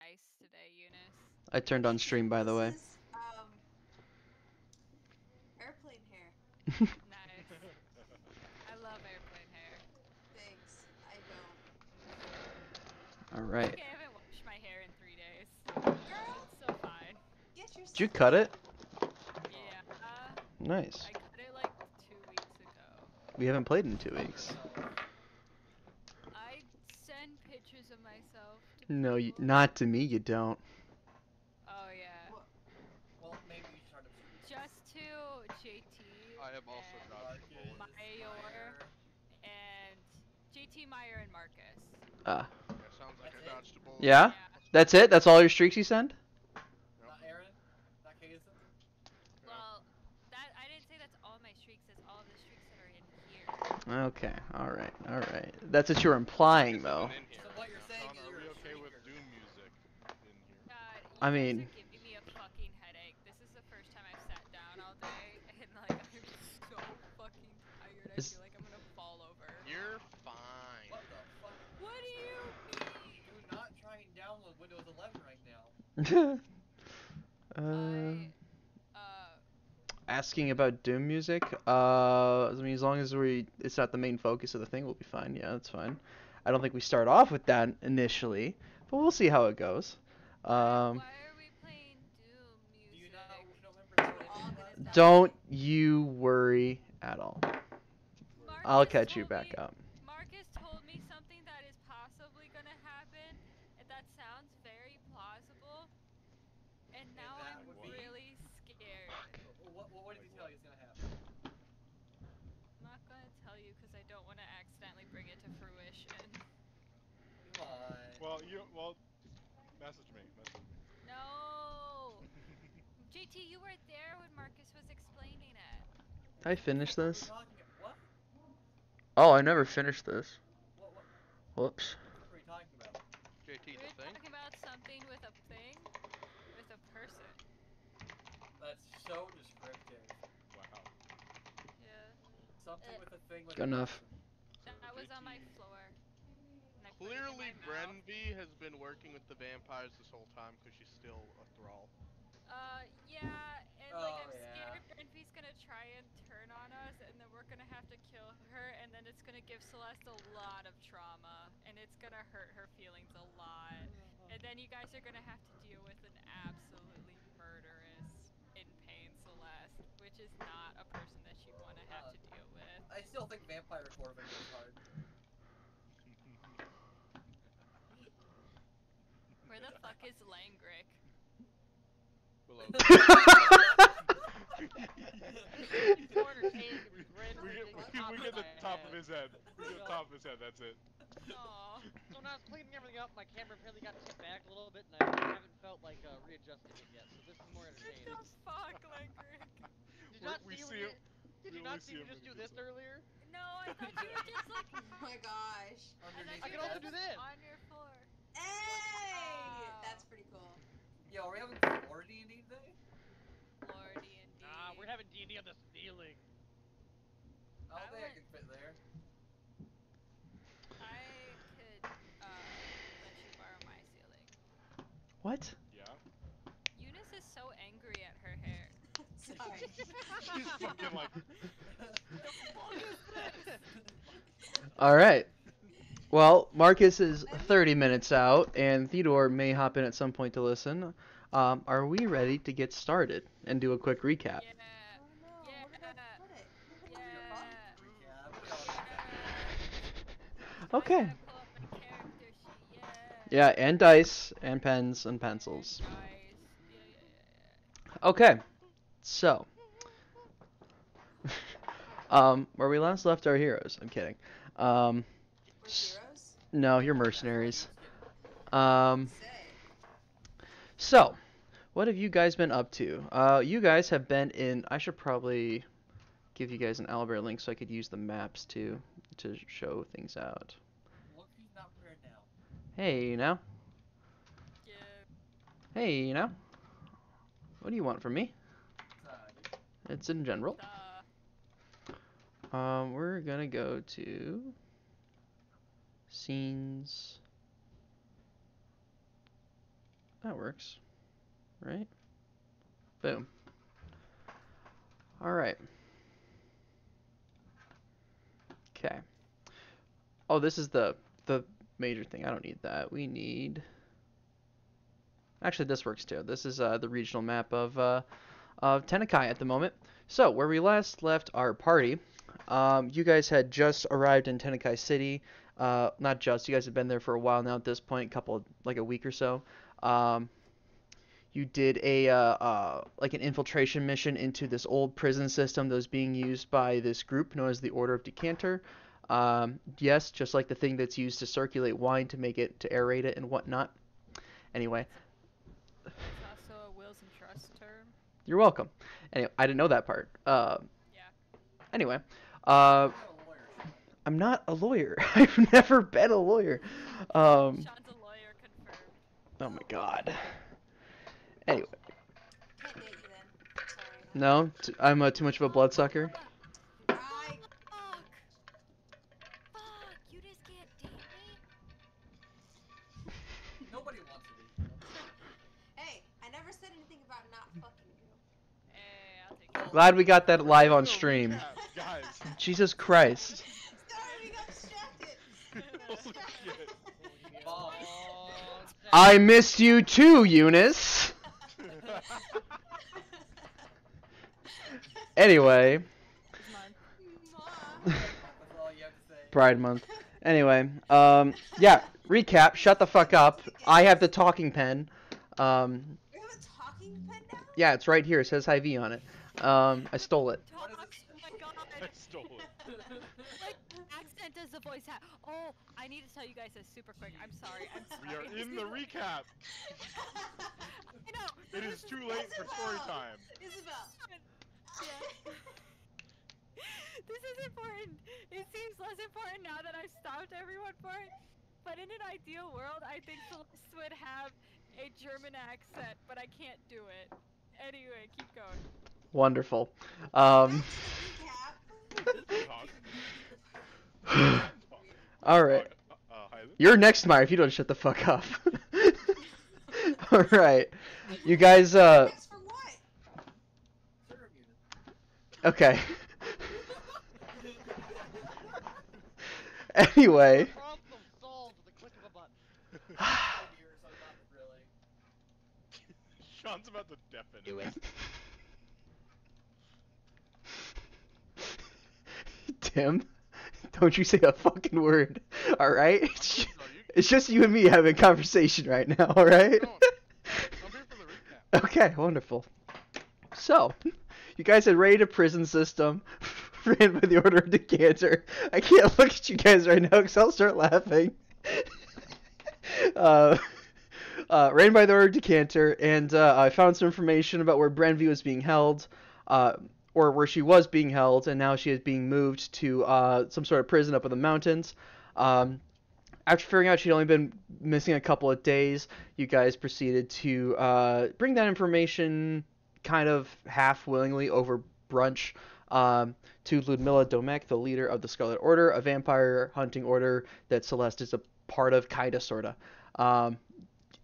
dice today, Eunice? I turned on stream, by the This way. is airplane hair. Nice. I love airplane hair. Thanks. I don't. All It's right. okay, I haven't washed my hair in 3 days. Girl, It's still fine. get your Did you stuff cut it? together. Yeah, Nice. I cut it like 2 weeks ago. We haven't played in 2 weeks. I send pictures of myself to No, people. not to me. You don't. Oh yeah. What? Well, maybe you start up streaming. Just to JT I have also and dodged a bullet. Mayor and JT, Meyer, and Marcus. Ah. Yeah, sounds like That's I it? dodged a bullet. Yeah? Yeah. That's it? That's all your streaks you send? Not Aaron? Not Kaysen? Well, that I didn't say that's all my streaks. It's all of the streaks that are in here. Okay. All right. All right. That's what you're implying, This though. isn't in here. So what you're saying Sean, is are you're we a okay with streaker. Doom music in here? God, you I guys mean- are giving me a fucking headache. This is the first time I've sat down all day, and like I'm so fucking tired. I Is- feel like I'm gonna fall over. You're fine. What the fuck? What do you mean? Do not try and download Windows 11 right now. Asking about Doom music. I mean, as long as it's not the main focus of the thing, we'll be fine. Yeah, that's fine. I don't think we start off with that initially, but we'll see how it goes. Why are we playing Doom Do you music? know remember We're all gonna die. Don't you worry at all. I'll Marcus catch you told back me- up. Marcus told me something that is possibly gonna happen, and that sounds very plausible. And now that I'm would be- really scared. What did he tell you is gonna happen? I'm not gonna tell you because I don't want to accidentally bring it to fruition. Come on. Well, message me. No! JT, you were there when Marcus was explaining it. I finished What are we this? talking about? What? Oh, I never finished this. What Whoops. are we talking about? JT, We the were thing? talking about something with a thing, with a person. That's so descriptive. Wow. Yeah. Something with a thing with Good enough. That was on my JT. floor. And I put it in Clearly, my mouth. Brenby has been working with the vampires this whole time because she's still a thrall. Yeah, and like Oh, I'm yeah. scared Brenvy's gonna try and turn on us, and then we're gonna have to kill her, and then it's gonna give Celeste a lot of trauma, and it's gonna hurt her feelings a lot. And then you guys are gonna have to deal with an absolutely murderous, in pain Celeste, which is not a person that you want to have to deal with. I still think Vampire Corvin is hard. Where the fuck is Langrick? Below. We get the top of his head. We get the top of his head. That's it. Aww. So when I was cleaning everything up, my camera apparently got tipped back a little bit, and I haven't felt like readjusting it yet. So this is more entertaining. What the fuck, Langrick? Did you not We see see when him. Did you we not only see me him just when do he this does that. earlier? No, I thought you were just like. Oh my gosh. I Underneath thought I you can were also just do this. on your floor. Hey! Wow. That's pretty cool. Yo, are we having floor D&D today? Floor D&D. Nah, we're having D&D on the ceiling. I don't think I went- can fit there. I could let you borrow my ceiling. What? Yeah. Eunice is so angry at her hair. Sorry. She's fucking like. All right. Well, Marcus is 30 minutes out, and Theodore may hop in at some point to listen. Are we ready to get started and do a quick recap? Yeah. Oh no, Yeah. where did I put it? Yeah. Recap. Okay. I gotta pull up my character sheet. Yeah, and dice, and pens, and pencils. Nice. Yeah. Okay, so, where we last left our heroes. I'm kidding. We're heroes? No, you're mercenaries. Say. So, what have you guys been up to? You guys have been in. I should probably give you guys an Owlbear link so I could use the maps to show things out. Look who's not prepared now. Hey, now. Yeah. Hey, now. What do you want from me? It's in general. We're gonna go to scenes. That works. Right? Boom. Alright. Okay. Oh, this is the major thing. I don't need that. We need... Actually, this works too. This is the regional map of Tenkai at the moment. So, where we last left our party, you guys had just arrived in Tenkai City. Not just, you guys have been there for a while now at this point, like a week or so. You did like an infiltration mission into this old prison system that was being used by this group known as the Order of Decanter. Yes, just like the thing that's used to circulate wine to aerate it and whatnot. Anyway. It's also a wills and trust term. You're welcome. Anyway, I didn't know that part. Yeah. Anyway, You're a lawyer. I'm not a lawyer. I've never been a lawyer. Sean's a lawyer, confirmed. Oh my god. Anyway, Can't date you then. Sorry. no, I'm too much of a bloodsucker. I. Fuck! Fuck! You just can't date me? Nobody wants to be. Hey, I never said anything about not fucking you. Hey, I'll take it. Glad we got that live on stream. Yeah, guys. Jesus Christ. Sorry, we got distracted. Holy shit. Bob. I missed you too, Eunice. Anyway, It's mine. Mom. That's all you have to say. Pride Month. Anyway, yeah, recap, shut the fuck up. I have the talking pen. We have a talking pen now? Yeah, it's right here. It says Hy-Vee on it. I stole it. What is Talk! it? Oh my god! I stole it. Like, accent does the voice have. Oh, I need to tell you guys this super quick. I'm sorry. I'm We sorry. are in the recap. I know. It is too late for story time. Isabel. Yeah. This is important. It seems less important now that I've stopped everyone for it. But in an ideal world, I think Celeste would have a German accent, but I can't do it. Anyway, keep going. Wonderful. Recap. Talk. All right. Hyland? You're next, Meyer, if you don't shut the fuck up. All right. You guys, Thanks for what? Serve you. okay. Anyway, Problem solved with the click of a button. Here, so not really. Sean's about to deafen. Do it. Tim, don't you say a fucking word, alright? It's just you and me having a conversation right now, alright? No, I'm here for the recap. Okay, wonderful. So, you guys had raided a prison system, ran by the Order of Decanter. I can't look at you guys right now because I'll start laughing. Ran by the Order of Decanter, and I found some information about where Brenvy was being held, or where she was being held, and now she is being moved to some sort of prison up in the mountains. After figuring out she'd only been missing a couple of days, you guys proceeded to bring that information kind of half willingly over brunch to Ludmilla Domek, the leader of the Scarlet Order, a vampire hunting order that Celeste is a part of, kinda, sorta.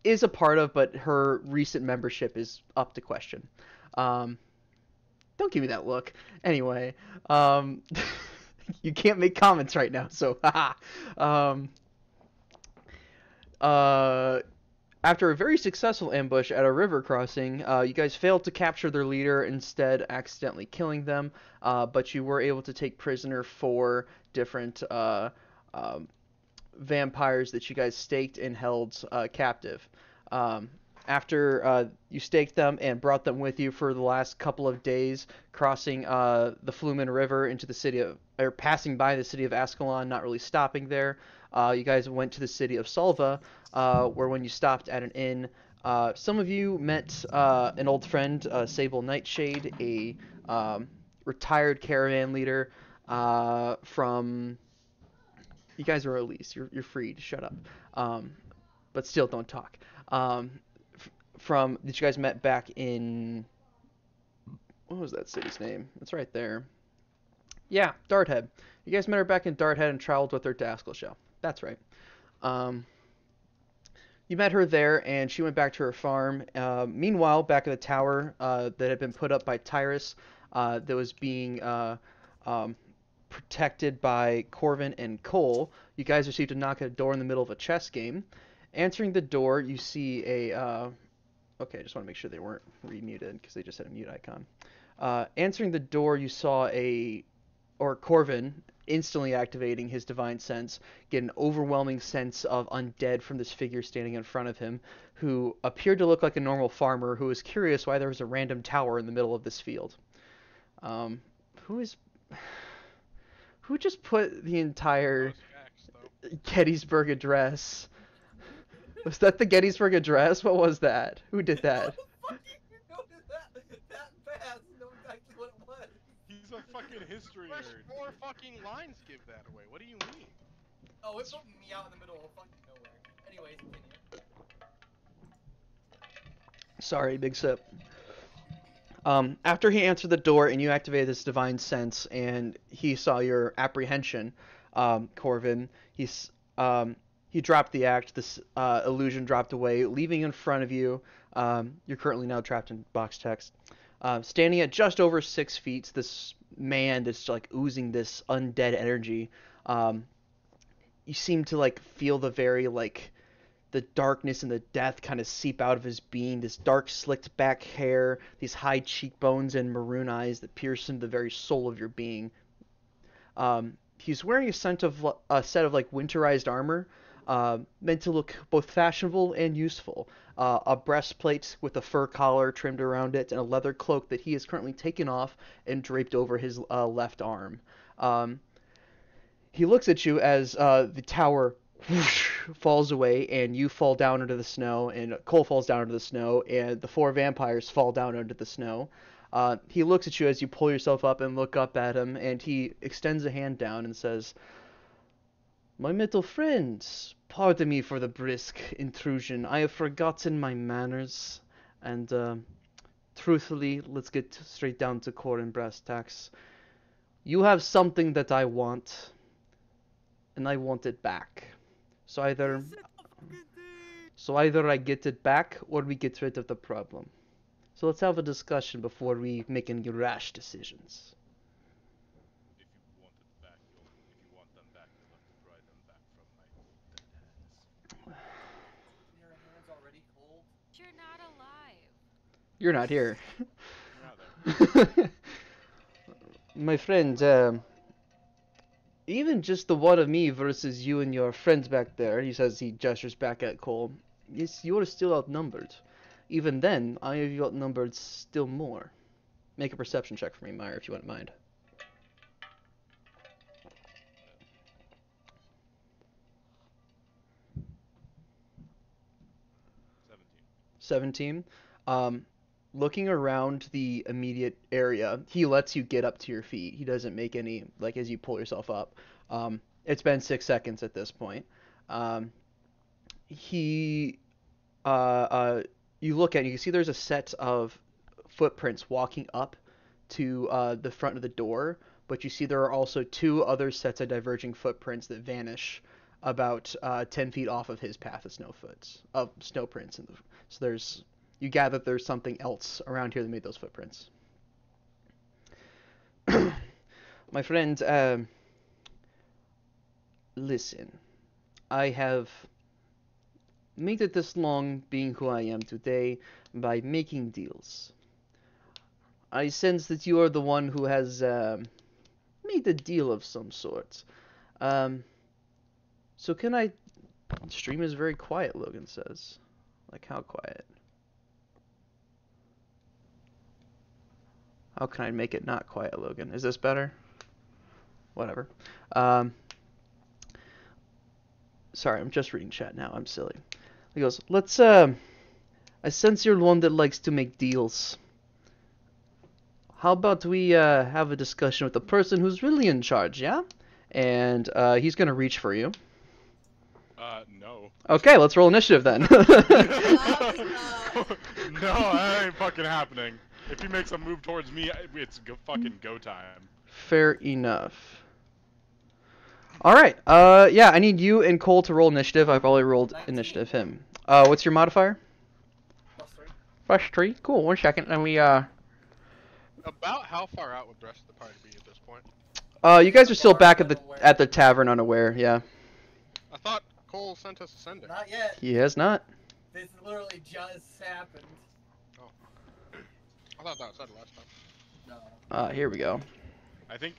Is a part of, but her recent membership is up to question. Don't give me that look. Anyway, you can't make comments right now, so haha. After a very successful ambush at a river crossing, you guys failed to capture their leader, instead accidentally killing them, but you were able to take prisoner 4 different vampires that you guys staked and held captive. After you staked them and brought them with you for the last couple of days, crossing the Flumen River into the city of, or passing by the city of Ascalon, not really stopping there, you guys went to the city of Salva, where when you stopped at an inn, some of you met an old friend, Sable Nightshade, a retired caravan leader from... You guys are released. You're free to shut up. But still, don't talk. That you guys met back in... What was that city's name? It's right there. Yeah, Darthead. You guys met her back in Darthead and traveled with her to Ascalon. That's right. You met her there, and she went back to her farm. Meanwhile, back at the tower that had been put up by Tyrus, that was being um, protected by Corvin and Cole, you guys received a knock at a door in the middle of a chess game. Answering the door, you see a... okay, I just want to make sure they weren't remuted, because they just had a mute icon. Answering the door, you saw Corvin instantly activating his divine sense, get an overwhelming sense of undead from this figure standing in front of him, who appeared to look like a normal farmer who was curious why there was a random tower in the middle of this field. Who just put the entire Gettysburg Address? Was that the Gettysburg Address? What was that? Who did that? How the fuck you notice that fast? Know exactly what it was. He's a fucking history nerd. 4 fucking lines give that away. What do you mean? Oh, it put me out in the middle of fucking nowhere. Anyways, continue. Sorry, big sip. After he answered the door and you activated this divine sense and he saw your apprehension, Corvin, he dropped the act. This illusion dropped away, leaving in front of you. You're currently now trapped in box text. Standing at just over 6 feet, this man that's like oozing this undead energy. You seem to like feel the very like the darkness and the death kind of seep out of his being. This dark slicked back hair, these high cheekbones and maroon eyes that pierce into the very soul of your being. He's wearing a set of like winterized armor, meant to look both fashionable and useful. A breastplate with a fur collar trimmed around it, and a leather cloak that he has currently taken off and draped over his left arm. He looks at you as the tower whoosh, falls away, and you fall down into the snow, and Cole falls down into the snow, and the 4 vampires fall down into the snow. He looks at you as you pull yourself up and look up at him, and he extends a hand down and says, "My metal friends, pardon me for the brisk intrusion. I have forgotten my manners, and truthfully, let's get straight down to core and brass tacks. You have something that I want, and I want it back. So either I get it back, or we get rid of the problem. So let's have a discussion before we make any rash decisions." If you want it back, if you want them back, you'll have to pry them back from my old dead hands. Your hands already cold. You're not alive. You're not here. You're not there. My friend, even just the one of me versus you and your friends back there, he says, he gestures back at Cole. Yes, you are still outnumbered. Even then, I have you outnumbered still more. Make a perception check for me, Meyer, if you wouldn't mind. 17. Looking around the immediate area, he lets you get up to your feet. He doesn't make any, like, as you pull yourself up. It's been 6 seconds at this point. You look at it, you can see there's a set of footprints walking up to the front of the door, but you see there are also 2 other sets of diverging footprints that vanish about 10 feet off of his path of snow prints. So you gather there's something else around here that made those footprints. My friend, listen. I have made it this long being who I am today by making deals. I sense that you are the one who has made a deal of some sort. So can I... Stream is very quiet, Logan says. Like, how quiet? How can I make it not quiet, Logan? Is this better? Whatever. Sorry, I'm just reading chat now. I'm silly. He goes, I sense you're one that likes to make deals. How about we have a discussion with the person who's really in charge, yeah? And he's gonna reach for you. No. Okay, let's roll initiative then. No, that ain't fucking happening. If he makes a move towards me, it's fucking go time. Fair enough. Alright, yeah, I need you and Cole to roll initiative. I've already rolled initiative him. What's your modifier? +3. +3. Cool. 1 second. Let me About how far out would the rest of the party be at this point? You guys are still Bar back unaware. at the tavern unaware. Yeah. I thought Cole sent us a sender. Not yet. He has not. This literally just happened. I thought that was said last time. No. Here we go. I think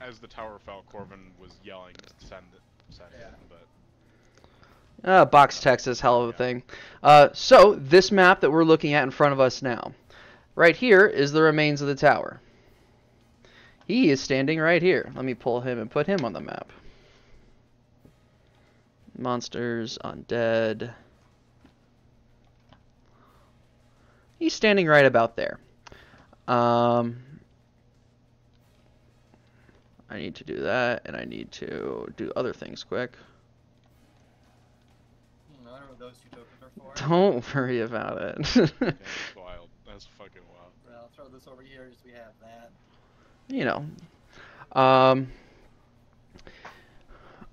as the tower fell, Corvin was yelling, "Send it, send Yeah. it." But Box text is hell of a thing. So this map that we're looking at in front of us now, right here is the remains of the tower. He is standing right here. Let me pull him and put him on the map. Monsters, undead. He's standing right about there. I need to do that, and I need to do other things quick. I don't know what those 2 tokens are for. Don't worry about it. yeah, that's wild. That's fucking wild. Well, I'll throw this over here just so we have that. You know.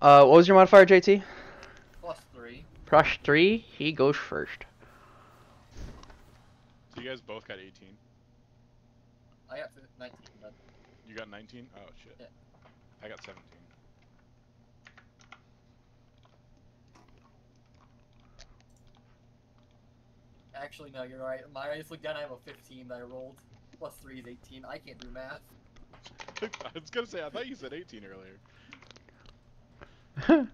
What was your modifier, JT? +3. +3. He goes first. So you guys both got 18. I got 19, but You got 19? Oh shit. Yeah. I got 17. actually no, you're right. I just looked down. I have a 15 that I rolled. +3 is 18. I can't do math. I was gonna say, I thought you said 18 earlier.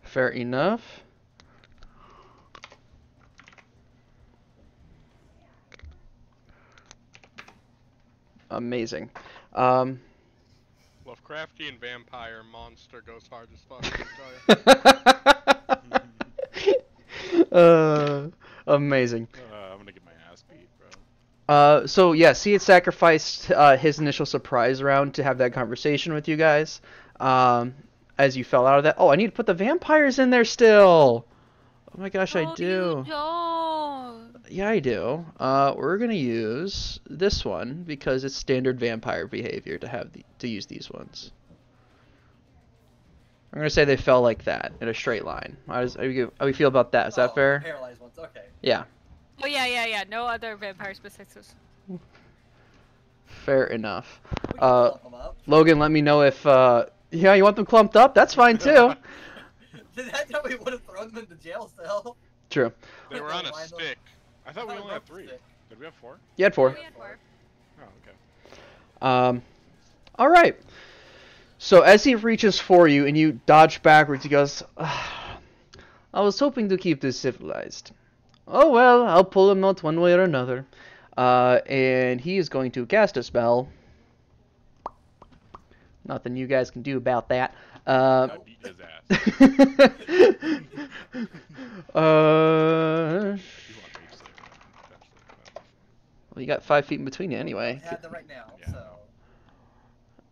Fair enough. Amazing. Lovecraftian vampire monster goes hard as fuck. Let me tell ya. Amazing. I'm gonna get my ass beat, bro. So yes, he had sacrificed his initial surprise round to have that conversation with you guys. As you fell out of that. Oh, I need to put the vampires in there still. Oh my gosh, I do. You don't. Yeah, I do. We're gonna use this one because it's standard vampire behavior to have to use these ones. I'm gonna say they fell like that in a straight line. How do we feel about that? Is that fair? Paralyzed ones. Okay. Yeah. Oh yeah. No other vampires besides those. Fair enough. We can clump them up. Logan, let me know if yeah, you want them clumped up? That's fine too. That's how we would have thrown them in the jail cell. True. They were on a Line them. stick. I thought we Oh, only had rope 3. stick. Did we have 4? You had 4. We had 4. Oh, okay. All right. So as he reaches for you and you dodge backwards, he goes, I was hoping to keep this civilized. Oh well, I'll pull him out one way or another. And he is going to cast a spell. Nothing you guys can do about that. I beat his ass. Uh, If you want me to say that, eventually. well, you got 5 feet in between you anyway. I have them right now, Yeah.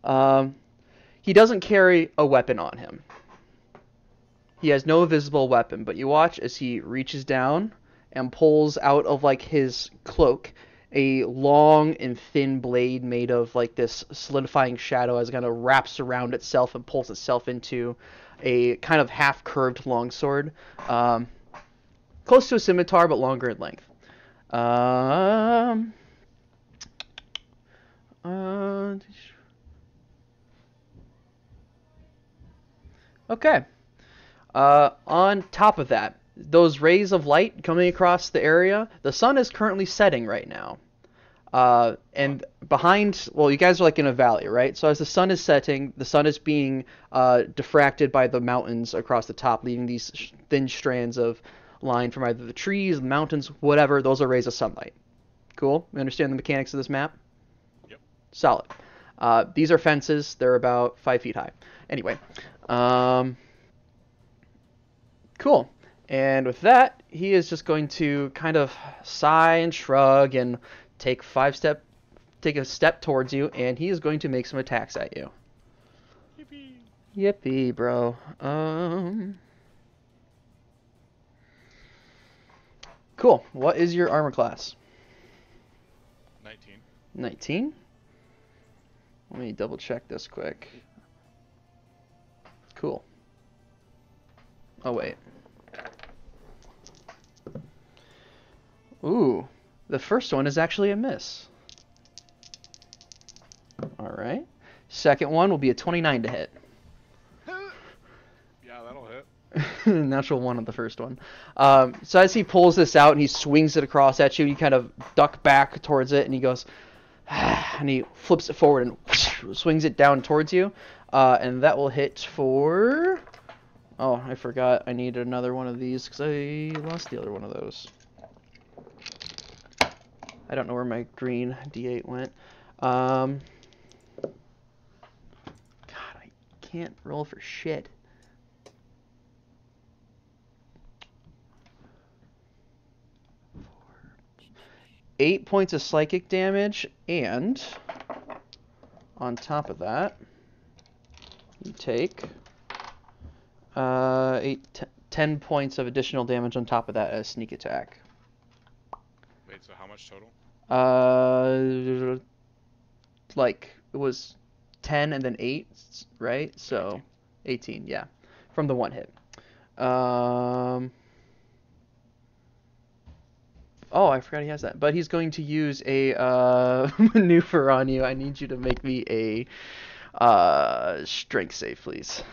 so. He doesn't carry a weapon on him. He has no visible weapon, but you watch as he reaches down and pulls out of like his cloak a long and thin blade made of like this solidifying shadow as it kind of wraps around itself and pulls itself into a kind of half-curved longsword. Close to a scimitar, but longer in length. Okay. On top of that, those rays of light coming across the area, the sun is currently setting right now. And behind, well, you guys are like in a valley, right? So as the sun is setting, the sun is being diffracted by the mountains across the top, leaving these thin strands of line from either the trees, the mountains, whatever. Those are rays of sunlight. Cool? You understand the mechanics of this map? Yep. Solid. These are fences. They're about 5 feet high. Anyway. Cool. And with that, he is just going to kind of sigh and shrug and take a step towards you, and he is going to make some attacks at you. Yippee. Yippee, bro. Cool. What is your armor class? 19. 19? Let me double check this quick. Cool. Oh, wait. Ooh, the first one is actually a miss. All right. Second one will be a 29 to hit. Yeah, that'll hit. Natural 1 on the first one. So as he pulls this out and he swings it across at you, you kind of duck back towards it, and he goes, and he flips it forward and swings it down towards you, and that will hit for. Oh, I forgot. I need another one of these because I lost the other one of those. I don't know where my green D8 went. God, I can't roll for shit. 8 points of psychic damage, and on top of that, you take 10 points of additional damage on top of that as sneak attack. Wait, so how much total? Like, it was 10 and then 8, right? So, 18, yeah. From the one hit. Oh, I forgot he has that. But he's going to use a maneuver on you. I need you to make me a strength save, please.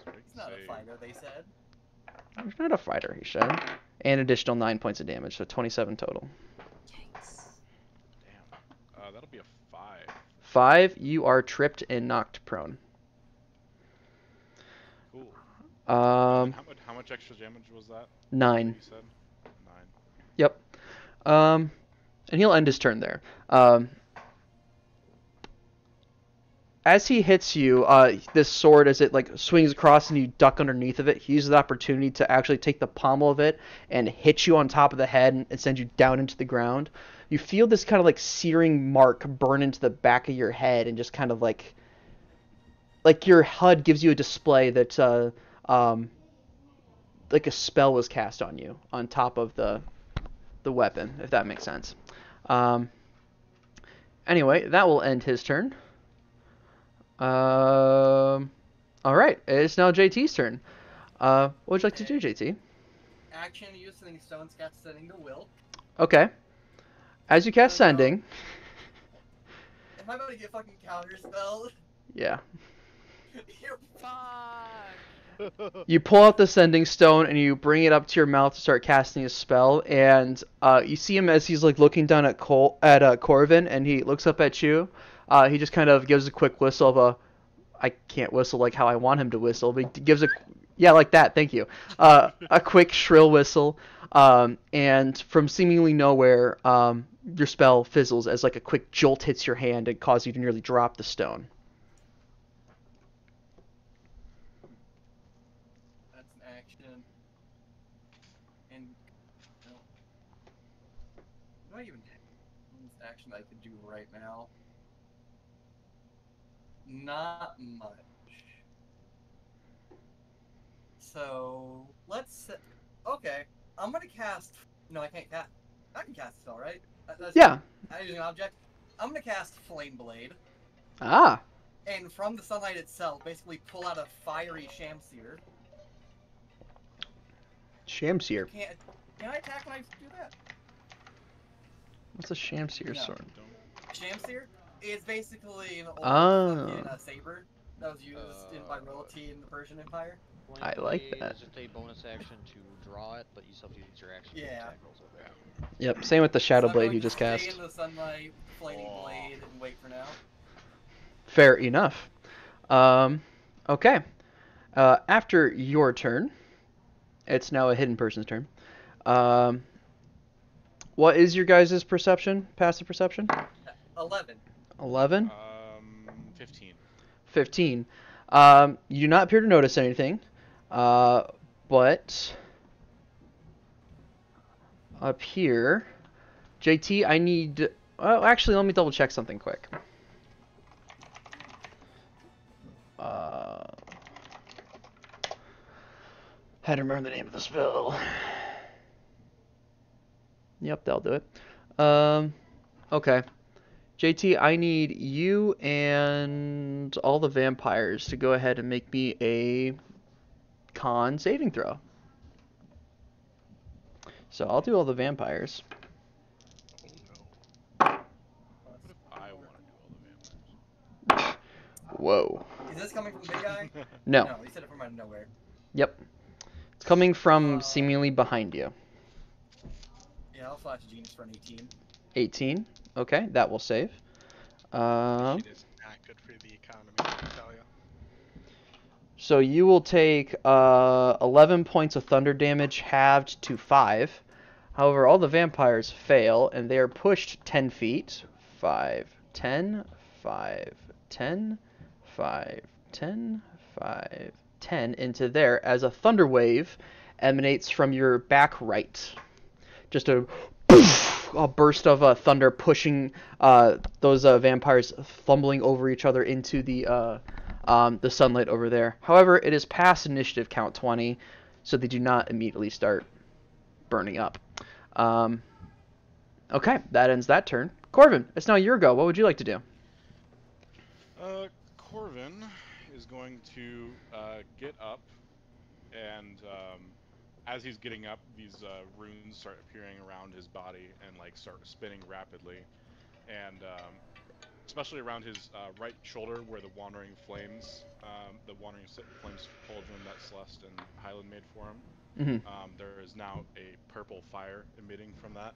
He's not a fighter, they said. He's not a fighter, he said. And additional 9 points of damage, so 27 total. Yikes. Damn. That'll be a 5. 5, you are tripped and knocked prone. Cool. How much extra damage was that? 9. You said 9. Yep. And he'll end his turn there. As he hits you, this sword, as it like swings across and you duck underneath of it, he uses the opportunity to actually take the pommel of it and hit you on top of the head and send you down into the ground. You feel this kind of like searing mark burn into the back of your head, and just kind of like your HUD gives you a display that like a spell was cast on you on top of the weapon, if that makes sense. Anyway, that will end his turn. All right, it's now JT's turn. What would you like to do, JT? Action use Sending Stones, cast Sending to Will. Okay. As you cast Sending. Am I about to get fucking counter spelled? Yeah. Fuck. You pull out the Sending Stone and you bring it up to your mouth to start casting a spell, and you see him as he's like looking down at Corvin, and he looks up at you. He just kind of gives a quick whistle of I can't whistle like how I want him to whistle, but he gives yeah, like that, thank you. A quick shrill whistle, and from seemingly nowhere, your spell fizzles as like a quick jolt hits your hand and causes you to nearly drop the stone. That's an action. And no. What do I even have? This action I could do right now. Not much. So let's. Okay, I'm gonna cast. No, I can't cast. I can cast a spell, right? Yeah. I'm using an object. I'm gonna cast Flame Blade, Ah. and from the sunlight itself, basically pull out a fiery Shamseer. Shamseer. Can I attack when I do that? What's a Shamseer No. sword? Shamseer is basically an old Oh. fucking saber that was used by royalty in the Persian Empire. I like that. Is just a bonus action to draw it, but you still have to use your action to Yeah. attack rolls over it. Yep, same with the Shadow So I'm Blade going you to just stay cast. in the sunlight, flaming blade, and wait for now. Fair enough. Okay. After your turn, it's now a hidden person's turn. What is your guys' perception? Passive perception? 11. 11? 15. 15. You do not appear to notice anything, but up here, JT, I need. Well, actually, let me double check something quick. Had to remember the name of the spell. Yep, that'll do it. Okay. JT, I need you and all the vampires to go ahead and make me a con saving throw. So I'll do all the vampires. Whoa. Is this coming from the big guy? No. No, he said it from out of nowhere. Yep. It's coming from seemingly behind you. Yeah, I'll flash Genius for an 18. 18. Okay, that will save. Shit is not good for the economy, I can tell you. So you will take 11 points of thunder damage halved to 5. However, all the vampires fail, and they are pushed 10 feet. 5, 10, 5, 10, 5, 10, 5, 10 into there as a thunder wave emanates from your back right. Just a burst of thunder pushing those vampires fumbling over each other into the sunlight over there. However, it is past initiative count 20, so they do not immediately start burning up. Okay, that ends that turn. Corvin, it's now your go. What would you like to do? Corvin is going to get up, and as he's getting up, these runes start appearing around his body and like start spinning rapidly, and especially around his right shoulder where the Wandering Flames pauldron that Celeste and Hyland made for him. Mm-hmm. There is now a purple fire emitting from that,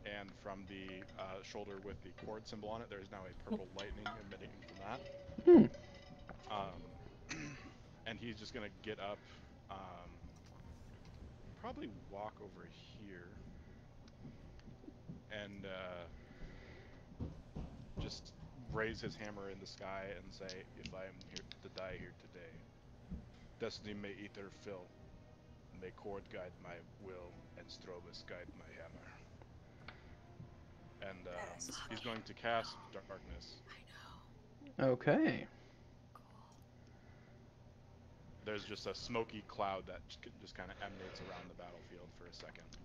and from the shoulder with the cord symbol on it, there is now a purple lightning emitting from that. And he's just gonna get up, probably walk over here, and just raise his hammer in the sky and say, "If I am here to die here today, destiny may eat their fill. May Cord guide my will, and Strobus guide my hammer." And he's going to cast darkness. Okay. There's just a smoky cloud that just kind of emanates around the battlefield for a second,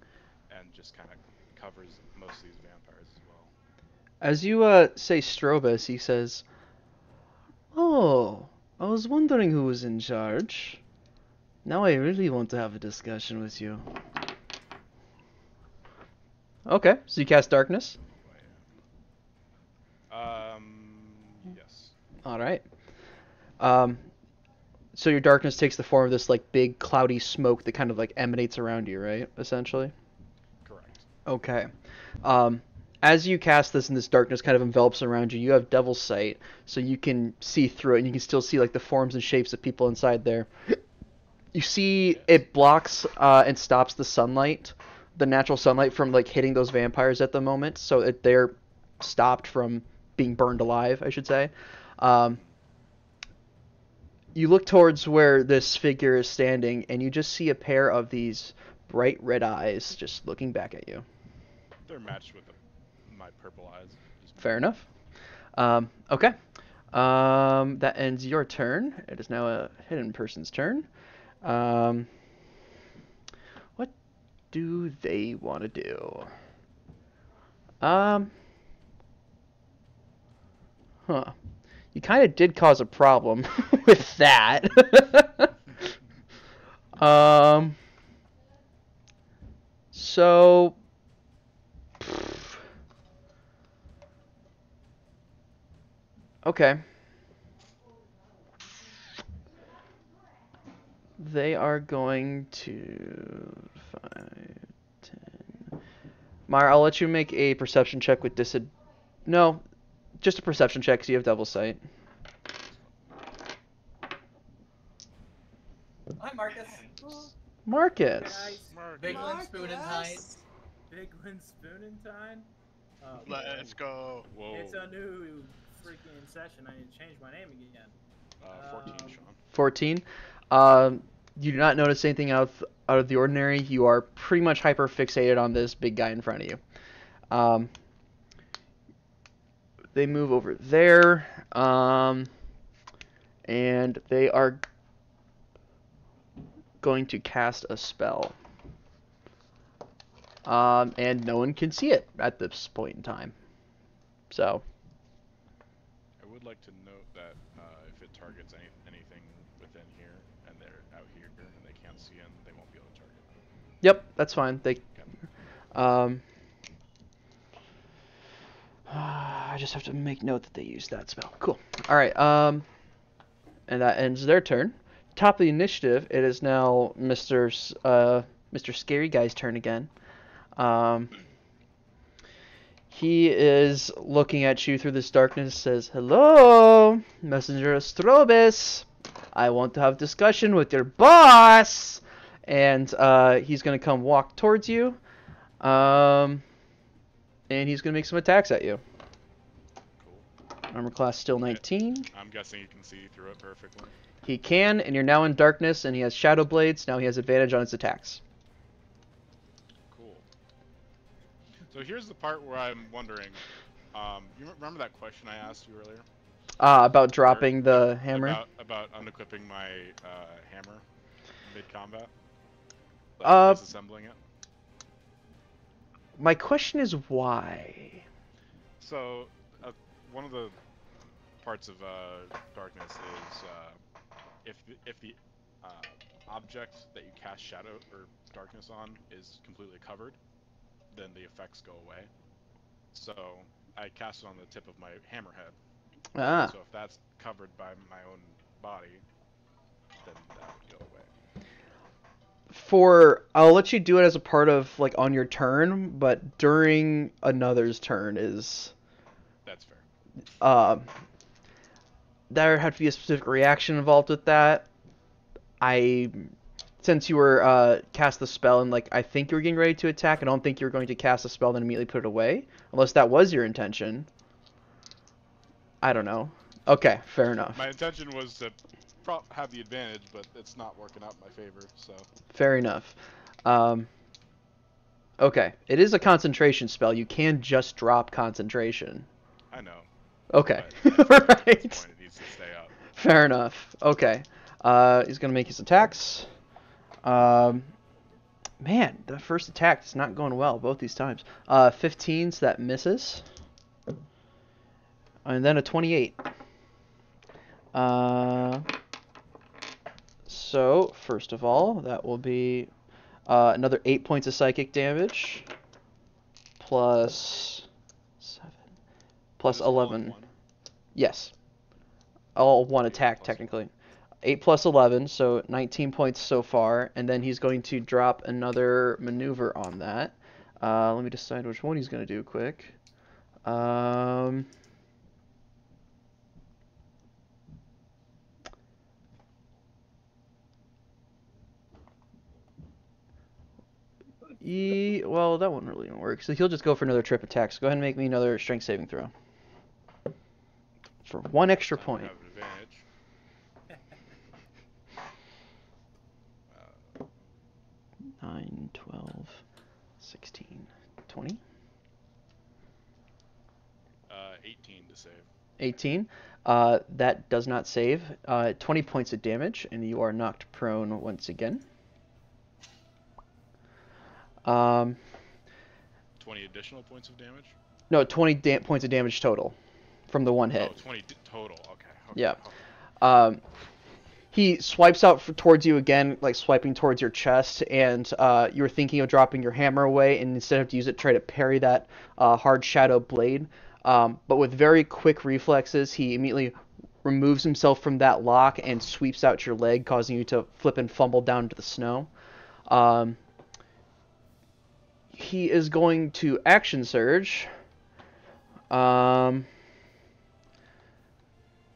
and just kind of covers most of these vampires as well. As you say Strobus, he says, "Oh, I was wondering who was in charge. Now I really want to have a discussion with you." Okay, so you cast darkness? Yes. Alright. So your darkness takes the form of this like big cloudy smoke that kind of like emanates around you, right? Essentially? Correct. Okay. As you cast this and this darkness kind of envelops around you, you have Devil's Sight, so you can see through it and you can still see like the forms and shapes of people inside there. You see it blocks and stops the sunlight, the natural sunlight from like hitting those vampires at the moment, so they're stopped from being burned alive, I should say. You look towards where this figure is standing, and you just see a pair of these bright red eyes just looking back at you. They're matched with my purple eyes. Fair enough. Okay. That ends your turn. It is now a hidden person's turn. What do they want to do? Huh. You kind of did cause a problem with that. So... Okay. They are going to 5, 10. Mara, I'll let you make a perception check with No, just a perception check because you have Devil's Sight. Hi, Marcus. Marcus. Big one, spoon and tine. Big one, spoon and tine. Let's go. Whoa. It's a new freaking session. I need to change my name again. 14, Sean. 14. You do not notice anything out of the ordinary. You are pretty much hyper fixated on this big guy in front of you. They move over there, and they are going to cast a spell. And no one can see it at this point in time. So. I would like to note that if it targets anything within here, and they're out here and they can't see in, they won't be able to target them. Yep, that's fine. I just have to make note that they use that spell. Cool. All right. And that ends their turn. Top of the initiative, it is now Mr. Scary Guy's turn again. He is looking at you through this darkness, says, "Hello, Messenger Astrobis. I want to have discussion with your boss." And he's going to come walk towards you. And he's going to make some attacks at you. Cool. Armor class still 19. I'm guessing you can see through it perfectly. He can, and you're now in darkness, and he has Shadow Blades. Now he has advantage on his attacks. Cool. So here's the part where I'm wondering. You remember that question I asked you earlier? About dropping the hammer? About unequipping my hammer mid-combat? Disassembling it? My question is why? So, one of the parts of darkness is if the object that you cast shadow or darkness on is completely covered, then the effects go away. So I cast it on the tip of my hammerhead. Ah. So if that's covered by my own body, then that would go away. I'll let you do it as a part of, like, on your turn, but during another's turn is... That's fair. There had to be a specific reaction involved with that. Since you were cast the spell and, like, I think you were getting ready to attack, I don't think you were going to cast a spell and then immediately put it away, unless that was your intention. I don't know. Okay, fair enough. My intention was to have the advantage, but it's not working out in my favor, so... Fair enough. Okay, it is a concentration spell. You can just drop concentration. I know. Okay, But right. at this point, it needs to stay up. Fair enough. Okay, he's gonna make his attacks. Man, the first attack is not going well both these times. 15, so that misses. And then a 28. So, first of all, that will be another 8 points of psychic damage. Plus 7. Plus 11. Yes. All one attack, technically. 8 plus 11, so 19 points so far. And then he's going to drop another maneuver on that. Let me decide which one he's going to do quick. Well, that one really won't work. So he'll just go for another trip attack. So go ahead and make me another strength saving throw. For 1 extra point. I have an advantage. 9, 12, 16, 20. 18 to save. 18. That does not save. 20 points of damage, and you are knocked prone once again. 20 additional points of damage? No, 20 points of damage total from the one hit. Oh, 20 total. Okay. Yeah. Okay. He swipes out towards you again, like swiping towards your chest, and you were thinking of dropping your hammer away, and instead of use it, try to parry that hard shadow blade. But with very quick reflexes, he immediately removes himself from that lock and sweeps out your leg, causing you to flip and fumble down to the snow. He is going to action surge.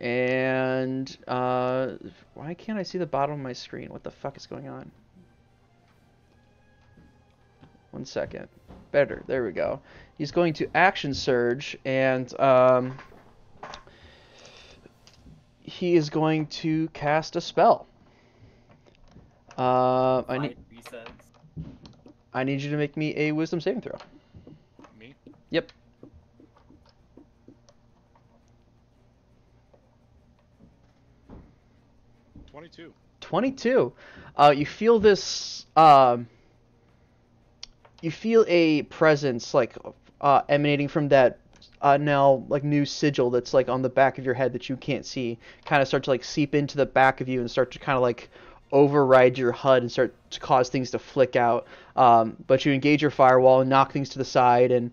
And why can't I see the bottom of my screen? What the fuck is going on? 1 second. Better. There we go. He's going to action surge, and he is going to cast a spell. I need you to make me a wisdom saving throw. Me? Yep. $22. 22. You feel this. You feel a presence like emanating from that now like new sigil that's like on the back of your head that you can't see. Kind of start to like seep into the back of you and start to kind of like override your HUD and start to cause things to flick out. But you engage your firewall and knock things to the side and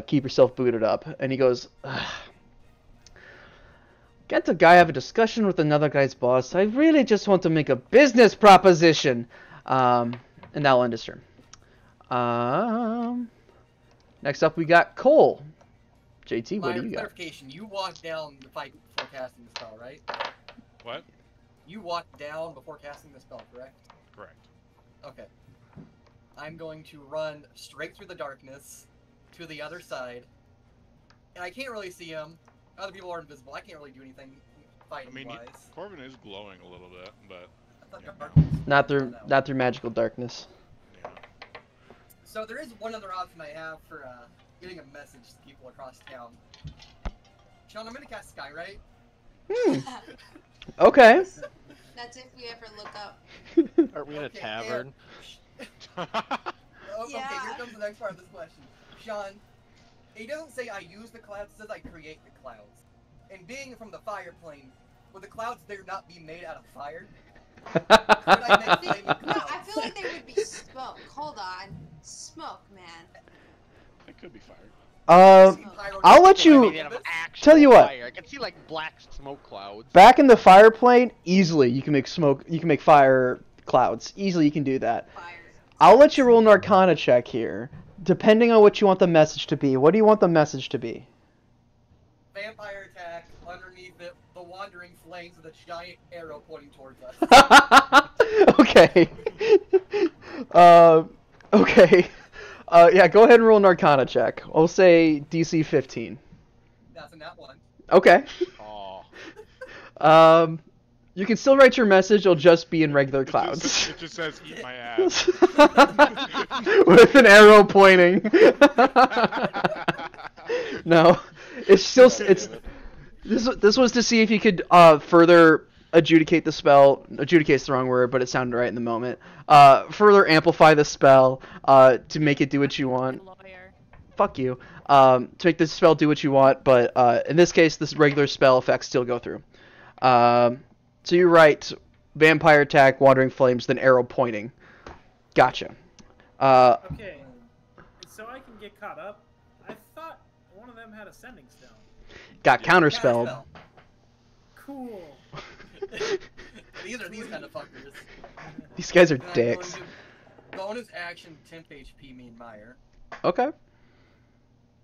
keep yourself booted up. And he goes, Get the guy have a discussion with another guy's boss. I really just want to make a business proposition. And that'll end his turn. Next up we got Cole. JT, what do you got? Clarification, you walked down the fight before casting the spell, right? What? You walked down before casting the spell, correct? Correct. Okay. I'm going to run straight through the darkness to the other side. And I can't really see him. Other people are invisible. I can't really do anything I mean, fighting-wise. Corvin is glowing a little bit, but I thought yeah, darkness was Not on through that. magical darkness. yeah. So there is one other option I have for getting a message to people across town. Sean, I'm gonna cast Skywrite. Okay. That's if we ever look up. Are we in a Okay, tavern? Okay, Yeah. here comes the next part of this question. Sean, he doesn't say I use the clouds, it says I create the clouds. And being from the fire plane, would the clouds there not be made out of fire? Could I make flaming No, clouds? I feel like there would be smoke. Hold on. Smoke, man. It could be fired. I'll let you- I mean, out of actual Tell you what. fire. I can see like black smoke clouds. Back in the fire plane, easily you can make smoke. You can make fire clouds. Easily you can do that. Fire. I'll let you roll an Arcana check here, depending on what you want the message to be. What do you want the message to be? Vampire attack underneath it, the wandering flames with a giant arrow pointing towards us. Okay. Okay. Yeah, go ahead and roll an Arcana check. I'll say DC 15. That's in that one. Okay. Oh. You can still write your message. It'll just be in regular clouds. It just says eat my ass. With an arrow pointing. No, it's still it's. This was to see if you could further adjudicate the spell. Adjudicate's the wrong word, but it sounded right in the moment. Further amplify the spell to make it do what you want. Lawyer. Fuck you. To make the spell do what you want, but in this case, this regular spell effects still go through. So you write vampire attack, wandering flames, then arrow pointing. Gotcha. Okay, so I can get caught up. I thought one of them had a sending stone. Got counterspelled. Cool. These are these kind of fuckers. These guys are And I'm going dicks. to bonus action temp HP me and Meyer Okay.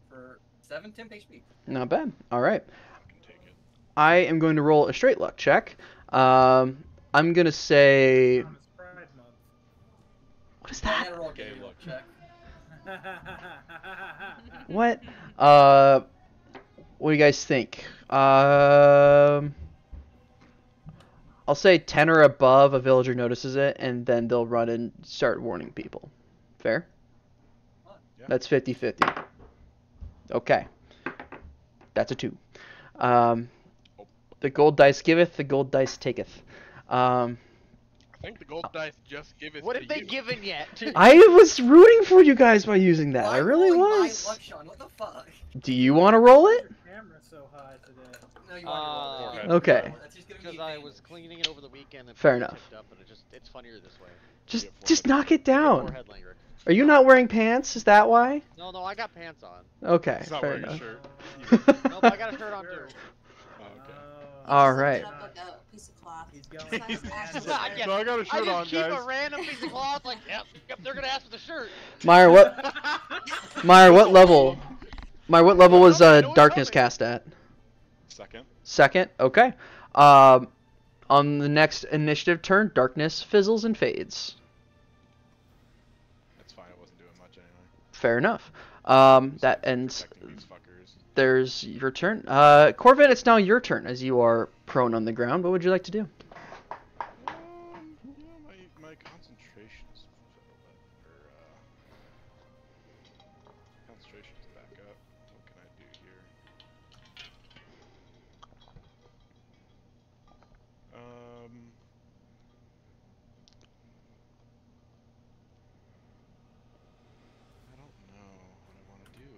for 7 temp HP. Not bad. All right. I can take it. I am going to roll a straight luck check. I'm gonna say. On his Pride Month. What is I that? had to roll a Okay, gay look. check. What? What do you guys think? I'll say 10 or above. A villager notices it, and then they'll run and start warning people. Fair? Yeah. That's 50-50. Okay. That's a 2. The gold dice giveth, the gold dice taketh. I think the gold dice just give it What to have they you. given yet? I was rooting for you guys by using that. I Why really rolling my was. luck, Sean? What the fuck? Do you want to roll it? Your camera's so high today. No, you want to roll it. Okay. That's just giving me Because I advantage. was cleaning it over the weekend and Fair it enough. tipped up, and it's funnier this way. Just knock it down. Forehead linger. Are you not wearing pants? Is that why? No, I got pants on. Okay, He's not fair wearing a enough. shirt. No, but I got a shirt on too. Oh, okay. All Just right. lift it up like a piece of cloth. He's going Besides to actual- demand I it. get- So I got a I shirt just on, keep guys. a random piece of cloth like, yep, they're gonna ask for the shirt. Meyer, what level? Meyer, what level was darkness cast at? Second. Second. Okay. On the next initiative turn, darkness fizzles and fades. That's fine. I wasn't doing much anyway. Fair enough. That ends. Protecting these fuckers. There's your turn. Corvin, it's now your turn as you are prone on the ground. What would you like to do? My concentration's concentration's back up. What can I do here? I don't know what I want to do.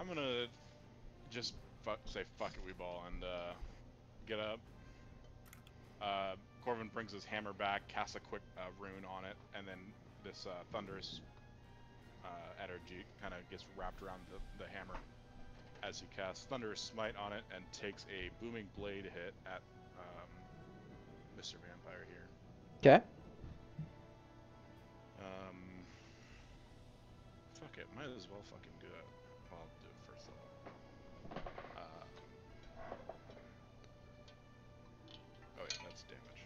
I'm gonna just say fuck it, we ball, and get up. Corvin brings his hammer back, casts a quick rune on it, and then this thunderous energy he kind of gets wrapped around the hammer as he casts Thunderous Smite on it and takes a Booming Blade hit at Mr. Vampire here. Okay. Fuck it, might as well fucking do it. Well, I'll do it first level. Oh wait, that's damage.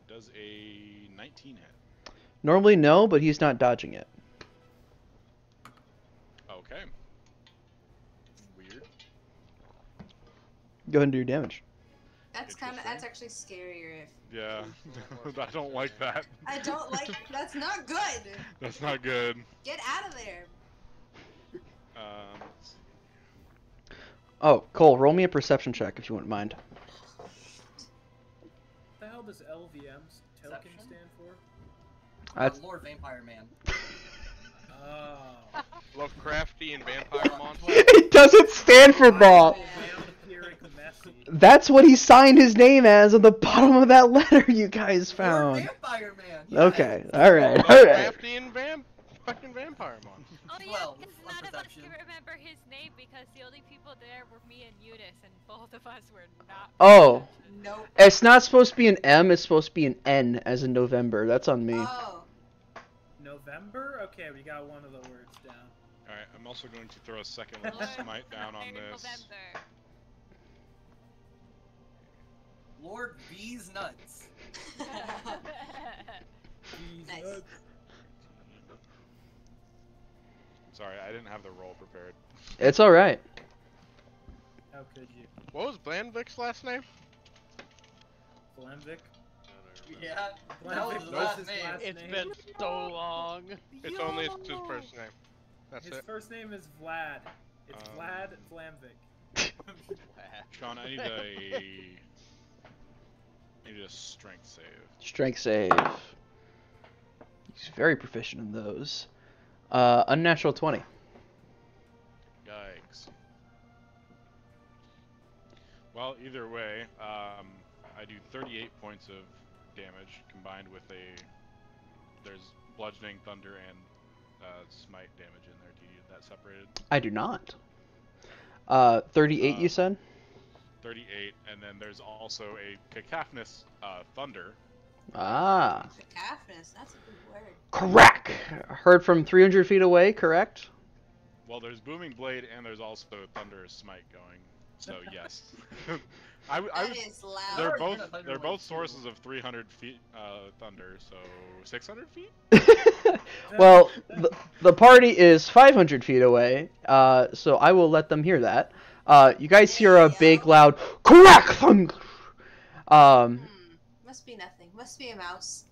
Does a 19 hit? Normally no, but he's not dodging it. Okay. Weird. Go ahead and do your damage. That's actually scarier. Yeah, I don't like that. I don't like. That's not good. That's not good. Get out of there. Let's see. Oh, Cole, roll me a perception check if you wouldn't mind. Oh, What the hell does LVM's token Perception? stand for? That's Lord Vampire Man. Oh. Lovecraftian vampire monster. it doesn't stand for that. Vampiric messy. That's what he signed his name as on the bottom of that letter you guys Lord found. Vampire Man. Yes. Okay, all right, all right. Lovecraftian fucking vampire monster. Oh yeah, 12 because on none of us perception. can remember his name because the only people there were me and Eunice, and both of us were not. Oh. Nope. It's not supposed to be an M, it's supposed to be an N as in November. That's on me. Oh. November? Okay, we got one of the words down. Alright, I'm also going to throw a second level Lord smite down on Vampire this. November. Lord V's nuts. Nice. Sorry, I didn't have the roll prepared. It's alright. How could you? What was Blandvik's last name? Glenvic? Yeah. That was Glenvic his was last his name. last It's name. been so long. It's only his first name. That's His it. first name is Vlad. It's Vlad Vlamvik. Sean, I need a strength save. Strength save. He's very proficient in those. Unnatural 20. Yikes. Well, either way, I do 38 points of damage combined with there's bludgeoning, thunder, and smite damage in there. Do you need that separated? I do not. 38 you said? 38, and then there's also a cacophonous thunder. Ah. Cacophonous. That's a good word. Crack! Heard from 300 feet away, correct? Well, there's booming blade and there's also thunderous smite going. So yes, I That would. is loud. They're both sources of 300 feet thunder. So 600 feet. Well, the party is 500 feet away, so I will let them hear that. You guys hear a big, loud crack thunder. Must be nothing. Must be a mouse.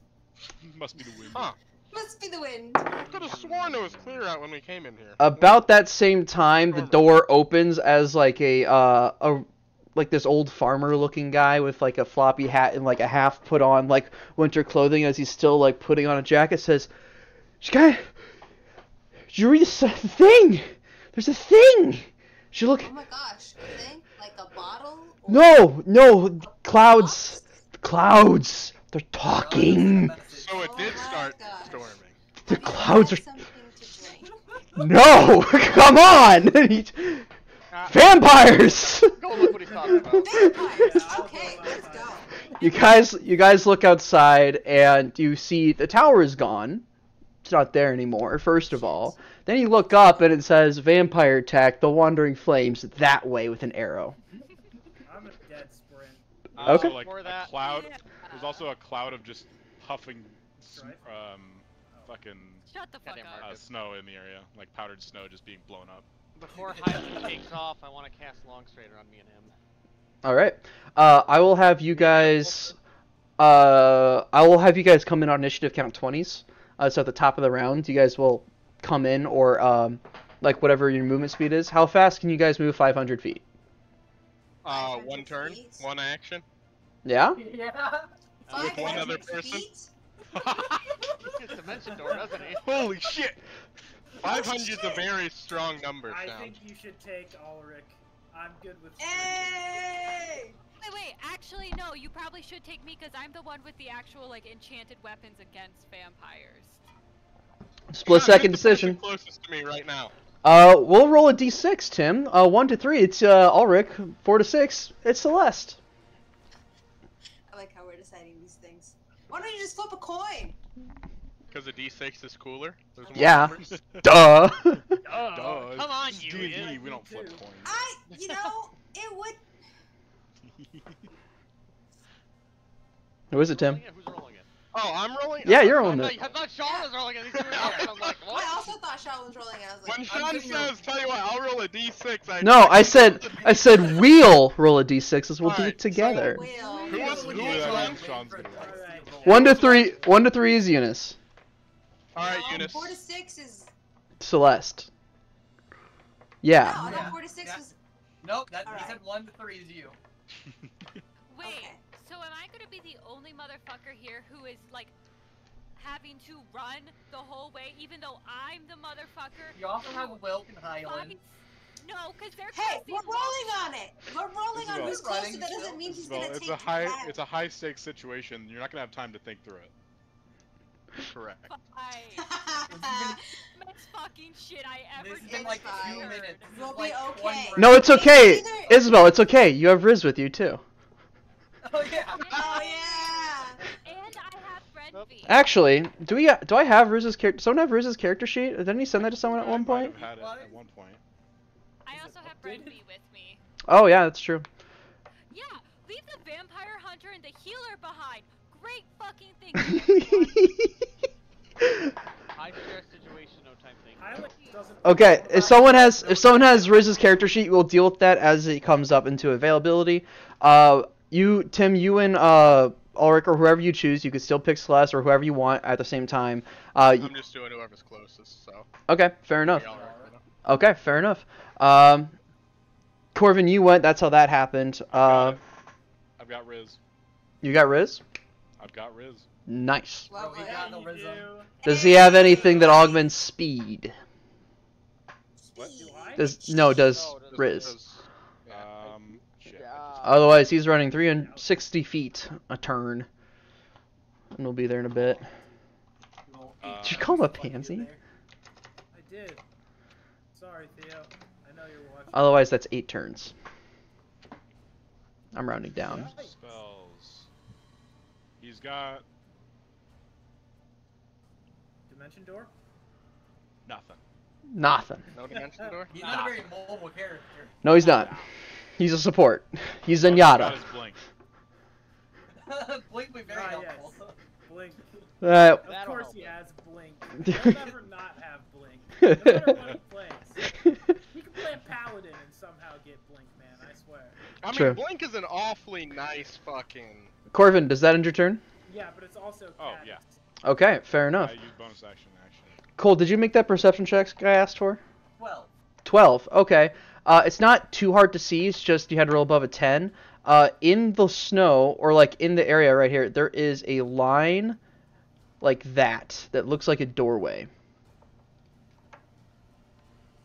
Must be the wind. Huh. Must be the wind. I could have sworn it was clear out when we came in here. About that same time, the door opens as like like this old farmer-looking guy with like a floppy hat and like a half put on like winter clothing as he's still like putting on a jacket says, "Did you read this thing? There's a thing." She look. Oh my gosh. A thing? Like a bottle? Or No, clouds. Clouds. They're talking. So it did start gosh. storming. The Have you clouds had are. something to drink? No, come on. Vampires. Go look what he's talking about. Vampires. Okay, let's go. You guys look outside and you see the tower is gone. It's not there anymore, first of all. Then you look up and it says vampire attack, the wandering flames that way with an arrow. I'm a dead sprint. Okay. Also, like For a that. cloud. There's also a cloud of just puffing, fucking Shut the fuck Goddamn up. Marcus. snow in the area, like powdered snow just being blown up. Before Hyland takes off, I want to cast Longstrader on me and him. All right. I will have you guys come in on initiative count 20s. So at the top of the round, you guys will come in or like whatever your movement speed is. How fast can you guys move 500 feet? 500 1 turn, feet? 1 action. Yeah? Yeah. With one 500 other person? feet? He gets dimension door, doesn't he? Holy shit! 500 is a very strong number, I sound. think you should take Ulrich. I'm good with. Hey! Wait. Actually, no. You probably should take me because I'm the one with the actual like enchanted weapons against vampires. Split Sean, second who's the person decision. closest to me right now. We'll roll a d6, Tim. 1 to 3, it's Ulrich. 4 to 6, it's Celeste. I like how we're deciding these things. Why don't you just flip a coin? Because a D6 is cooler. There's more Yeah. numbers. Duh. Duh. Come on, It's you D&D, idiot. we don't flip coins. It would. Who is it, Tim? Rolling it? Who's rolling it? Oh, I'm rolling? Yeah, I you're thought- rolling I it. thought Sean was rolling it. He's doing it. And I'm like, what? I also thought Sean was rolling it. I was like, When Sean says, tell you what, I'll roll a D6. No, I said we'll roll a d6 as we'll do it Alright, so together. Will. Who was We'll who do was that Sean? when Sean's gonna roll. Alright. 1 to 3 is Eunice. Alright, No, Eunice. 4 to 6 is. Celeste. No, Yeah. I Yeah. thought 4 to 6 Yeah. was. Nope, that he Alright. said 1 to 3 is you. Wait. Okay. So am I gonna be the only motherfucker here who is like having to run the whole way, even though I'm the motherfucker? You also have Wilk and Highland. fucking- No, because they're Hey, casting we're rolling on it. We're rolling on Isabel. who's closer. Running That doesn't still. mean he's Isabel, gonna it's take a high that. it's a high stakes situation. You're not gonna have time to think through it. Correct. Best fucking shit I ever This has did. been like fine. 2 minutes. This We'll is be like okay. 1 round. No, it's okay. Either- Isabel, it's okay. You have Riz with you too. Oh yeah. Oh yeah. And I have Frenvy. Actually, do I have Riz's character? Someone have Riz's character sheet? Didn't he send that to someone at one Might point? have had it at one point. I Is it also have updated? Frenvy with me. Oh yeah, that's true. Yeah, leave the vampire hunter and the healer behind. Great fucking thing. High stress situation, no time thinking. Highland doesn't. Okay, if someone has Riz's character sheet, we'll deal with that as it comes up into availability. Tim, you and Ulrich or whoever you choose, you could still pick Celeste or whoever you want at the same time. I'm just doing whoever's closest, so. Okay, fair enough. Be all right with it. Okay, fair enough. Corvin, you went. That's how that happened. I've got Riz. You got Riz? I've got Riz. Nice. Lovely. he got no You Rizzo. do. Does he have anything that augments speed? What? Do I? Does No, Riz? Yeah, Shit. Otherwise, he's running 360 feet a turn, and we'll be there in a bit. Did you call him a pansy? I did. Sorry, Theo. I know you're watching. Otherwise, that's 8 turns. I'm rounding down. Spells. He's got Dimension door. nothing. Nothing. No dimension door? He's not a very mobile character. No, he's not. He's a support. He's All he's got Zenyatta. is blink. Blink would be very Ah, helpful. yes. Blink. Uh, Of That'll course help he it. has Blink. He'll never not have Blink. No matter what he plays. He can play a paladin and somehow get Blink, man. I swear. I mean, True. Blink is an awfully nice fucking. Corvin, does that end your turn? Yeah, but it's also. Oh, Cadence. yeah. Okay, fair enough. I use bonus action actually. Cole, did you make that perception check I asked for? 12. 12. Okay. It's not too hard to see. It's just you had to roll above a 10. In the snow, or like in the area right here, there is a line like that looks like a doorway.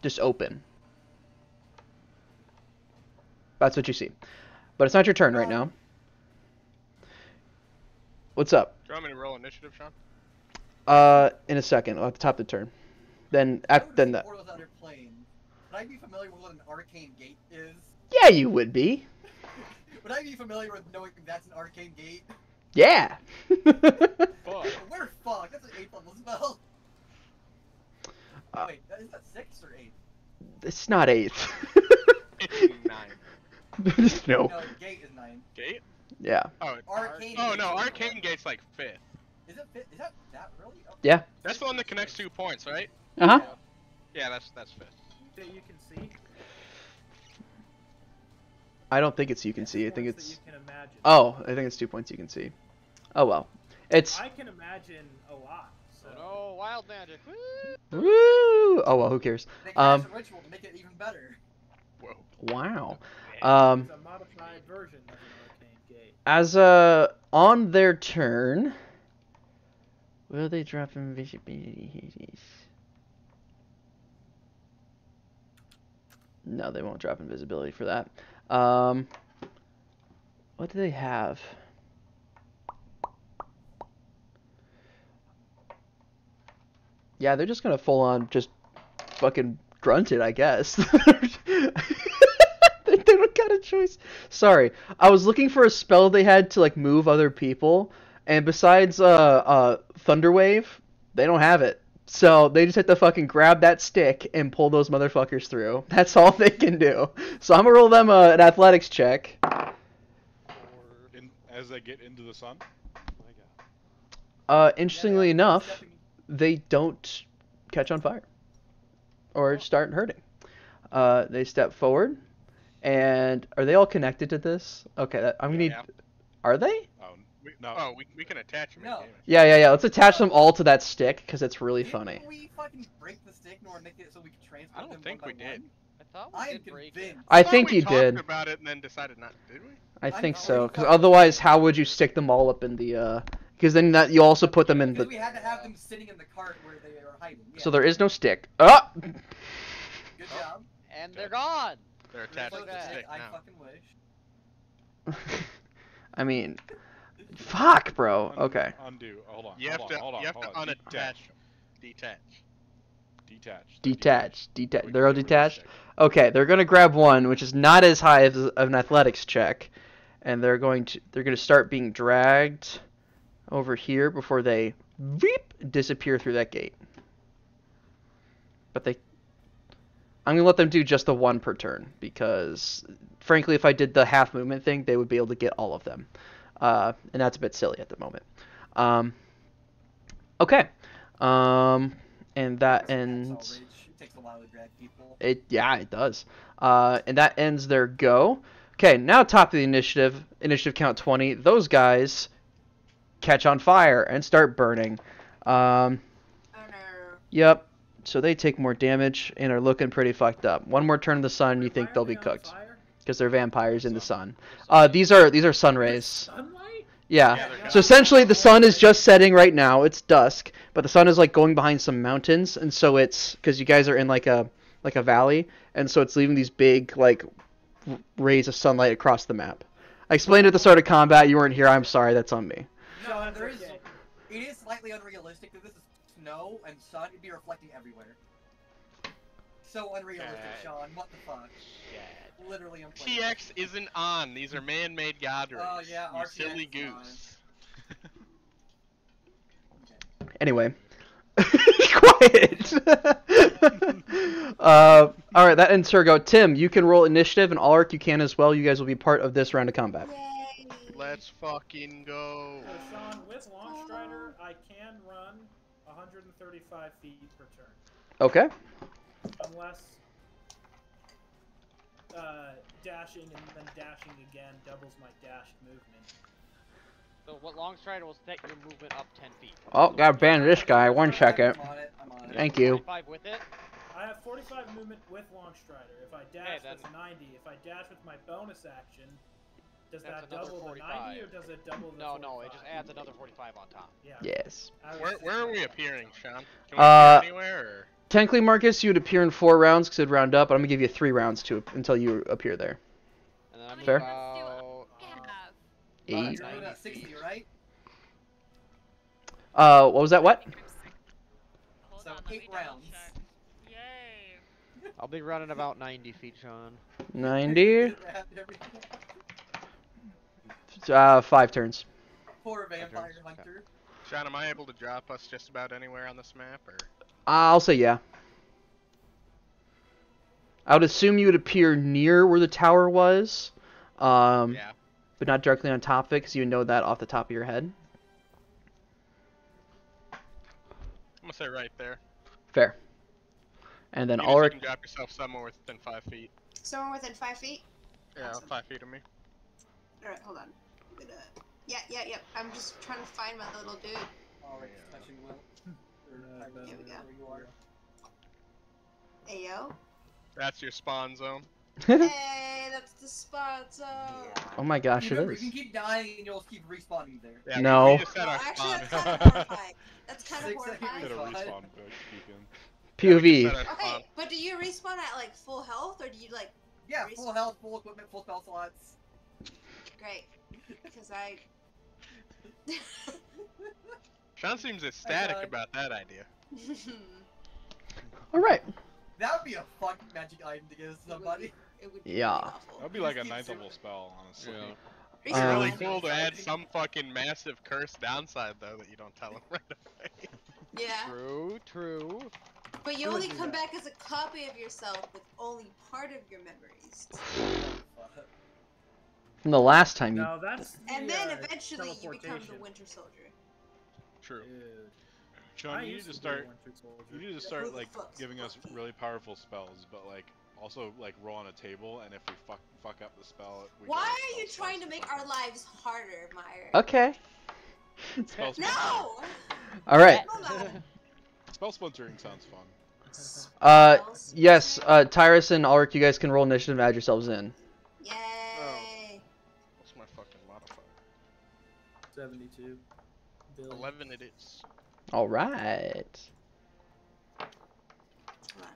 Just open. That's what you see. But it's not your turn right now. What's up? Do you want me to roll initiative, Sean? In a second, at the top of the turn. Then, I would then see that. Portals under plane. Would I be familiar with what an arcane gate is? Yeah, you would be. Would I be familiar with knowing that's an arcane gate? Yeah. Fuck. We're fucked. That's an 8th level spell. Uh, Wait, is that 6 or 8? It's not 8th. It's 9. No. No, gate is 9. Gate? Yeah. Oh, Arcane. oh gate no, is Arcane 1. Gate's like 5th. Is it? Is that really? Okay. Yeah. That's the one that connects 2 points, right? Uh huh. Yeah, that's 5th. That you can see. I don't think it's you can see. I think Points it's. that you can imagine. Oh, I think it's 2 points you can see. Oh well. It's. I can imagine a lot. So. Oh no, wild magic. Woo! Woo! Oh well, who cares? They Um, cast a ritual to make it even better. Whoa. Wow. It's a modified version of an arcane gate. As on their turn, will they drop invisibility? No, they won't drop invisibility for that. What do they have? Yeah, they're just gonna full on just fucking grunt it, I guess. They don't got a choice. Sorry, I was looking for a spell they had to like move other people, and besides Thunderwave, they don't have it. So they just have to fucking grab that stick and pull those motherfuckers through. That's all they can do. So I'm gonna roll them an athletics check. As they get into the sun. Interestingly enough, they don't catch on fire or start hurting. They step forward, and are they all connected to this? Okay, I'm gonna need. Yeah. Are they? No. Oh, we can attach them. No. Yeah. Let's attach them all to that stick because it's really funny. Didn't we fucking break the stick nor make it so we could transport I don't them think one we by did. one? I thought I we am did break it. convinced. I thought think we you talked did. about it and then decided not. Did we? I think I'm so. already Because fucking- otherwise, how would you stick them all up in the? Because then that you also put them in Because the. we had to have them sitting in the cart where they are hiding. Yeah. So there is no stick. Ah! Good job. And they're gone. They're attached to Look the at stick it, I now. fucking wish. I mean, fuck, bro. Okay. Undo. Hold on. You have to unattach. Detach. Detach. They're all detached. Okay, they're gonna grab one, which is not as high as an athletics check, and they're gonna start being dragged over here before they disappear through that gate. But I'm gonna let them do just the one per turn because, frankly, if I did the half movement thing, they would be able to get all of them, and that's a bit silly at the moment. Okay, and that ends. It takes a while to drag people. It does. And that ends their go. Okay, now top of the initiative count 20. Those guys catch on fire and start burning. Oh no. Yep. So they take more damage and are looking pretty fucked up. One more turn in the sun, you think Why they'll are be they on cooked fire? because they're vampires in the sun. These are sun rays. Sunlight? Yeah. Yeah, they're So essentially, the sun is just setting right now. It's dusk, but the sun is like going behind some mountains, and so it's because you guys are in like a valley, and so it's leaving these big like rays of sunlight across the map. I explained at the start of combat. You weren't here. I'm sorry. That's on me. No, that's there is. okay. It is slightly unrealistic that this is snow and sun. It'd be reflecting everywhere. So unrealistic, Sean. What the fuck? Literally unplayable. TX isn't on. These are man-made god rays. Oh, yeah, You RTX silly is on. goose. Anyway. Quiet. All right, that ends Turgo. Tim, you can roll initiative, and Alaric, you can as well. You guys will be part of this round of combat. Yay. Let's fucking go. So, Sean, with Launch Strider, I can run 135 feet per turn. Okay. Unless dashing and then dashing again doubles my dashed movement. So what long strider will set your movement up 10 feet. Oh, gotta ban this guy. 1 second. I'm on it. I'm on it. Thank you. 45 with it? I have 45 movement with Launch Strider. If I dash, then- that's 90. If I dash with my bonus action, does That's that another double the 90 or 45. does it double the No, 45? it just adds another 45 on top. Yeah. Yes. I was Where, just- where are we appearing, Sean? Can we Uh, appear anywhere? Or? Technically, Marcus, you would appear in 4 rounds because it'd round up, but I'm gonna give you 3 rounds until you appear there. And then I'm Fair. about... Yeah. 8. You're moving at 60, right? What was that? What? Hold So, on, let me 8 double rounds. check. Yay. I'll be running about 90 feet, Sean. 90. Everything. 5 turns. Poor vampire turns, okay. hunter. Sean, am I able to drop us just about anywhere on this map, or? I'll say yeah. I would assume you would appear near where the tower was, Yeah. but not directly on top of it, because you know that off the top of your head. I'm gonna say right there. Fair. And then Even if you Ulrich. can drop yourself somewhere within 5 feet. Somewhere within 5 feet? Yeah, Awesome. 5 feet of me. Alright, hold on. I'm gonna... Yeah. I'm just trying to find my little dude. Alright, touching Will. Or, Here we go. where you are. Ayo. That's your spawn zone. Hey, that's the spot zone. Oh my gosh, it Remember, is. you can keep dying and you'll just keep respawning there. Yeah, No. We just set No, our actually, spawn. that's kind of horrifying. That's kind of 6 seconds horrifying. Get a Fine. respawn beacon. POV. Set our spawn. Okay, but do you respawn at like full health or do you like? Yeah, full health, full equipment, full spell slots. Great. Because I. Sean seems ecstatic Sean. about that idea. All right. That would be a fun magic item to give somebody. It would Yeah. Really awful. That'd be like a Just keep ninth super- level spell, honestly. Yeah. Pretty It's sure really Um, cool to Exciting. add some fucking massive curse downside though that you don't tell him right away. Yeah. True, true. But you Who only would do come that? back as a copy of yourself with only part of your memories. From the last time you. No, that's. And the, then eventually you become the teleportation. Winter Soldier. True. Dude. Sean, I you need used to be a start. Winter Soldier. You need to Who start the like fuck's giving us Bucky? really powerful spells, but like also like roll on a table, and if we fuck up the spell, we Why get are you spell trying to slots make or our something. lives harder, Meyer? Okay. Spell splintering. No! All right. Hold on. Spell splintering sounds fun. Spells. Yes. Tyrus and Ulrich, you guys can roll initiative and add yourselves in. Yay! What's my fucking modifier? 72. Billy. 11 it is. All right. Come on.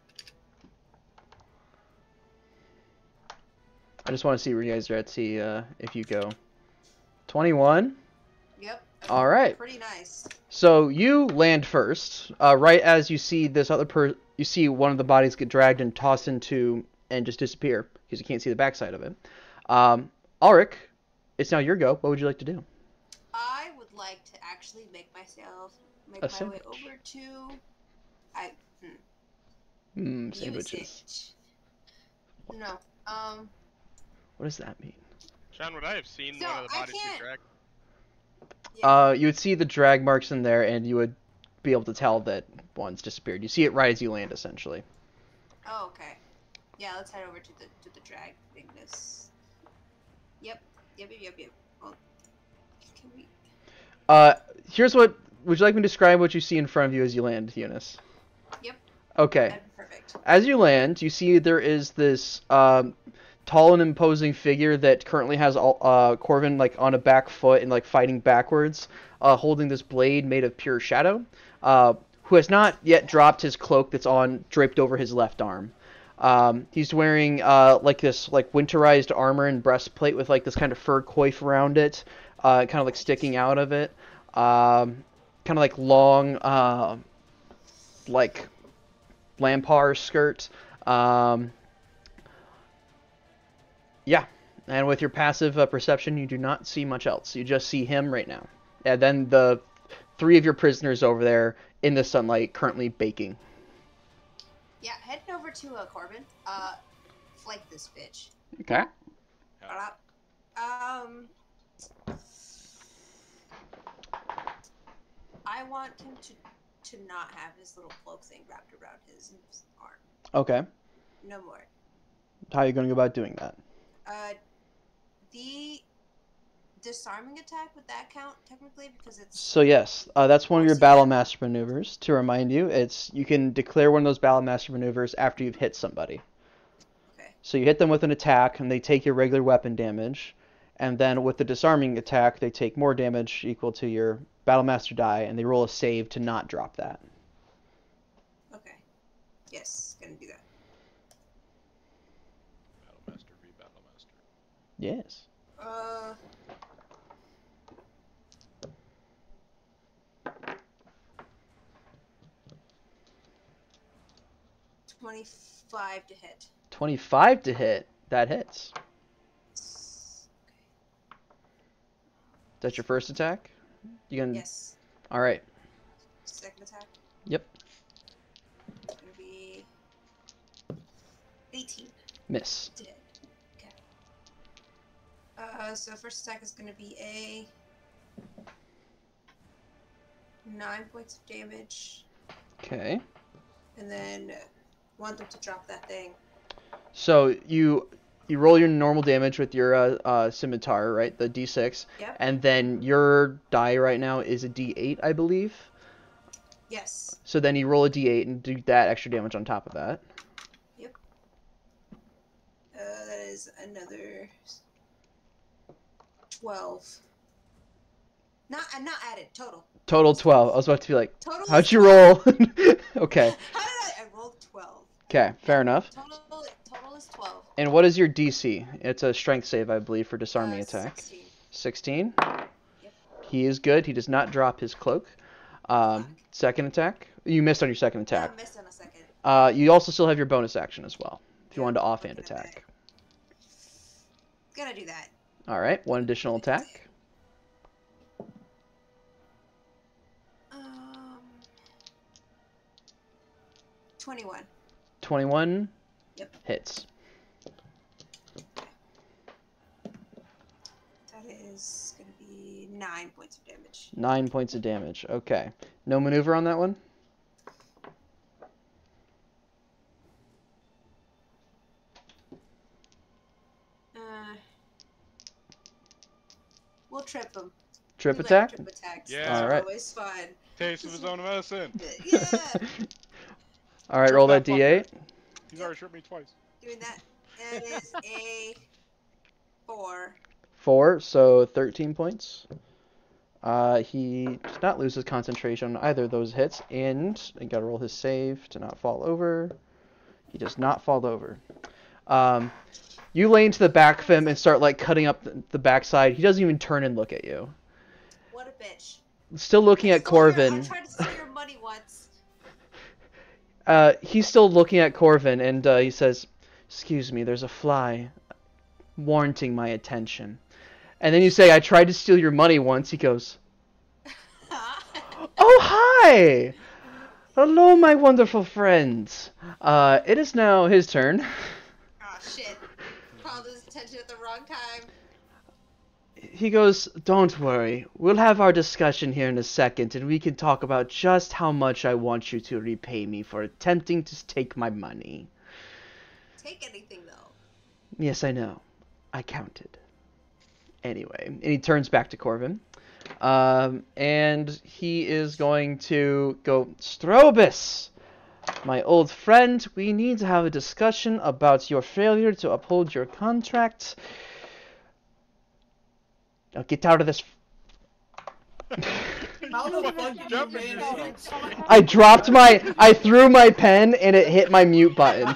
I just want to see where you guys are at. See if you go. 21. Yep. All right. Pretty nice. So you land first, right as you see this other you see one of the bodies get dragged and tossed into and just disappear because you can't see the backside of it. Ulrich, it's now your go. What would you like to do? I would like to actually make my A way sandwich. over to. Mmm, Use sandwiches. it. No. What does that mean? Sean, would I have seen So, one of the I bodies can't- get dragged? Yeah. You would see the drag marks in there, and you would be able to tell that one's disappeared. You see it right as you land, essentially. Oh, okay. Yeah, let's head over to the drag thingness. Yep. Well, can we? Here's what. Would you like me to describe what you see in front of you as you land, Eunice? Yep. Okay. That'd be perfect. As you land, you see there is this tall and imposing figure that currently has Corvin like on a back foot and like fighting backwards, holding this blade made of pure shadow, who has not yet dropped his cloak that's draped over his left arm. He's wearing like this like winterized armor and breastplate with like this kind of fur coif around it, kind of like sticking out of it, kind of like long like Lampar skirt. Yeah, and with your passive perception, you do not see much else. You just see him right now. And then the 3 of your prisoners over there in the sunlight, currently baking. Yeah, heading over to Corbin. Flank this bitch. Okay. I want him to not have his little cloak thing wrapped around his arm. Okay. No more. How are you going to go about doing that? The disarming attack, would that count technically? Because it's So yes, that's one of your battle master maneuvers. To remind you, you can declare one of those battle master maneuvers after you've hit somebody. okay. So you hit them with an attack, and they take your regular weapon damage, and then with the disarming attack, they take more damage equal to your battle master die, and they roll a save to not drop that. Okay. Yes, gonna do that. Battlemaster v Battlemaster. Yes. 25 to hit. 25 to hit. That hits. Is that your first attack? You can. Yes. All right. Second attack. Yep. It's gonna be 18 Miss. to hit. Okay. So first attack is gonna be a 9 points of damage, Okay. and then want them to drop that thing. So you roll your normal damage with your scimitar, right? The D6. Yep. And then your die right now is a D8, I believe. Yes. So then you roll a D8 and do that extra damage on top of that. Yep. That is another 12. Not added. Total. Total 12. I was about to be like, Total. how'd is you 12. roll? Okay. How did I rolled 12? Okay, fair enough. Total is 12. And what is your DC? It's a strength save, I believe, for disarming attack. 16. 16. Yep. He is good. He does not drop his cloak. Second attack. You missed on your second attack. I missed on a second. You also still have your bonus action as well, if you wanted to offhand looking at attack. Gonna do that. All right, one additional attack. 21. 21 Yep. hits. That is gonna be 9 points of damage. 9 points of damage. Okay. No maneuver on that one? We'll trip him. Trip We like attack? Trip attacks. Yeah. Those are Alright. always fun. Taste of his own medicine. Yeah. All right, Trip roll that that D8. He's already tripped me twice. Doing that. That is a 4. 4, so 13 points. He does not lose his concentration on either of those hits, and you gotta roll his save to not fall over. He does not fall over. You lay into the back of him and start like cutting up the backside. He doesn't even turn and look at you. What a bitch. Still looking at I Corvin. tried to steal your money once. He's still looking at Corvin, and he says, "Excuse me, there's a fly warranting my attention." And then you say, "I tried to steal your money once." He goes, "Oh, hi! Hello, my wonderful friends. It is now his turn." Oh shit. Called his attention at the wrong time. He goes, "Don't worry. We'll have our discussion here in a second, and we can talk about just how much I want you to repay me for attempting to take my money." Take anything though. Yes, I know. I counted. Anyway, and he turns back to Corvin. And he is going to go, "Strobus, my old friend, we need to have a discussion about your failure to uphold your contract. Now get out of this." How the fuck did you manage? I threw my pen and it hit my mute button.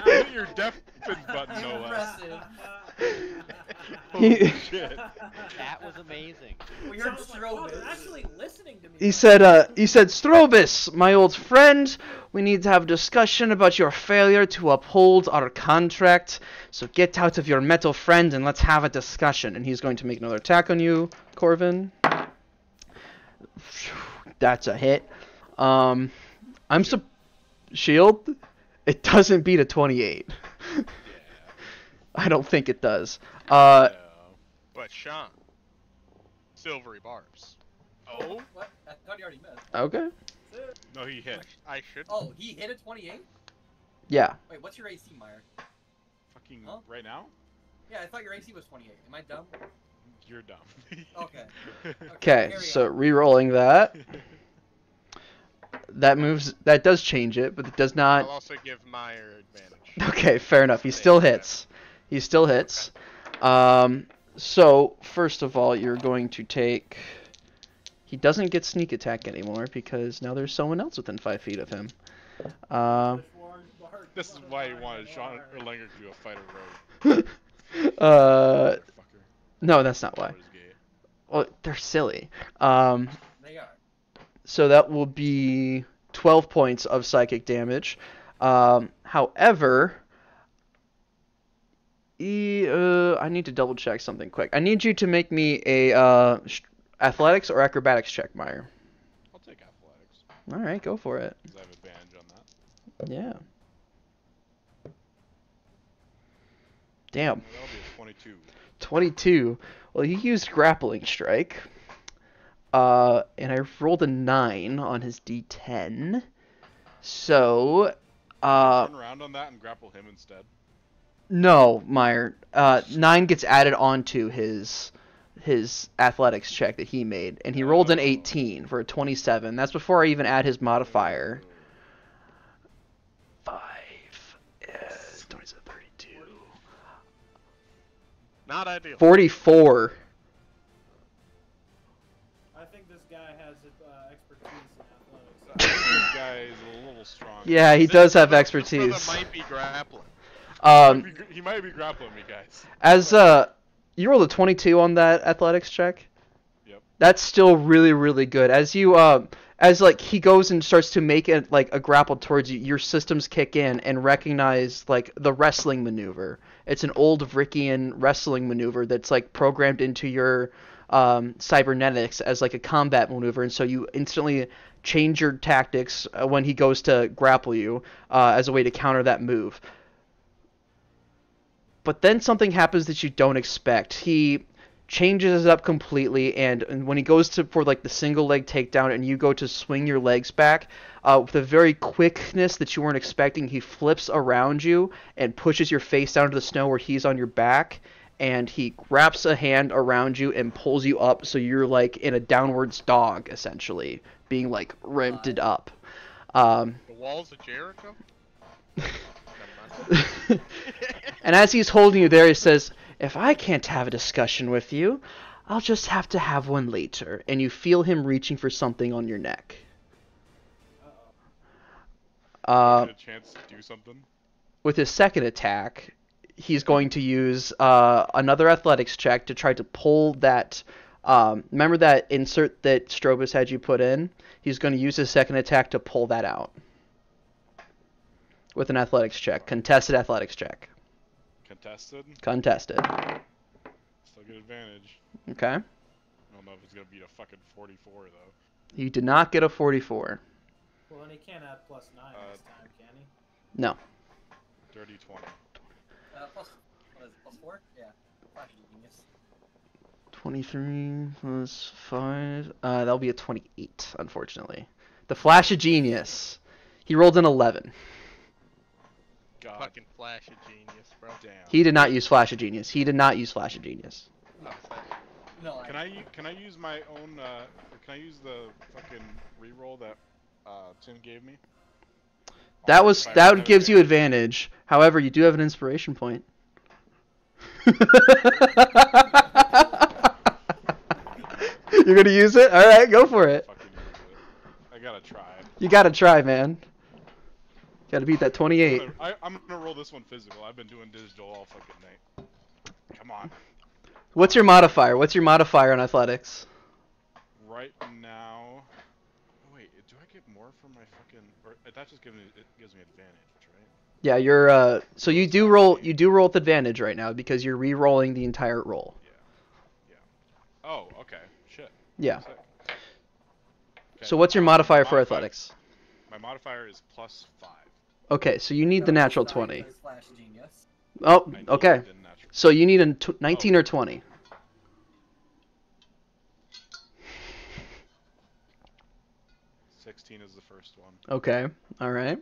Hit your deafened button, no less. Impressive. Holy shit. That was amazing. We So heard I was like, oh, they're Strobus. actually listening to me. He said, "Strobus, my old friend, we need to have a discussion about your failure to uphold our contract. So get out of your metal friend and let's have a discussion." And he's going to make another attack on you, Corvin. That's a hit. Shield. It doesn't beat a 28. I don't think it does. But Sean, silvery barbs. Oh? What? I thought you already missed. Okay. No, he hit. I should. Oh, he hit a 28? Yeah. Wait, what's your AC, Meyer? Fucking Huh? right now? Yeah, I thought your AC was 28. Am I dumb? You're dumb. Okay. Okay, carry so on. re-rolling that. That does change it, but it does not. I'll also give Meyer advantage. Okay, fair enough. He still hits. He still hits. So, first of all, you're going to take... He doesn't get sneak attack anymore because now there's someone else within 5 feet of him. This is why he wanted Sean Erlanger to do a fighter rogue. No, that's not why. What is gay? Oh, Well, they're silly. They are. So that will be 12 points of psychic damage. However, I need to double check something quick. I need you to make me a athletics or acrobatics check, Meyer. I'll take athletics. All right, go for it. Because I have advantage on that. Yeah. Damn. That'll be a 22. 22. Well, he used grappling strike. And I rolled a 9 on his D10. So, Turn around on that and grapple him instead. no, Meyer. 9 gets added onto his athletics check that he made, and he rolled an 18 for a 27. That's before I even add his modifier. 5, 27, 32, Not ideal. 44. I think this guy has expertise in I athletics. think this guy is a little strong. Yeah, he This does have brother expertise. might be grappling. He might be grappling me, guys. As You rolled a 22 on that athletics check. Yep. That's still really, really good. As you as like he goes and starts to make it like a grapple towards you, your systems kick in and recognize like the wrestling maneuver. It's an old Vrickian wrestling maneuver that's like programmed into your cybernetics as like a combat maneuver, and so you instantly change your tactics when he goes to grapple you as a way to counter that move. But then something happens that you don't expect. He changes it up completely, and when he goes to for like the single leg takedown, and you go to swing your legs back, with a very quickness that you weren't expecting, he flips around you and pushes your face down to the snow where he's on your back, and he wraps a hand around you and pulls you up so you're like in a downwards dog, essentially, being like rented up. The walls of Jericho? And as he's holding you there, he says, "If I can't have a discussion with you, I'll just have to have one later." And you feel him reaching for something on your neck. Get a chance to do something. With his second attack, he's going to use another athletics check to try to pull that. Remember that insert that Strobus had you put in? He's going to use his second attack to pull that out. With an athletics check. Contested athletics check. Contested? Contested. Still get advantage. Okay. I don't know if it's going to beat a fucking 44, though. You did not get a 44. Well, and he can't add +9 this time, can he? No. Dirty 20. Plus, what is it, +4? Yeah. Flash genius. 23 plus 5. That'll be a 28, unfortunately. The Flash of Genius. He rolled an 11. God. Fucking Flash of Genius, bro. Damn. He did not use Flash of Genius. He did not use Flash of Genius. Oh, fuck. No, Can I use my own, or can I use the fucking reroll that Tim gave me? That gives you advantage. However, you do have an inspiration point. You're gonna use it? All right, go for it. Fucking use it. I gotta try. You gotta try, man. Gotta beat that 28. I'm gonna roll this one physical. I've been doing digital all fucking night. Come on. What's your modifier? What's your modifier on athletics? Right now. Wait, do I get more from my fucking? Or that just gives me advantage, right? Yeah, you're so you do roll with advantage right now because you're re-rolling the entire roll. Yeah. Oh, okay. Shit. Yeah. Sick. Okay, So what's your modifier for athletics? My modifier is +5. Okay, so you need the natural 20. Flash genius. Oh, I need okay. the natural. So you need a 19 or 20. Oh. 16 is the first one. Okay. All right.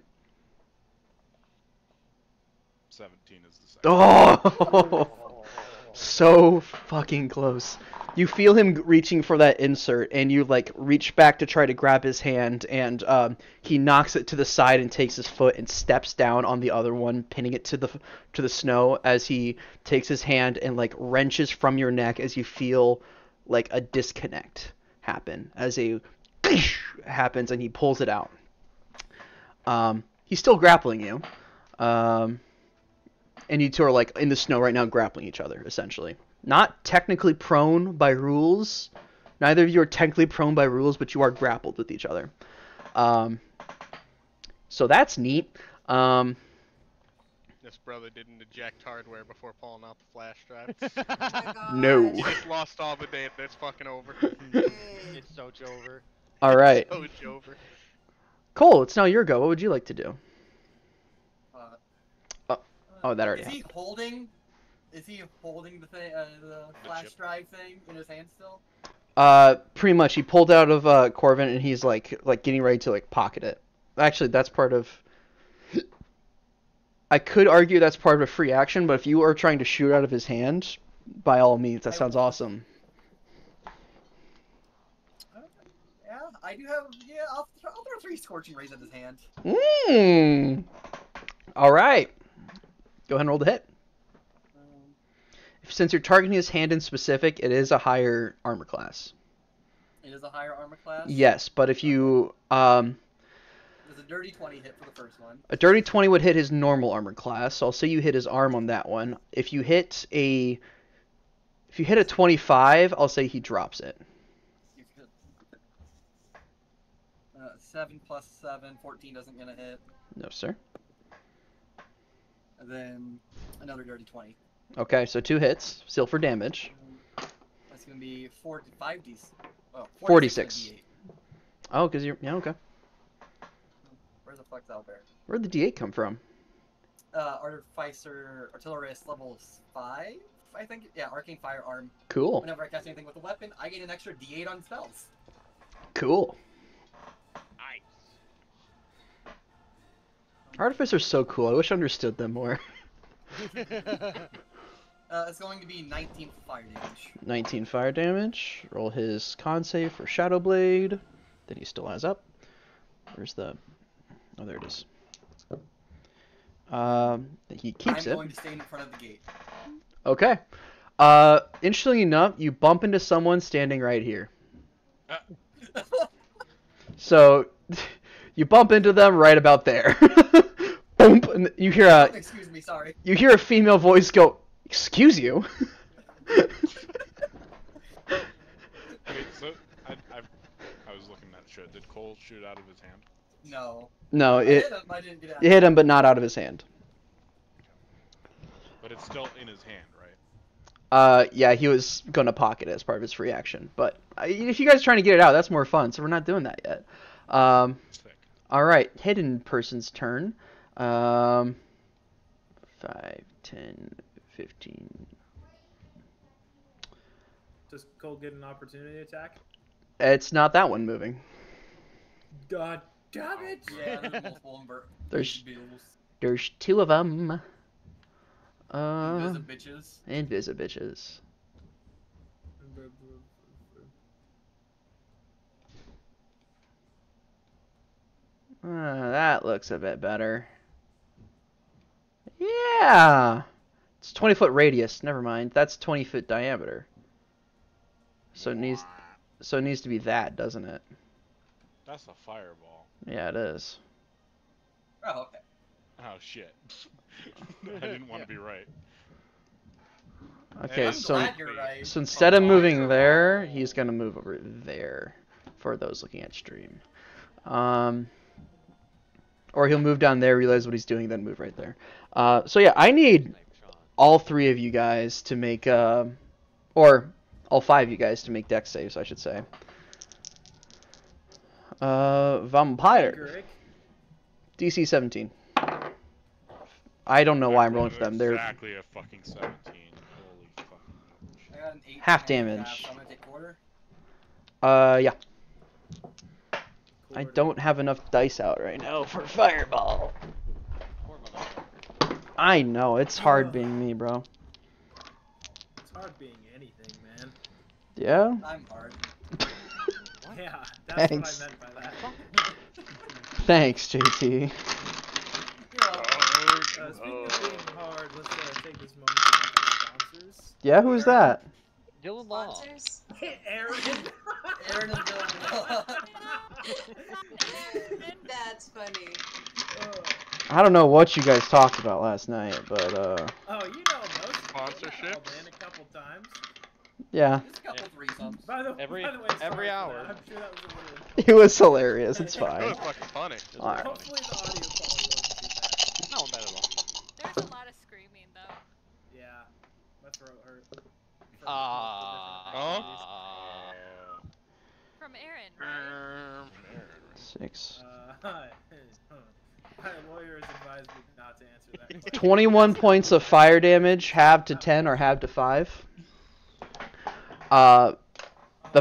17 is the second. Oh, so fucking close. You feel him reaching for that insert, and you like reach back to try to grab his hand, and he knocks it to the side and takes his foot and steps down on the other one, pinning it to the snow as he takes his hand and like wrenches from your neck as you feel like a disconnect happen as a happens, and he pulls it out. He's still grappling you. And you two are like in the snow right now grappling each other, essentially. Not technically prone by rules. Neither of you are technically prone by rules, but you are grappled with each other. So that's neat. This brother didn't eject hardware before pulling out the flash drive. Oh my God. No. He just lost all the data. It's fucking over. It's so over. All right. So it's over. Cole, it's now your go. What would you like to do? Oh, that already Is he holding? Is he holding the thing, the flash drive thing in his hand still? Pretty much. He pulled out of Corvin, and he's like getting ready to like pocket it. Actually, that's part of. I could argue that's part of a free action, but if you are trying to shoot out of his hand, by all means, that sounds awesome. Yeah, I do have. Yeah, I'll throw 3 scorching rays at his hand. Mmm. All right. Go ahead and roll the hit. Since you're targeting his hand in specific, it is a higher armor class. It is a higher armor class? Yes, but if you... There's a dirty 20 hit for the first one. A dirty 20 would hit his normal armor class, so I'll say you hit his arm on that one. If you hit a If you hit a 25, I'll say he drops it. 7 plus 7, 14 doesn't gonna hit. No, sir. And then another dirty 20. Okay, so 2 hits. Still for damage. That's gonna be 5 d. Oh, 46. D8. Oh, because you're... Yeah, okay. Where the fuck's Albert? Where'd the D8 come from? Artificer, Artillerist level 5, I think. Yeah, Arcane Firearm. Cool. Whenever I cast anything with a weapon, I get an extra D8 on spells. Cool. Nice. Artificers are so cool. I wish I understood them more. It's going to be 19 fire damage. 19 fire damage. Roll his con save for Shadow Blade that he still has up. Where's the... Oh, there it is. He keeps it. I'm going to stay in front of the gate. Okay. Interestingly enough, you bump into someone standing right here. So, you bump into them right about there. Boom! And you hear a... Excuse me, sorry. You hear a female voice go, "Excuse you?" Wait, so I was looking at shit. Did Cole shoot out of his hand? No. No, I it hit him, I didn't get out. hit him, but not out of his hand. But it's still in his hand, right? Yeah, he was gonna pocket it as part of his free action. But if you guys are trying to get it out, that's more fun. So we're not doing that yet. Sick. All right, hidden person's turn. 5, 10, 15. Does Cole get an opportunity attack? It's not that one moving. God damn it! Yeah, there's multiple There's- bills. There's 2 of them. Bitches. Invisibitches. That looks a bit better. Yeah! It's 20-foot radius. Never mind. That's 20-foot diameter. So it needs to be that, doesn't it? That's a fireball. Yeah, it is. Oh, okay. Oh shit. I didn't want to be right. Okay, I'm so glad you're right. so instead of moving there, he's gonna move over there for those looking at stream. Or he'll move down there, realize what he's doing, then move right there. So yeah, I need all 3 of you guys to make, or all 5 of you guys to make dex saves, I should say. Vampire. Greg? DC 17. I don't know why I'm rolling for them. They're exactly a fucking 17. Holy fucking shit. I got an 8 Half and a damage. so I'm gonna take quarter. yeah. I don't have enough dice out right now for fireball. I know, it's hard being me, bro. It's hard being anything, man. Yeah? I'm hard. Yeah, that's Thanks. what I meant by that. Thanks, JT. Speaking of being hard, let's take this moment to thank our sponsors. Yeah, who's that? Dylan Law. Sponsors? Aaron. Aaron is doing That's funny. I don't know what you guys talked about last night, but Oh, you know most. Sponsorships? In a couple times. yeah. Just a couple threesomes. By the Every- way, every sorry for hour. that. I'm sure that was a little. It was hilarious, it's It fine. was fucking funny. Alright. Hopefully the audio quality wasn't too bad. No, bad at all. There's a lot of screaming though. Yeah, my throat hurt. From Aaron, right? 6. My lawyers advised me not to answer that question. 21 points of fire damage, halved to 10 or halved to 5. The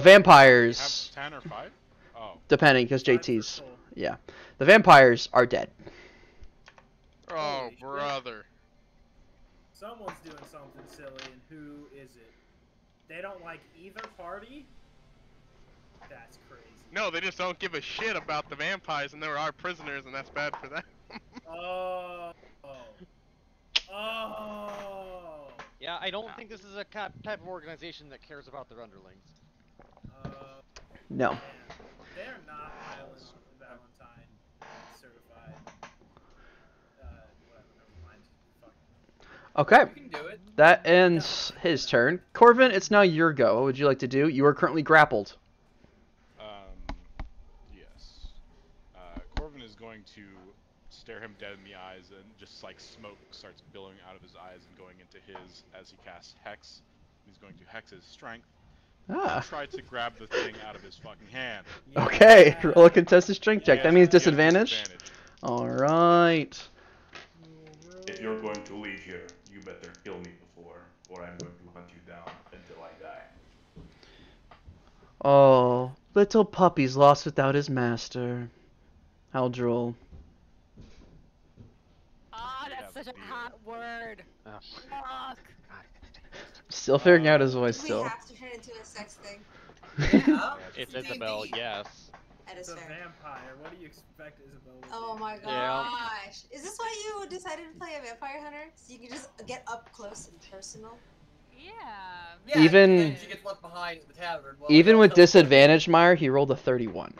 vampires, Have 10 or 5? Oh. depending, because Five for JT's, Cole. yeah. The vampires are dead. Oh, Holy shit. brother. Someone's doing something silly, and who is it? They don't like either party? That's crazy. No, they just don't give a shit about the vampires, and they're our prisoners, and that's bad for them. Oh. Oh. Yeah, I don't think this is a type of organization that cares about their underlings. No. Man. They're not Island Valentine certified. Whatever, never mind. Fuck. Okay. You can do it. That ends his turn. Corvin, it's now your go. What would you like to do? You are currently grappled. Yes. Corvin is going to stare him dead in the eyes, and just like smoke starts billowing out of his eyes and going into his as he casts Hex. He's going to Hex his strength. Ah. Try to grab the thing out of his fucking hand. Okay, roll a contested strength check. He That has- means he has disadvantage? Alright. If you're going to leave here, you better kill me before, or I'm going to hunt you down until I die. Oh, little puppy's lost without his master. How droll. Ah, that's such a hot word. Oh. Fuck. Still figuring out his voice We still. have to turn it into a sex thing. Yeah. It's Thank Isabel, you. yes. That is It's a fair. vampire. What do you expect Isabel would Oh do? my Yeah. gosh. Is this why you decided to play a vampire hunter? So you can just get up close and personal? Yeah. Yeah, Even- and then she gets left behind at the tavern. while Even everyone with else- disadvantage, Meyer, he rolled a 31.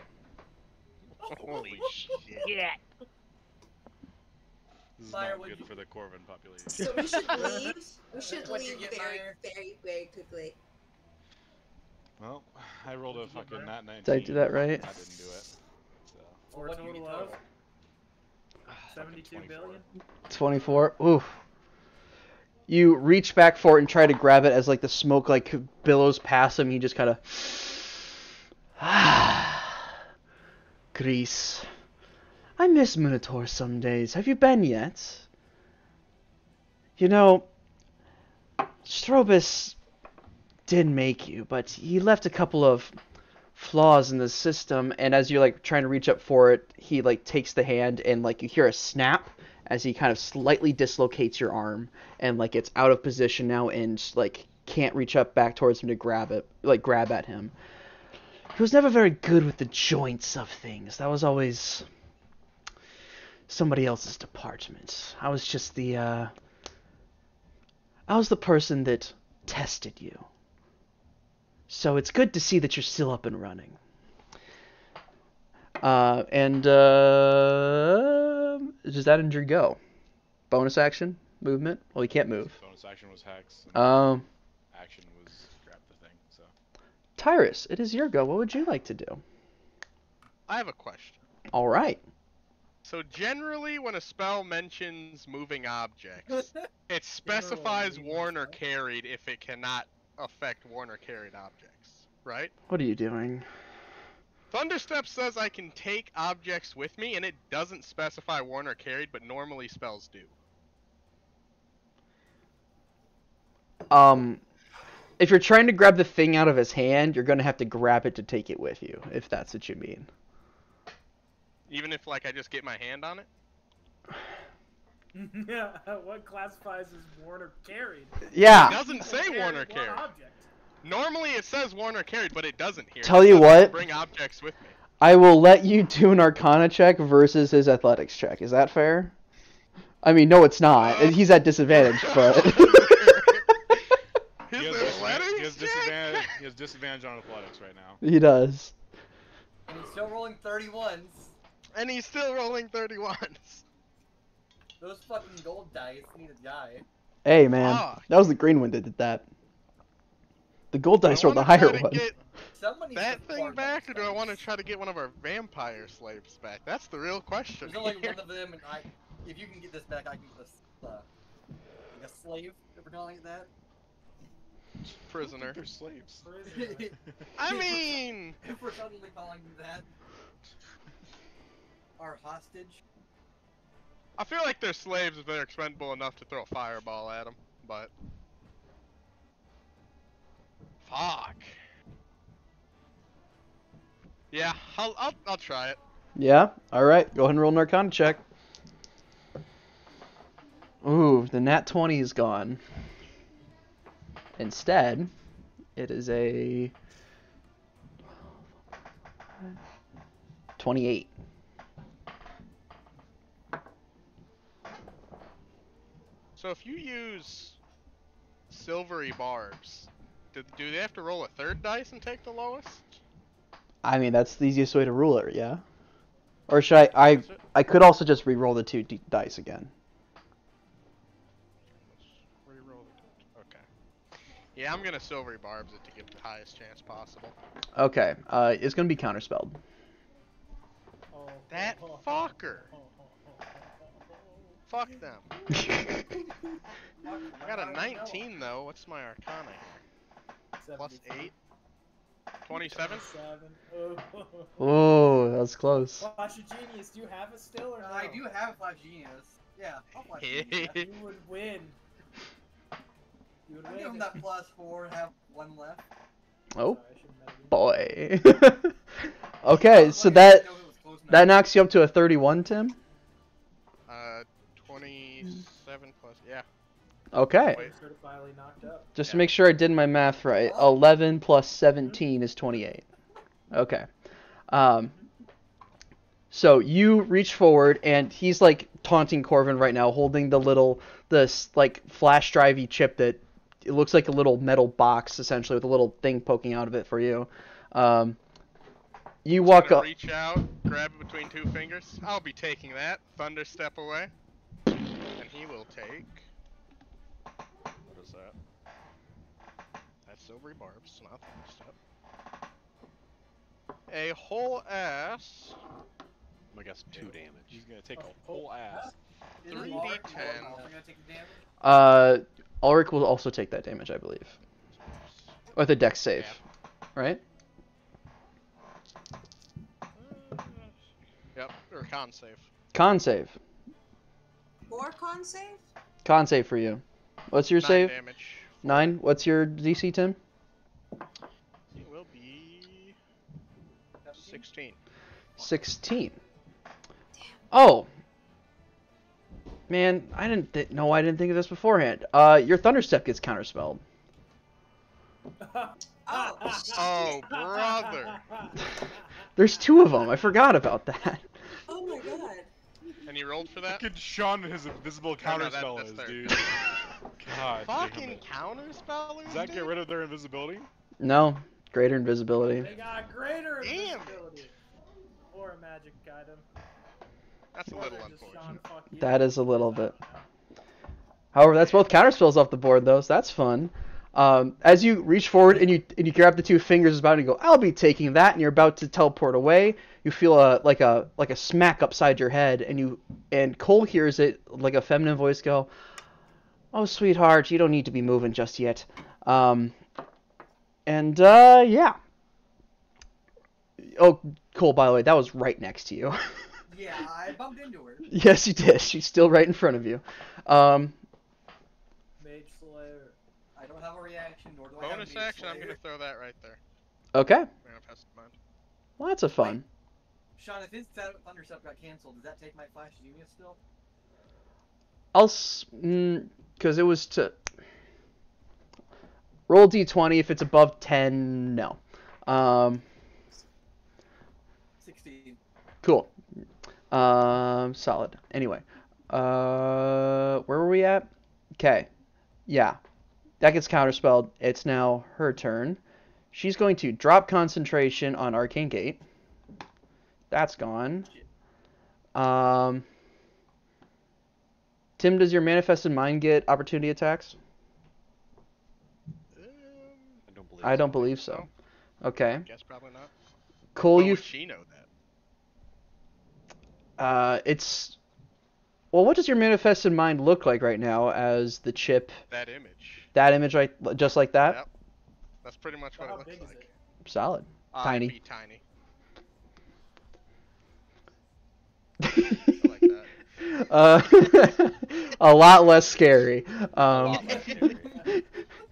Holy shit. This is Fire, not would good you- for the Corvin population. So we should leave. We should What'd you leave get, very, Meyer? very, very quickly. Well, I rolled a What'd you get, fucking Brian? nat 19. Did I do that right? I didn't do it. So. For a What do you total get of total? 72 24. billion? 24. Oof. You reach back for it and try to grab it as like the smoke like billows past him. He just kind of Greece. I miss Minotaur some days. Have you been yet? You know, Strobus did make you, but he left a couple of flaws in the system, and as you're like trying to reach up for it, he like takes the hand and like you hear a snap as he kind of slightly dislocates your arm, and like it's out of position now and like can't reach up back towards him to grab it, like grab at him. He was never very good with the joints of things. That was always somebody else's department. I was just the I was the person that tested you. So it's good to see that you're still up and running. Does that end your go? Bonus action? Movement? Well, he can't move. Bonus action was Hex. And action was grab the thing. So. Tyrus, it is your go. What would you like to do? I have a question. All right. So generally, when a spell mentions moving objects, it specifies worn or carried if it cannot affect worn or carried objects, right? What are you doing? Thunderstep says I can take objects with me, and it doesn't specify worn or carried, but normally spells do. If you're trying to grab the thing out of his hand, you're gonna have to grab it to take it with you, if that's what you mean. Even if, like, I just get my hand on it? Yeah, what classifies as worn or carried? Yeah. It doesn't say worn or One carried. object. Normally it says worn or carried, but it doesn't here. Tell It you says what. Bring objects with me. I will let you do an Arcana check versus his Athletics check. Is that fair? I mean, no, it's not. He's at disadvantage, but. He has disadvantage on athletics right now. He does. And he's still rolling 31s. And he's still rolling 31s. Those fucking gold dice need to die. Hey, man. Fuck. That was the green one that did that. The gold dice Do I rolled the wanna higher try to one. get Someone needs that to thing farm back, or those do I want to dice. try to get one of our vampire slaves back? That's the real question. There's only here. one of them, and if you can get this back, I can get this, like a slave, if we're calling it that. Prisoner. They're slaves. Prisoner. I mean, If we're suddenly calling that our hostage. I feel like they're slaves if they're expendable enough to throw a fireball at them, but fuck. Yeah, I'll try it. Yeah? Alright, go ahead and roll an Arcana check. Ooh, the nat 20 is gone. Instead, it is a 28. So if you use silvery barbs, do they have to roll a third dice and take the lowest? I mean, that's the easiest way to rule it, yeah? Or should I could also just re-roll the two dice again. Reroll Yeah, I'm gonna Silvery Barbs it to give the highest chance possible. Okay. It's gonna be counterspelled. That fucker. Fuck them. I got a 19 though. What's my Arcana here? Plus 8. 27? Oh, that was close. Flash of Genius, do you have it still or no? I do have Flash Genius. Yeah, I'll Flash Genius. You would win. You would I'll win. give him that +4 and have 1 left. Oh, Sorry, I shouldn't have boy. Okay, so that knocks you up to a 31, Tim? 27 plus, yeah. Okay. Wait. certifiably knocked up. Just to make sure I did my math right, 11 plus 17 is 28. Okay. So you reach forward, and he's like taunting Corvin right now, holding this like flash drivey chip that it looks like a little metal box essentially with a little thing poking out of it for you. You walk up. Reach out, grab it between 2 fingers. I'll be taking that. Thunder step away, and he will take. What is that? That's Silvery Barbs, not Thunder step. A whole ass. I guess 2 damage. He's gonna take a whole ass. 3d10. Ulrich will also take that damage, I believe. With a dex save, right? Yep, or con save. Con save. Or con save? Con save for you. What's your 9 save? damage. 9. What's your DC, Tim? It will be 16. 16. Oh. Man, I didn't think of this beforehand. Your Thunderstep gets counterspelled. Oh, brother. There's 2 of them. I forgot about that. Oh my god. And you rolled for that? Look at Sean and his invisible counterspell is, dude. God. Fucking counterspellers, Does that dude? get rid of their invisibility? No. Greater invisibility. They got greater Damn. invisibility. Or a magic item. That's a Or little they're just Sean, unfortunate. fuck you. That is a little bit. However, that's both counterspells off the board, though, so that's fun. As you reach forward and you grab the 2 fingers about it and go, I'll be taking that, and you're about to teleport away, you feel like a smack upside your head, and Cole hears it, like a feminine voice go, oh, sweetheart, you don't need to be moving just yet. Yeah. Oh, Cole, by the way, that was right next to you. Yeah, I bumped into her. Yes, you did. She's still right in front of you. Mage Slayer. I don't have a reaction, nor do I have a Bonus Mage action, I'm Slayer. gonna throw that right there. Okay. Manifest mind. Lots of fun. Sean, if his Thunderstep got canceled, does that take my Flash Genius still? Because it was to roll d20. If it's above 10, no. 16. Cool. Solid. Anyway, where were we at? Okay. Yeah. That gets counterspelled. It's now her turn. She's going to drop concentration on Arcane Gate. That's gone. Tim, does your Manifested Mind get opportunity attacks? I don't believe so. Okay. Guess probably not. Cole, How you. would she know that? It's. Well, what does your Manifested Mind look like right now as the chip? That image. That image, right? Just like that? Yep. That's pretty much what How it looks big is like. it? Solid. Tiny. It'd be tiny. I like that. A lot less scary. A lot less scary.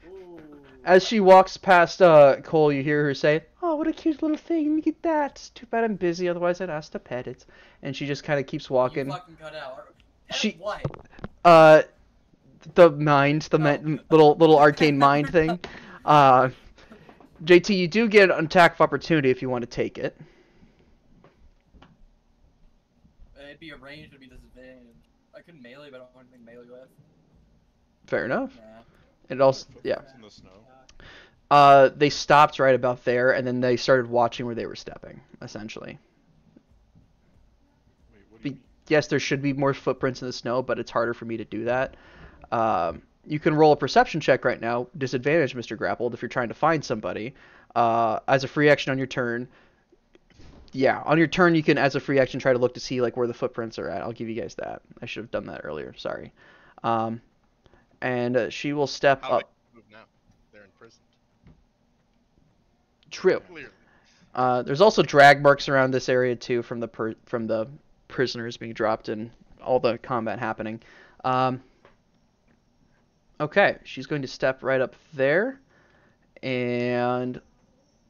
Ooh. As she walks past Cole, you hear her say, "Oh, what a cute little thing! Look at that. It's too bad I'm busy. Otherwise, I'd ask to pet it." And she just kind of keeps walking. You fucking cut out. She- What? The mind, little arcane mind thing. JT, you do get an attack of opportunity if you want to take it. It'd be a range, it'd be disadvantage. I could melee, but I don't want anything melee with. Fair enough. Nah. It also, yeah. Footprints in the snow. They stopped right about there, and then they started watching where they were stepping, essentially. Wait, what do you mean? Yes, there should be more footprints in the snow, but it's harder for me to do that. you can roll a perception check right now, disadvantage, Mr. Grappled, if you're trying to find somebody. As a free action on your turn. Yeah, on your turn you can, as a free action, try to look to see like where the footprints are at. I'll give you guys that. I should have done that earlier. Sorry. And she will step How do up. they move now? They're imprisoned. True. Clearly. There's also drag marks around this area too from the prisoners being dropped and all the combat happening. Okay, she's going to step right up there, and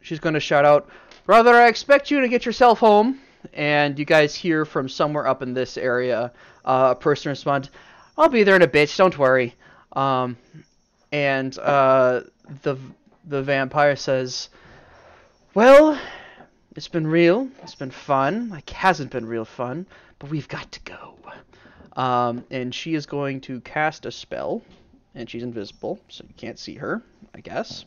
she's going to shout out, "Brother, I expect you to get yourself home." And you guys hear from somewhere up in this area a person respond, "I'll be there in a bit, don't worry." And the vampire says, "Well, it's been real. It's been fun. Like, hasn't been real fun, but we've got to go." And she is going to cast a spell, and she's invisible, so you can't see her, I guess.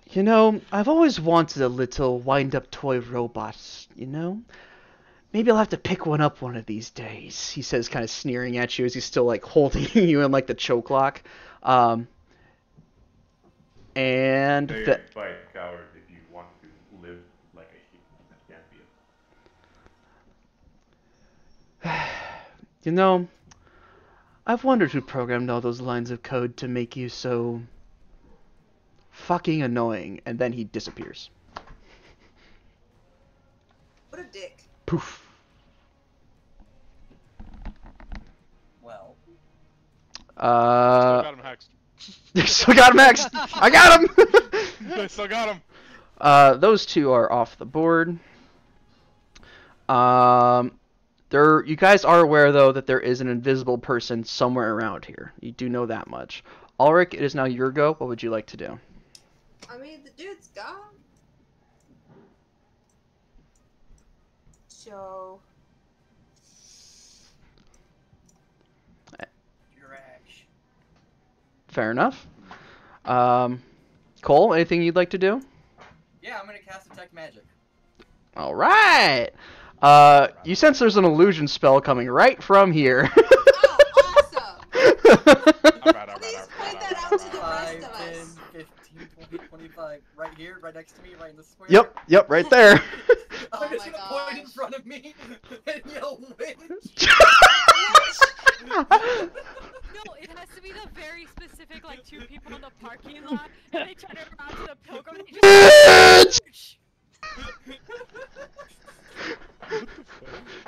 You know, I've always wanted a little wind-up toy robot, you know? Maybe I'll have to pick one up one of these days, he says, kind of sneering at you as he's still, like, holding you in, like, the choke lock. Say fight, coward, if you want to live like a human champion. You know, I've wondered who programmed all those lines of code to make you so fucking annoying, and then he disappears. What a dick. Poof. Well. Still got him hexed. Still got him hexed! I got him! I still got him! Those two are off the board. You guys are aware, though, that there is an invisible person somewhere around here. You do know that much. Ulrich, it is now your go. What would you like to do? I mean, the dude's gone. So... Trash. Fair enough. Cole, anything you'd like to do? Yeah, I'm gonna cast Detect Magic. All right. You sense there's an illusion spell coming right from here. Oh, awesome! Please point that out to the rest 5, of 10, us. 15, 20, 25. Right here, right next to me, right in the square. Yep, right there. Oh I'm just my gonna gosh. point in front of me and yell, "Witch!" No, it has to be the very specific, like, two people in the parking lot, and they turn around to the pilgrim and they just...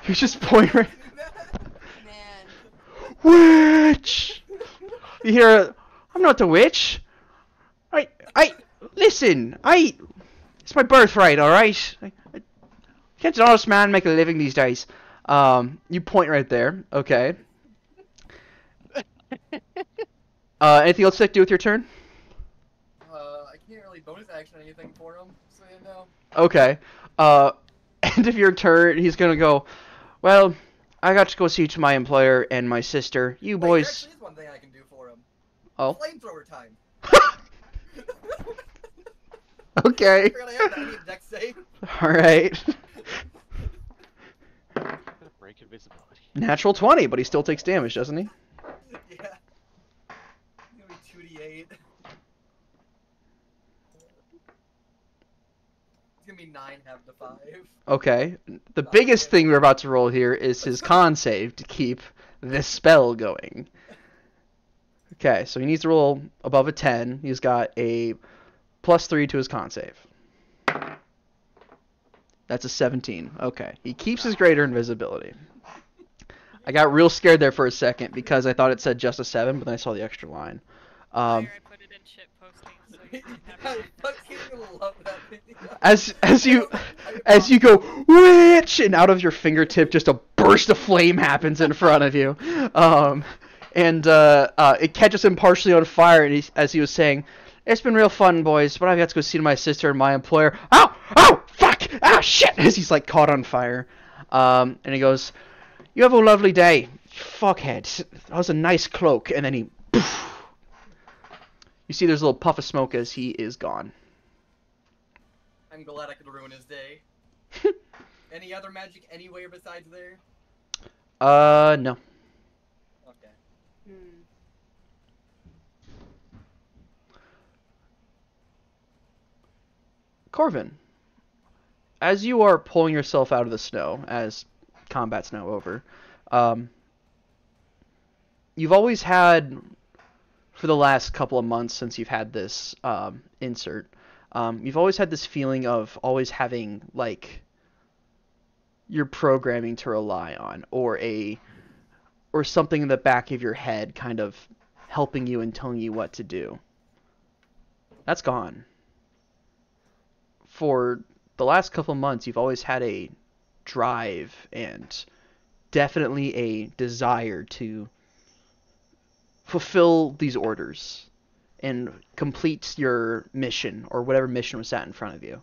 You just point right. Man. Witch! You hear, "I'm not the witch. Listen, it's my birthright, alright? Can't an honest man make a living these days?" You point right there, okay. Anything else to do with your turn? I can't really bonus action anything for him, so you know. Okay. End of your turn, he's gonna go, "Well, I got to go see to my employer and my sister. You Wait, there boys..." actually is one thing I can do for him. Oh. Flamethrower time. Okay. I forgot I had that. I need a dex save. Alright. Break invisibility. Natural 20, but he still takes damage, doesn't he? Yeah. It's gonna be 2d8. It's gonna be 9 half to 5. Okay. The biggest thing we're about to roll here is his con save to keep this spell going. Okay, so he needs to roll above a 10. He's got a +3 to his con save. That's a 17. Okay. He keeps his greater invisibility. I got real scared there for a second because I thought it said just a 7, but then I saw the extra line. I put it in shit posting, so you can have I it. fucking love that video. As you go, "Witch!" and out of your fingertip just a burst of flame happens in front of you. It catches him partially on fire, and as he was saying, "It's been real fun, boys, but I've got to go see to my sister and my employer." "Ow! Ow! Fuck! Ah, shit!" as he's like caught on fire. And he goes, "You have a lovely day, fuckhead. That was a nice cloak." And then he... Poof. You see there's a little puff of smoke as he is gone. I'm glad I could ruin his day. Any other magic anywhere besides there? No. Okay. Hmm. Corvin, as you are pulling yourself out of the snow, as combat's now over, you've always had, for the last couple of months since you've had this insert, you've always had this feeling of always having, like, your programming to rely on, or something in the back of your head kind of helping you and telling you what to do. That's gone. For the last couple of months, you've always had a drive and definitely a desire to fulfill these orders and complete your mission, or whatever mission was sat in front of you.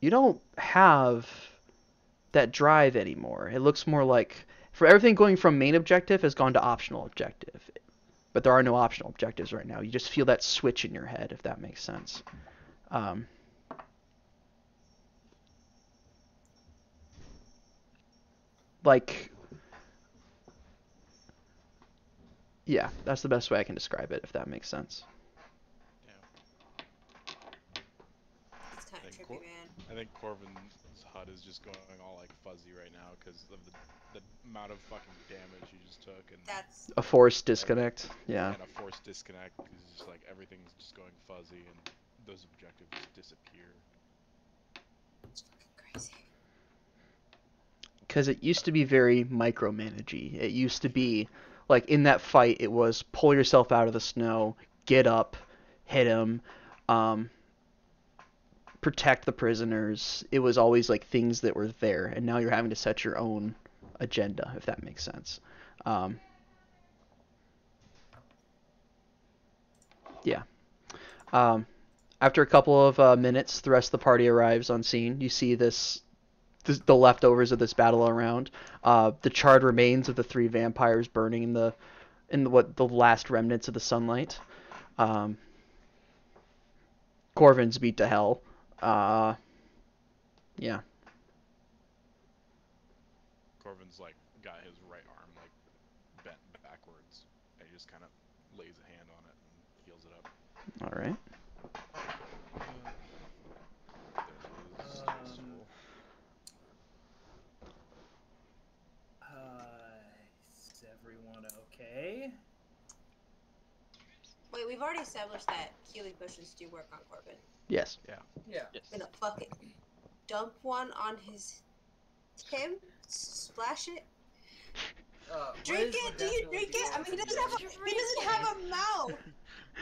You don't have that drive anymore. It looks more like, for everything going from main objective has gone to optional objective. But there are no optional objectives right now. You just feel that switch in your head, if that makes sense. Like, yeah, that's the best way I can describe it, if that makes sense. It's kind of trippy, man. I think Corvin's HUD is just going all like fuzzy right now because of the amount of fucking damage he just took, and That's A forced disconnect, yeah. and a forced disconnect because it's just like everything's just going fuzzy and those objectives disappear. fucking crazy. Because it used to be very micromanagey. It used to be, like, in that fight, it was pull yourself out of the snow, get up, hit him, protect the prisoners. It was always, like, things that were there, and now you're having to set your own agenda, if that makes sense. Yeah. After a couple of minutes, the rest of the party arrives on scene. You see the leftovers of this battle around. The charred remains of the 3 vampires burning in the last remnants of the sunlight. Corvin's beat to hell. Yeah. Corvin's like got his right arm like bent backwards, and he just kind of lays a hand on it and heals it up. All right. Is everyone okay? Wait, we've already established that healing potions do work on Corbin. Yes. Yeah. I'm gonna fucking dump one on him, splash it. Drink it? Do you drink it? I mean, he doesn't have a mouth.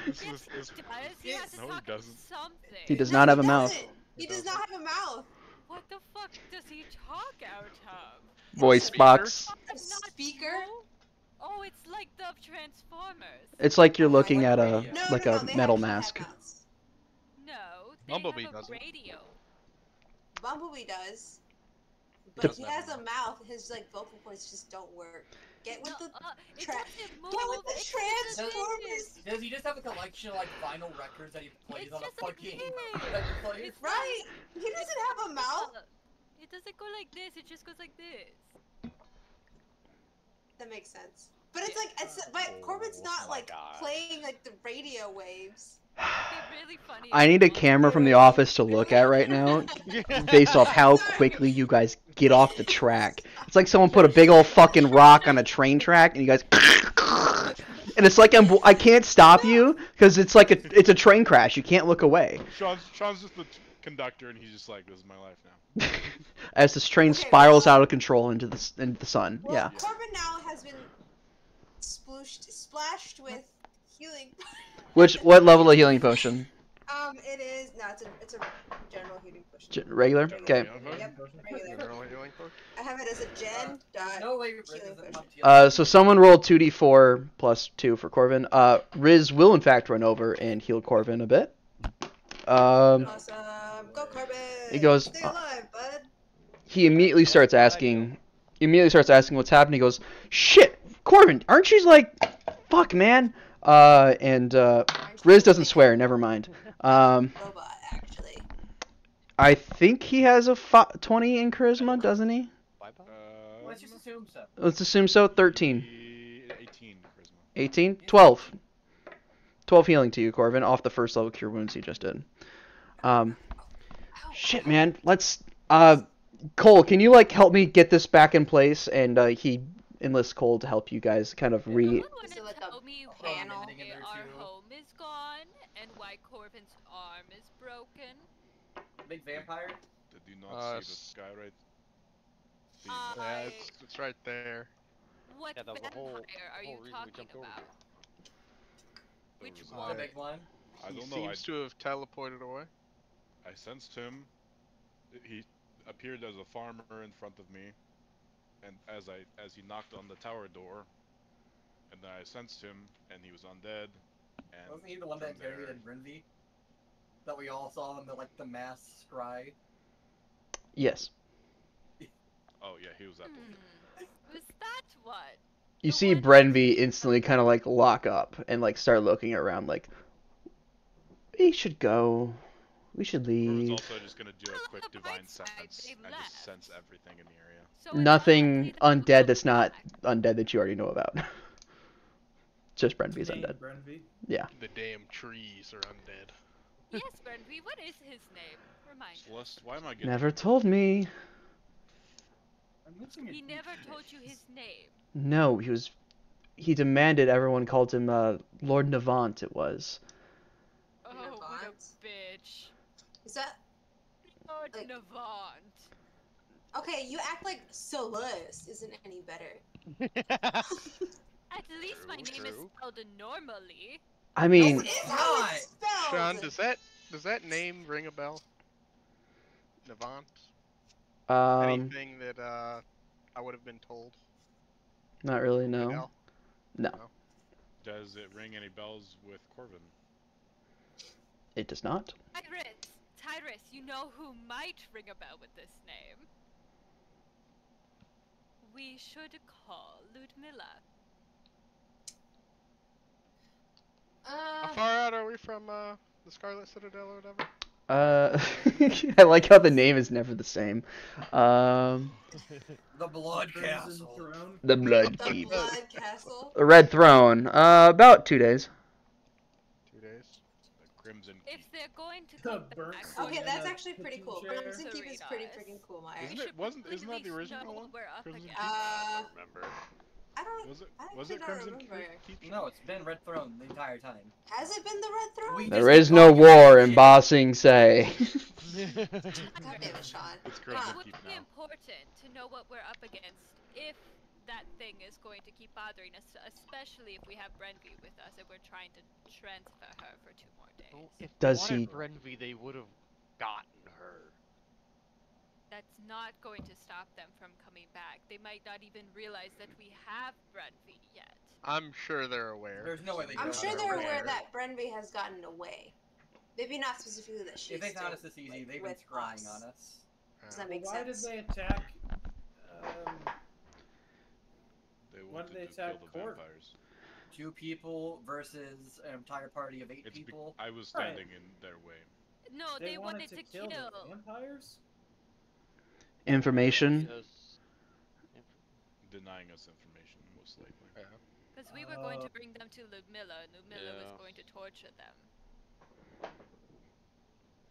He has to No, he talk doesn't. something. He does not have a mouth. He does not have a mouth. What the fuck does he talk out of? Voice box. A speaker? Oh, it's like the Transformers. It's like you're looking at a No, like no, a they metal actually have mask. mouths. No, they Bumblebee have a doesn't. radio. Bumblebee does. But he has a mouth, his like vocal cords just don't work. Get with the It tra- doesn't move. Get with the It Transformers! Does he just have a collection of like vinyl records that he plays It's on a just like fucking this. that he plays? It's Right! He doesn't have a mouth! It doesn't go like this, it just goes like this. That makes sense. But it's like, but Corbin's not like playing like the radio waves. They're really funny. I need a camera from the office to look at right now, based off how quickly you guys get off the track. It's like someone put a big old fucking rock on a train track, and you guys, and it's like I can't stop you because it's like it's a train crash. You can't look away. Sean's just the conductor, and he's just like, "This is my life now." As this train spirals out of control into the sun. Well, Yeah. Corbin now has been splashed with healing. What level of healing potion? It is it's a general healing potion. Regular? Okay. Yep, regular. I have it as a gen. No way, healing potion. So someone rolled 2d4 plus 2 for Corvin. Riz will in fact run over and heal Corvin a bit. Awesome. Go Corbin. He goes. Stay alive, bud. He immediately starts asking. What's happening. He goes, "Shit, Corvin, aren't you like, fuck, man?" And Riz doesn't swear. Never mind. Robot, actually. I think he has a 20 in charisma, doesn't he? Let's just assume so. Let's assume so. 13. 18 charisma. 18? 12. 12 healing to you, Corvin, off the first level cure wounds he just did. Shit, man. Let's. Cole, can you like help me get this back in place? And he enlists Cole to help you guys kind of re. Is it like Tell me why panel? our home is gone and why Corvin's arm is broken. Big vampire? Did you not see the sky right? Yeah, it's right there. What Yeah, that was the vampire whole- are whole you reason we talking jumped over about? There Which was, one? The big one? I He don't know. seems to have teleported away. I sensed him. He appeared as a farmer in front of me, and as he knocked on the tower door, and then I sensed him, and he was undead. And Wasn't he the one that from there- interrogated Brinvy? That we all saw in the mass scry? Yes. Oh yeah, he was that one. Was that what? You see Brenvy instantly kind of like lock up and like start looking around like, we should go. We should I was leave. also just gonna do a quick divine sense and just sense everything in the area. So Nothing undead that's not undead that you already know about. Just Brenvy's Name undead. Brenvy. Yeah. The damn trees are undead. Yes, Brenvy, what is his name? Remind me. Celeste, why am I getting? Never told me. He never told you his name. No, he demanded everyone called him Lord Navant, it was. Oh, what Navant? a bitch. Is that Lord Like- Navant. okay? You act like Celeste isn't any better. At least my True, name is true. spelled normally. I mean, It's how it's spelled. Sean, does that name ring a bell? Navant? Anything that I would have been told? not really, no. Adele? No, Does it ring any bells with Corvin? it does not. Tyrus, you know who might ring a bell with this name? We should call Ludmilla. How far out are we from the Scarlet Citadel or whatever? I like how the name is never the same. The Blood Crimson Castle. Throne. The Blood The Keep. Blood Castle. The Red Throne. About 2 days. 2 days. The Crimson If Keep. they're going to The come burnt back, Sienna Okay, that's actually pretty cool. kitchen chair. Crimson Keep is pretty freaking cool, Meyer. Isn't it? Isn't that the original know one? what we're up Crimson against. Keep? Remember. I don't. Was it? I Was it actually don't Crimson remember. Keep? No, it's been Red Throne the entire time. Has it been the Red Throne? We There just is no keep calling it war shit. in Ba Sing Se. God damn it, Sean. It's It Crimson would Keep be now. important to know what we're up against if that thing is going to keep bothering us, especially if we have Brenvy with us and we're trying to transfer her for 2 more days. If Does they he- wanted Brenvy, they would have gotten her. That's not going to stop them from coming back. They might not even realize that we have Brenvy yet. I'm sure they're aware. There's no way they I'm don't sure know they're where. aware that Brenvy has gotten away. Maybe not specifically that she's If they found us still, this easy, like, they've been with scrying us. on us. Does that Well, make why sense? did they attack? They Why wanted did they to kill attack the Corv? vampires. 2 people versus an entire party of 8 It's people. I was Right. standing in their way. No, they wanted to kill the vampires. Information. Just- Denying us information, most likely. Yeah. Because we were going to bring them to Ludmilla, and Ludmilla Yeah. was going to torture them.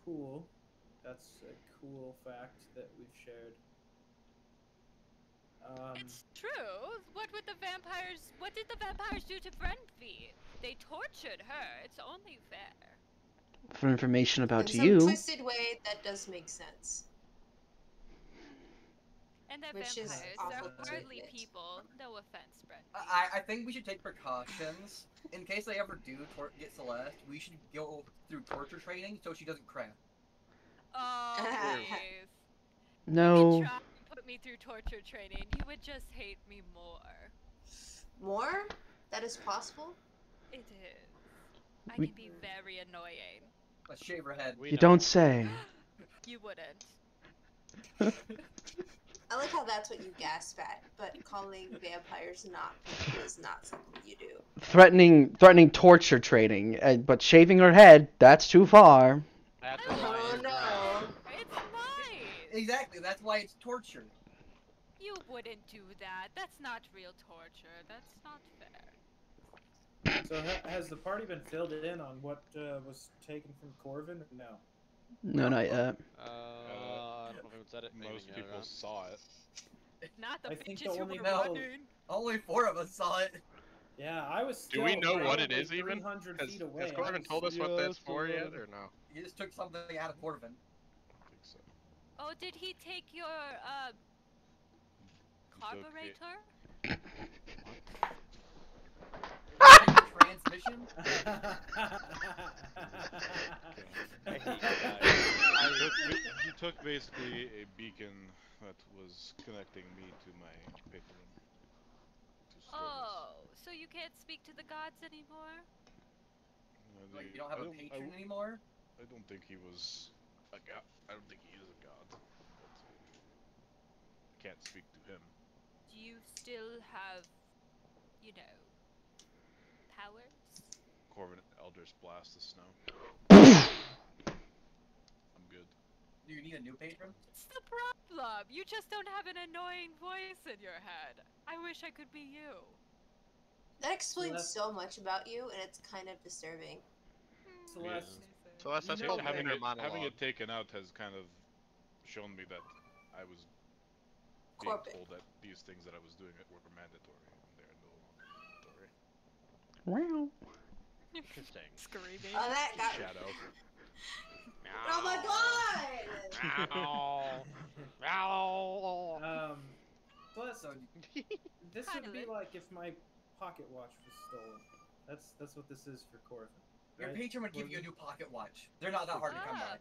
Cool. That's a cool fact that we've shared. It's true. What did the vampires do to Brenvy? They tortured her. It's only fair. For information about In you. some twisted way, that does make sense. And they're Which is vampires. awful They're to hardly admit. people. No offense, Brenvy. I think we should take precautions. In case they ever do get Celeste, we should go through torture training so she doesn't crack. Oh, please. You No. could try and put me through torture training. You would just hate me more. More? That is possible? It is. I We- can be very annoying. Let's shave her head. We You know. don't say. You wouldn't. I like how that's what you gasp at, but calling vampires not people is not something you do. Threatening torture training, but shaving her head, that's too far. That's Oh no. It's Exactly, that's why it's torture. You wouldn't do that. That's not real torture. That's not fair. So has the party been filled in on what was taken from Corvin? Or no. No, not yet. I don't know if anyone's said it. Most people saw it. Not the I think bitches the who only were people- running. Only 4 of us saw it. Yeah, I was. Do we still know what it probably is even? 300 Has feet away. I Corvin was- told us what that's for Yes, yet, or no? He just took something out of Corvin. I think so. Oh, did he take your carburetor? Transmission? He took basically a beacon that was connecting me to my patron. Oh, so you can't speak to the gods anymore? Like, you don't have a patron anymore? I don't think he was a god. I don't think he is a god. But I can't speak to him. Do you still have, you know, powers? Corvin Eldritch Blast the snow. I'm good. Do you need a new patron? What's the problem? You just don't have an annoying voice in your head. I wish I could be you. That explains so much about you, and it's kind of disturbing. Celeste. Celeste, that's You know called having inner it monologue. taken out has kind of shown me that I was being Corporate. told that these things that I was doing were mandatory, and they're no longer mandatory. Wow. Interesting. Screaming. Oh, that got me. Shadow. Oh my god! Plus, So, this would be Kinda. like if my pocket watch was stolen. That's what this is for Corvin. your right? patron would give you a Corvin? new pocket watch. They're not that hard to come by.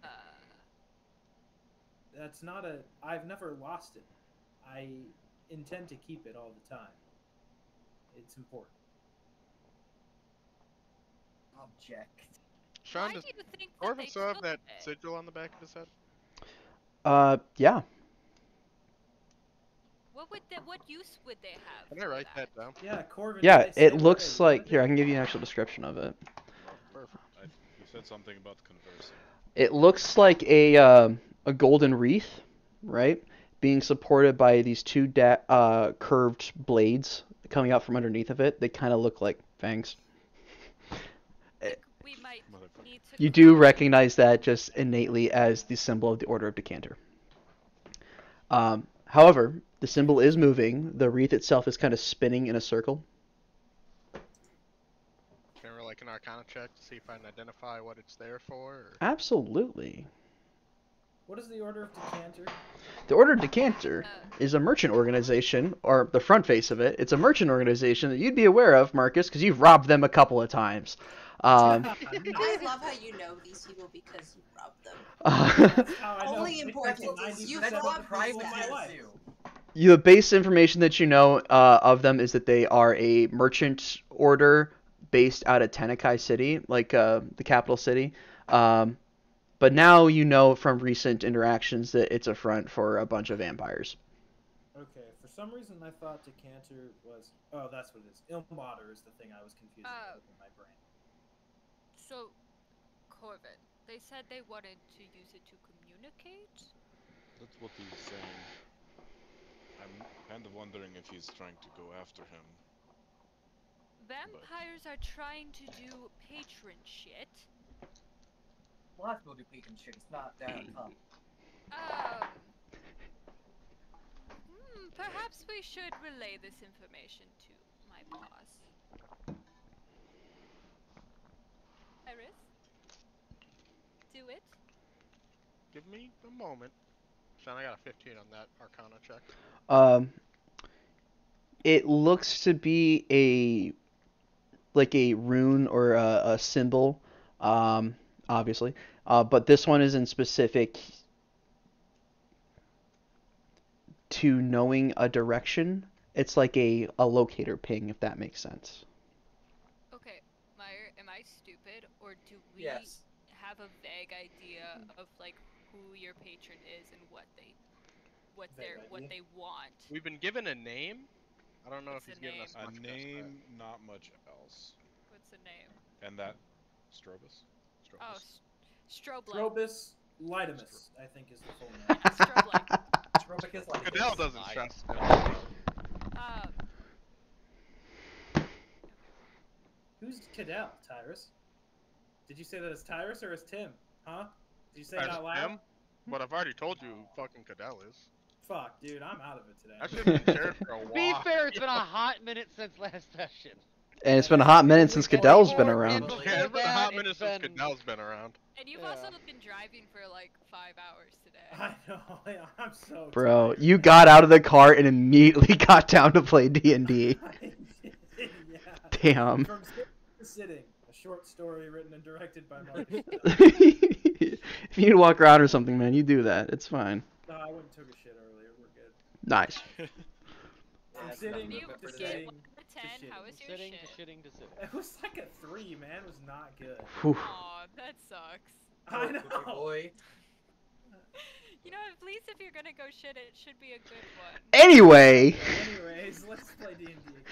That's not a. I've never lost it. I intend to keep it all the time. It's important. Object. Sean, Why does do you think that Corvin they still have took that it? sigil on the back of his head? Yeah. What use would they have? Can I for write that down? Yeah, Corvin. Yeah, did they say it what looks they like. wanted? Here, I can give you an actual description of it. Perfect. You said something about conversing. It looks like a golden wreath, right? Being supported by these two curved blades coming out from underneath of it. They kind of look like fangs. We might Motherfucker. need to. You do recognize that just innately as the symbol of the Order of Decanter. However, the symbol is moving. The wreath itself is kind of spinning in a circle. Can we like an Arcana check to see if I can identify what it's there for? Or... Absolutely. What is the Order of Decanter? The Order of Decanter is a merchant organization, or the front face of it. It's a merchant organization that you'd be aware of, Marcus, because you've robbed them a couple of times. I love how you know these people because you robbed them. That's how I know Only 60 important to is 90% you That's of what robbed people private in my people. life. do. The base information that you know of them is that they are a merchant order based out of Tenekai City, like the capital city. But now you know from recent interactions that it's a front for a bunch of vampires. Okay, for some reason I thought Decanter was. Oh, that's what it is. Ilmater is the thing I was confusing Oh. in my brain. So, Corvin, they said they wanted to use it to communicate. That's what he's saying. I'm kind of wondering if he's trying to go after him. Vampires are trying to do patron shit. Lots of people do patron shit. It's not that tough. Perhaps we should relay this information to my boss. Iris? Do it? Give me a moment. Sean, I got a 15 on that Arcana check. It looks to be a rune or a symbol, obviously. But this one is in specific to knowing a direction. It's like a locator ping, if that makes sense. Okay, Meyer, am I stupid, or do we Yes. have a vague idea of like who your patron is and what they want? We've been given a name. I don't know What's if he's the given us A much past name, not much else. What's the name? And that Strobus? Oh, Strobe light. Strobus, Lidamus, I think is the full name. Strobicus like Cadell doesn't trust. Who's Cadell, Tyrus? Did you say that as Tyrus or as Tim? Huh? Did you say As it out loud? Tim? But I've already told you who fucking Cadell is. Fuck, dude, I'm out of it today. I should have been sheriff for a while. Be fair, it's been a hot minute since last session. And it's been a hot minute since Cadell's been around. Yeah, it's been a hot minute since Cadell's been around. And you've also been driving for like 5 hours today. I know, yeah, I'm so Bro, you got out of the car and immediately got down to play D&D. Yeah. Damn. From sitting to sitting, a short story written and directed by Mark. If you need to walk around or something, man, you do that. It's fine. No, I went and took a shit earlier. We're good. Nice. From sitting You to get sitting 1 to 10. How was your Sitting shit? to shitting to sitting. It was like a 3, man. It was not good. Whew. Aw, that sucks. I know. Boy. You know, at least if you're gonna go shit, it should be a good one. Anyway. Anyways, let's play D&D again.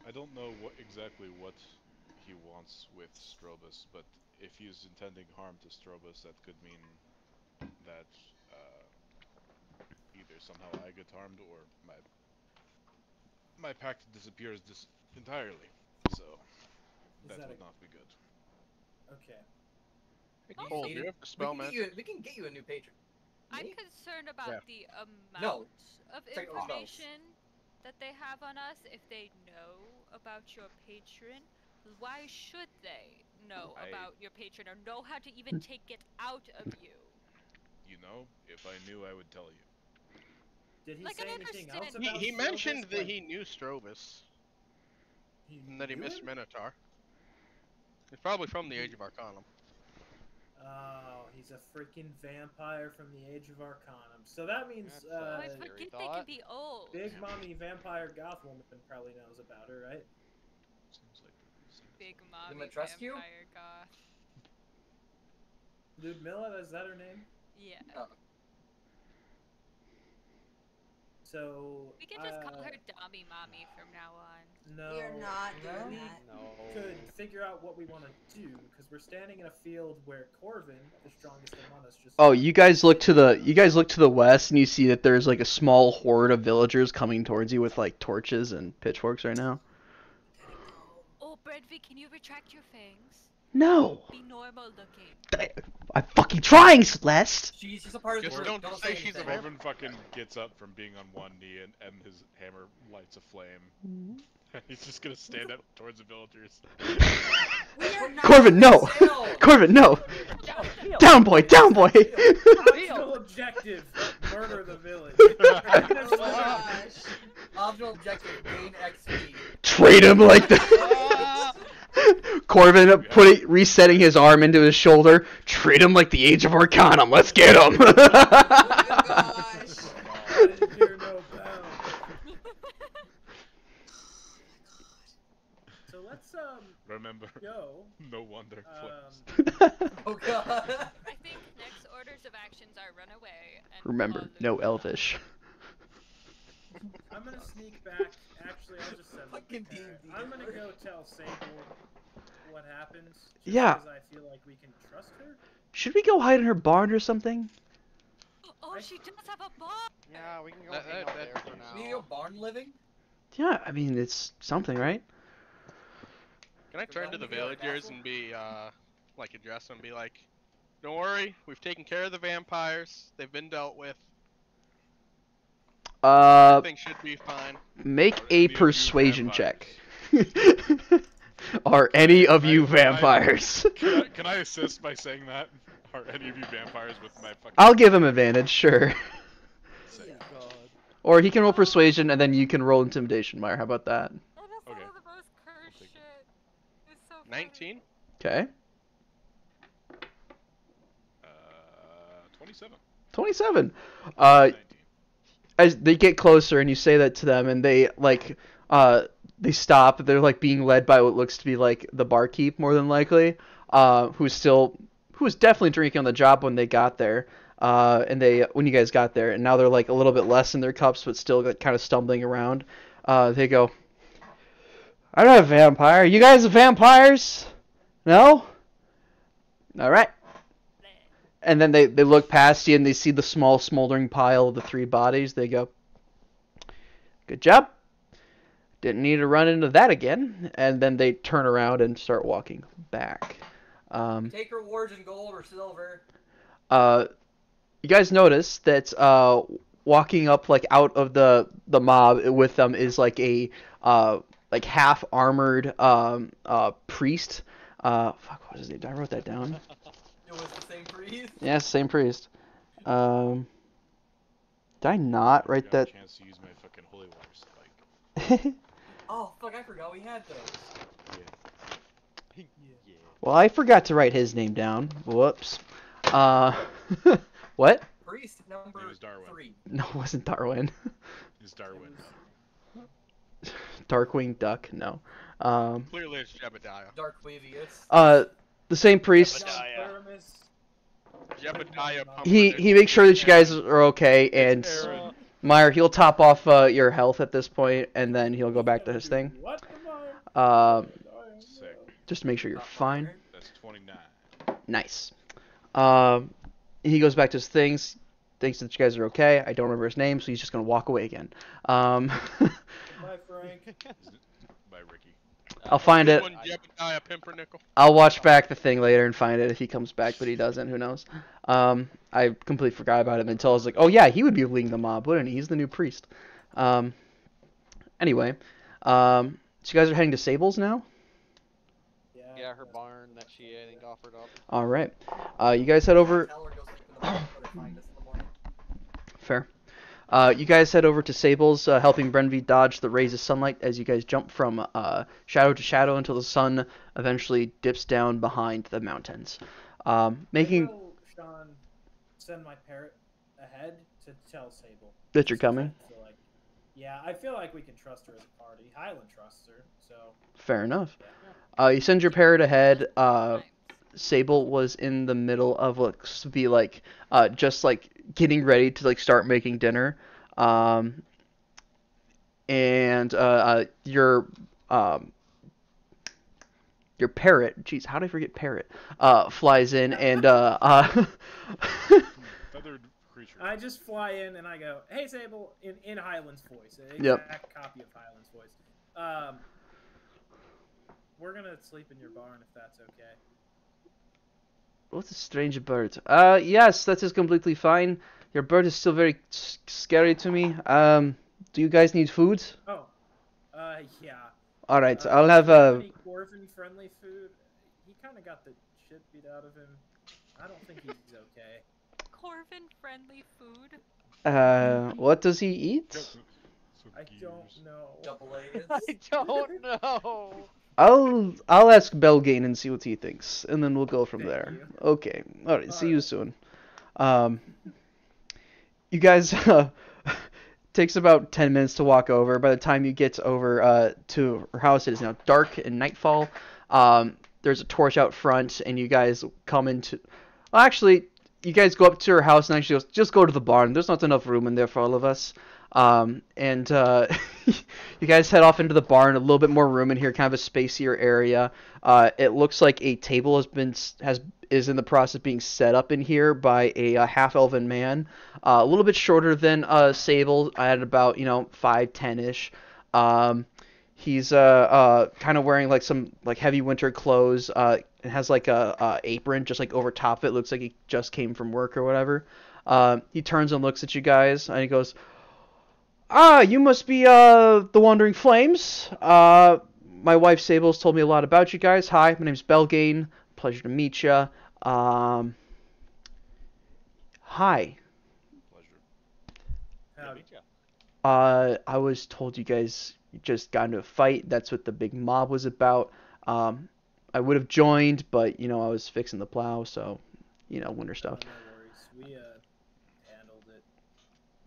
I don't know exactly what he wants with Strobus, but if he's intending harm to Strobus, that could mean that either somehow I get harmed or my pact disappears entirely. So that would not be good. Okay. Cole, do you have the spell, man? We can get you a new patron. I'm concerned about the amount No. of Technical spells. information that they have on us. If they know about your patron, why should they know about your patron or know how to even take it out of you? You know, if I knew, I would tell you. Did he Like, say I anything else understand. about He mentioned Strobus? that Like, he knew Strobus, and that he knew missed him? Minotaur. He's probably from the Age of Arcanum. Oh, he's a freaking vampire from the Age of Arcanum. So that means I forget they can be old. Big Mommy Vampire Goth Woman probably knows about her, right? Seems like Big mommy Dimitrescu? vampire goth. Ludmilla, is that her name? Yeah. Oh. So We can just call her Dommy Mommy from now on. No, We are not doing we that. could figure out what we want to do because we're standing in a field where Corvin, the strongest among us, just Oh, you guys look to the west and you see that there's like a small horde of villagers coming towards you with like torches and pitchforks right now. Oh, Brentby, can you retract your fangs? No. Be normal looking. I'm fucking trying, Celeste. She's just a part of the Just group. don't say she's a anything. vampire. Corbin fucking gets up from being on one knee and his hammer lights a flame. He's just gonna stand up towards the villagers. We are not Corvin, no. Sail. Corvin, no. Down, boy. Down, boy. optional objective: murder the village. Oh my gosh. Optional objective: gain XP. Trade him like the. Corvin resetting his arm into his shoulder. Treat him like the Age of Arcanum. Let's get him. Oh my gosh. I didn't hear no bound. So let's Remember, go. no wonder flames. Oh god. I think next orders of actions are run away and Remember, call no Ludmilla. Elvish. I'm gonna sneak back. Actually, I'll just send Fucking them. D&D. I'm gonna go tell Sable what happens. Just Yeah. Because I feel like we can trust her. Should we go hide in her barn or something? Oh, she does have a bomb! Yeah, we can go That- hang out that- there for now. We need to go barn living? Yeah, I mean it's something, right? Can I turn to the villagers and be, like, address them and be like, don't worry, we've taken care of the vampires. They've been dealt with. Everything should be fine. Make Are a any of you persuasion check. Are any of you vampires? Can I assist by saying that? Are any of you vampires with my fucking... I'll give him advantage, sure. Say it. Or he can roll persuasion and then you can roll intimidation, Meyer. How about that? That is Okay. some of the most cursed take it. shit. It's so funny. 19? Okay. 27. 27. 19. As they get closer and you say that to them and they like they stop. They're like being led by what looks to be like the barkeep more than likely, who was definitely drinking on the job when they got there. And when you guys got there, and now they're like a little bit less in their cups but still like, kind of stumbling around. They go, "I'm not a vampire. You guys are vampires? No? All right." And then they look past you and they see the small smoldering pile of the 3 bodies. They go, "Good job. Didn't need to run into that again." And then they turn around and start walking back. Take rewards in gold or silver. You guys notice that walking up like out of the mob with them is like a like half armored priest. Fuck, what was his name? I wrote that down. It was the same priest. Yeah, it's the same priest. Did I not write that? Chance to use my fucking holy water spike. Oh fuck! I forgot we had those. Yeah. Well, I forgot to write his name down. Whoops. What? Priest number It was Darwin. 3. No, it wasn't Darwin. It's Darwin. Darkwing Duck. No. Clearly it's Jebediah. Darkweavius. The same priest. Jebediah. He makes sure that you guys are okay, and Aaron. Meyer, he'll top off your health at this point, and then he'll go back to his thing. Sick. Just to make sure you're fine. That's 29. Nice. He goes back to his things, thinks that you guys are okay. I don't remember his name, so he's just gonna walk away again. Bye, Frank. By Ricky. I'll find it. Jebediah Pimpernickel. I'll watch back the thing later and find it if he comes back, but he doesn't. Who knows? I completely forgot about him until I was like, oh yeah, he would be leading the mob, wouldn't he? He's the new priest. Anyway, so you guys are heading to Sable's now? Yeah, her barn that she, I think, offered up. All right. You guys head over. Fair. You guys head over to Sable's, helping Brenvi dodge the rays of sunlight as you guys jump from shadow to shadow until the sun eventually dips down behind the mountains. Making. Will Sean send my parrot ahead to tell Sable That you're coming? Yeah, I feel like we can trust her as a party. Highland trusts her, so. Fair enough. You send your parrot ahead. Sable was in the middle of looks to be like just like getting ready to like start making dinner, and your parrot, jeez, how did I forget parrot? Flies in and Feathered creature. I just fly in and I go, "Hey, Sable," in Highland's voice, an Yep. exact copy of Highland's voice. We're gonna sleep in your barn if that's okay. What a strange bird. Yes, that is completely fine. Your bird is still very scary to me. Do you guys need food? Oh, yeah. All right, I'll have Any Corvin-friendly food? He kind of got the shit beat out of him. I don't think he's okay. Corvin-friendly food? What does he eat? I don't know. Double A's. I don't know. I'll ask Belgain and see what he thinks, and then we'll go from there. you. Okay. All right. See you soon. You guys takes about 10 minutes to walk over. By the time you get over to her house, it is now dark and nightfall. There's a torch out front, and you guys come into. Well, actually, you guys go up to her house, and she goes, "Just go to the barn. There's not enough room in there for all of us." You guys head off into the barn. A little bit more room in here, kind of a spacier area. It looks like a table is in the process of being set up in here by a half-elven man, a little bit shorter than Sable, at about 5'10"-ish. He's kind of wearing like some like heavy winter clothes. It has like a apron just like over top of it. Looks like he just came from work or whatever. He turns and looks at you guys, and he goes, "Ah, you must be the Wandering Flames. My wife Sable's told me a lot about you guys. Hi, my name's Belgain. Pleasure to meet you. Hi." Howdy. I was told you guys just got into a fight. That's what the big mob was about. I would have joined, but I was fixing the plow, so winter stuff. No worries. We handled it.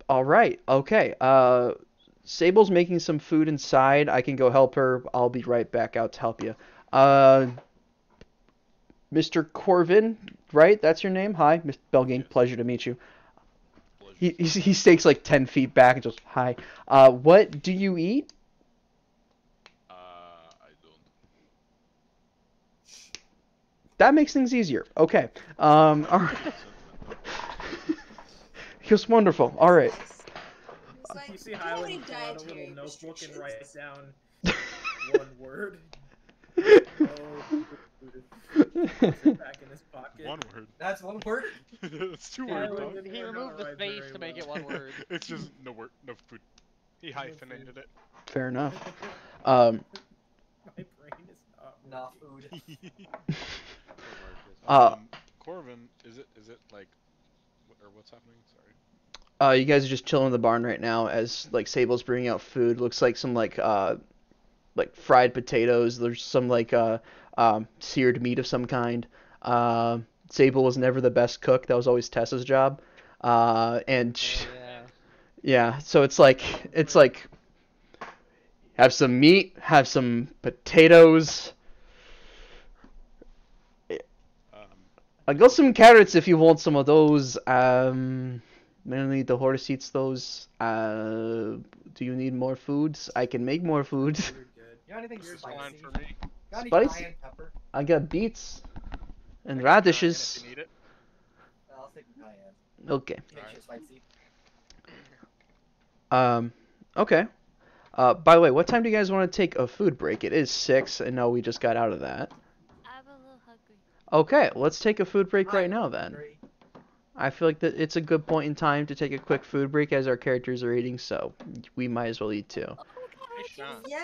All right. Okay. Sable's making some food inside. I can go help her. I'll be right back out to help you. Mr. Corvin, right? That's your name? Hi, Mr. Belgain. Pleasure to meet you. He stakes like 10 feet back and just, "Hi. What do you eat?" I don't. That makes things easier. Okay. All right. Just wonderful. All right. It's like, You see do you have any Highland pull out a little dietary notebook and restrictions? write down one word. No food. Puts it back in his pocket. One word. That's one word. It's 2 Yeah, words, well, dog. then He we're removed not the right space very to make it well. one word. It's just no word, no food. He hyphenated it. Fair enough. My brain is not Nah, working. food. Corvin, is it like, or what's happening? Sorry. You guys are just chilling in the barn right now as like Sable's bringing out food. Looks like some like fried potatoes. There's some like seared meat of some kind. Sable was never the best cook. That was always Tessa's job. And yeah, so it's like have some meat, have some potatoes. I got some carrots if you want some of those. Mainly the horse eats those. Do you need more foods? I can make more foods. You're good. You got anything Here's spicy? fine for me. Got any Spicy? cayenne pepper? I got beets and I got radishes. cayenne if you need it. I'll take cayenne. Okay. Make sure it's spicy. Okay. By the way, what time do you guys want to take a food break? It is 6, and no, we just got out of that. I'm a little hungry. Okay, let's take a food break right I'm now then. hungry. I feel like that it's a good point in time to take a quick food break as our characters are eating, so we might as well eat too. Hey, Sean. Yeah.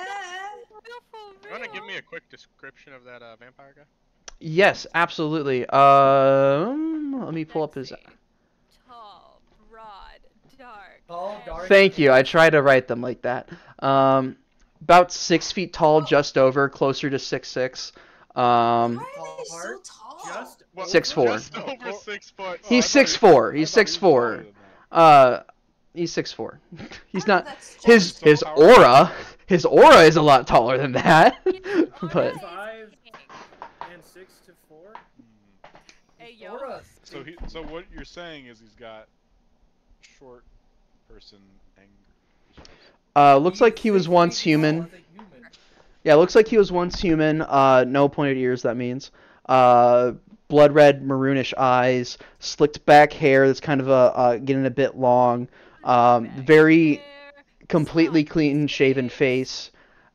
You wanna give me a quick description of that vampire guy? Yes, absolutely. Let me pull up his. Tall, broad, dark. Tall, dark. Thank you. I try to write them like that. About 6 feet tall, just over, closer to 6'6". Why are they so tall? Just What, 6'4". Just over 6 foot. He's I thought 6'4". He's I thought he was taller 6'4". than that. He's 6'4". He's Oh, not. that's His So his how- his aura is a lot taller than that. But 5 and 6 to 4. Hey yo. Aura. So what you're saying is he's got short person anger. looks like he was once human. Yeah, looks like he was once human. No pointed ears, that means. Blood red, maroonish eyes, slicked back hair that's kind of getting a bit long. Very completely clean shaven face.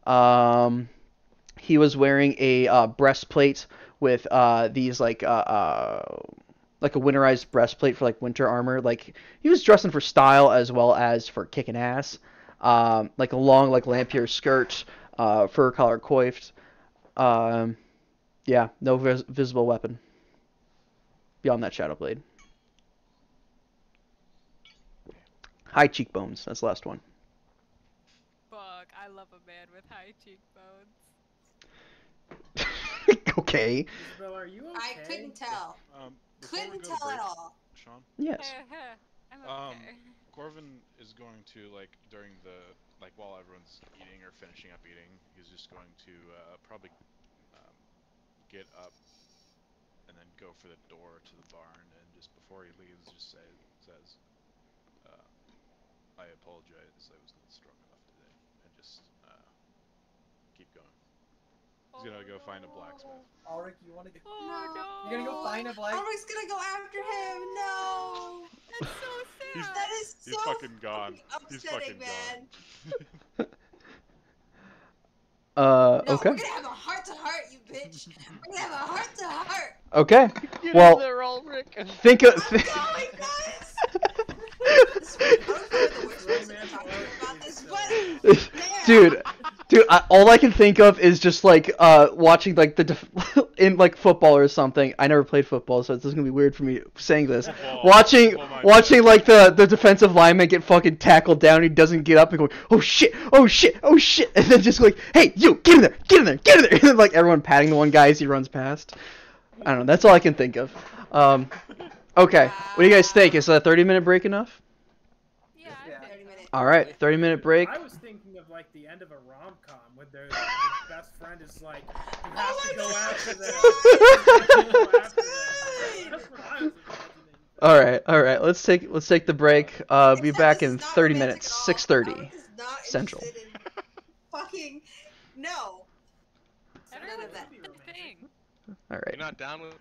He was wearing a breastplate with these like a winterized breastplate for like winter armor. Like he was dressing for style as well as for kicking ass. Like a long like lampier skirt, fur collar coiffed. Yeah, no visible weapon beyond that shadow blade. High cheekbones. That's the last one. Fuck, I love a man with high cheekbones. Okay. Isabel, are you okay? I couldn't tell. Before we Couldn't go to tell at break, all. Sean, Yes. I'm okay. Corvin is going to during the while everyone's eating or finishing up eating, he's just going to probably get up and then go for the door to the barn, and just before he leaves, just says, "I apologize, I was not strong enough today," and just keep going. He's gonna go find a blacksmith. Ulrich, you wanna go? Oh, You're gonna go find a blacksmith? Ulrich's gonna go after him. No. That's so sad. That is so He's fucking gone. He's upsetting, fucking man. gone. No, Okay. we're gonna have a heart to heart, you bitch. We're gonna have a heart to heart. Okay. Get Well, in there, Ulrich. think of. I'm going, guys. I was probably the worst person to talk to about this, but Dude, all I can think of is just like watching like in like football or something. I never played football, so it's just gonna be weird for me saying this. Football. Watching Football, watching like the defensive lineman get fucking tackled down, he doesn't get up and going, oh shit, oh shit, oh shit, and then just like, hey, you, get in there, get in there, get in there, and then like everyone patting the one guy as he runs past. I don't know. That's all I can think of. Okay, what do you guys think? Is a 30-minute break enough? Yeah, Yeah. 30 minutes. All right, 30-minute break. I was thinking of like the end of a rom-com where the best friend is like, you have Oh to my go God. after them. You have to go after them. That's what I was imagining. All right. Let's take the break. Be Except back this in is not 30 romantic minutes. at all. 6:30 Ulrich is not Central. interested in fucking no. Everyone None of does that. the thing. All right. You're not down with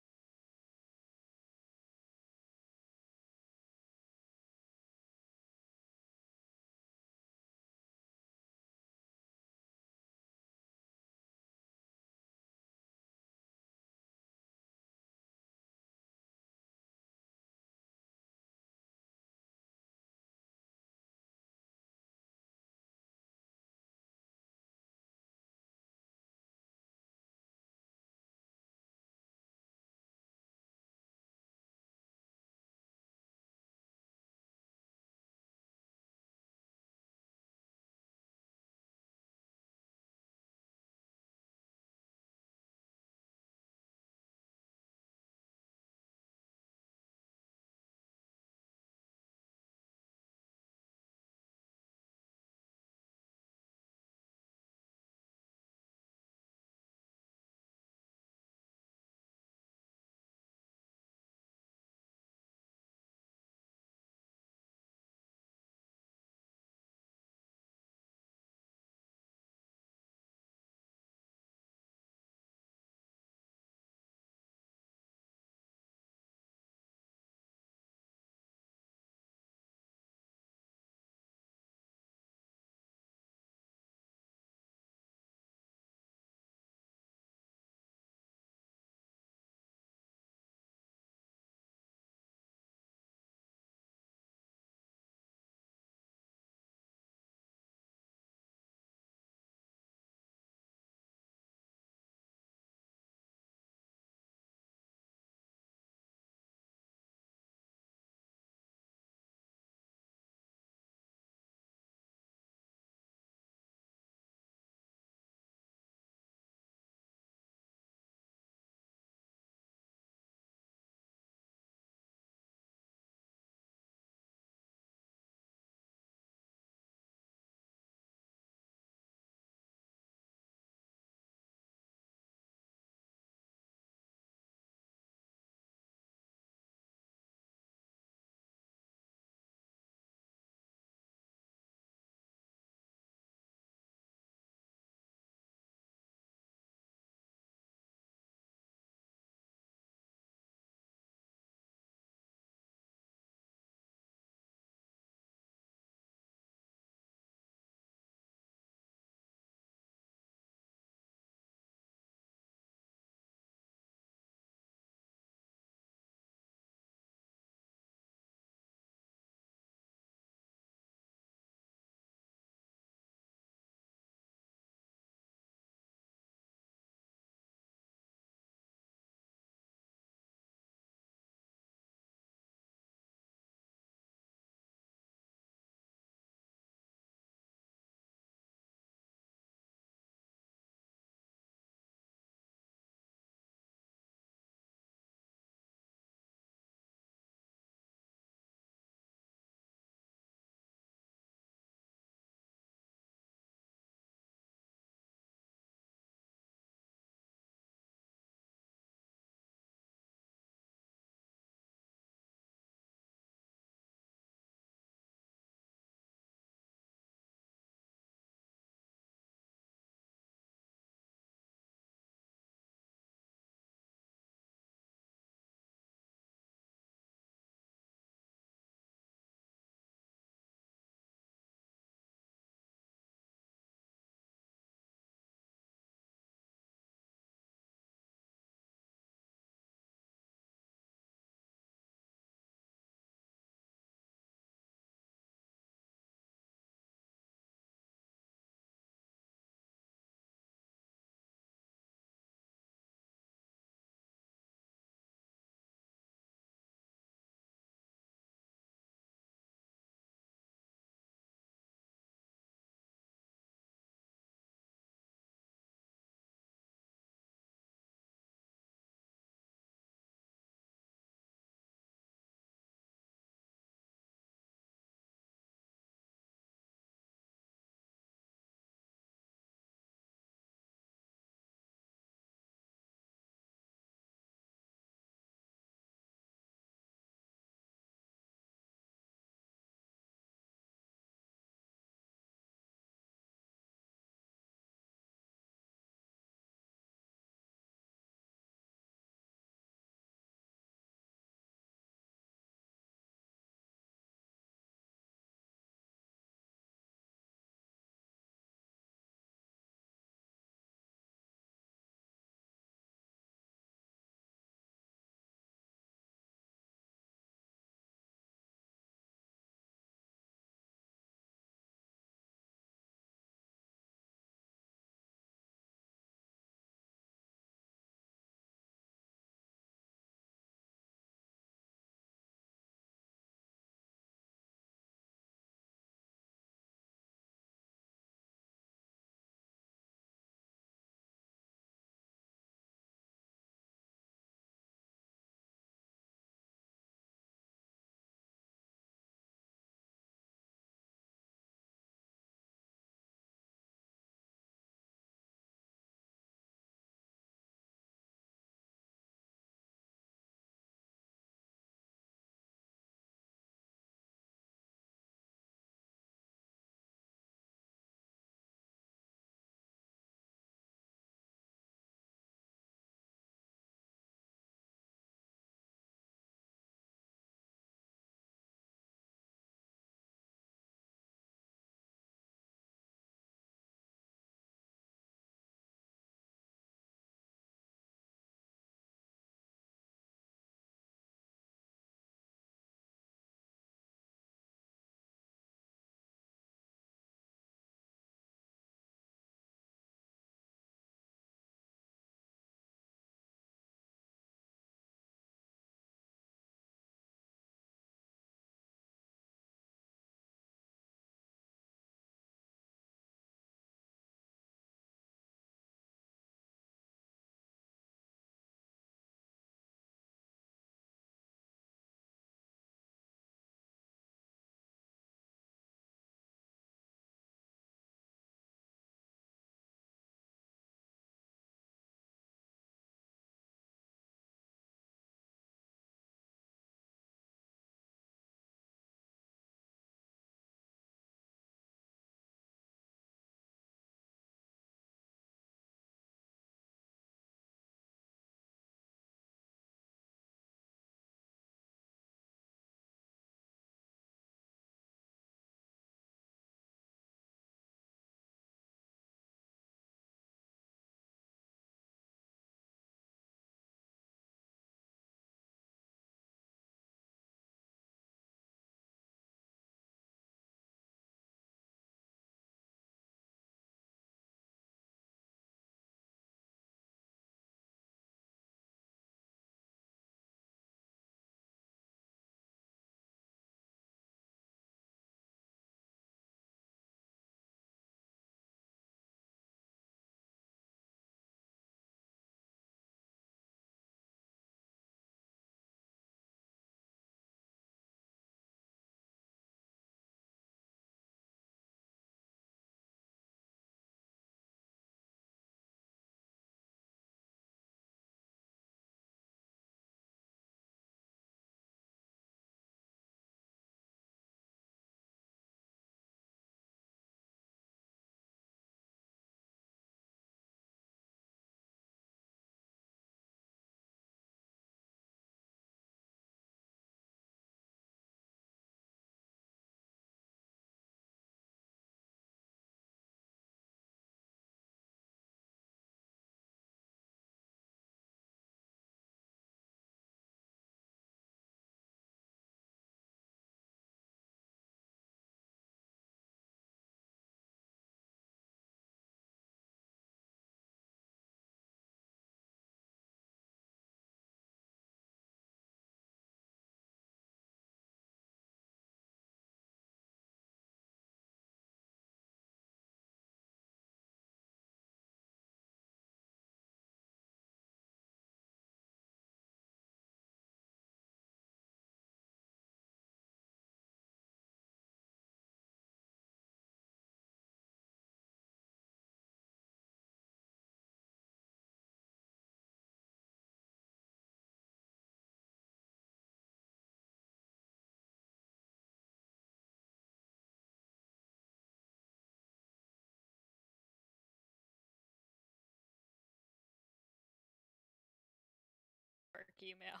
email.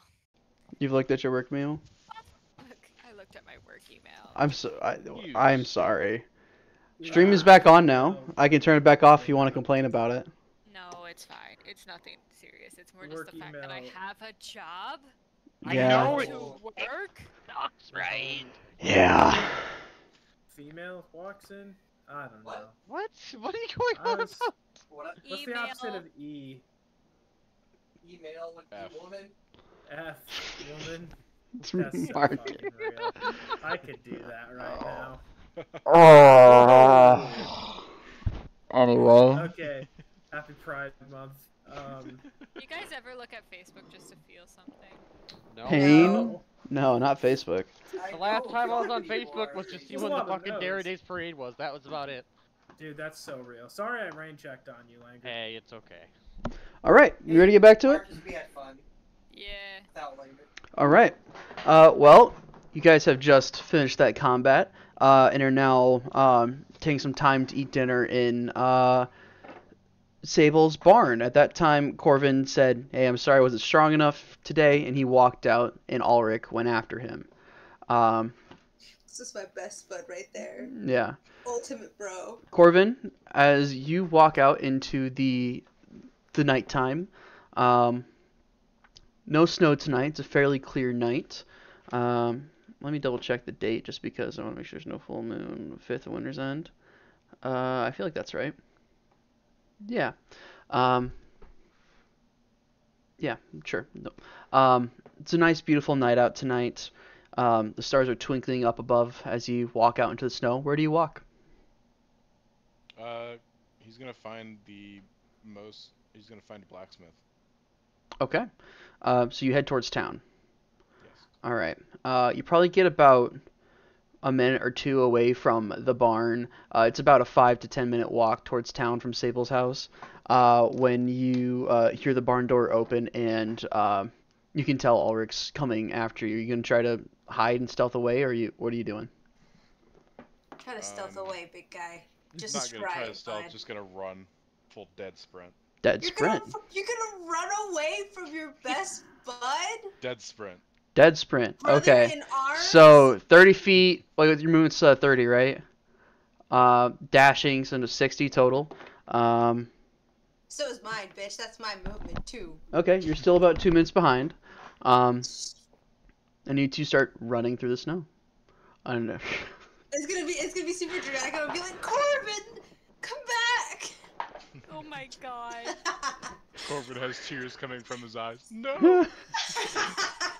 You've looked at your work mail? Look, I looked at my work email. I'm sorry. Stream is back on now. I can turn it back off if you want to complain about it. No, it's fine. It's nothing serious. It's more just Work the fact that I email. have a job. Yeah. I know go it to work. sucks, right? Yeah. Female walks in. I don't know. What? What are you going I on was- about? What's the opposite of E? Email with F. woman. F. Woman. It's That's so Mark. fucking real. I could do that right now. Oh. Anyway. Okay. Happy Pride Month. You guys ever look at Facebook just to feel something? No. Pain? No. No, not Facebook. The last time I was on Facebook was to see There's when a the lot of fucking no's. Dairy Days parade was. That was about it. Dude, that's so real. Sorry I rain checked on you, Langer. Hey, it's okay. All right, you ready to get back to it? Marcus, we had fun Yeah. without Langer. All right. Well, you guys have just finished that combat, and are now taking some time to eat dinner in Sable's barn. At that time, Corvin said, "Hey, I'm sorry I wasn't strong enough today," and he walked out, and Ulrich went after him. This is my best bud right there. Yeah. Ultimate bro. Corvin, as you walk out into the nighttime, no snow tonight. It's a fairly clear night. Let me double check the date just because I want to make sure there's no full moon. 5th of Winter's End. I feel like that's right. Yeah. Yeah, sure. No. It's a nice, beautiful night out tonight. The stars are twinkling up above as you walk out into the snow. Where do you walk? He's gonna find He's gonna find a blacksmith. Okay. So you head towards town. Yes. All right. You probably get about a minute or two away from the barn. It's about a 5 to 10 minute walk towards town from Sable's house. When you hear the barn door open and you can tell Ulrich's coming after you. Are you gonna try to hide and stealth away, or what are you doing? Try to stealth away, big guy. Just Not gonna try to right, stealth. bud. Just gonna run full dead sprint. Dead You're sprint. you're gonna run away from your best bud? Dead sprint. Dead sprint. Brother Okay. in arms? So 30 feet. Like your movement's 30, right? Dashing, so 60 total. So is mine, bitch. That's my movement too. Okay, you're still about 2 minutes behind. And you two start running through the snow. I don't know. It's gonna be super dramatic. I'm gonna be like, Corbin, come back. Oh my god. Corvin has tears coming from his eyes. No.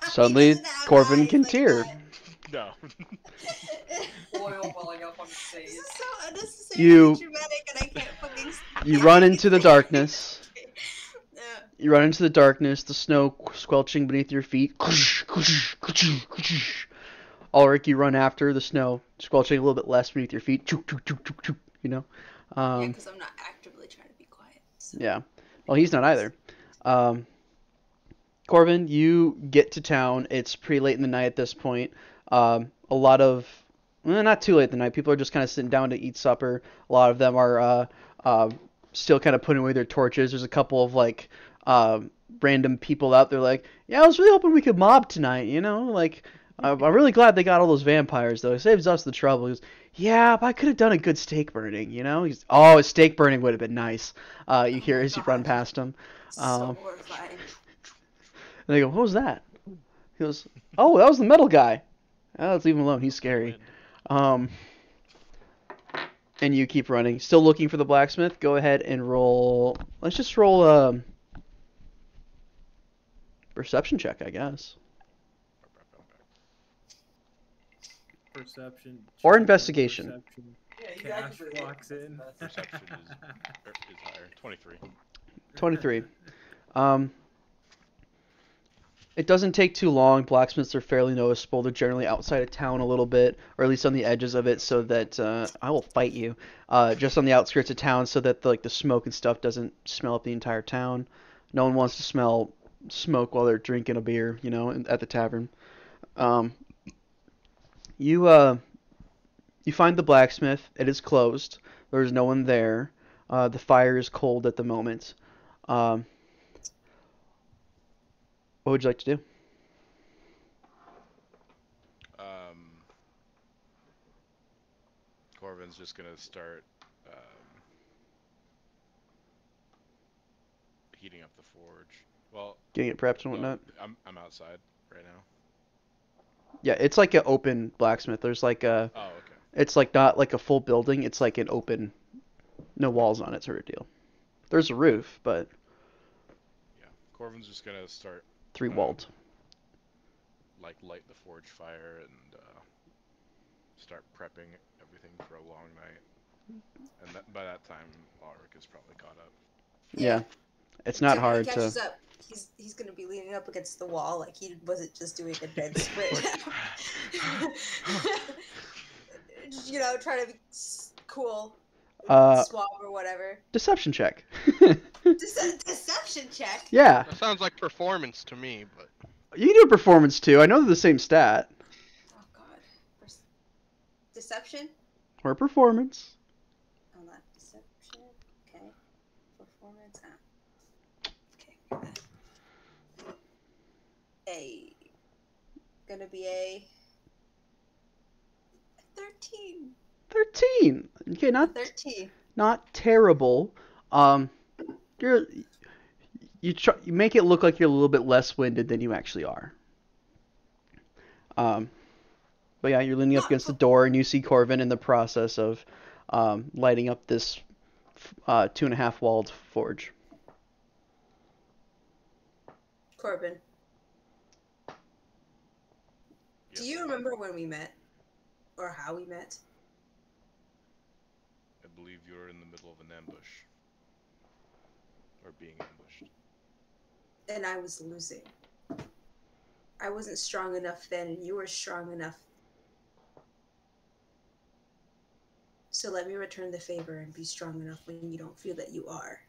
Suddenly, doesn't have Corvin eyes can like tear. that. No. Oil welling up on his face. This is so unnecessarily dramatic, and I can't fucking. You run into the darkness. Yeah. You run into the darkness, the snow squelching beneath your feet. Ulrich, you run after the snow, squelching a little bit less beneath your feet. You know? Yeah, because I'm not actively trying to be quiet. So. Yeah. Well, he's not either. Corvin, you get to town. It's pretty late in the night at this point. A lot of... Well, not too late in the night. People are just kind of sitting down to eat supper. A lot of them are still kind of putting away their torches. There's a couple of, like, random people out there like, yeah, I was really hoping we could mob tonight, you know? Like, I'm really glad they got all those vampires, though. It saves us the trouble. He goes, yeah, but I could have done a good steak burning, you know? He's, oh, a steak burning would have been nice. You hear as you run past him. So horrifying. And they go, what was that? He goes, oh, that was the metal guy. Oh, let's leave him alone. He's scary. And you keep running. Still looking for the blacksmith. Go ahead and roll. Let's just roll a perception check, I guess. Perception. Or check, investigation. perception. Yeah, you Cash actually walks in. Perception is higher. 23. 23. It doesn't take too long. Blacksmiths are fairly noticeable. They're generally outside of town a little bit, or at least on the edges of it, so that I will fight you. Just on the outskirts of town, so that the smoke and stuff doesn't smell up the entire town. No one wants to smell smoke while they're drinking a beer, you know, at the tavern. You find the blacksmith. It is closed. There's no one there. The fire is cold at the moment. What would you like to do? Corvin's just gonna start heating up the forge. Well, Getting it prepped and no, whatnot? I'm outside right now. Yeah, it's like an open blacksmith. There's like a... Oh, okay. It's like not like a full building. It's like an open, no walls on it sort of deal. There's a roof, but... Yeah, Corvin's just gonna start... 3 walled. Like, light the forge fire and start prepping everything for a long night. And by that time, Ulrich is probably caught up. Yeah. It's not hard he to... catches up. He's gonna be leaning up against the wall like he wasn't just doing a dead sprint. You know, trying to be cool, suave or whatever. Deception check. Deception check? Yeah. That sounds like performance to me, but... You can do a performance too. I know they're the same stat. Oh god. Deception? Or performance. Oh, not deception. Okay. Performance. Okay. Gonna be a 13. 13. Okay, not 13. Not terrible. You make it look like you're a little bit less winded than you actually are. But yeah, you're leaning up against the door, and you see Corvin in the process of lighting up this 2.5 walled forge. Corbin. Do you remember when we met? Or how we met? I believe you're in the middle of an ambush. Or being ambushed. And I was losing. I wasn't strong enough then, and you were strong enough. So let me return the favor and be strong enough when you don't feel that you are.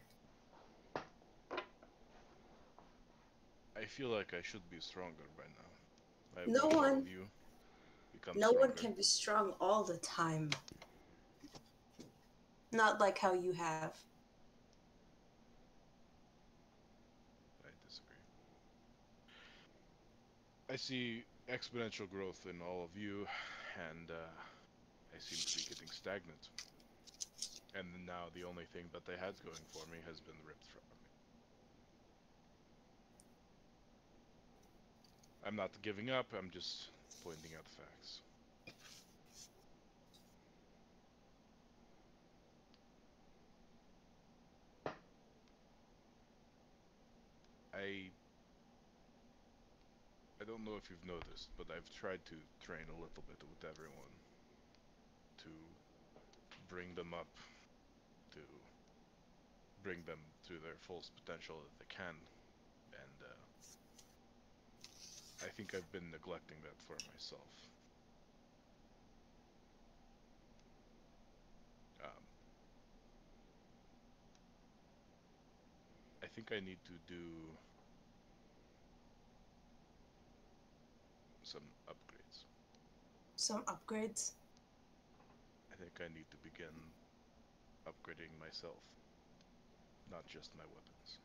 I feel like I should be stronger by now. No one can be strong all the time. Not like how you have. I disagree. I see exponential growth in all of you, and I seem to be getting stagnant. And now the only thing that they had going for me has been ripped from me. I'm not giving up, I'm just pointing out facts. I don't know if you've noticed, but I've tried to train a little bit with everyone to bring them up, to bring them to their fullest potential that they can, and I think I've been neglecting that for myself. I think I need to do some upgrades. Some upgrades? I think I need to begin upgrading myself, not just my weapons.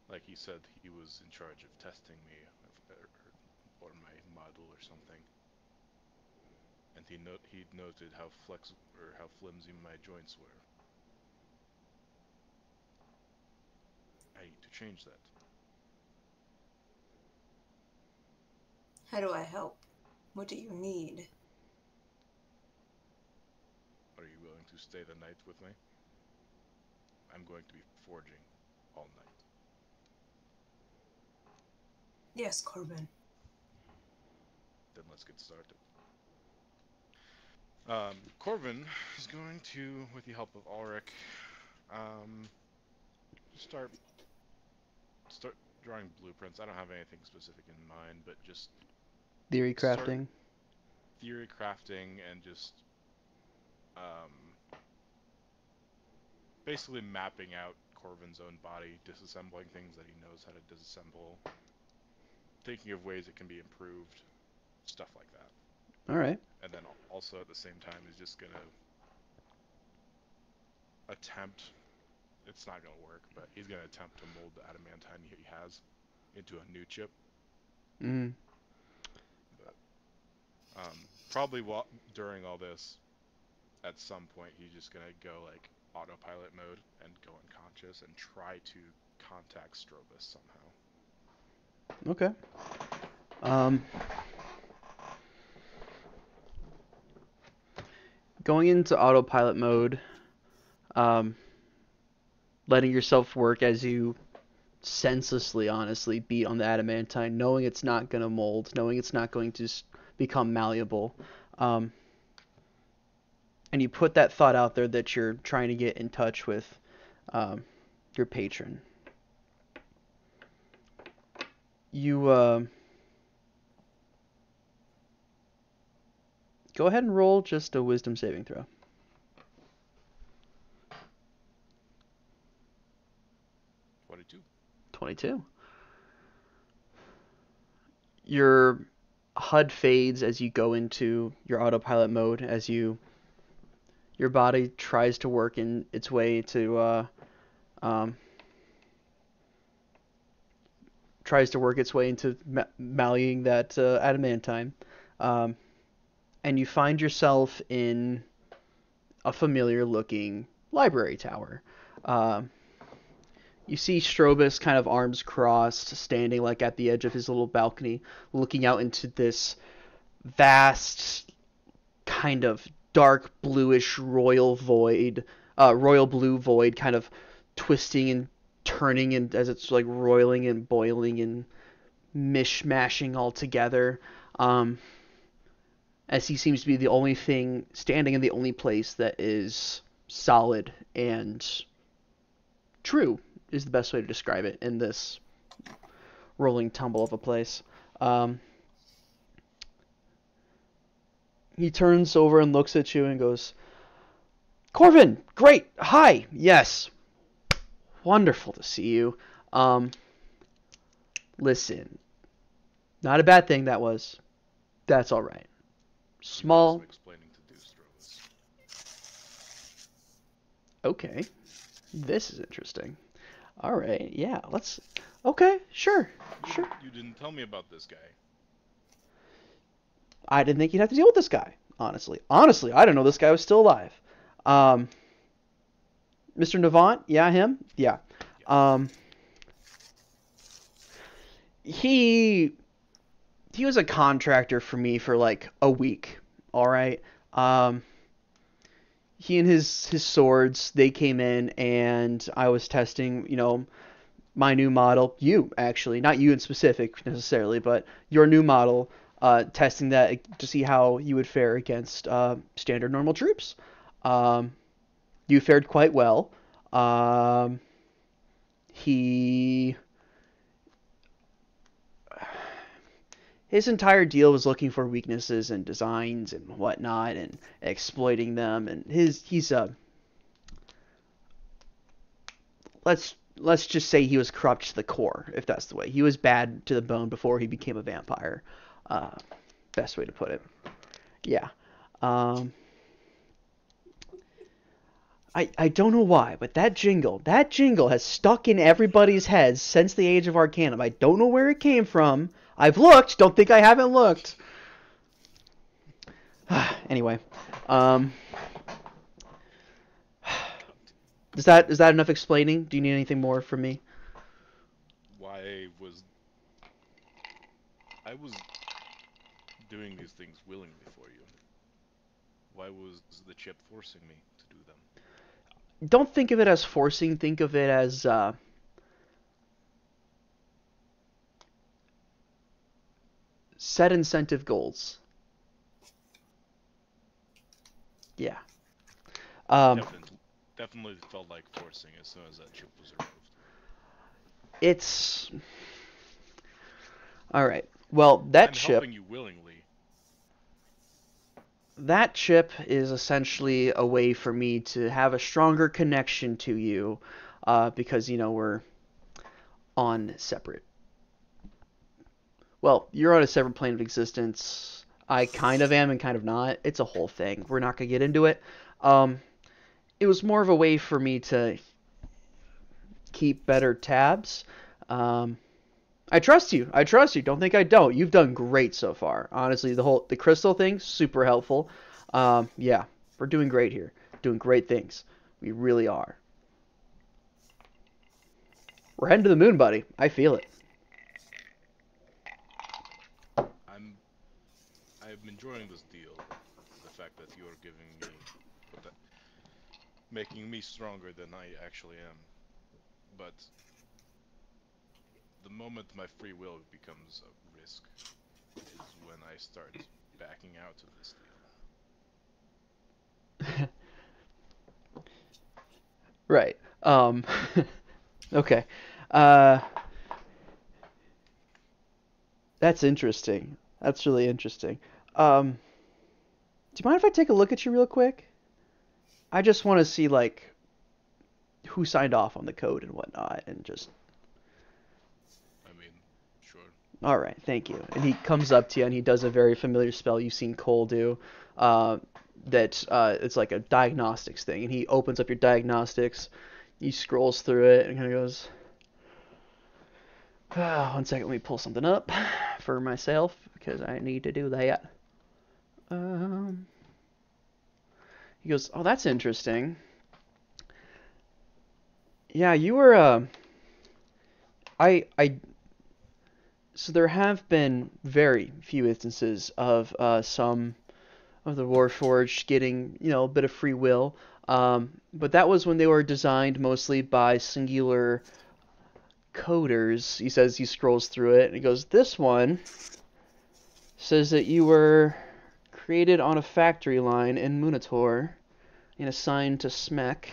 Like he said, he was in charge of testing me, or my model or something. And he noted how flimsy my joints were. I need to change that. How do I help? What do you need? Are you willing to stay the night with me? I'm going to be forging all night. Yes, Corbin. Then let's get started. Corvin is going to, with the help of Ulrich, start drawing blueprints. I don't have anything specific in mind, but just theory crafting. Theory crafting and just basically mapping out Corvin's own body, disassembling things that he knows how to disassemble, thinking of ways it can be improved, stuff like that. All right. And then also at the same time, he's just gonna attempt. It's not gonna work, but he's gonna attempt to mold the adamantine he has into a new chip. Mm. But probably during all this, at some point he's just gonna go like autopilot mode and go unconscious and try to contact Strobus somehow. Okay. Going into autopilot mode, letting yourself work as you senselessly, honestly, beat on the adamantine, knowing it's not going to mold, knowing it's not going to become malleable. And you put that thought out there that you're trying to get in touch with your patron. You go ahead and roll just a wisdom saving throw. 22. Your HUD fades as you go into your autopilot mode, as your body tries to work in its way to into mallying that adamantine, and you find yourself in a familiar looking library tower. You see Strobus kind of arms crossed, standing like at the edge of his little balcony, looking out into this vast, kind of dark bluish royal blue void, kind of twisting and turning, and as it's like roiling and boiling and mishmashing all together. As he seems to be the only thing standing in the only place that is solid and true, is the best way to describe it in this rolling tumble of a place. He turns over and looks at you and goes, "Corvin, great, hi, yes, wonderful to see you. Listen, not a bad thing that was. That's all right. Small. Okay, this is interesting. All right, yeah, let's. Okay, sure. You didn't tell me about this guy. I didn't think you'd have to deal with this guy. Honestly, I didn't know this guy was still alive. Mr. Navant, yeah, him, yeah. He was a contractor for me for like a week. All right. He and his swords, they came in, and I was testing, my new model. You, actually, not you in specific necessarily, but your new model, testing that to see how you would fare against standard normal troops. You fared quite well. His entire deal was looking for weaknesses and designs and whatnot and exploiting them. And he's let's just say he was corrupt to the core, if that's the way. He was bad to the bone before he became a vampire. Best way to put it. Yeah. I don't know why, but that jingle has stuck in everybody's heads since the Age of Arcanum. I don't know where it came from. I've looked. Don't think I haven't looked. Anyway, is that enough explaining? Do you need anything more from me? I was doing these things willingly for you. Why was the chip forcing me to do them? Don't think of it as forcing. Think of it as set incentive goals. Yeah. Definitely felt like forcing as soon as that chip was removed. It's all right. Well, that I'm chip. Helping you willingly. That chip is essentially a way for me to have a stronger connection to you, because we're on separate. Well, you're on a separate plane of existence. I kind of am and kind of not. It's a whole thing. We're not gonna get into it. it was more of a way for me to keep better tabs. I trust you. I trust you. Don't think I don't. You've done great so far. Honestly, the crystal thing, super helpful. Yeah, we're doing great here. Doing great things. We really are. We're heading to the moon, buddy. I feel it. I'm enjoying this deal. The fact that you're giving me, making me stronger than I actually am. But the moment my free will becomes a risk is when I start backing out of this deal. Right. Okay. That's interesting. That's really interesting. Do you mind if I take a look at you real quick? I just want to see, like, who signed off on the code and whatnot, and just... I mean, sure. Alright, thank you. And he comes up to you, and he does a very familiar spell you've seen Cole do, it's like a diagnostics thing, and he opens up your diagnostics, he scrolls through it, and kind of goes... one second, let me pull something up for myself, because I need to do that. He goes, oh, that's interesting. Yeah, you were, so there have been very few instances of, some of the Warforged getting, a bit of free will, but that was when they were designed mostly by singular coders. He says, he scrolls through it, and he goes, this one says that you were created on a factory line in Munitor and assigned to SMEC.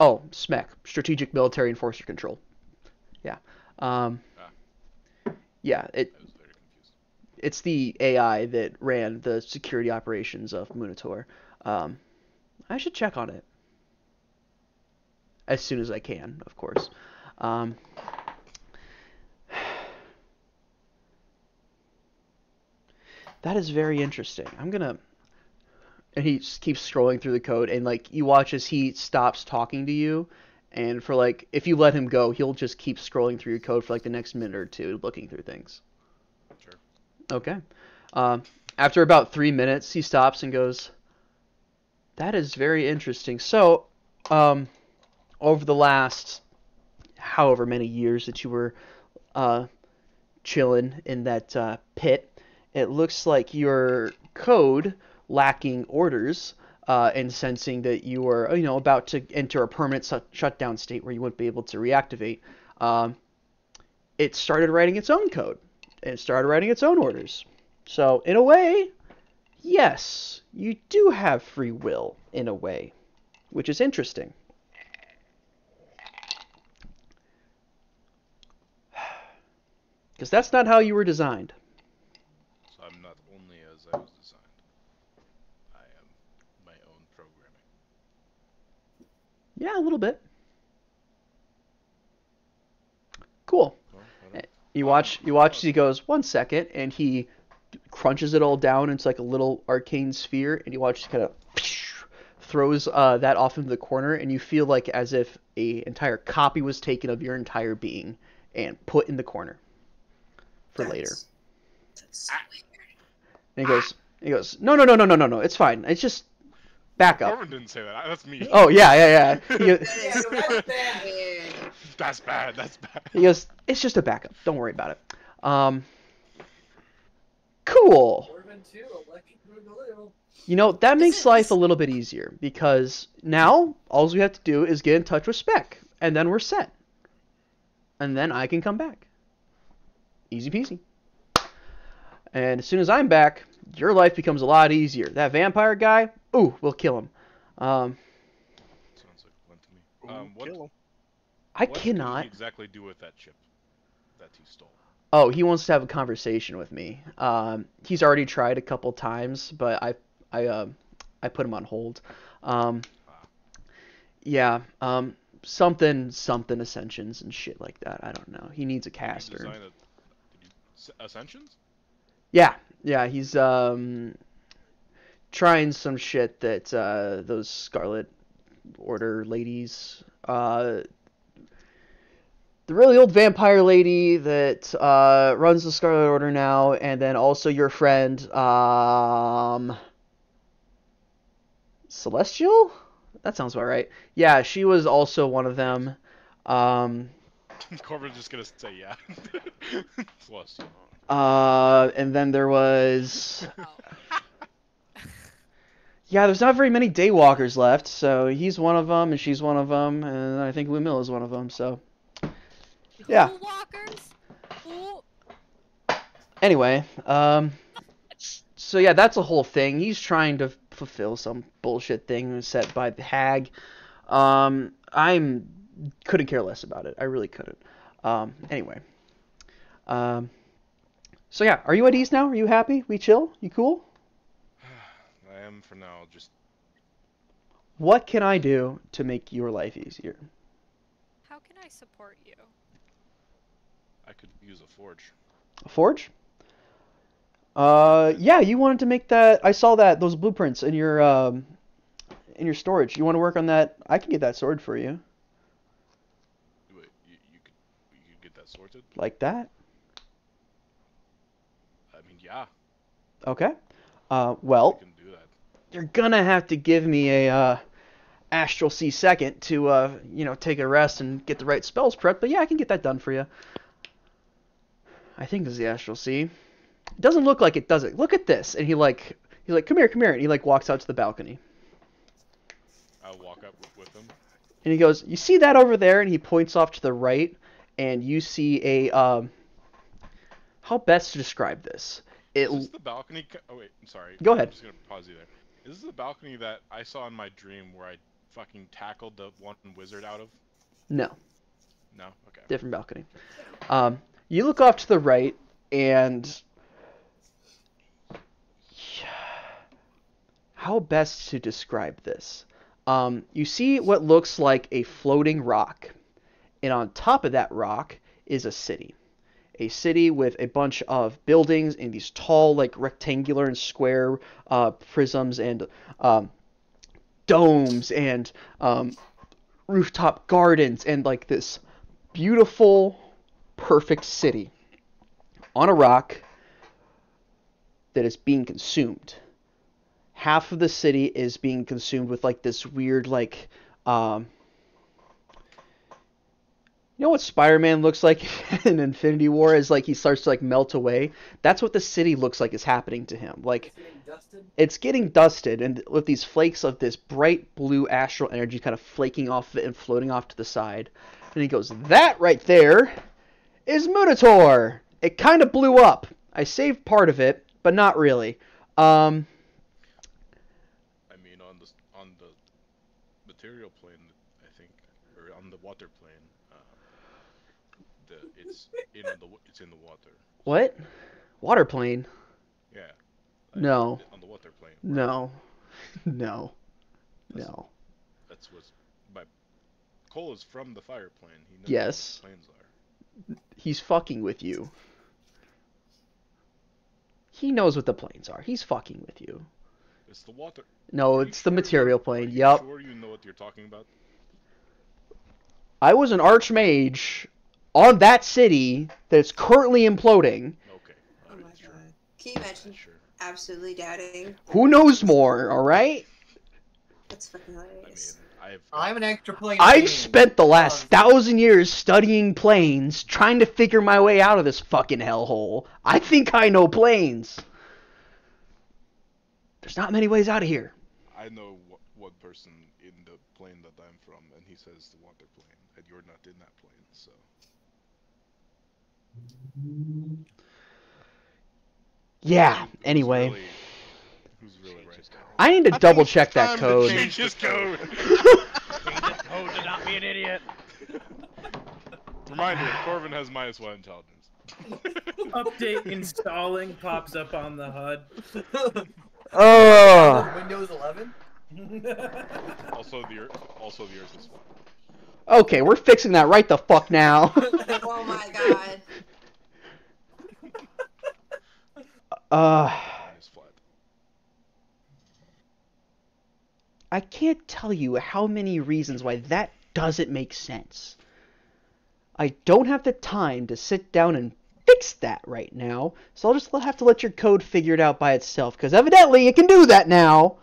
SMEC, Strategic Military Enforcer Control. Yeah. Yeah, it's the AI that ran the security operations of Munitor. I should check on it. As soon as I can, of course. That is very interesting. And he just keeps scrolling through the code, and like you watch as he stops talking to you, and for like if you let him go, he'll just keep scrolling through your code for like the next minute or two, looking through things. Sure. Okay. After about 3 minutes, he stops and goes, "That is very interesting. So, over the last however many years that you were chilling in that pit, it looks like your code, lacking orders and sensing that you were, about to enter a permanent shutdown state where you wouldn't be able to reactivate, it started writing its own code and started writing its own orders. So, in a way, yes, you do have free will, in a way, which is interesting. Because that's not how you were designed. So I'm not only as I was designed. I am my own programming. Yeah, a little bit. Cool. You watch as he goes, 1 second, and he crunches it all down into like a little arcane sphere, and you watch kind of throws that off into the corner, and you feel like as if a entire copy was taken of your entire being and put in the corner for later. That's so weird. And he goes, no, it's fine. It's just back up. Norman didn't say that. That's me. Oh, yeah. That's bad. He goes, it's just a backup. Don't worry about it. Cool. That makes life a little bit easier, because now all we have to do is get in touch with Spec, and then we're set. And then I can come back. Easy peasy. And as soon as I'm back, your life becomes a lot easier. That vampire guy, we'll kill him. Sounds like one to me. Kill him. I what cannot. What did he exactly do with that chip that he stole? Oh, he wants to have a conversation with me. He's already tried a couple times, but I put him on hold. Yeah. Something Ascensions and shit like that. I don't know. He needs a caster. Ascensions? Yeah. He's trying some shit that those Scarlet Order ladies, the really old vampire lady that runs the Scarlet Order now, and then also your friend Celestial? That sounds about right. Yeah, she was also one of them. Corbin's just gonna say yeah. Celestial. And then there was... Yeah, there's not very many Daywalkers left, so he's one of them, and she's one of them, and I think Lumil is one of them, so... Yeah. Anyway, so yeah, that's a whole thing. He's trying to fulfill some bullshit thing set by the hag. Couldn't care less about it. I really couldn't. Anyway. So yeah, are you at ease now? Are you happy? We chill? You cool? I am for now, just... What can I do to make your life easier? How can I support you? I could use a forge. A forge? Yeah, you wanted to make that. I saw those blueprints in your storage. You want to work on that? I can get that sword for you. Wait, you could get that sorted? Like that? I mean, yeah. Okay. Well, I can do that. You're gonna have to give me a Astral Sea second to take a rest and get the right spells prepped. But yeah, I can get that done for you. I think this is the Astral Sea. It doesn't look like it, does it? Look at this. And he's like, come here, and he walks out to the balcony. I'll walk up with him. And he goes, you see that over there? And he points off to the right, and you see a how best to describe this? Is this the balcony? Oh wait, I'm sorry. Go ahead. I'm just gonna pause you there. Is this the balcony that I saw in my dream where I fucking tackled the one wizard out of? No. No? Okay. Different balcony. You look off to the right, and how best to describe this? You see what looks like a floating rock, and on top of that rock is a city. A city with a bunch of buildings and these tall, rectangular and square prisms and domes and rooftop gardens and this beautiful, perfect city on a rock that is being consumed. Half of the city is being consumed with this weird you know what Spider-Man looks like in Infinity War as he starts to melt away? That's what the city looks like is happening to him. It's getting dusted, and with these flakes of this bright blue astral energy kind of flaking off of it and floating off to the side. And he goes, that right there is Munitor! It kind of blew up. I saved part of it, but not really. I mean, on the material plane, I think, or on the water plane, it's in the water. What? Water plane? Yeah. No. On the water plane. No. No. No. That's what's... Cole is from the fire plane. He knows yes. what the planes are. He's fucking with you. He knows what the planes are. He's fucking with you. It's the water... No, it's the material plane. Yup. Sure you know what you're talking about? I was an archmage on that city that's currently imploding. Okay. Oh my god. Can you imagine absolutely doubting? Who knows more, alright? That's fucking hilarious. I mean, I'm an extra plane. I've spent the last 1,000 years studying planes, trying to figure my way out of this fucking hellhole. I think I know planes. There's not many ways out of here. I know one person in the plane that I'm from, and he says the water plane, and you're not in that plane, so... Yeah, anyway. Who's really right? I need to double check that code. Change his code! Change his code to not be an idiot. Reminder, Corvin has -1 intelligence. Update installing pops up on the HUD. Windows 11? Also the Earth is flat. Okay, we're fixing that right the fuck now. Oh my god. It's flat. I can't tell you how many reasons why that doesn't make sense. I don't have the time to sit down and fix that right now, so I'll just have to let your code figure it out by itself, because evidently it can do that now.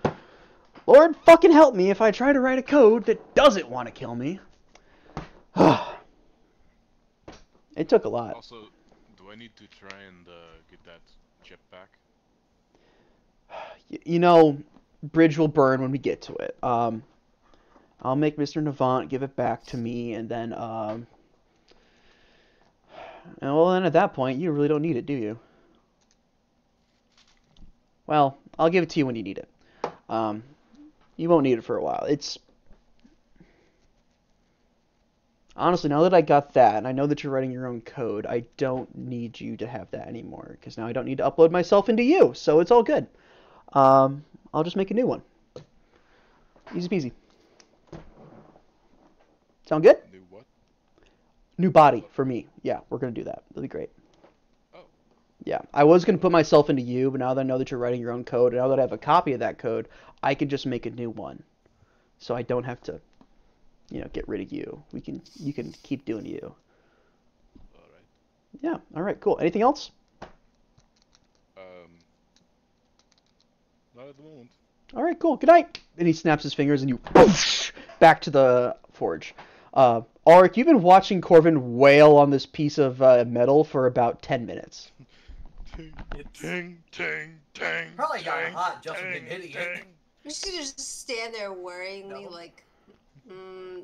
Lord fucking help me if I try to write a code that doesn't want to kill me. It took a lot. Also, do I need to try and get that chip back? You know, bridge will burn when we get to it. I'll make Mr. Navant give it back to me, and then, then at that point, you really don't need it, do you? Well, I'll give it to you when you need it. You won't need it for a while. Honestly, now that I got that, and I know that you're writing your own code, I don't need you to have that anymore, because now I don't need to upload myself into you, so it's all good. I'll just make a new one. Easy peasy. Sound good? New what? New body for me. Yeah, we're going to do that. That'll be great. Oh. Yeah, I was going to put myself into you, but now that I know that you're writing your own code, and now that I have a copy of that code, I can just make a new one. So I don't have to, get rid of you. You can keep doing you. Alright. Yeah, alright, cool. Anything else? Not at the moment. Alright, cool. Good night. And he snaps his fingers and you whoosh, back to the forge. Auric, you've been watching Corvin wail on this piece of metal for about 10 minutes. Ting, ting, ting. Probably got hot just from hitting it. You should just stand there worryingly, like,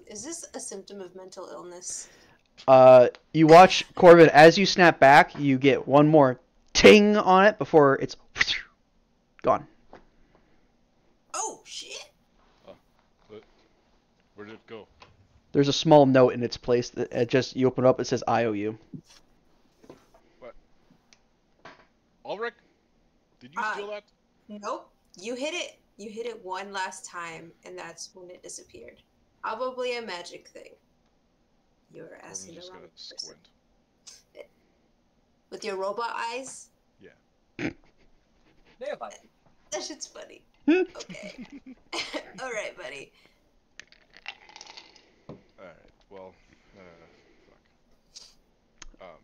is this a symptom of mental illness? You watch Corvin, as you snap back, you get one more ting on it before it's gone. Oh, shit! Where did it go? There's a small note in its place that you open it up, it says IOU. What? Ulrich? Did you steal that? Nope. You hit it. You hit it one last time, and that's when it disappeared. Probably a magic thing. You were asking the wrong person. With your robot eyes? Yeah. That shit's funny. Okay. Alright, buddy. Alright, well, fuck.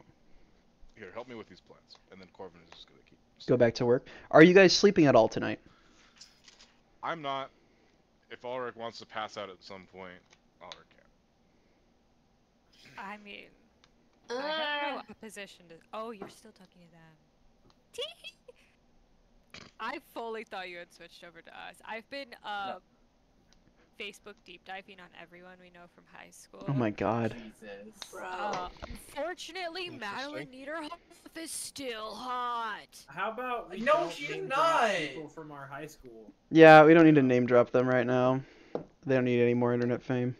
Here, help me with these plans, and then Corvin is just gonna keep... Go back to work. Are you guys sleeping at all tonight? I'm not. If Ulrich wants to pass out at some point, Ulrich can. I mean, I have no opposition to... Oh, you're still talking to them. I fully thought you had switched over to us. I've been Facebook deep diving on everyone we know from high school. Oh my god. Jesus. Unfortunately, Madeline Niederhoff is still hot. How about we No, don't she's name not. drop people from our high school? Yeah, we don't need to name drop them right now. They don't need any more internet fame.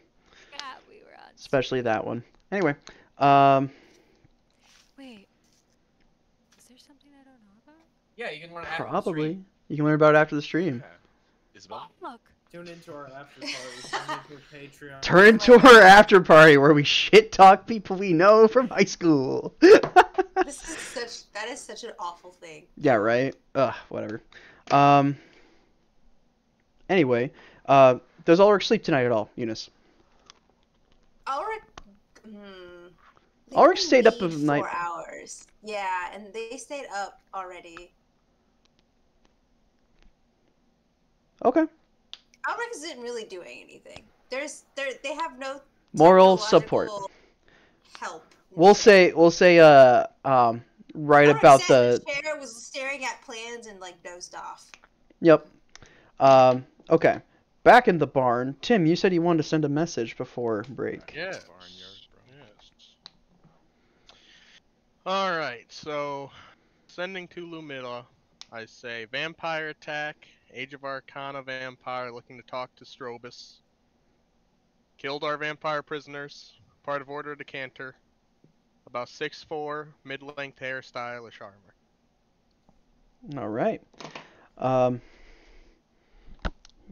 Yeah, we were on. Especially that one. Anyway, Wait. Is there something I don't know about? Yeah, you can learn after the probably. stream. You can learn about it after the stream. Yeah. Isabel? Look. Tune into our after party. Tune into our Patreon. Turn into our after party where we shit talk people we know from high school. That is such an awful thing. Yeah, right? Ugh, whatever. Anyway, does Ulrich sleep tonight at all, Eunice? Ulrich, Ulrich stayed up of night. 4 hours. Yeah, and they stayed up already. Okay. Ulrich isn't really doing anything. They have no Moral support. help. We'll say right Ulrich about sat the. in the chair, was staring at plans and like dozed off. Yep. Okay. Back in the barn, Tim, you said you wanted to send a message before break. Yeah. Yes. Alright, so sending to Lumilla, I say vampire attack, Age of Arcana vampire looking to talk to Strobus. Killed our vampire prisoners, part of Order of Decanter. About 6'4", mid-length hair, stylish armor. Alright.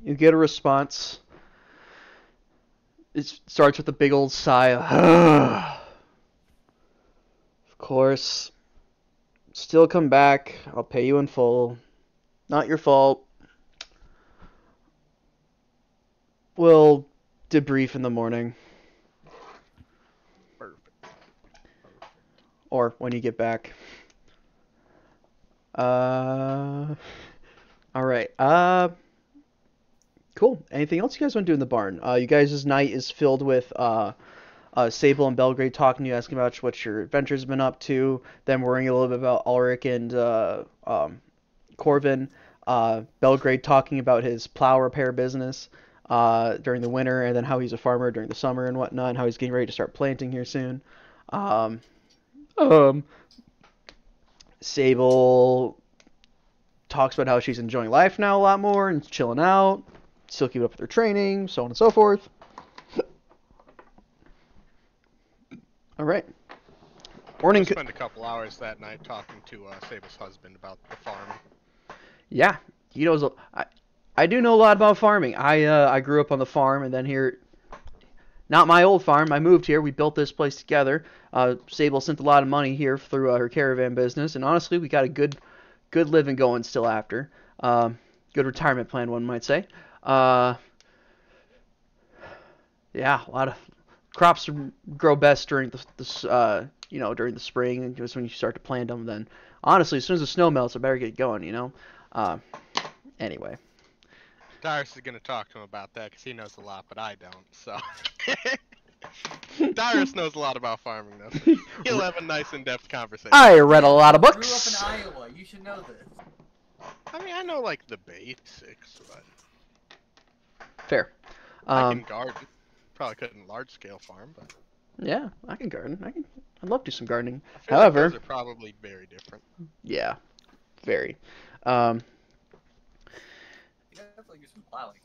You get a response. It starts with a big old sigh. Of course. Still come back. I'll pay you in full. Not your fault. we'll debrief in the morning. Perfect. Or when you get back. All right. Cool. Anything else you guys want to do in the barn? You guys' night is filled with Sable and Belgrade talking to you, asking about what your adventures have been up to. Them worrying a little bit about Ulrich and Corvin. Belgrade talking about his plow repair business during the winter, and then how he's a farmer during the summer and whatnot, and how he's getting ready to start planting here soon. Sable talks about how she's enjoying life now a lot more and chilling out, still keeping up with her training, so on and so forth. All right. Morning. We'll spend a couple hours that night talking to Sable's husband about the farm. Yeah, he knows. I do know a lot about farming. I grew up on the farm, and then here, not my old farm. I moved here. We built this place together. Sable sent a lot of money here through her caravan business, and honestly, we got a good living going still after. Good retirement plan, one might say. Yeah, a lot of crops grow best during during the spring, because when you start to plant them. Then, honestly, as soon as the snow melts, I better get going. Anyway. Darius is going to talk to him about that because he knows a lot, but I don't, so. Darius knows a lot about farming, though. So he'll have a nice in-depth conversation. I read a lot of You books. grew up in Iowa. You should know this. I mean, I know, like, the basics, but Fair. I can garden. Probably couldn't large-scale farm, but Yeah, I can garden. I'd love to do some gardening. I feel However, like those are probably very different. yeah, very. You definitely do some plowing.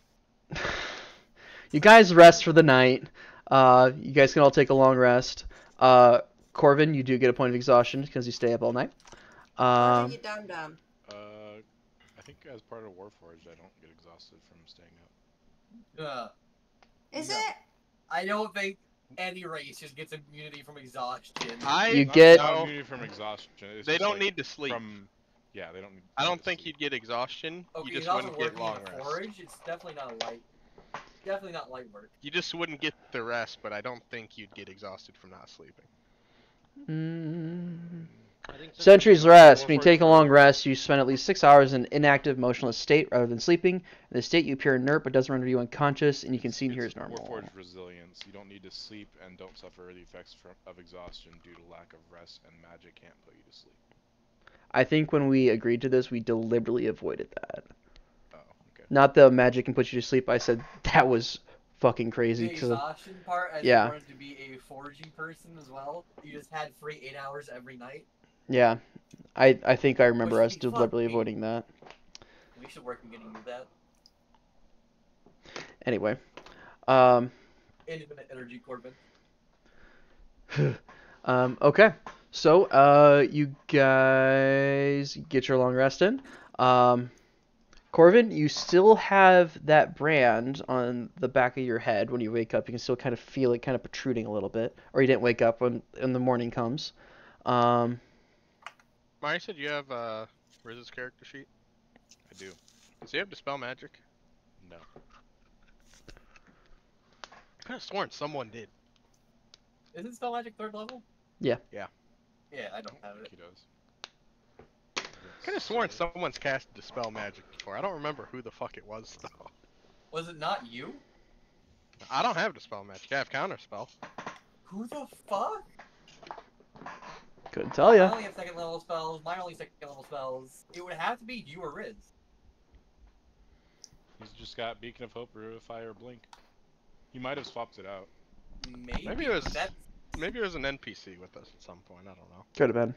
You guys rest for the night. You guys can all take a long rest. Corvin, you do get a point of exhaustion because you stay up all night. You dumb. I think as part of Warforged, I don't get exhausted from staying up. Is No. it? I don't think any race just gets immunity from exhaustion. You Not get- immunity from exhaustion. It's They just, don't like, need to sleep. Yeah, they don't need. I don't think you'd get exhaustion. Okay, You just also wouldn't get working long in a rest. forge, it's definitely not light work. You just wouldn't get the rest, but I don't think you'd get exhausted from not sleeping. I think since Sentry's you're rest. doing When you Warforged take a for- long rest, you spend at least 6 hours in inactive, motionless state rather than sleeping. In this state, you appear inert but doesn't render you unconscious, and you can see and hear as normal. Warforged resilience. You don't need to sleep and don't suffer the effects of exhaustion due to lack of rest, and magic can't put you to sleep. I think when we agreed to this, we deliberately avoided that. Oh, okay. Not the magic can put you to sleep. I said that was fucking crazy. The 'Cause exhaustion part, as yeah. you wanted to be a foraging person as well. You just had free 8 hours every night. yeah, I think I remember Which us fuck deliberately me. avoiding that. We should work on getting you that. Anyway, Infinite energy, Corbin. okay. So, you guys get your long rest in. Corvin, you still have that brand on the back of your head when you wake up. You can still kind of feel it kind of protruding a little bit. Or you didn't wake up when the morning comes. Mario said you have Riz's character sheet. I do. Does he have Dispel Magic? No. I could have sworn someone did. Isn't Spell Magic 3rd level? Yeah. Yeah. Yeah, I don't I have think it. he does. I could have sworn someone's cast Dispel Magic before. I don't remember who the fuck it was, though. Was it not you? I don't have Dispel Magic. I have Counterspell. Who the fuck? Couldn't tell I ya. only have 2nd level spells. Mine only 2nd level spells. It would have to be you or Riz. He's just got Beacon of Hope, Revivify, or Blink. He might have swapped it out. Maybe it was- That's... Maybe there's an NPC with us at some point. I don't know. Could have been.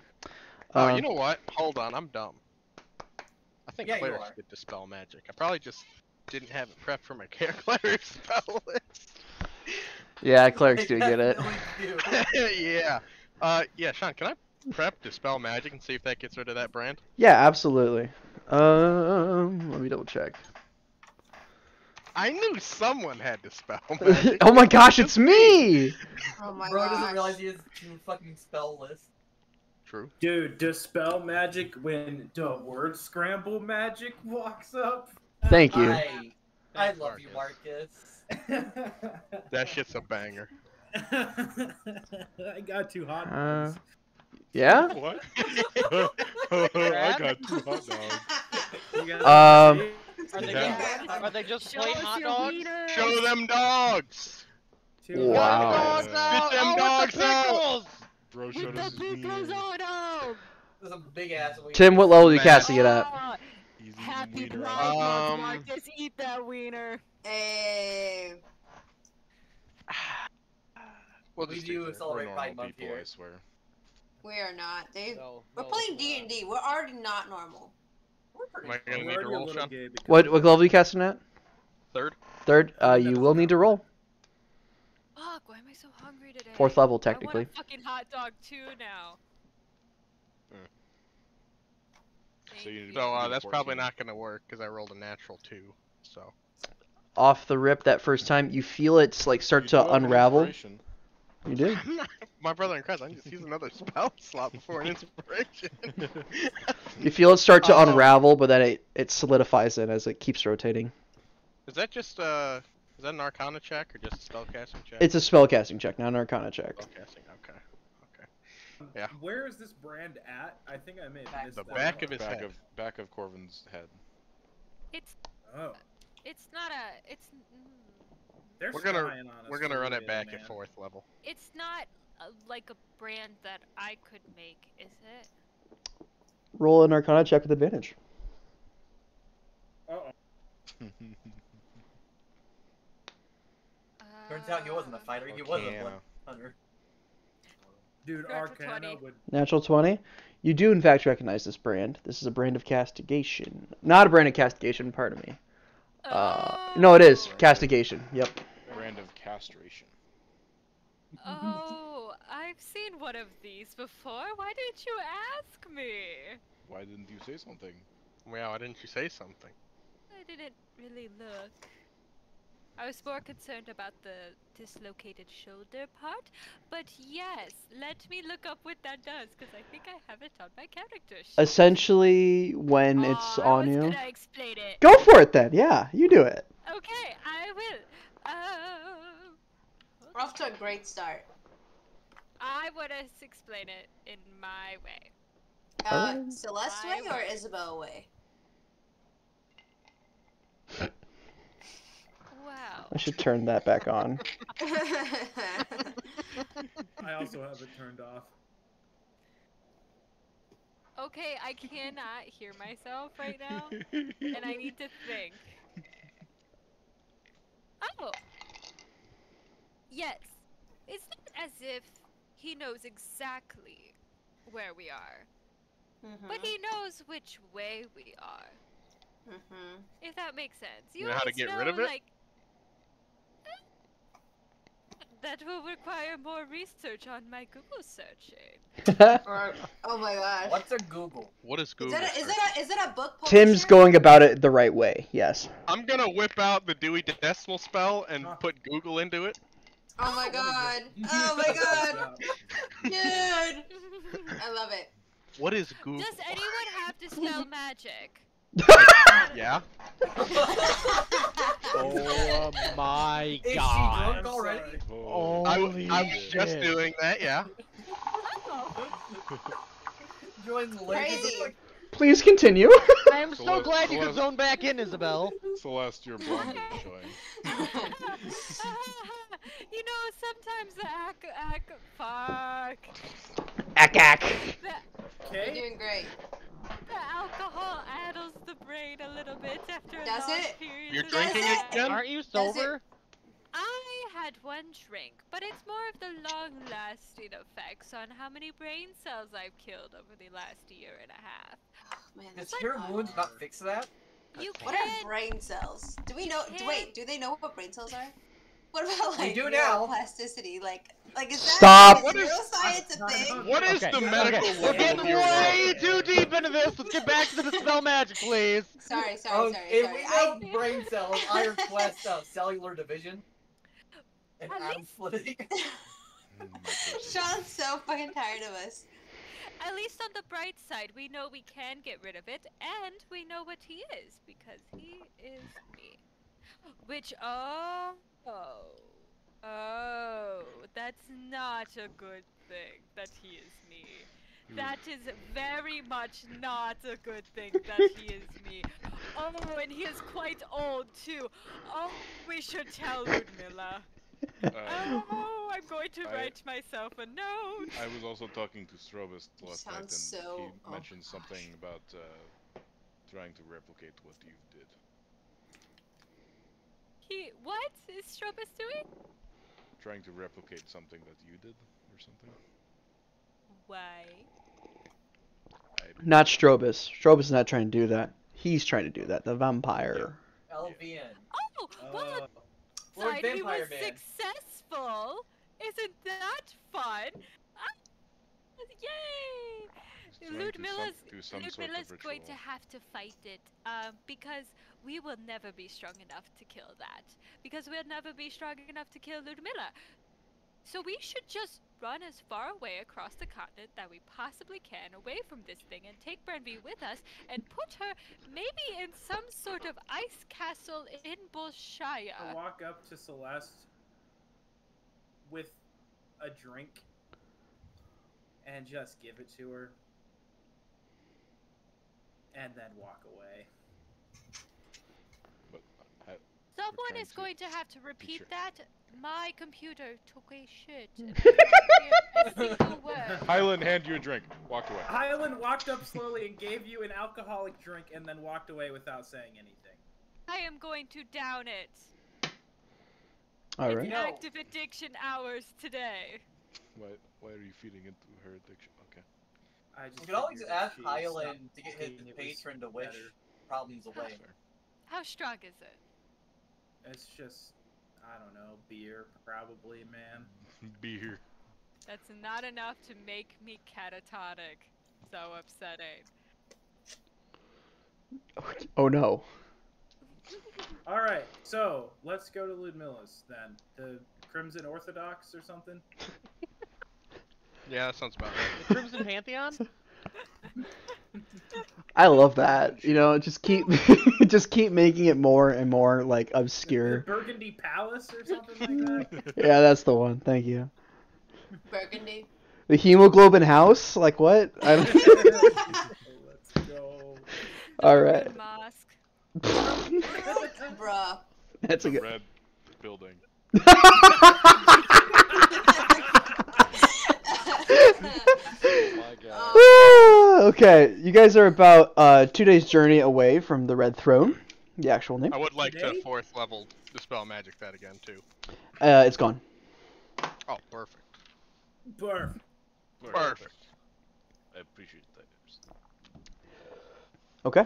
Oh, you know what? Hold on, I'm dumb. I think Yeah, you clerics are. get Dispel Magic. I probably just didn't have it prepped for my cleric spell list. Yeah, clerics do get it. Definitely do. Yeah. Yeah, Sean, can I prep Dispel Magic and see if that gets rid of that brand? Yeah, absolutely. Let me double check. I knew someone had Dispel Magic. Oh my gosh, it's me! Oh my Bro doesn't gosh. realize he has 2 fucking spell lists. True. Dude, Dispel Magic when the word scramble magic walks up. Thank you. I Thanks, love you, Marcus. That shit's a banger. I got 2 hot dogs. Yeah? What? I got 2 hot dogs. You guys Are they, Yeah. are they just Show plain us hot your dogs? wieners. Show them dogs! 2 Wow. hot Dogs dogs. out! Get them Oh, dogs with the out! pickles! Bro showed With us the his pickles wiener. on them. There's some big ass wiener. Tim, what level are you Matt. casting it at? Ah, He's eating happy wiener Pride out. Month, Marcus. Eat that wiener. Hey. We'll We just do do We're celebrate normal Pride Month people, here. I swear. We are not. We're No, playing D&D. We're already not normal. Am I gonna We're need to already a roll, little Sean? gay because What of level are you casting at? Third? Third. I think You that's will need to roll. Fuck, why am I so hungry today? 4th level, I technically. want a fucking hot dog too now. So you need So, to be that's 14. probably not gonna work, because I rolled a natural 2, so. Off the rip, that first time, you feel it like start You to do have an unravel. inspiration. You do. My brother in Christ, I can just use another spell slot before an inspiration. You feel it start to Um, unravel, but then it solidifies it as it keeps rotating. Is that just, is that an Arcana check, or just a spellcasting check? It's a spellcasting check, not an Arcana check. Spellcasting, okay. Yeah. Where is this brand at? I think I may have missed The that. back of his head. Back of Corvin's head. It's Oh. it's not a it's They're We're gonna spying on us we're gonna for run real, it back man. at 4th level. it's not like a brand that I could make, is it? Roll an Arcana check with advantage. Uh-oh. Turns out he wasn't a fighter, he was a Arcana. blood hunter. Dude, Natural Arcana 20. would... Natural 20. You do, in fact, recognize this brand. This is a brand of castigation. Not a brand of castigation, pardon me. No, it is. Castigation. Yep. Brand of castration. Oh, I've seen one of these before. Why didn't you ask me? Why didn't you say something? Well, why didn't you say something? I didn't really look. I was more concerned about the dislocated shoulder part, but yes, let me look up what that does, because I think I have it on my character sheet. Essentially, when it's I on was you. gonna explain it. Go for it then. Yeah, you do it. Okay, I will. We're off to a great start. I want to explain it in my way. Alright. Celeste way or Isabel way? Wow. I should turn that back on. I also have it turned off. Okay, I cannot hear myself right now, and I need to think. Oh! Yes. It's not as if he knows exactly where we are, but he knows which way we are. If that makes sense. You know how to always get rid of know, it? like, that will require more research on my Google searching. Oh my gosh. What's a Google? What is Is Google? that a book publisher? Tim's going about it the right way. Yes. I'm gonna whip out the Dewey Decimal spell and put Google into it. Oh my god. Oh my god. Dude. I love it. What is Google? Does anyone have to spell magic? Yeah. Oh my Is she god. drunk already? Oh, I'm just shit. doing that, yeah. Joins Crazy. Please continue. I am so Celeste- glad you could Celeste- zone back in, Isabel. Celeste, your blonde is showing. You know, sometimes the fuck. Ack. You're Okay. doing great. The alcohol addles the brain a little bit after a Does long it? period You're of drinking time. again? Aren't you Does it- sober? I had one drink, but it's more of the long-lasting effects on how many brain cells I've killed over the last year and a half. Oh, man, Does that's your wounds not fix that? You What can are brain cells? Do we know? Can- Wait, do they know what brain cells are? What about We like do now. neuroplasticity? Like is that Stop. Is neuroscience a thing? What is Okay, the medical okay. We're level getting of your way brain? too deep into this. Let's get back to the spell magic, please. Sorry. If we know brain cells, I request cellular division. And At atom least- splitting. Sean's so fucking tired of us. At least on the bright side, we know we can get rid of it, and we know what he is, because he is me. Which, that's not a good thing that he is me. That is very much not a good thing that he is me. Oh, and he is quite old too. Oh, we should tell Ludmilla. Oh, I'm going to write myself a note. I was also talking to Strobus last night, and so- he mentioned something about trying to replicate what you did. What is Strobus doing? Trying to replicate something that you did, or something. Why? Not Strobus. Strobus is not trying to do that. He's trying to do that. The vampire. LVN. Oh, well, Lord he was Vampire Man. successful. Isn't that fun? Yay! He's trying to do some sort Ludmilla's of going to ritual. have to fight it, because we will never be strong enough to kill that. Because we'll never be strong enough to kill Ludmilla. So we should just run as far away across the continent that we possibly can, away from this thing, and take Brenby with us, and put her maybe in some sort of ice castle in Bolshaya. I walk up to Celeste with a drink and just give it to her, and then walk away. But Someone trying is to going to have to repeat sure. that. My computer took a shit. And I didn't hear a single word. Hyland, hand you a drink. Walked away. Hyland walked up slowly and gave you an alcoholic drink and then walked away without saying anything. I am going to down it. All It's right. active addiction hours today. Why are you feeding into her addiction? Okay. I just You can always figured ask she Hyland stopped to get his thinking it was patron to wish better. problems away. How strong is it? It's just, I don't know, beer, probably, man. Beer. That's not enough to make me catatonic. So upsetting. Oh no. Alright, so, let's go to Ludmilla's, then. The Crimson Orthodox or something? Yeah, that sounds about right. The Crimson Pantheon? I love that. You know, just keep just keep making it more and more like The obscure. Burgundy Palace or something like that? Yeah, that's the one. Thank you. Burgundy. The hemoglobin house? Like what? I don't... Let's go. All right. Mosque. Bruh. That's a The good. red building. My God. Okay, you guys are about 2 days' journey away from the Red Throne. The actual name. I would like to Today? 4th level Dispel Magic that again, too. It's gone. Oh, perfect. Burf. Perfect. I appreciate that. Okay.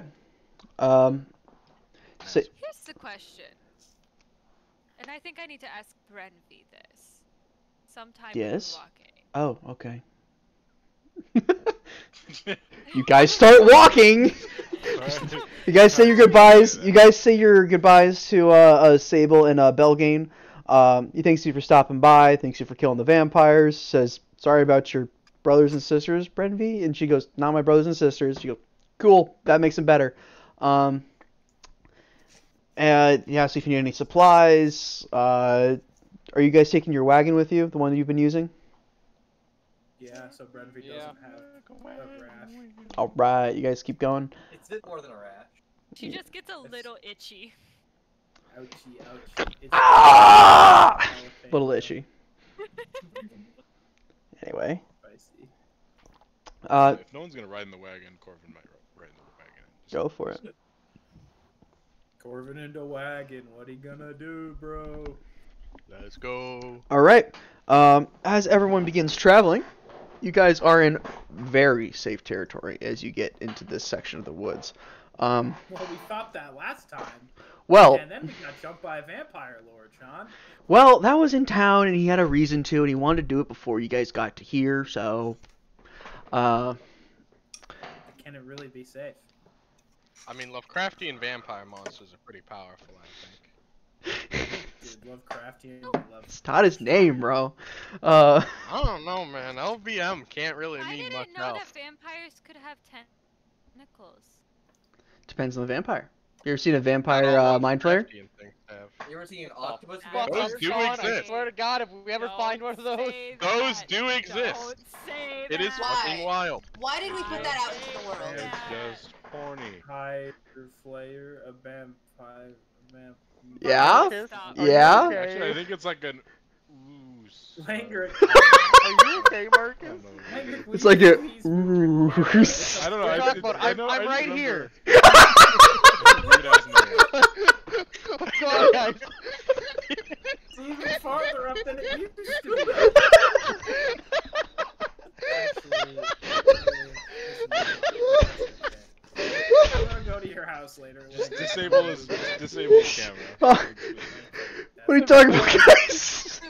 So, Here's the question. And I think I need to ask Brenvy this. Sometime Yes? when walking. oh, okay. You guys start walking. You guys say your goodbyes. You guys say your goodbyes to Sable and Belgain. He thanks you for stopping by. Thanks you for killing the vampires. Says sorry about your brothers and sisters, Brenvy. And she goes, not my brothers and sisters. You go, cool. That makes it better. And yeah, so if you need any supplies, are you guys taking your wagon with you, the one that you've been using? Yeah, so Brenvy Yeah. doesn't have a rash. All right, you guys keep going. It's a bit more than a rash. She just gets a little itchy. Ouchie, ouchie. It's Ah! Little itchy. Anyway, Spicy. If no one's gonna ride in the wagon, Corvin might ride in the wagon. go for it. Corvin in the wagon, what he gonna do, bro? Let's go. All right. As everyone begins traveling, you guys are in very safe territory as you get into this section of the woods. Well, we thought that last time. Well, And then we got jumped by a vampire lord, Sean. well, that was in town, and he had a reason to, and he wanted to do it before you guys got to here. So, Can it really be safe? I mean, Lovecraftian vampire monsters are pretty powerful, I think. Dude, Lovecraftian, love. it's not his name, bro. I don't know, man. LVM can't really I mean didn't much know else. that vampires could have tentacles. Depends on the vampire. You ever seen a vampire Not all mind flayer? Lovecraftian things have You ever seen an octopus Fuck Those up, do Sean, I exist. swear to God, if we ever find one of those. Those do exist. Don't say It is that. fucking wild. Why did we put that out into the world? It's Yeah. just horny. Hydro Flayer, a vampire, Yeah? Stop. Yeah? Actually, I think it's like an ooze. Langer. Are you okay, Marcus? It's like a. I don't know. We're I, talking it, about- I know. I'm I right remember- here. Weird-ass name. What's going on, guys? It's even farther up than it used to be. Actually, I'm gonna go to your house later. Just disable his camera. What are you talking about, guys?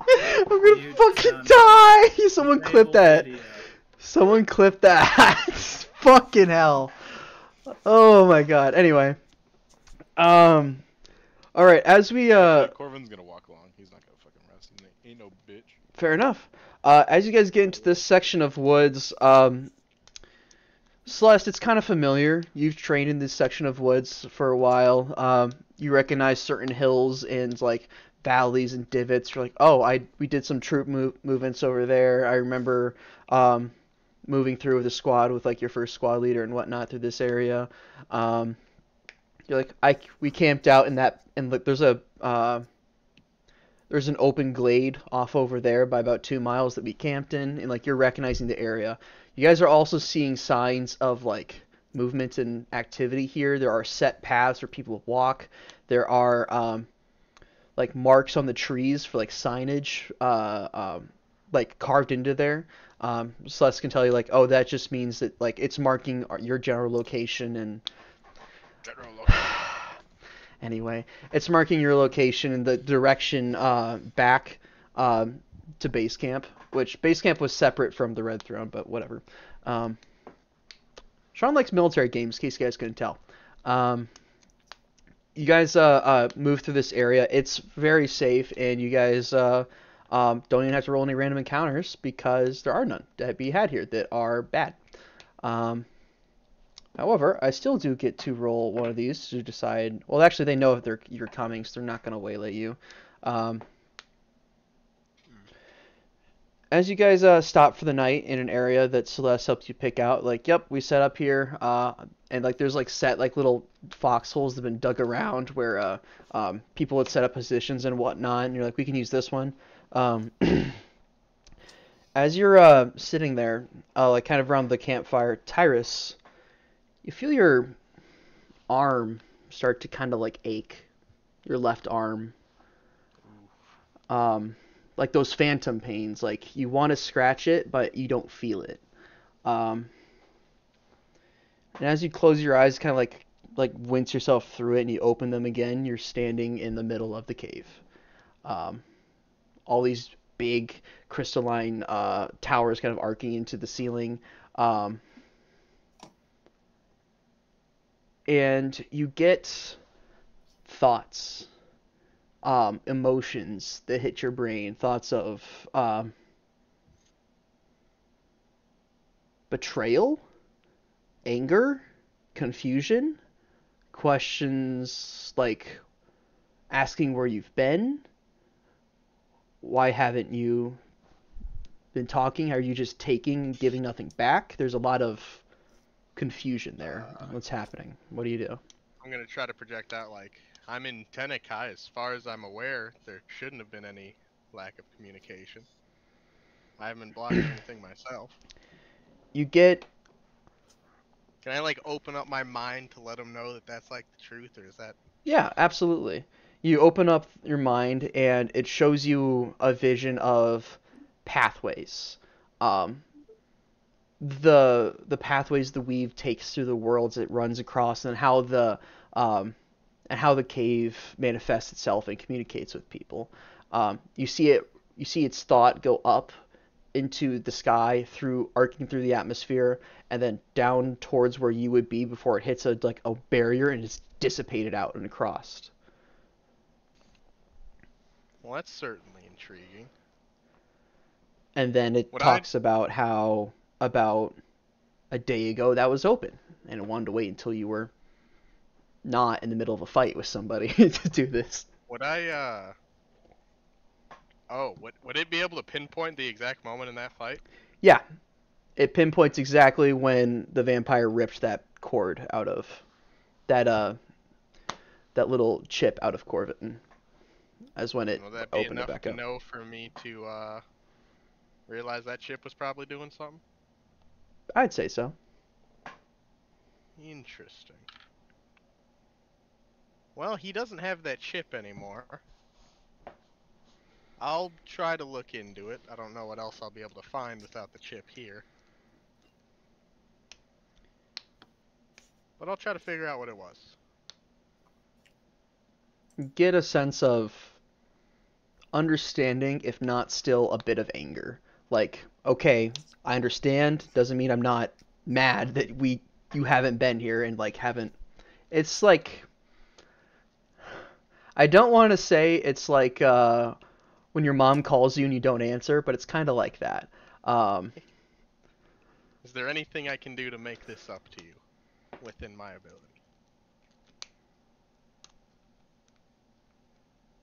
I'm gonna fucking die! Someone clip that. Someone clip that. Fucking hell. Oh my god. Anyway. Alright, as we, Corvin's gonna walk along. He's not gonna fucking rest. He ain't no bitch. Fair enough. As you guys get into this section of woods, Celeste, it's kind of familiar. You've trained in this section of woods for a while. You recognize certain hills and like valleys and divots. You're like, oh, we did some troop movements over there. I remember moving through with a squad with like your first squad leader and whatnot through this area. You're like, we camped out in that, and look, there's an open glade off over there by about 2 miles that we camped in, and like you're recognizing the area. You guys are also seeing signs of like movement and activity here. There are set paths for people to walk. There are like marks on the trees for like signage, like carved into there. Celeste can tell you like, oh, that just means that like it's marking your general location and. Anyway, it's marking your location and the direction back to base camp, which base camp was separate from the Red Throne, but whatever. Sean likes military games, in case you guys couldn't tell. You guys move through this area. It's very safe, and you guys don't even have to roll any random encounters because there are none that be had here that are bad. However, I still do get to roll one of these to decide. Well, actually, they know if you're coming, so they're not going to waylay you. As you guys stop for the night in an area that Celeste helped you pick out, like, yep, we set up here, and like there's like set like little foxholes that have been dug around where people would set up positions and whatnot, and you're like, we can use this one. As you're sitting there, like kind of around the campfire, Tyrus. You feel your arm start to kind of like ache, your left arm. Like those phantom pains, like you want to scratch it, but you don't feel it. And as you close your eyes, kind of like wince yourself through it, and you open them again, you're standing in the middle of the cave. All these big crystalline towers kind of arcing into the ceiling. And you get thoughts, emotions that hit your brain, thoughts of betrayal, anger, confusion, questions like asking where you've been, why haven't you been talking, are you just taking and giving nothing back? There's a lot of confusion there. What's happening? What do you do? I'm gonna try to project out like I'm in Tenekai. As far as I'm aware, there shouldn't have been any lack of communication. I haven't been blocking anything myself. You get. Can I like open up my mind to let them know that that's like the truth, or is that? Yeah, absolutely. You open up your mind and it shows you a vision of pathways. The pathways the weave takes through the worlds it runs across, and how the cave manifests itself and communicates with people. You see its thought go up into the sky, arcing through the atmosphere, and then down towards where you would be before it hits a barrier and is dissipated out and across. Well, that's certainly intriguing. And then it talks about how about a day ago that was open, and it wanted to wait until you were not in the middle of a fight with somebody to do this. Would I, Oh, would it be able to pinpoint the exact moment in that fight? Yeah, it pinpoints exactly when the vampire ripped that cord out of that little chip out of Corvin, as when it Will that be opened it enough back to up. know for me to realize that chip was probably doing something? I'd say so. Interesting. Well, he doesn't have that chip anymore. I'll try to look into it. I don't know what else I'll be able to find without the chip here. But I'll try to figure out what it was. Get a sense of understanding, if not still a bit of anger. Like, okay, I understand, doesn't mean I'm not mad that you haven't been here and like haven't. It's like, I don't want to say it's like when your mom calls you and you don't answer, but it's kind of like that. Is there anything I can do to make this up to you within my ability?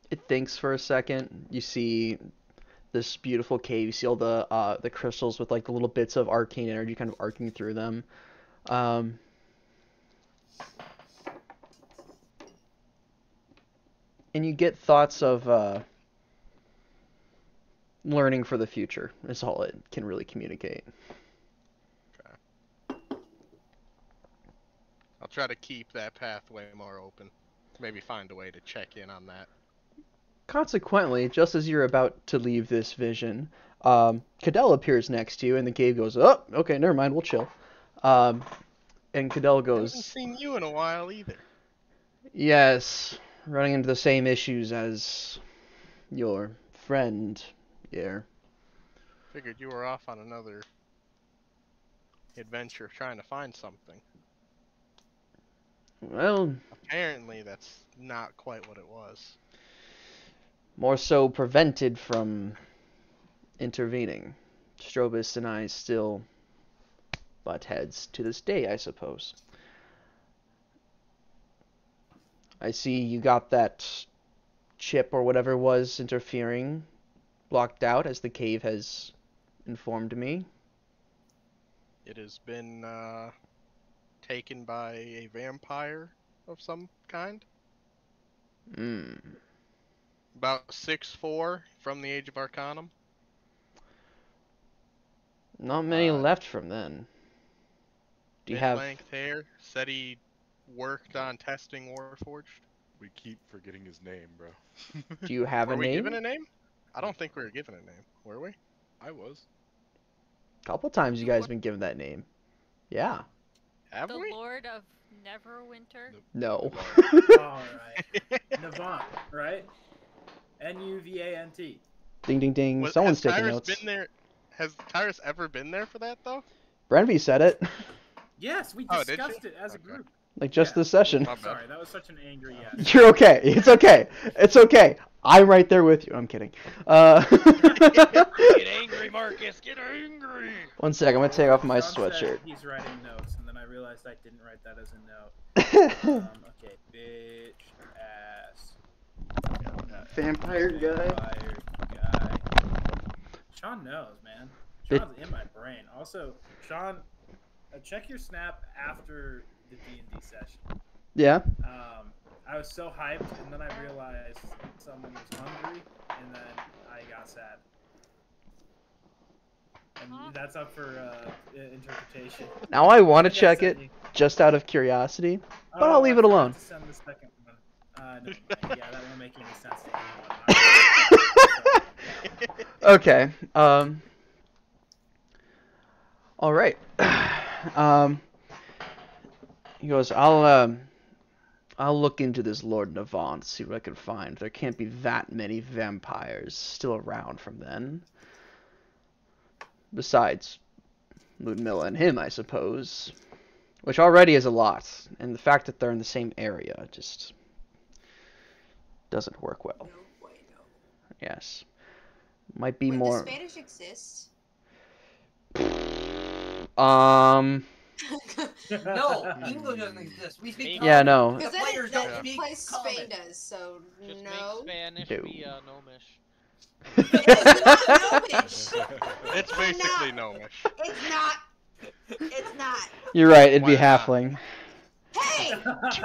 It thinks for a second. You see this beautiful cave. You see all the crystals with like the little bits of arcane energy kind of arcing through them. And you get thoughts of learning for the future. Is all it can really communicate. Okay. I'll try to keep that pathway more open. Maybe find a way to check in on that. Consequently, just as you're about to leave this vision, Cadell appears next to you, and the cave goes, "Oh, okay, never mind, we'll chill." And Cadell goes, I haven't seen you in a while either. "Yes, running into the same issues as your friend here." Figured you were off on another adventure trying to find something. Well, apparently that's not quite what it was. More so prevented from intervening. Strobus and I still butt heads to this day, I suppose. I see you got that chip or whatever was interfering blocked out, as the cave has informed me. It has been taken by a vampire of some kind. About 6'4", from the Age of Arcanum. Not many left from then. Do you have mid-length hair? Said he worked on testing Warforged. We keep forgetting his name, bro. Do you have a name? Were we given a name? I don't think we were given a name. Were we? I was. A couple times you guys been given that name. Yeah. Have the we? Lord of Neverwinter? No. Alright. Navant, right? N-U-V-A-N-T. Ding ding ding. Has Someone's taking Tyrus notes. been there? Has Tyrus ever been there for that though? Brenvy said it. Yes, we Oh, did discussed you? it as a Okay. group. Like just this session. My bad. Sorry, that was such an angry yes. You're okay. It's okay. It's okay. I'm right there with you. I'm kidding. Get angry, Marcus. Get angry. One sec. I'm gonna take off my John said sweatshirt. He's writing notes, and then I realized I didn't write that as a note. Okay, bitch, ass. Vampire guy. Vampire guy. Sean knows, man. Sean's in my brain. Also, Sean, check your snap after the D&D session. Yeah. I was so hyped, and then I realized someone was hungry, and then I got sad. And that's up for interpretation. Now I want to Yeah, check send it me. just out of curiosity, but Oh, I'll leave I it forgot alone. to send the second one. No, yeah, that won't make any sense to anyone. Okay. All right. He goes, I'll look into this Lord Navant, see what I can find. There can't be that many vampires still around from then. Besides Ludmilla and him, I suppose. Which already is a lot. And the fact that they're in the same area just doesn't work well. No bueno. Yes. Might be Wait, more... does Spanish exist? No, English doesn't exist. We speak Yeah, common. no. Because The then it same place Spain does, so Just no. make Spanish No. be Gnomish. It's not Gnomish. It's basically Gnomish. It's not. It's not. You're right, it'd be Why not? halfling. Hey!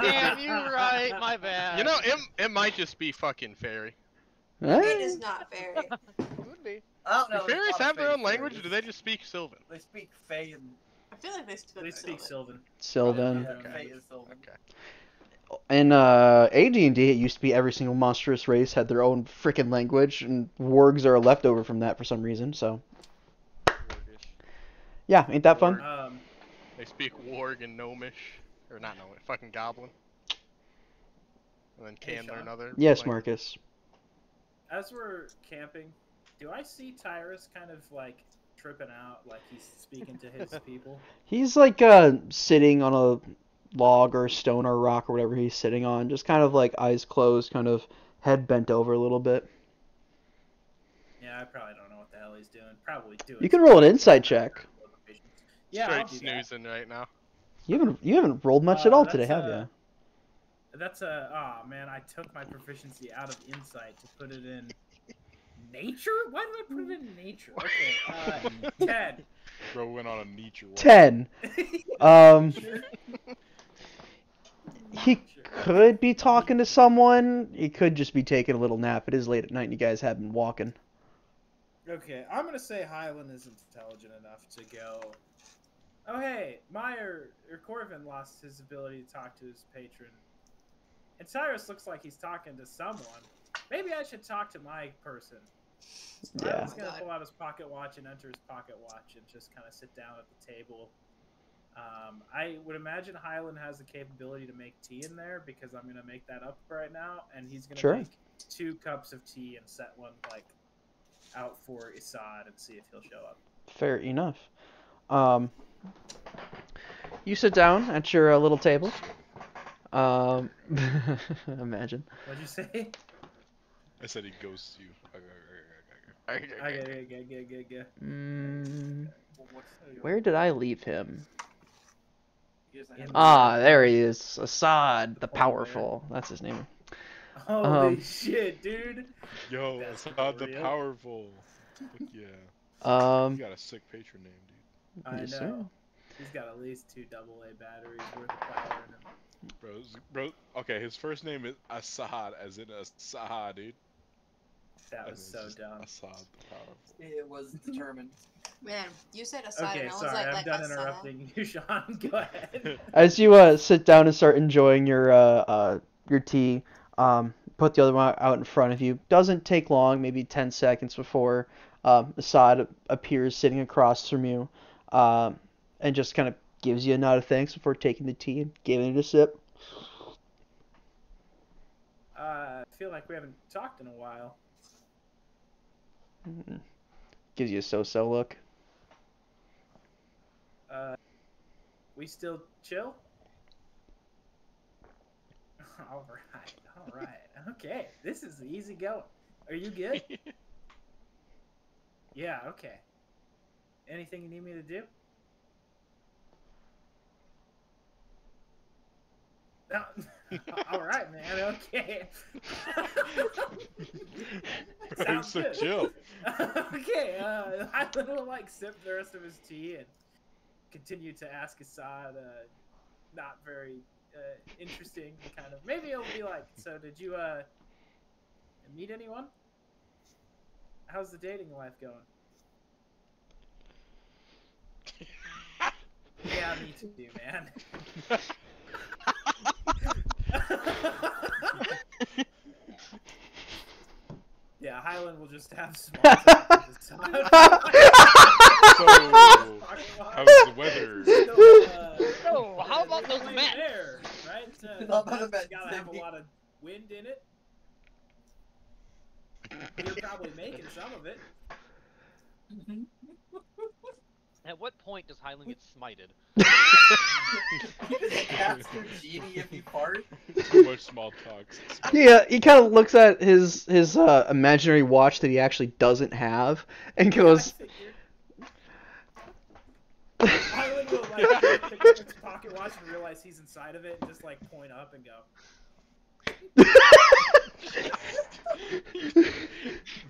Damn, you're right. My bad. You know, it might just be fucking fairy. It is not fairy. Could be. I don't know. Do fairies have their own language, or do they just speak Sylvan? They speak Fey and. I feel like they speak Sylvan. Sylvan. Yeah, Fey is Sylvan. Okay. In AD&D, it used to be every single monstrous race had their own freaking language, and wargs are a leftover from that for some reason. So, yeah, ain't that fun? They speak Warg and Gnomish, or not Gnomish, fucking Goblin. And then can Sean. learn other. Yes, languages. Marcus. As we're camping, do I see Tyrus kind of like tripping out, like he's speaking to his people? He's like sitting on a log or stone or rock or whatever he's sitting on, just kind of like eyes closed, kind of head bent over a little bit. Yeah, I probably don't know what the hell he's doing. Probably doing. You can roll an insight check. Yeah, I'll Straight do that. snoozing right now. You haven't rolled much at all That's, today, have you? That's a oh man, I took my proficiency out of insight to put it in nature. Why did I put it in nature? Okay, 10. Bro went on a nature walk. 10. He could be talking to someone. He could just be taking a little nap. It is late at night and you guys have been walking. Okay, I'm gonna say Highland is intelligent enough to go. Oh hey, Meyer or Corvin lost his ability to talk to his patron, and Cyrus looks like he's talking to someone. Maybe I should talk to my person. Yeah. He's gonna pull out his pocket watch and enter his pocket watch and just kind of sit down at the table. I would imagine Highland has the capability to make tea in there because I'm gonna make that up right now, and he's gonna Sure. make 2 cups of tea and set one like out for Assad and see if he'll show up. Fair enough. You sit down at your little table. Imagine. What'd you say? I said he ghosts you. Okay. Where did I leave him? In Ah, there he is. Assad, the powerful. That's his name. Holy shit, dude. Yo, That's Assad the real. powerful. Fuck yeah. You got a sick patron name, dude. I Yes, know. sir. He's got at least 2 AA batteries worth of power in him. Bro, okay, his first name is Assad, as in Assad, dude. That And was it's so just dumb. Assad the powerful. It was determined. Man, you said Assad Okay, and I was sorry, like, I'm done Assad? interrupting you, Sean. Go ahead. As you sit down and start enjoying your tea, put the other one out in front of you. Doesn't take long, maybe 10 seconds before Assad appears sitting across from you, and just kind of gives you a nod of thanks before taking the tea and giving it a sip. I feel like we haven't talked in a while. Gives you a so-so look. We still chill? Alright. Okay, this is easy going. Are you good? Yeah, okay. Anything you need me to do? No. Alright, man, okay. Sounds So good. chill. Okay, Highland will like sip the rest of his tea and continue to ask Assad not very interesting kind of. Maybe it'll be like, so did you meet anyone? How's the dating life going? Yeah, me too, man. Yeah, Highland will just have small talk with Assad. How's the weather? Oh, how about those Wait Mets? there, right? How about the It's Mets, gotta have a Cindy? lot of wind in it. You're probably making some of it. At what point does Highland get smited? You just cast your genie if you fart. Too much small talk. Yeah, he kind of looks at his imaginary watch that he actually doesn't have, and goes, Highland will like pick up his pocket watch and realize he's inside of it and just like point up and go,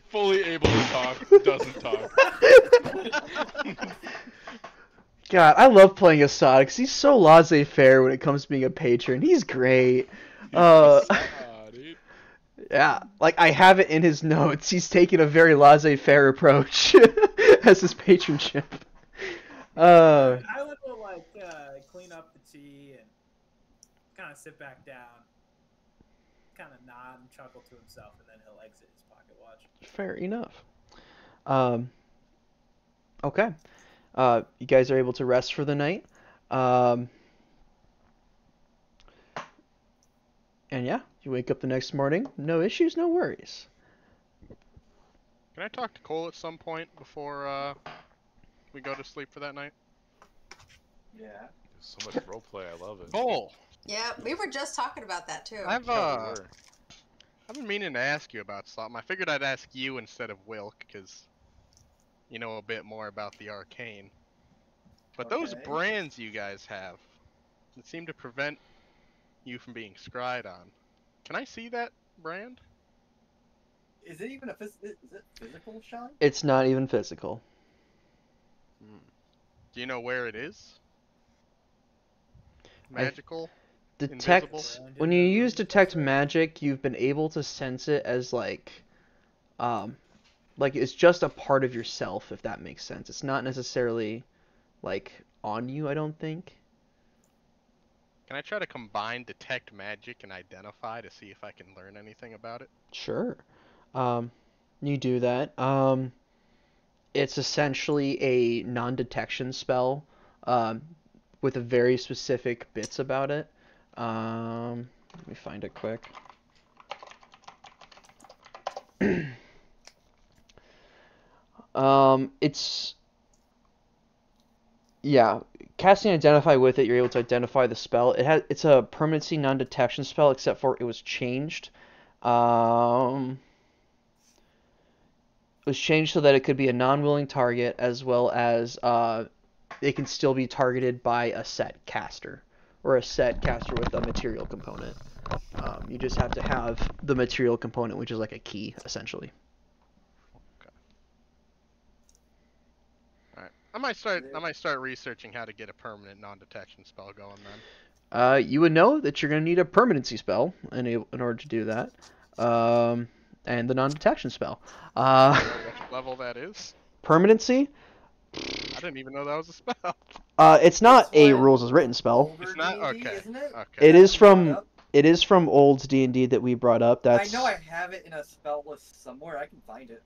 Fully able to talk, doesn't talk. God, I love playing Assad because he's so laissez-faire when it comes to being a patron. He's great. Dude. Yeah, like I have it in his notes. He's taken a very laissez-faire approach as his patronship. I will like clean up the tea and kind of sit back down, kind of nod and chuckle to himself, and then he'll exit his pocket watch. Fair enough. Okay. You guys are able to rest for the night. And yeah, you wake up the next morning. No issues, no worries. Can I talk to Cole at some point before we go to sleep for that night? Yeah. So much roleplay, I love it. Cole! Yeah, we were just talking about that too. I've been meaning to ask you about something. I figured I'd ask you instead of Wilk, because you know a bit more about the arcane. But those brands you guys have that seem to prevent you from being scryed on. Can I see that brand? Is it even is it physical, Sean? It's not even physical. Do you know where it is? Magical? Detect. Invisible? When you use detect magic, you've been able to sense it as like it's just a part of yourself, if that makes sense. It's not necessarily like on you, I don't think. Can I try to combine detect magic and identify to see if I can learn anything about it? Sure. You do that. It's essentially a non-detection spell with a very specific bits about it. Let me find it quick. Yeah, casting Identify with it, you're able to identify the spell. It's a permanency non-detection spell, except for it was changed. It was changed so that it could be a non-willing target, as well as it can still be targeted by a set caster, or a set caster with a material component. You just have to have the material component, which is like a key, essentially. I might start researching how to get a permanent non-detection spell going then. You would know that you're going to need a permanency spell in order to do that, and the non-detection spell. Which level that is? Permanency? I didn't even know that was a spell. It's not a rules as written spell. It's not? Okay. It is from old D&D that we brought up. I know I have it in a spell list somewhere. I can find it.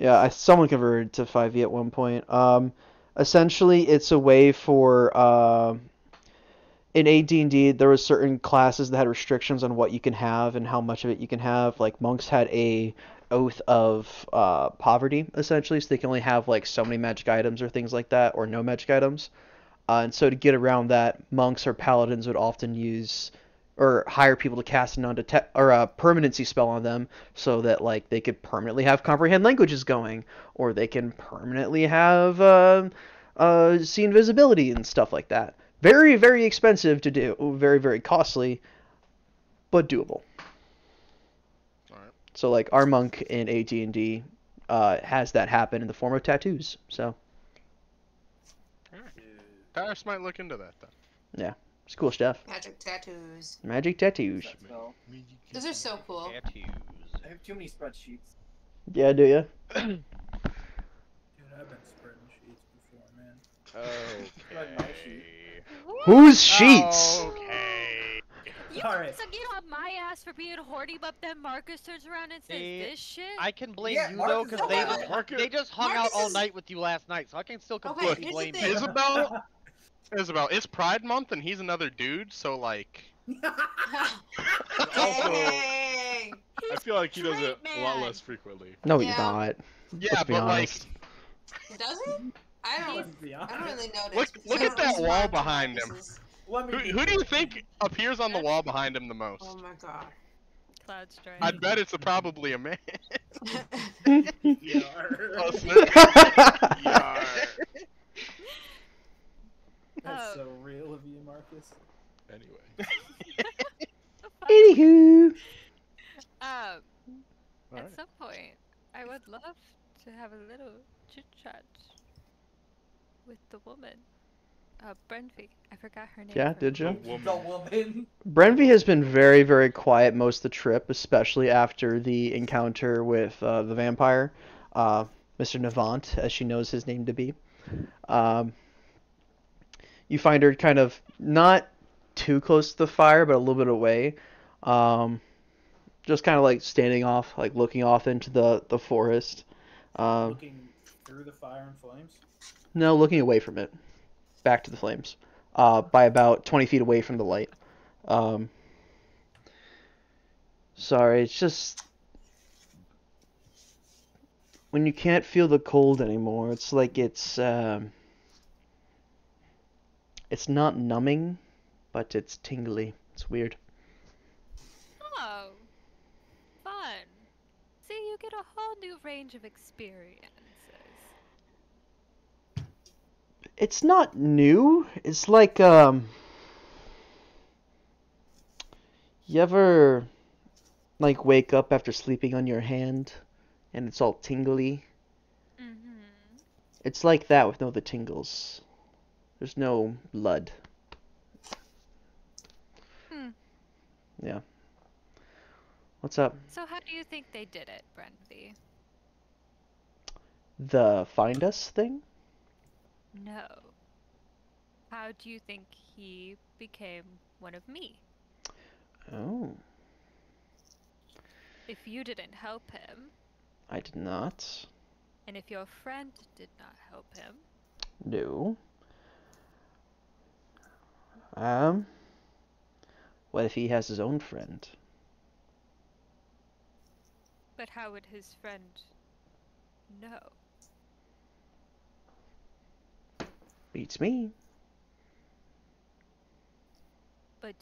Yeah, someone converted to 5e at one point. Essentially, it's a way for in AD&D there was certain classes that had restrictions on what you can have and how much of it you can have. Like monks had a oath of poverty, essentially, so they can only have like so many magic items or things like that, or no magic items. And so to get around that, monks or paladins would often use or hire people to cast a a permanency spell on them, so that like they could permanently have comprehend languages going, or they can permanently have see invisibility and stuff like that. Very, very expensive to do, very, very costly, but doable. Alright. So like our monk in AD&D has that happen in the form of tattoos. So. Paris might look into that then. Yeah. It's cool stuff. Magic tattoos. Magic tattoos. Those are so cool. Tattoos. I have too many spreadsheets. Yeah, do you? Dude, I've been spreading sheets before, man. Okay. Whose sheets? Okay. You Alright. guys get on my ass for being horny, but then Marcus turns around and says this shit? I can blame Yeah, you though, Marcus because is they just hung out Marcus all is- night with you last night, so I can still Okay, completely here's blame the you. thing. Isabel, it's Pride Month and he's another dude, so like. Dang. I feel like he does it Straight a lot man. less frequently. No, he's Yeah. not. Yeah, Let's be but honest. Does he? I don't really notice. Look because I at don't that wall respond to behind him. Marcus's. Who do you think appears on the wall behind him the most? Oh my god. Cloud Strife. I'd bet it's probably a man. Yar. Wasn't it? Yar. That's so real of you, Marcus. Anyway. Anywho. At some point, I would love to have a little chit chat with the woman. Brenvi. I forgot her name. Yeah, did you? The woman. Brenvi has been very, very quiet most of the trip, especially after the encounter with the vampire, Mr. Navant, as she knows his name to be. You find her kind of not too close to the fire, but a little bit away. Just kind of like standing off, like looking off into the forest. Looking through the fire and flames? No, looking away from it. Back to the flames. By about 20 feet away from the light. Sorry, it's just... when you can't feel the cold anymore, it's like it's not numbing, but it's tingly. It's weird. Oh, fun. See, you get a whole new range of experiences. It's not new. It's like, you ever, like, wake up after sleeping on your hand, and it's all tingly? Mm-hmm. It's like that with no other tingles. There's no blood. Yeah. What's up? So how do you think they did it, Brenvi? The find us thing? No. How do you think he became one of me? Oh. If you didn't help him, I did not. and if your friend did not help him, No. What if he has his own friend? but how would his friend know? Beats me. But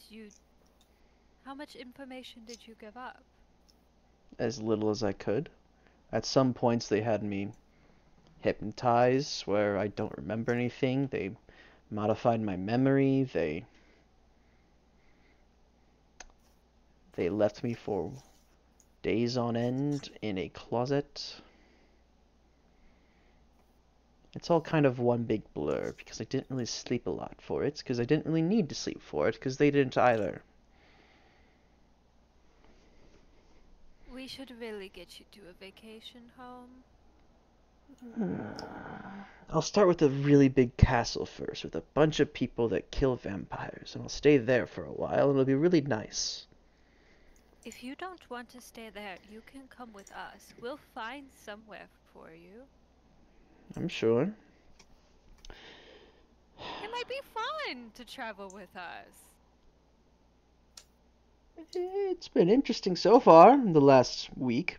how much information did you give up? As little as I could. At some points they had me hypnotized where I don't remember anything. They modified my memory. They left me for days on end in a closet. It's all kind of one big blur because I didn't really sleep a lot for it, because I didn't really need to sleep for it, because they didn't either. We should really get you to a vacation home. I'll start with a really big castle first, with a bunch of people that kill vampires, and I'll stay there for a while, and it'll be really nice. If you don't want to stay there, you can come with us. We'll find somewhere for you. I'm sure. It might be fun to travel with us. It's been interesting so far in the last week.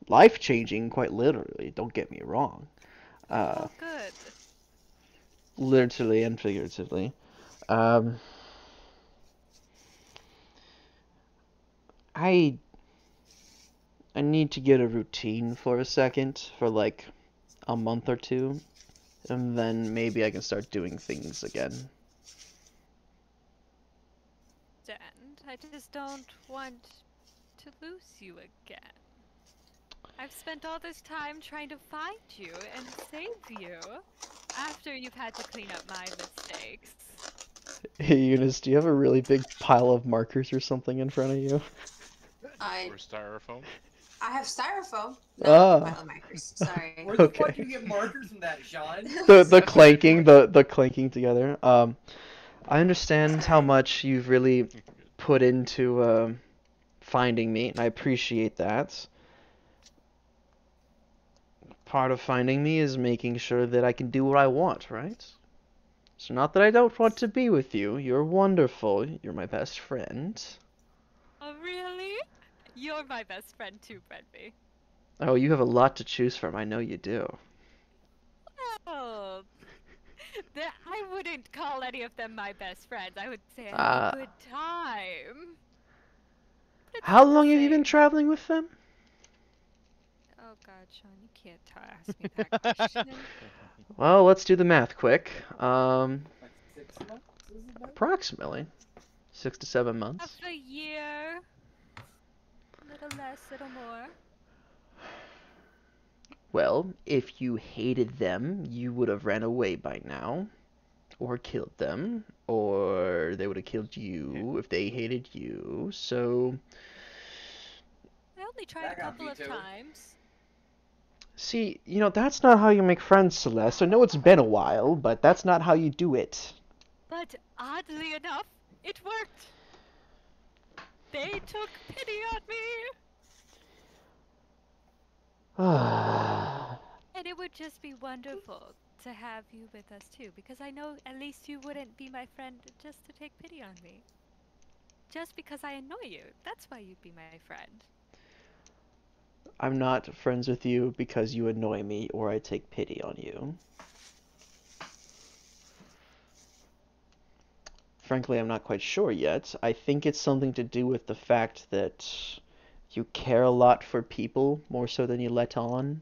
Life-changing, quite literally, don't get me wrong. Oh, good. Literally and figuratively. I need to get a routine for a second, for like a month or two, and then maybe I can start doing things again. And I just don't want to lose you again. I've spent all this time trying to find you and save you after you've had to clean up my mistakes. Hey Eunice, do you have a really big pile of markers or something in front of you? Or styrofoam? I have styrofoam. Ah. No, pile of markers. Sorry. Where the Okay. fuck do you get markers from that, Sean? The clanking, the clanking together. I understand how much you've really put into finding me, and I appreciate that. Part of finding me is making sure that I can do what I want, right? So not that I don't want to be with you. You're wonderful. You're my best friend. Oh, really? You're my best friend too, Brenvi. Oh, you have a lot to choose from. I know you do. Oh, I wouldn't call any of them my best friends. I would say I had a good time. But How it's long the have you been same. traveling with them? Oh God, Sean, you can't ask me that question. Well, let's do the math quick. Like 6 months? Approximately 6 to 7 months. Half a year. Little less, little more. Well, if you hated them, you would have ran away by now. Or killed them. Or they would have killed you if they hated you. So... I only tried a couple of times. See, you know, that's not how you make friends, Celeste. I know it's been a while, but that's not how you do it. But oddly enough, it worked. They took pity on me. And it would just be wonderful to have you with us too, because I know at least you wouldn't be my friend just to take pity on me. Just because I annoy you, that's why you'd be my friend. I'm not friends with you because you annoy me or I take pity on you. Frankly, I'm not quite sure yet. I think it's something to do with the fact that you care a lot for people more so than you let on.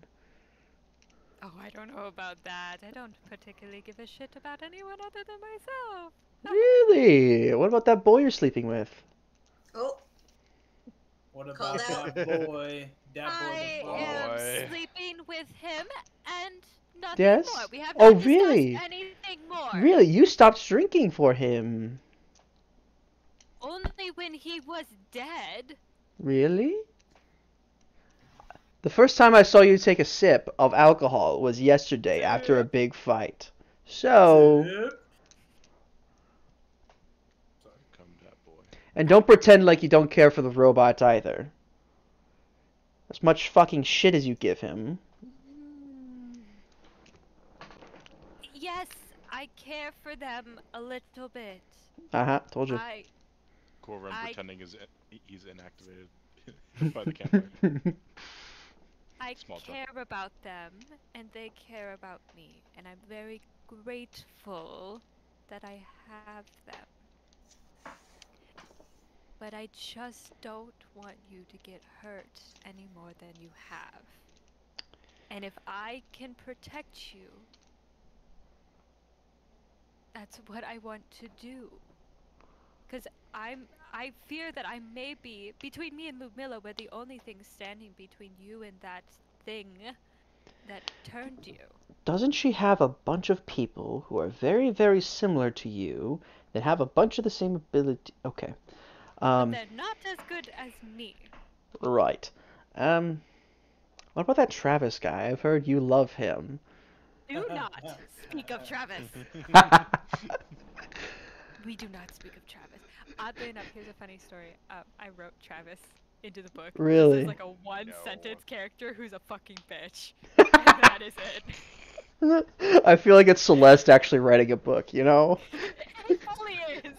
Oh, I don't know about that. I don't particularly give a shit about anyone other than myself. Really? What about that boy you're sleeping with? Oh. What about that boy? I am sleeping with him and nothing Yes? more. We have Oh, not really? discussed anything more. Really? You stopped drinking for him? Only when he was dead. Really? The first time I saw you take a sip of alcohol was yesterday after a big fight. So... And don't pretend like you don't care for the robot either. As much fucking shit as you give him. Yes, I care for them a little bit. Told you. Corvin pretending he's inactivated by the campfire. I care about them, and they care about me, and I'm very grateful that I have them. But I just don't want you to get hurt any more than you have. And if I can protect you, that's what I want to do. Because I fear that I may be, between me and Ludmilla, we're the only thing standing between you and that thing that turned you. Doesn't she have a bunch of people who are very, very similar to you, that have a bunch of the same ability? Okay. But they're not as good as me. Right. What about that Travis guy? I've heard you love him. Do not speak of Travis. We do not speak of Travis. Oddly enough, here's a funny story. I wrote Travis into the book. Really? This is like a one-sentence character who's a fucking bitch. And that is it. I feel like it's Celeste actually writing a book, you know? It fully is.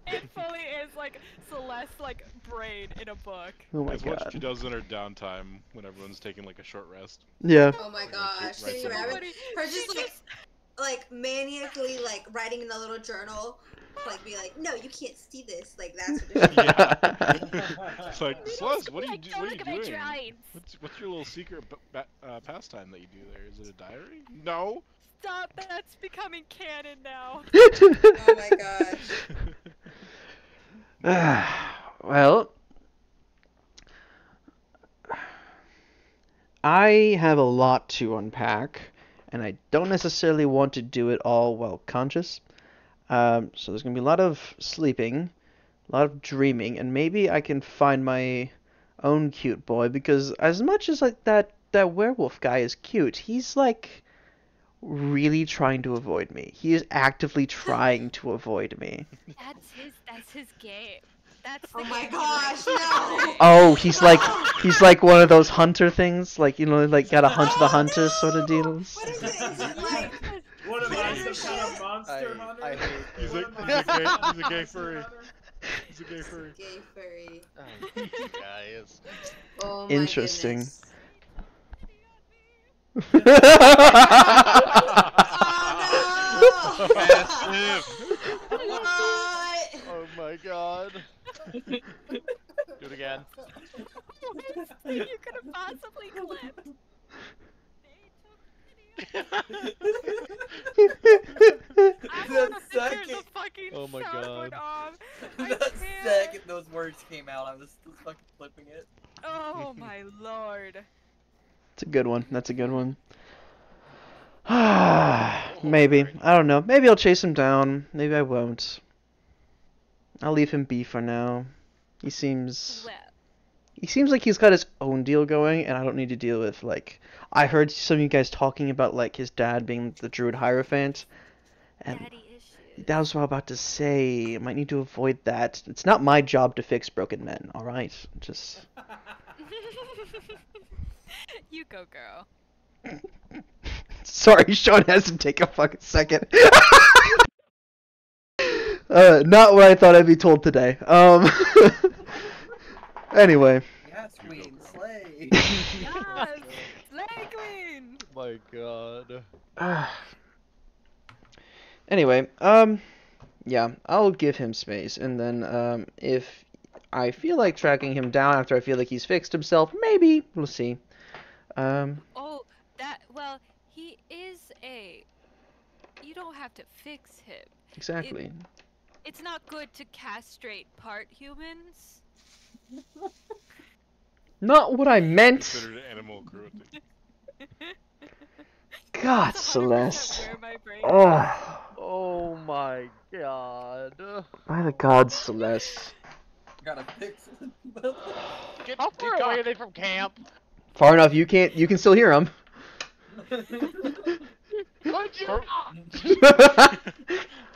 It fully is like Celeste's like brain in a book. Oh my It's god. what she does in her downtime when everyone's taking like a short rest. Yeah. Oh my gosh. Right, Can you imagine her just like maniacally like writing in a little journal, like be like, no, you can't see this. Like that's what It's like, Celeste, what are you doing? Drawings. What's your little secret pastime that you do there? Is it a diary? No. Stop, that's becoming canon now. Oh my gosh. Well, I have a lot to unpack, and I don't necessarily want to do it all while conscious. So there's going to be a lot of sleeping, a lot of dreaming, and maybe I can find my own cute boy, because as much as like that werewolf guy is cute, he's like really trying to avoid me. He is actively trying to avoid me. That's his game. That's the Oh my game gosh, no! Oh, he's like one of those hunter things, like, you know, like gotta hunt the hunters sort of deals. What is it? Is it like What am I, some kind of monster hunter? He's a gay furry. He's a gay furry. gay furry? Guys. Oh my Interesting. goodness. Oh no! Massive. What? Oh my god. Do it again. you could have possibly clipped. I want a picture of the fucking Oh my sound god. went off. The second those words came out, I was fucking flipping it. Oh my lord. It's a good one. That's a good one. Maybe. I don't know. Maybe I'll chase him down. Maybe I won't. I'll leave him be for now. He seems like he's got his own deal going, and I don't need to deal with, like... I heard some of you guys talking about, like, his dad being the Druid Hierophant. And that was what I was about to say. I might need to avoid that. It's not my job to fix broken men, alright? Just... You go, girl. Sorry, Sean has to take a fucking second. Not what I thought I'd be told today. Anyway. Yes, queen, slay. Yes, slay queen. My god. Anyway, yeah, I'll give him space, and then, if I feel like tracking him down after I feel like he's fixed himself, maybe, we'll see. Oh, well, he is you don't have to fix him. Exactly. It's not good to castrate part humans. Not what I meant! Considered animal cruelty. God, Celeste. Where my brain Oh my god. By the gods, Celeste. Gotta fix it. How far away are they from camp? Far enough, you can still hear him.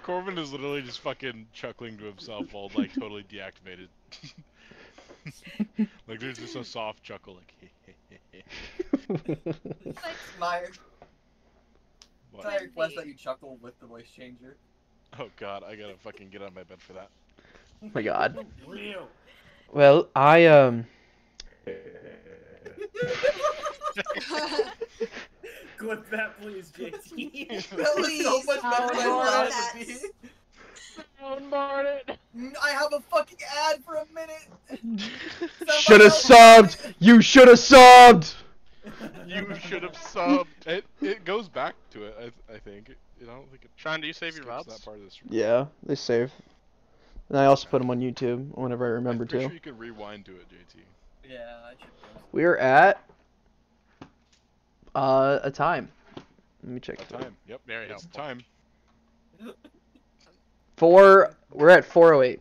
Corbin is literally just fucking chuckling to himself while, like, totally deactivated. Like, there's just a soft chuckle, like, My What? I request that you chuckle with the voice changer. Oh god, I gotta fucking get on my bed for that. Oh my god. Real. Well, Clip that, please, JT. Please, so much better than love that that. would be. Soundboard it. I have a fucking ad for a minute. Should have subbed! You should have subbed! You should have subbed. It goes back to it, I think. I don't think it. Sean, do you save your skips VODs? that part of this. Yeah, they save. And I also put them on YouTube whenever I remember I'm pretty to. sure you can rewind to it, JT. Yeah, I should do. We're at a time. Let me check. A time. Yep. Very it's helpful. time. We're at 4:08.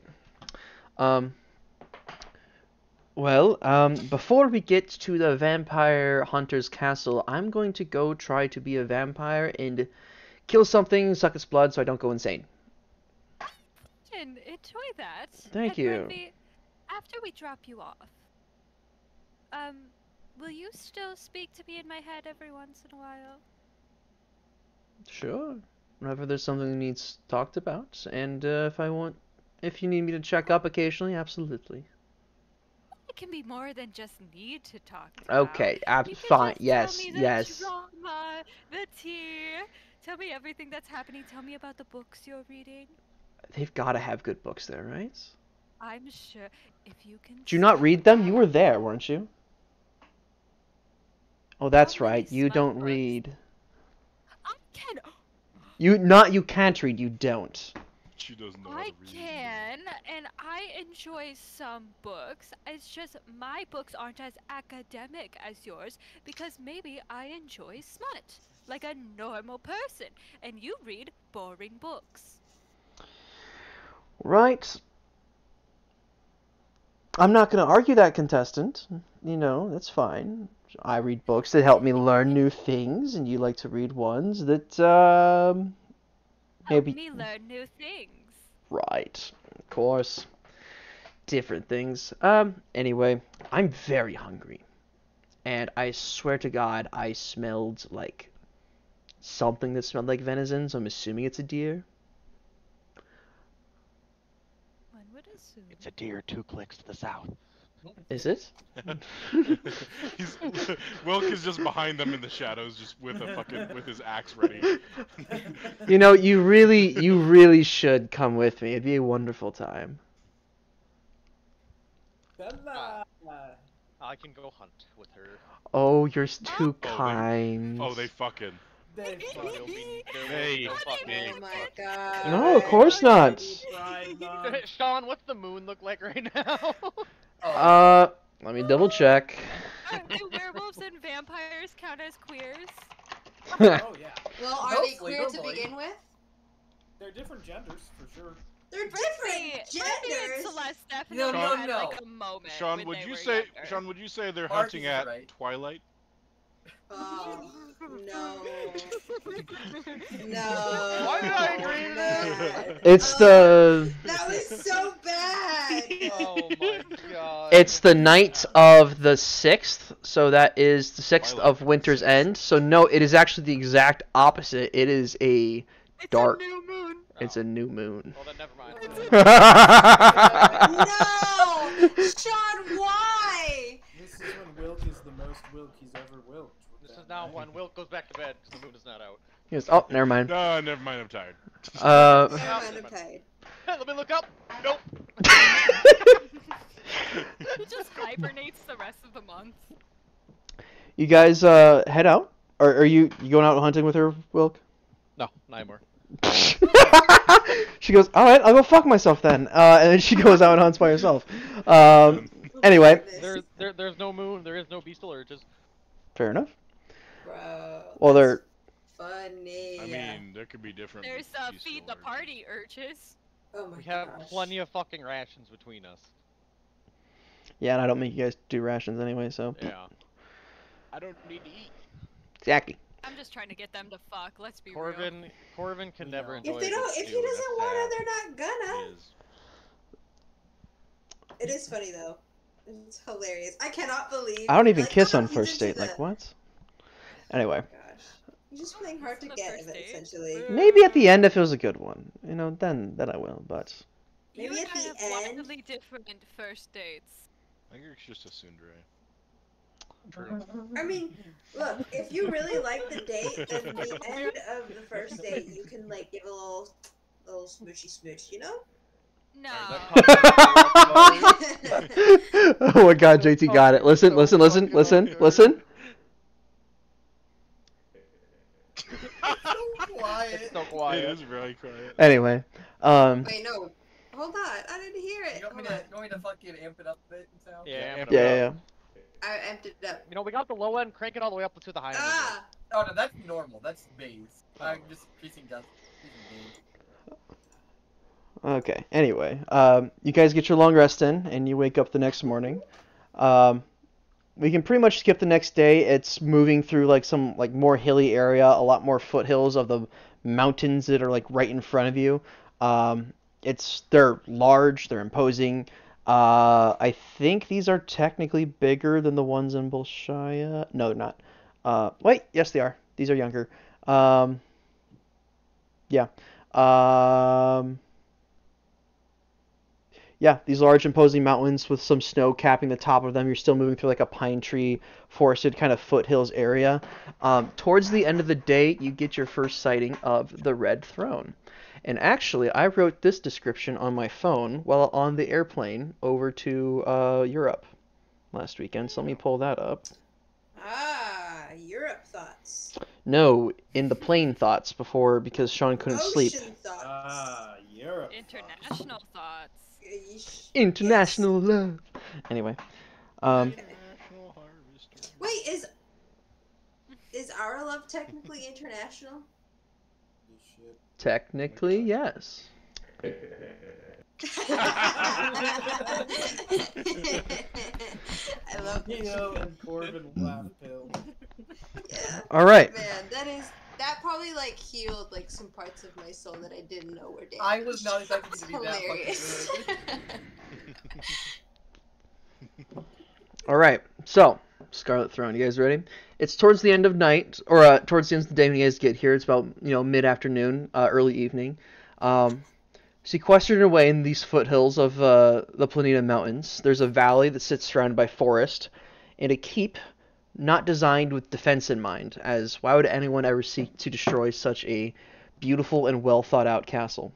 Before we get to the vampire hunter's castle, I'm going to go try to be a vampire and kill something, suck its blood so I don't go insane. And enjoy that. Thank And you. Wendy, after we drop you off, will you still speak to me in my head every once in a while? Sure. Whenever there's something that needs talked about, and if you need me to check up occasionally, absolutely. It can be more than just need to talk about. Okay, You can fine. just Yes, tell me the yes. drama, the tea. Tell me everything that's happening. Tell me about the books you're reading. They've got to have good books there, right? I'm sure if you can. Did you not read them? You were there, weren't you? Oh, that's right. You don't read. I can. You can't read. You don't. She doesn't know how I to read. can, and I enjoy some books. It's just my books aren't as academic as yours because maybe I enjoy smut like a normal person, and you read boring books. Right. I'm not going to argue that, contestant. You know, that's fine. I read books that help me learn new things, and you like to read ones that, Help maybe... me learn new things. Right. Of course. Different things. Anyway, I'm very hungry. And I swear to God, I smelled, like, something that smelled like venison, so I'm assuming it's a deer. One would assume. It's a deer 2 clicks to the south. Is it? Wilk is just behind them in the shadows, just with his axe ready. You know, you really should come with me. It'd be a wonderful time. I can go hunt with her. Oh, you're too kind. Oh, they fucking. They There'll be- there will Hey. be no fucking- Oh my god. No, of course not. Pride Month. Sean, what's the moon look like right now? Let me double check. Do werewolves and vampires count as queers? Oh yeah, Well, are they Hopefully, queer to hopefully. begin with? they're different genders for sure. They're Brittany different and genders. Celeste definitely No, no, had no. like a moment. Sean, when would they you were say younger. Sean, would you say they're Marcus hunting is at right. twilight? Oh no. Why did I agree to man. It's the That was so bad. Oh my god. it's the night of the 6th, so that is the 6th Twilight. of Winter's End. So no, it is actually the exact opposite. It is a It's dark. a new moon. It's a new moon. Well, then never mind. No, Sean, why? This is when Wilk is the most Wilk he's ever wilked. This is now when Wilk goes back to bed because the moon is not out. Yes. Oh, never mind. No, never mind. I'm tired. Never mind, I'm paid. Hey, let me look up. Nope. He just hibernates the rest of the month. You guys head out? Or are you going out hunting with her, Wilk? No, not anymore. She goes, all right, I'll go fuck myself then. And then she goes out and hunts by herself. Anyway, There's no moon. There is no bestial urges. fair enough. Bro. Well, they're Funny. I mean, there could be different. There's bestial feed the urges. party urges. Oh my We have gosh. plenty of fucking rations between us. yeah, and I don't make you guys do rations anyway, so Yeah. I don't need to eat. exactly. I'm just trying to get them to fuck. Let's be real. Corvin can never enjoy If they a don't, good if he stew, and doesn't that's want sad. to, they're not gonna. It is. It is funny though. It's hilarious. I cannot believe. I don't even like, kiss oh, on he's first into date. Like the- what? Anyway, Gosh, you're just playing hard to The get, first date. essentially. maybe at the end if it was a good one, you know, then I will. But Maybe you at and I the have end. wildly different first dates. I think it's just a tsundere. I mean, look, if you really like the date, then the end of the first date, you can like give a little smoochy smooch, you know? No. oh my God, JT got it. Listen. It's Quiet. so It quiet. is really quiet. Anyway, Wait, no. Hold on, I didn't hear it. You want me Hold on. to, you want me to fucking amp it up a bit and sound? Yeah. yeah. I amped it up. You know, we got the low end, crank it all the way up to the high end. Ah! Oh no, that's normal. That's base. I'm just increasing depth. Okay. Anyway, you guys get your long rest in, and you wake up the next morning. We can pretty much skip the next day. It's moving through like some like more hilly area, a lot more foothills of the mountains that are like right in front of you. They're large, they're imposing. I think these are technically bigger than the ones in Bolshaya. No, they're not. Wait, yes they are. These are younger. Yeah. Yeah, these large imposing mountains with some snow capping the top of them. You're still moving through like a pine tree forested kind of foothills area. Towards the end of the day, you get your first sighting of the Red Throne. And actually, I wrote this description on my phone while on the airplane over to Europe last weekend. So let me pull that up. Ah, Europe thoughts. No, in the plane thoughts before because Sean couldn't sleep. Ocean thoughts. Ah, Europe. International thoughts. Yeesh. International love. Anyway, Okay. Wait, is our love technically international? technically yes. I love that Neo shit. and Corbin laugh pill. Yeah. All right. Man, that probably like healed like some parts of my soul that I didn't know were damaged. I was not expecting to be that Hilarious. fucking good. All right. So, Scarlet Throne, you guys ready? It's towards the end of night, or towards the end of the day when you guys get here. It's about, mid-afternoon, early evening. Sequestered away in these foothills of the Planeta Mountains, there's a valley that sits surrounded by forest, and a keep not designed with defense in mind, as why would anyone ever seek to destroy such a beautiful and well-thought-out castle?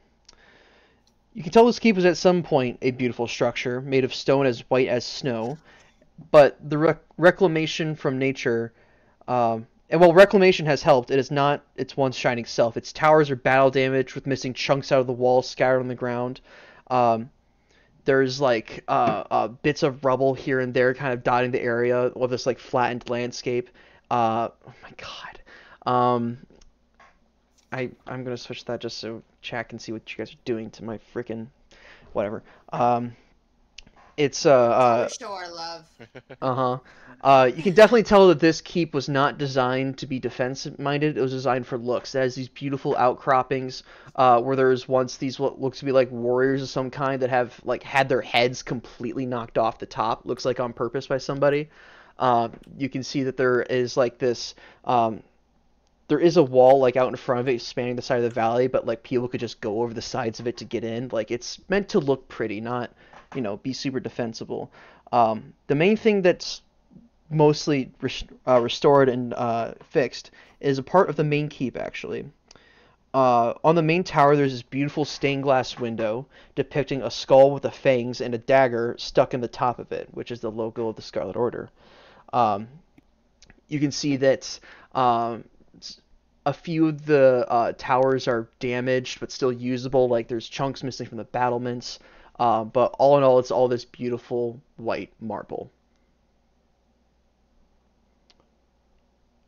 You can tell this keep was at some point a beautiful structure, made of stone as white as snow, but the reclamation from nature And while reclamation has helped, it is not its once shining self. Its towers are battle damaged with missing chunks out of the walls scattered on the ground. There's like bits of rubble here and there kind of dotting the area of this like flattened landscape. Oh my god. I'm gonna switch that just so chat can see what you guys are doing to my freaking whatever. It's For sure, love. You can definitely tell that this keep was not designed to be defense-minded. It was designed for looks. It has these beautiful outcroppings where there was once these what looks to be like warriors of some kind that have like had their heads completely knocked off the top. Looks like on purpose by somebody. You can see that there is like this. There is a wall like out in front of it spanning the side of the valley, but like people could just go over the sides of it to get in. Like it's meant to look pretty, not be super defensible. The main thing that's mostly restored and fixed is a part of the main keep, actually. On the main tower, there's this beautiful stained glass window depicting a skull with the fangs and a dagger stuck in the top of it, which is the logo of the Scarlet Order. You can see that a few of the towers are damaged but still usable, like there's chunks missing from the battlements. But all in all, it's all this beautiful white marble.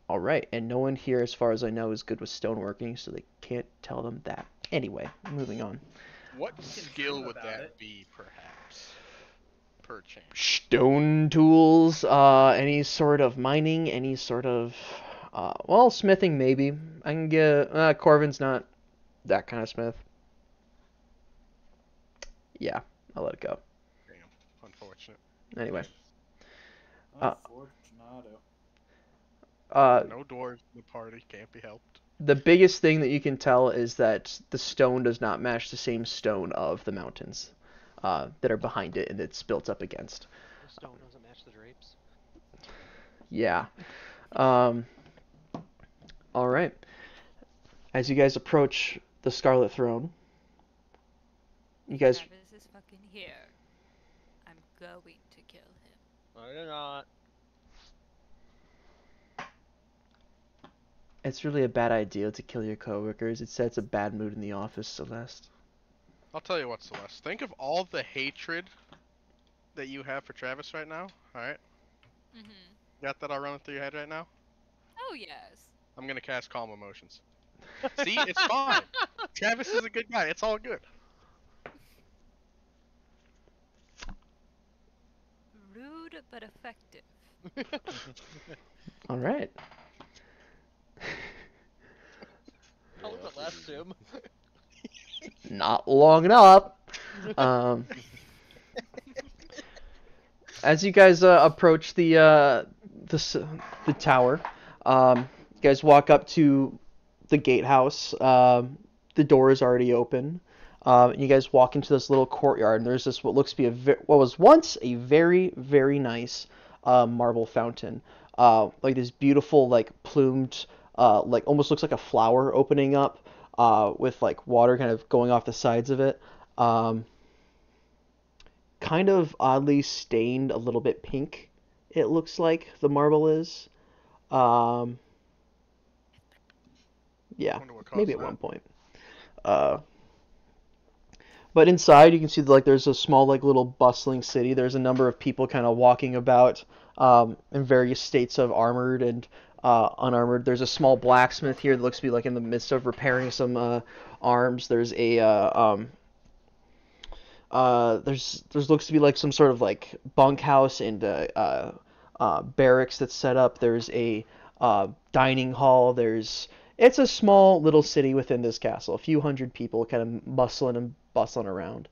Alright, and no one here, as far as I know, is good with stoneworking, so they can't tell them that. Anyway, moving on. What skill would that be, perhaps? Perchance. Stone tools, any sort of mining, any sort of, well, smithing maybe. I can get, Corvin's not that kind of smith. Yeah, I'll let it go. Damn, unfortunate. Anyway. No dwarves in the party, can't be helped. The biggest thing that you can tell is that the stone does not match the same stone of the mountains that are behind it and it's built up against. The stone doesn't match the drapes. Yeah. Alright. As you guys approach the Scarlet Throne, you guys... Travis is fucking here. I'm going to kill him. No, you're not. It's really a bad idea to kill your coworkers. It sets a bad mood in the office, Celeste. I'll tell you what, Celeste. Think of all the hatred that you have for Travis right now, alright? Got that all running through your head right now? Oh, yes. I'm gonna cast Calm Emotions. See? It's fine. Travis is a good guy. It's all good. Rude, but effective. Alright. How long did that last, Tim? Not long enough. As you guys approach the tower, you guys walk up to the gatehouse. The door is already open. You guys walk into this little courtyard, and there's this what looks to be what was once a very, very nice marble fountain. Like this beautiful, like plumed, like almost looks like a flower opening up, with like water kind of going off the sides of it. Kind of oddly stained, a little bit pink, it looks like the marble is. Yeah, maybe at one point. But inside, you can see like there's a small, like little bustling city. There's a number of people kind of walking about in various states of armored and unarmored. There's a small blacksmith here that looks to be like in the midst of repairing some arms. There's a there's looks to be like some sort of like bunkhouse and barracks that's set up. There's a dining hall. It's a small little city within this castle. A few hundred people kind of bustling around.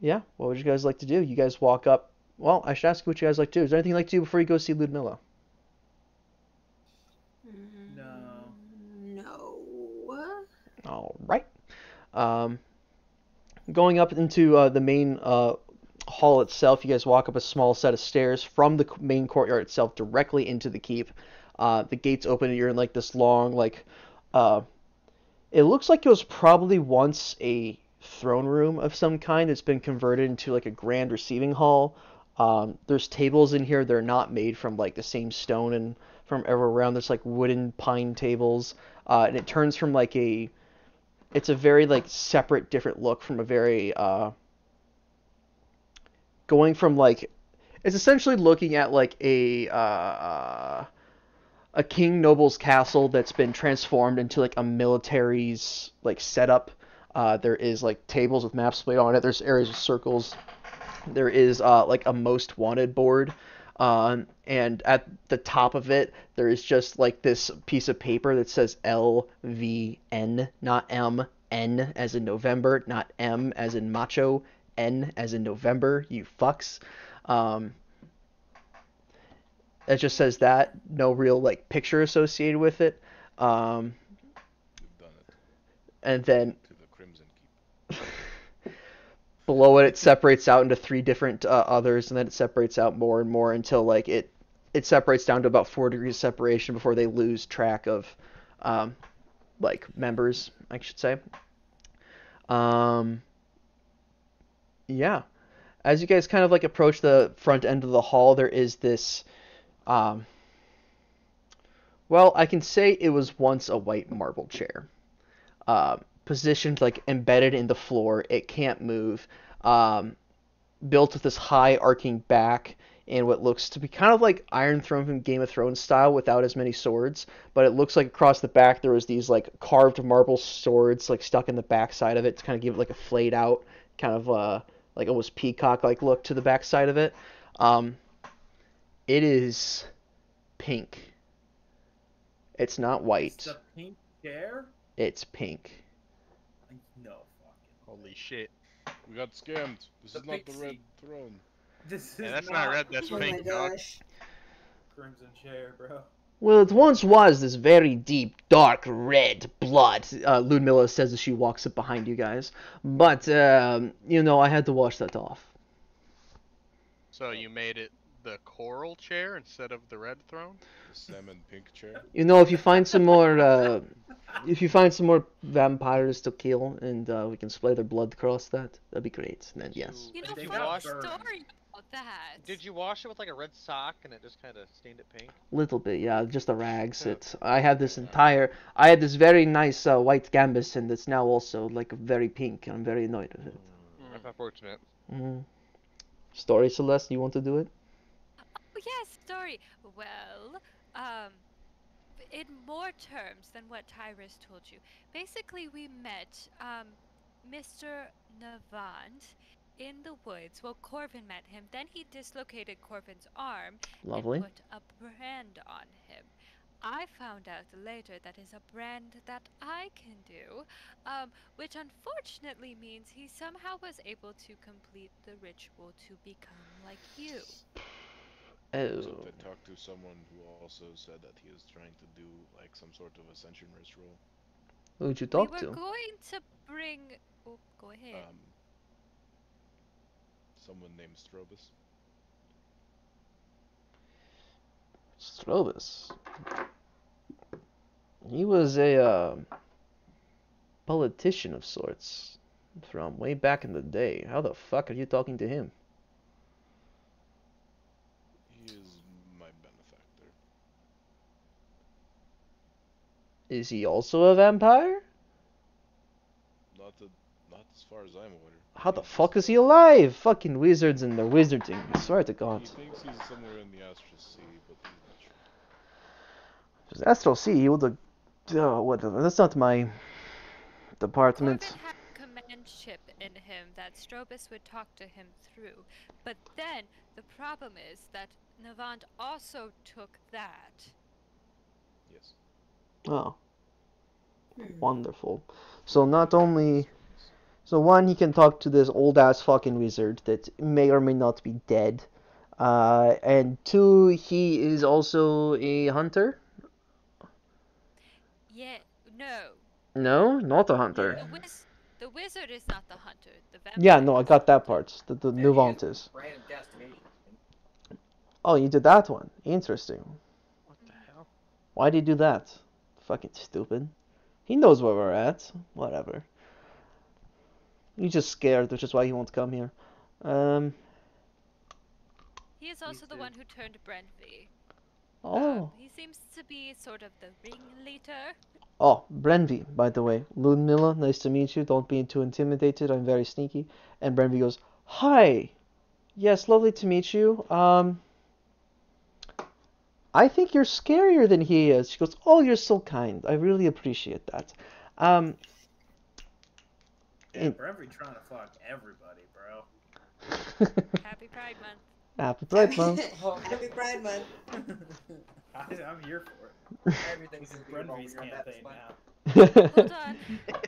Yeah, what would you guys like to do? You guys walk up. Well, I should ask you what you guys like to do. Is there anything you'd like to do before you go see Ludmilla? No. All right. Going up into the main hall itself, you guys walk up a small set of stairs from the main courtyard itself directly into the keep. The gates open and you're in like this long, like, it looks like it was probably once a throne room of some kind. It's been converted into like a grand receiving hall. There's tables in here that are not made from like the same stone and from everywhere around. There's like wooden pine tables, and it turns from like it's a very like separate, different look from a very going from like it's essentially looking at like a king noble's castle that's been transformed into like a military's like setup. There is like tables with maps played on it. There's areas with circles. There is like a most wanted board. And at the top of it, there is just like this piece of paper that says LVN, not M, N as in November, not M as in macho, N as in November, you fucks. It just says that, no real like picture associated with it. You've done it And then to the Crimson Keep. below it, it separates out into 3 different others, and then it separates out more and more until like it separates down to about 4 degrees separation before they lose track of like members, I should say. Yeah. As you guys kind of like approach the front end of the hall, there is this well, I can say it was once a white marble chair. Positioned like embedded in the floor. It can't move. Built with this high arcing back and what looks to be kind of like Iron Throne from Game of Thrones style without as many swords, but it looks like across the back there was these like carved marble swords like stuck in the back side of it to kind of give it like a flayed out kind of like almost peacock like look to the back side of it. It is pink. It's not white. It's a pink chair? It's pink. No fucking. Holy shit. We got scammed. This The is not the pink Red seat. Throne. This is Yeah, that's not red, that's Oh pink, my dog. gosh. Crimson chair, bro. Well, it once was this very deep, dark red blood, Ludmilla says as she walks up behind you guys. But, you know, I had to wash that off. So you made it the coral chair instead of the red throne? The salmon pink chair. You know, if you find some more, vampires to kill and we can splay their blood across that, that'd be great. And then, yes. You know, They fun got story burned. about that. Did you wash it with like a red sock and it just kind of stained it pink? Little bit, yeah, just the rags. I had this very nice white gambus and it's now also like very pink. I'm very annoyed with it. That's unfortunate. Story, Celeste, you want to do it? Oh, yes, story. Well, in more terms than what Tyrus told you, basically we met Mr. Navant in the woods. Well, Corvin met him. Then he dislocated Corvin's arm Lovely. and put a brand on him. I found out later that is a brand that I can do, which unfortunately means he somehow was able to complete the ritual to become like you. Oh. I talked to someone who also said that he is trying to do like some sort of ascension ritual. Who'd you We talk were to? going to bring. Oh, go ahead. Someone named Strobus. Strobus. He was a politician of sorts from way back in the day. How the fuck are you talking to him? He is my benefactor. Is he also a vampire? Not as far as I'm aware. How the fuck is he alive? Fucking wizards and their wizarding. I swear to God. He thinks he's somewhere in the Astral Sea, but he's not sure. If it's Astral Sea, he would have. Whatever. That's not my department. Corvin had a command chip in him that Strobus would talk to him through. But then the problem is that Navant also took that. Yes. Oh. Wonderful. So not only. So one, he can talk to this old ass fucking wizard that may or may not be dead. And two, he is also a hunter? Yeah, no. No, not a hunter. The wizard is not the hunter. The vampire. Yeah, no, I got that part. The Yeah, Nuvant he is. Brand destination. Oh, you did that one. Interesting. What the hell? Why'd he do that? Fucking stupid. He knows where we're at. Whatever. He's just scared, which is why he won't come here. He is also the too. one who turned Brenvy. Oh. He seems to be sort of the ringleader. Oh, Brenvy, by the way. Ludmilla, nice to meet you. Don't be too intimidated. I'm very sneaky. And Brenvy goes, hi. Yes, lovely to meet you. I think you're scarier than he is. She goes, oh, you're so kind. I really appreciate that. Yeah, Brenvy trying to fuck everybody, bro. Happy Pride Month. Happy Pride Month. Happy Pride Month. I'm here for it. Everything's This is gonna be Brenvy's wrong on that campaign spot. now. Hold on.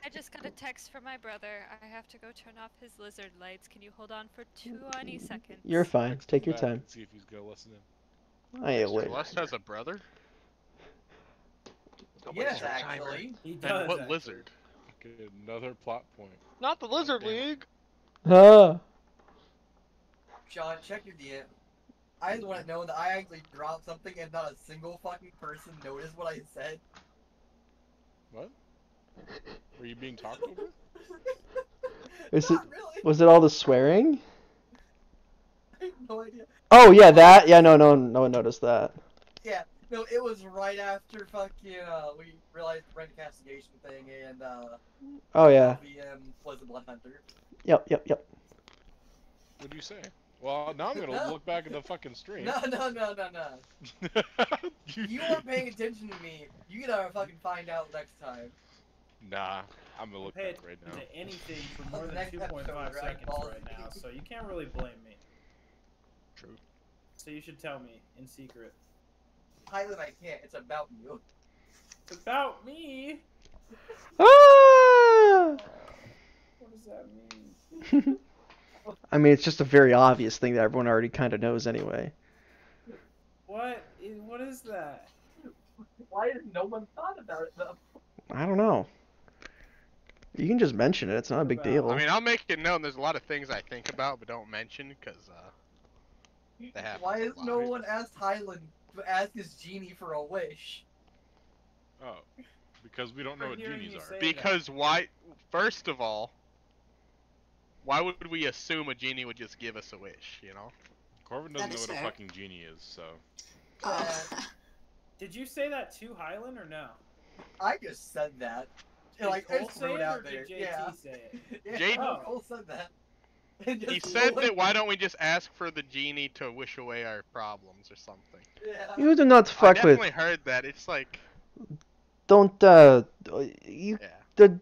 I just got a text from my brother. I have to go turn off his lizard lights. Can you hold on for 20 seconds? You're fine. Text Take him your back time. and see if he's gonna listen in. I ain't wait. Celeste has a brother? Yes, actually. He And does. what actually. lizard? Okay, another plot point. Not the Lizard Damn it. League. Ah. Sean, check your DM. I just want to know that I actually dropped something and not a single fucking person noticed what I said. What? Were you being talked over? Is it, Not really. was it all the swearing? I have no idea. Oh, yeah, that. Yeah, no one noticed that. Yeah, no, it was right after fucking we realized the rent castigation thing and Oh, yeah. VM was the Blood Hunter. Yep. What do you say? Well, now I'm gonna No. look back at the fucking stream. No. You weren't paying attention to me. You gotta fucking find out next time. Nah, I'm gonna look Pay back right now. to anything for more than Next 2.5 episode, seconds right? right now, so you can't really blame me. True. So you should tell me in secret. Highland, I can't. It's about you. It's about me. Ah! What does that mean? I mean, it's just a very obvious thing that everyone already kind of knows anyway. What is that? Why has no one thought about it though? I don't know. You can just mention it. It's not a big deal. I mean, I'll make it known there's a lot of things I think about but don't mention because, they happen Why a has lot. no one asked Highland to ask his genie for a wish? Oh, because we don't know what hearing genies you are. say- Because why, first of all, why would we assume a genie would just give us a wish, you know? Corbin doesn't That know is what a fair. fucking genie is, so. Oh. Did you say that to Highland or no? I just said that. Did Like, Cole it's say thrown it out or there. did JT Yeah. say it? Yeah, Jay- no, Cole said that. And He just said no that one- why don't we just ask for the genie to wish away our problems or something. Yeah. You do not I fuck with. definitely heard that. It's like, Don't you. yeah. The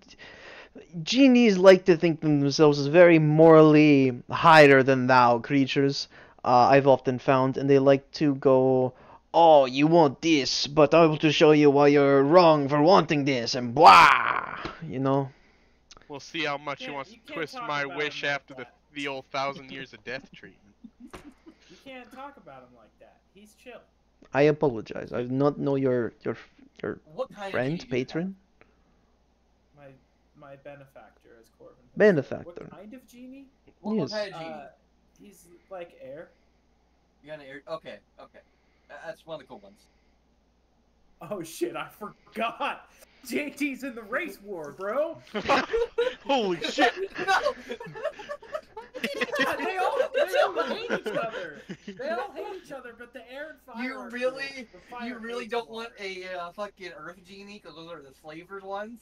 genies like to think themselves as very morally higher than thou creatures. I've often found, and they like to go, "Oh, you want this, but I want to show you why you're wrong for wanting this," and blah, you know. We'll see how much he can't- wants you to can't twist talk my about wish him like after that. the old 1,000 years of death treatment. You can't talk about him like that. He's chill. I apologize. I do not know your What kind friend, of genie do you have? patron, My benefactor, as Corbin. would say. benefactor. What kind of genie? What Yes. kind of genie? He's like air. You got an air? Okay. That's one of the cool ones. Oh shit, I forgot. JT's in the race war, bro. Holy shit! No! Yeah, they all hate each other. They all hate each other, but the air and fire. You are really, cool. The fire you really hates don't the want water. a fucking Earth genie because those are the slaver ones.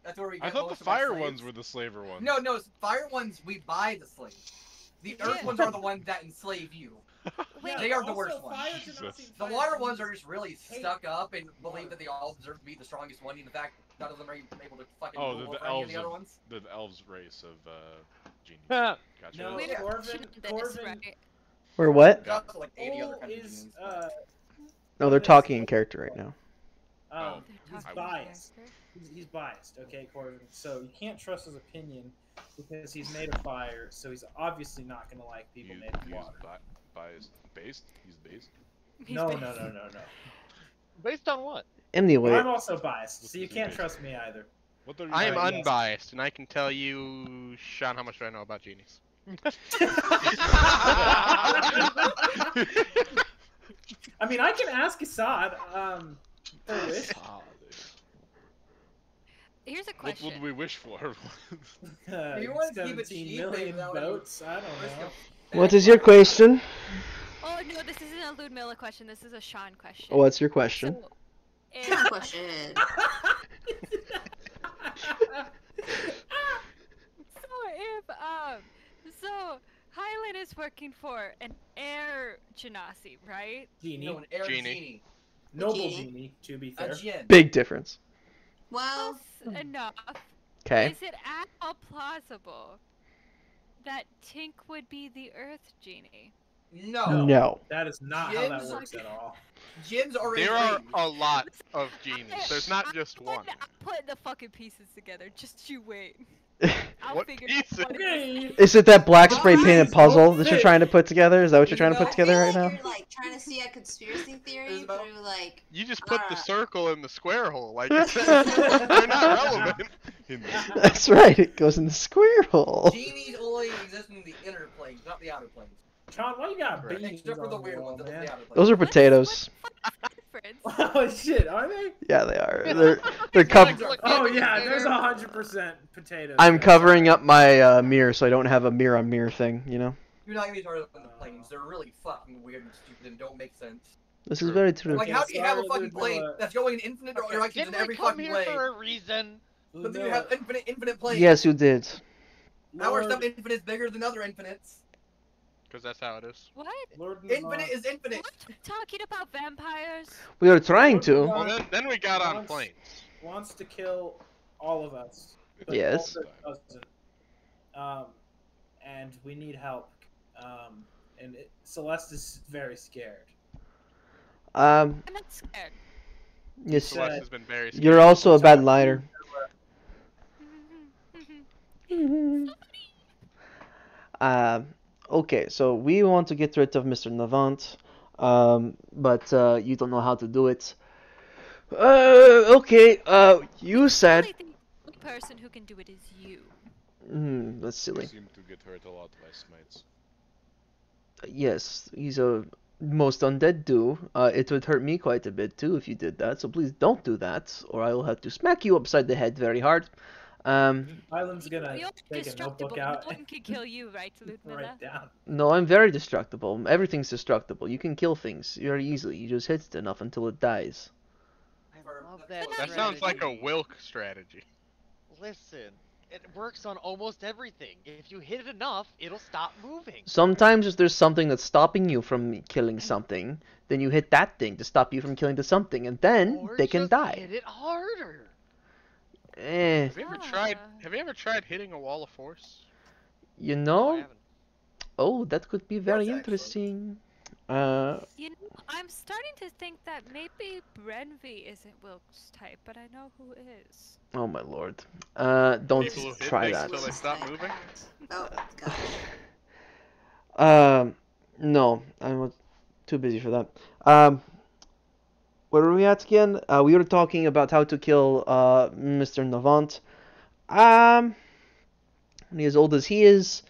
That's where we get I thought the most of our fire slaves. ones were the slaver ones. No, fire ones we buy the slaves. The Earth Yeah. ones are the ones that enslave you. Wait, They are the also, worst ones. fire do not Jesus. seem The fire water genies ones are just really hate stuck up and believe water. that they all deserve to be the strongest one. In fact, none of them are even able to fucking Oh, rule the over any of elves the other of- ones. The elves race of genies. Huh. Gotcha. No, Wait, Corbin, this, Corbin, right? Or what? There's also like 80 other Cole kinds of is genies. No, they're talking in character right now. Oh, he's They're talking biased. character. He's biased, okay, Corbin. So you can't trust his opinion because he's made of fire. So he's obviously not gonna like people He's made of water. biased. Based? He's based? He's No. based. Based on what? Anyway, I'm also biased, so you can't trust me either. What are I am you yes. unbiased, and I can tell you, Sean, how much do I know about genies? I mean, I can ask Assad. For a wish. Here's a What question. would we wish for? You want to keep it 17 cheap, million maybe that would- votes. I don't know. what is your question? Oh no, this isn't a Ludmilla question. This is a Sean question. What's your question? So, if, Question. so Hyland is working for an air genasi, right? Genie. No, an air Genie. genie. Noble Genie. genie, to be A fair. djinn. Big difference. Well, Close enough. Okay. Is it at all plausible that Tink would be the Earth genie? No. No. That is not how that Jinns- works at all. Jinns are There are raised. a lot of genies. There's not just one. I'm putting the fucking pieces together. Just you wait. I'll What figure pieces? out what it is. Okay. Is it that black spray painted Alright, puzzle that okay. you're trying to put together? Is that what you're trying to put I together feel right like now? you're like trying to see a conspiracy theory Isabel? through like. You just put the Ah. circle in the square hole. Like they're not relevant. That's right. It goes in the square hole. Genies only exist in the inner planes, not the outer planes. Sean, why you got Correct. beans Except for on the the weird wall, ones, that's man? the outer planes. Those are potatoes. Difference. Oh shit, are they? Yeah, they are. They're covered. Oh yeah, there's 100% potatoes. I'm there. covering up my mirror so I don't have a mirror on mirror thing. You know. You're not gonna be started on the planes. They're really fucking weird and stupid and don't make sense. This is very true. Like, how do you have a sorry, fucking plane Ludmilla. that's going in infinite directions in Didn't every we come fucking here way? for a reason? But then you have infinite planes. Yes, you did. How are Lord- some infinites bigger than other infinites? Because that's how it is. What? Lord Infinite is infinite. What? Talking about vampires? We are trying to. Well, then we got on Once- planes. wants to kill all of us. but Yes. also doesn't. And we need help. Celeste is very scared. Um. I'm not scared. Yes. Celeste has been very scared. You're also a bad liar. Okay, so we want to get rid of Mr. Navant, but you don't know how to do it. Okay, you I said. think the person who can do it is you. That's You silly. seem to get hurt a lot by smites. Yes, he's a most undead do. It would hurt me quite a bit too if you did that, so please don't do that, or I will have to smack you upside the head very hard. Island's gonna You're take a destructible. notebook No out one and can kill you, right, Ludmilla? write down. No, I'm very destructible. Everything's destructible. You can kill things very easily. You just hit it enough until it dies. I love that. That sounds like a Wilk strategy. Listen, it works on almost everything. If you hit it enough, it'll stop moving. Sometimes if there's something that's stopping you from killing something, then you hit that thing to stop you from killing the something, and then Or they can just die. Hit it harder. Eh, Have you ever tried hitting a wall of force? you No, I know? haven't. Oh, that could be very What's actually? interesting. You know, I'm starting to think that maybe Brenvy isn't Wilk's type, but I know who is. Oh my lord. Don't People who hit try things that. until they stop moving? Oh god. No, I'm too busy for that. Where are we at again? We were talking about how to kill Mr. Navant. When he's as old as he is,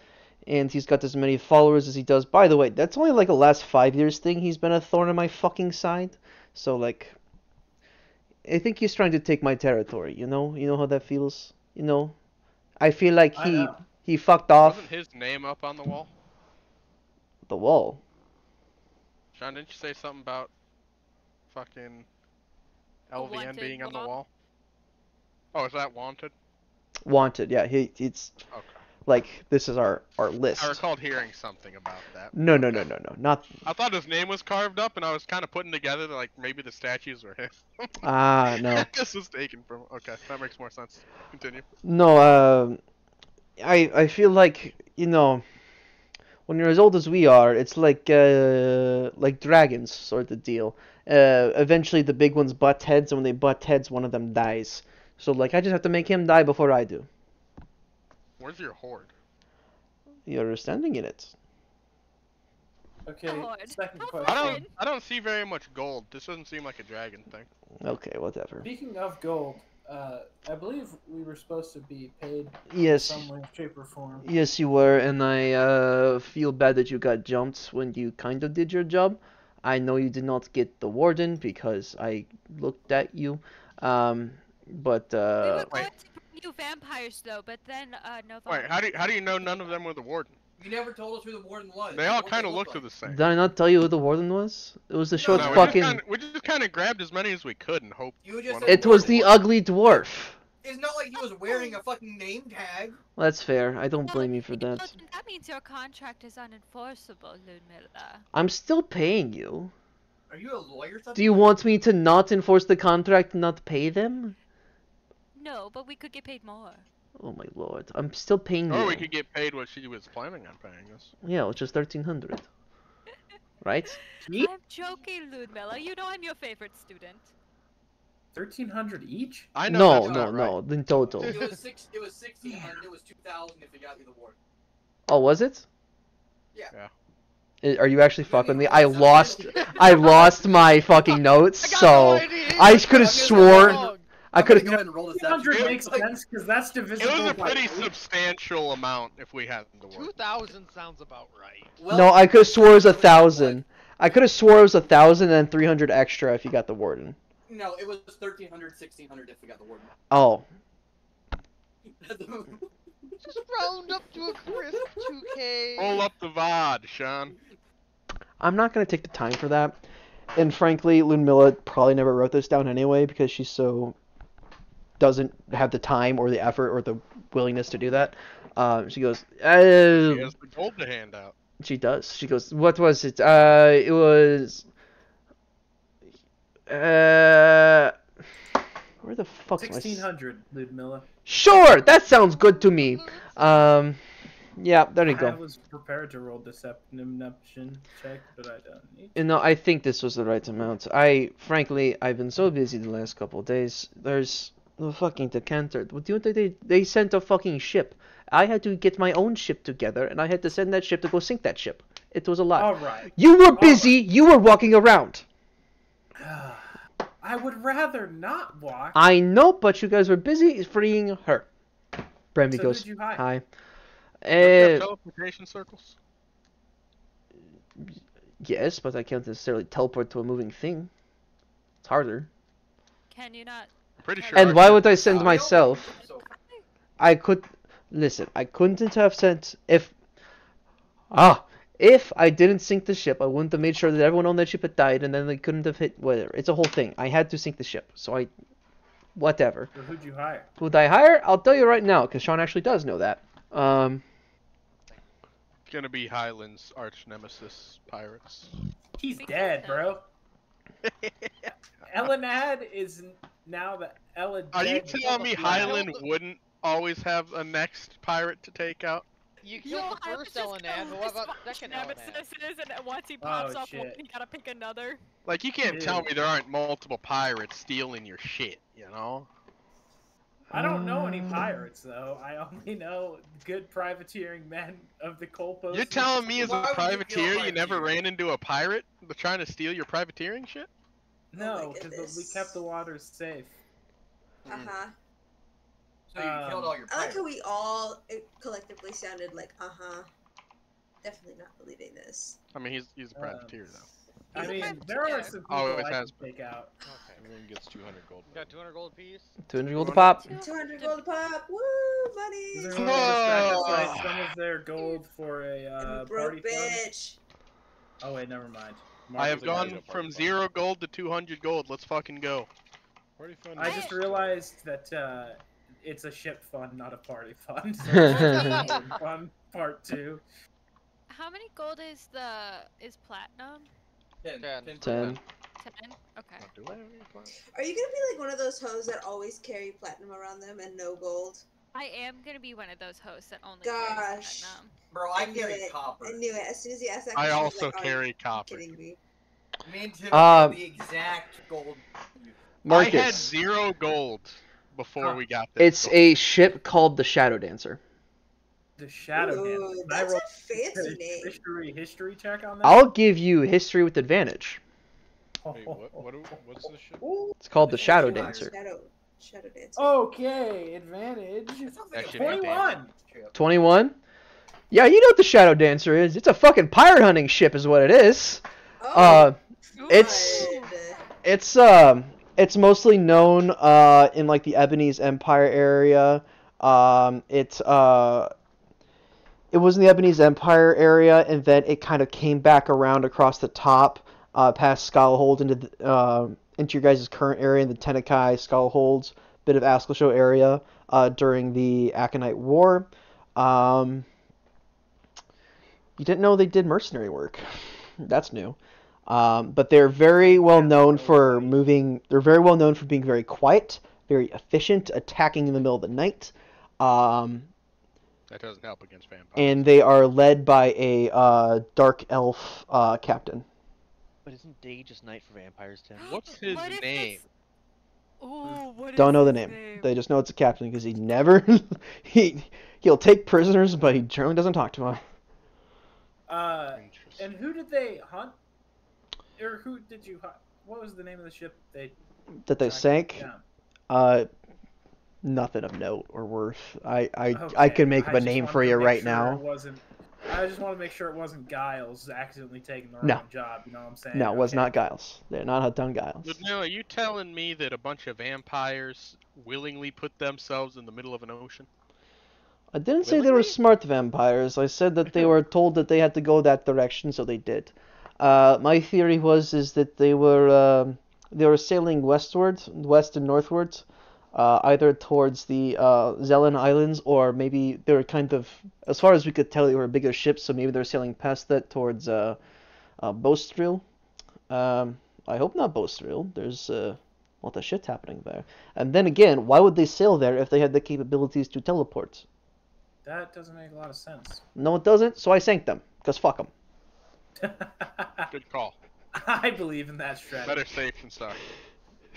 and he's got as many followers as he does. By the way, that's only like a last 5 years thing. He's been a thorn in my fucking side. So like, I think he's trying to take my territory. You know how that feels. You know, I feel like I know. he fucked off Wasn't his name up on the wall? the wall. Sean, didn't you say something about fucking LVN wanted being on the wall? wall? Oh, is that wanted? Wanted, yeah. It's Okay. like this is our list. I recalled hearing something about that. No, not. I thought his name was carved up, and I was kind of putting together that, like, maybe the statues were him. No. This was taken from. Okay, that makes more sense. Continue. No, I feel like, when you're as old as we are, it's like dragons sort of deal. Eventually the big ones butt heads, and when they butt heads, one of them dies. So like, I just have to make him die before I do. Where's your horde? You're standing in it. Okay, Lord. second How question. I don't see very much gold. This doesn't seem like a dragon thing. Okay, whatever. Speaking of gold, I believe we were supposed to be paid Yes. in some way, shape, or form. Yes, you were, and I feel bad that you got jumped when you kind of did your job. I know you did not get the warden because I looked at you, but We were going wait. to bring you vampires though, but then Nova. Wait, how do you know none of them were the warden? You never told us who the warden was. They all What kind of looked looked like. the same. Did I not tell you who the warden was? It was the short No, fucking. We just kind of grabbed as many as we could and hoped. You just one said of It them was would the work. ugly dwarf. It's not like he was wearing a fucking name tag. Well, that's fair. I don't Well, blame you for know, that. that means your contract is unenforceable, Ludmilla. I'm still paying you. Are you a lawyer or something? Do you want me to not enforce the contract and not pay them? No, but we could get paid more. Oh my lord. I'm still paying you. Or we could get paid what she was planning on paying us. Yeah, which is 1,300. Right? I'm joking, Ludmilla. You know I'm your favorite student. 1,300 each? I know No, that's no, not no. right. In total. It was 1,600. It was 2,000 if you got you the warden. Oh, was it? Yeah. Are you actually fucking me? I lost my fucking notes, so I could have sworn. I could Go have. ahead and roll this 1,300 up. makes sense because that's It divisible was a by pretty 8. substantial amount if we had the word. 2,000 sounds about right. Well, No, I could have swore it was 1,000. I could have swore it was 1,000 and 300 extra if you got the warden. No, it was 1,300, 1,600 if we got the warden. Oh, Just round up to a crisp 2K. Roll up the VOD, Sean. I'm not gonna take the time for that. And frankly, Ludmilla probably never wrote this down anyway because she doesn't have the time or the effort or the willingness to do that. She goes, She has the gold to hand out. She does. She goes, what was it? It was. Where the fuck's my. 1,600, Ludmilla. Sure, that sounds good to me. Yeah, there you I go. was prepared to roll deception check, but I don't need. You know, I think this was the right amount. Frankly, I've been so busy the last couple of days. There's the fucking decanter. What do you think they sent a fucking ship? I had to get my own ship together, and I had to send that ship to go sink that ship. It was a lot. All right. You were busy. You were walking around. I would rather not walk. I know, but you guys were busy freeing her. Brandy So goes, who'd you hire? hi. Don't you have Uh, teleportation circles? yes, but I can't necessarily teleport to a moving thing. It's harder. Can you not? Pretty sure. And our why ship- would I send myself? I could listen. I couldn't have sent if I didn't sink the ship, I wouldn't have made sure that everyone on that ship had died, and then they couldn't have hit whatever. It's a whole thing. I had to sink the ship, so whatever. So who'd you hire? Who'd I hire? I'll tell you right now, because Sean actually does know that. It's gonna be Highland's arch nemesis pirates. He's dead, bro. Elenad is now the Ella. Are you dead telling me Ella- Highland wouldn't always have a next pirate to take out? You killed the first Elenad, but what about the second Elenad? Nemesis is, and once he pops Oh, up, one, shit. you gotta pick another. Like, you can't tell me Dude. there aren't multiple pirates stealing your shit, you know? I don't know any pirates though. I only know good privateering men of the Colpost. You're telling me as Why a would you kill a privateer you never privateer? ran into a pirate trying to steal your privateering shit? No, Oh my because we goodness. kept the waters safe. Uh-huh. So you killed all your I like pirates. how we all collectively sounded like, uh-huh. Definitely not believing this. I mean, he's a privateer, though. I He's a mean, there are privateer. some Oh, people it I has can take out. Okay. Everyone gets 200 gold. We got 200 gold apiece. 200 gold to pop. 200 gold a pop. Woo, money. Does Oh. everyone want to sacrifice some of their gold for a I'm a party broke fund? bitch. Oh wait, never mind. I have Marvel's a gone party from fund. 0 gold to 200 gold. Let's fucking go. Party fund I is- just realized that it's a ship fund, not a party fund. So it's a fund part 2. How many gold is platinum? 10. 10. 10. Okay. Do I have any plans? Are you gonna be like one of those hoes that always carry platinum around them and no gold? I am gonna be one of those hosts that only Gosh. carries platinum. Bro, I knew carry it. copper. I knew it. As soon as he asked that I question, also was like, carry Are you copper. kidding me? Me and Tim Um, have the exact gold. I had Marcus, 0 gold before Huh. we got this. it's gold. a ship called the Shadow Dancer. The Shadow Ooh, Dancer. Can I that's roll a fancy name. history check on that? I'll give you history with advantage. Wait, what's the ship? It's called the Shadow Shadow Dancer. Shadow Dancer. Okay, advantage. That should be 21. 21? Yeah, you know what the Shadow Dancer is. It's a fucking pirate hunting ship is what it is. Oh, It's good. it's mostly known in like the Ebony's Empire area. it was in the Ebonese Empire area, and then it kind of came back around across the top, past Skullhold into your guys' current area in the Tenekai, Skullholds, bit of Askleshow area during the Aconite War. You didn't know they did mercenary work. That's new. But they're very well known for moving. They're very well known for being very quiet, very efficient, attacking in the middle of the night. That doesn't help against vampires. And they are led by a dark elf captain. But isn't day just night for vampires, Tim? What's his name? Oh, what Don't know the his name. They just know it's a captain because he never he'll take prisoners, but he generally doesn't talk to them. And who did they hunt? Or who did you hunt? What was the name of the ship they sank? Down? Nothing of note or worth. I Okay, could make up a just name wanted for to you make right sure now. it wasn't. I just want to make sure it wasn't Giles accidentally taking the No. wrong job. You know what I'm saying? No, it was Okay. not Giles. They're not done Giles. But now, are you telling me that a bunch of vampires willingly put themselves in the middle of an ocean? I didn't say they were smart vampires. I said that they were told that they had to go that direction, so they did. My theory is that they were sailing westwards, west and northwards, either towards the Zelen Islands, or maybe they were kind of, as far as we could tell, they were bigger ships, so maybe they're sailing past that towards Bostril. I hope not Bostril. There's a lot of shit happening there. And then again, why would they sail there if they had the capabilities to teleport? That doesn't make a lot of sense. No, it doesn't. So I sank them, because fuck them. Good call. I believe in that strategy. Better safe than sorry.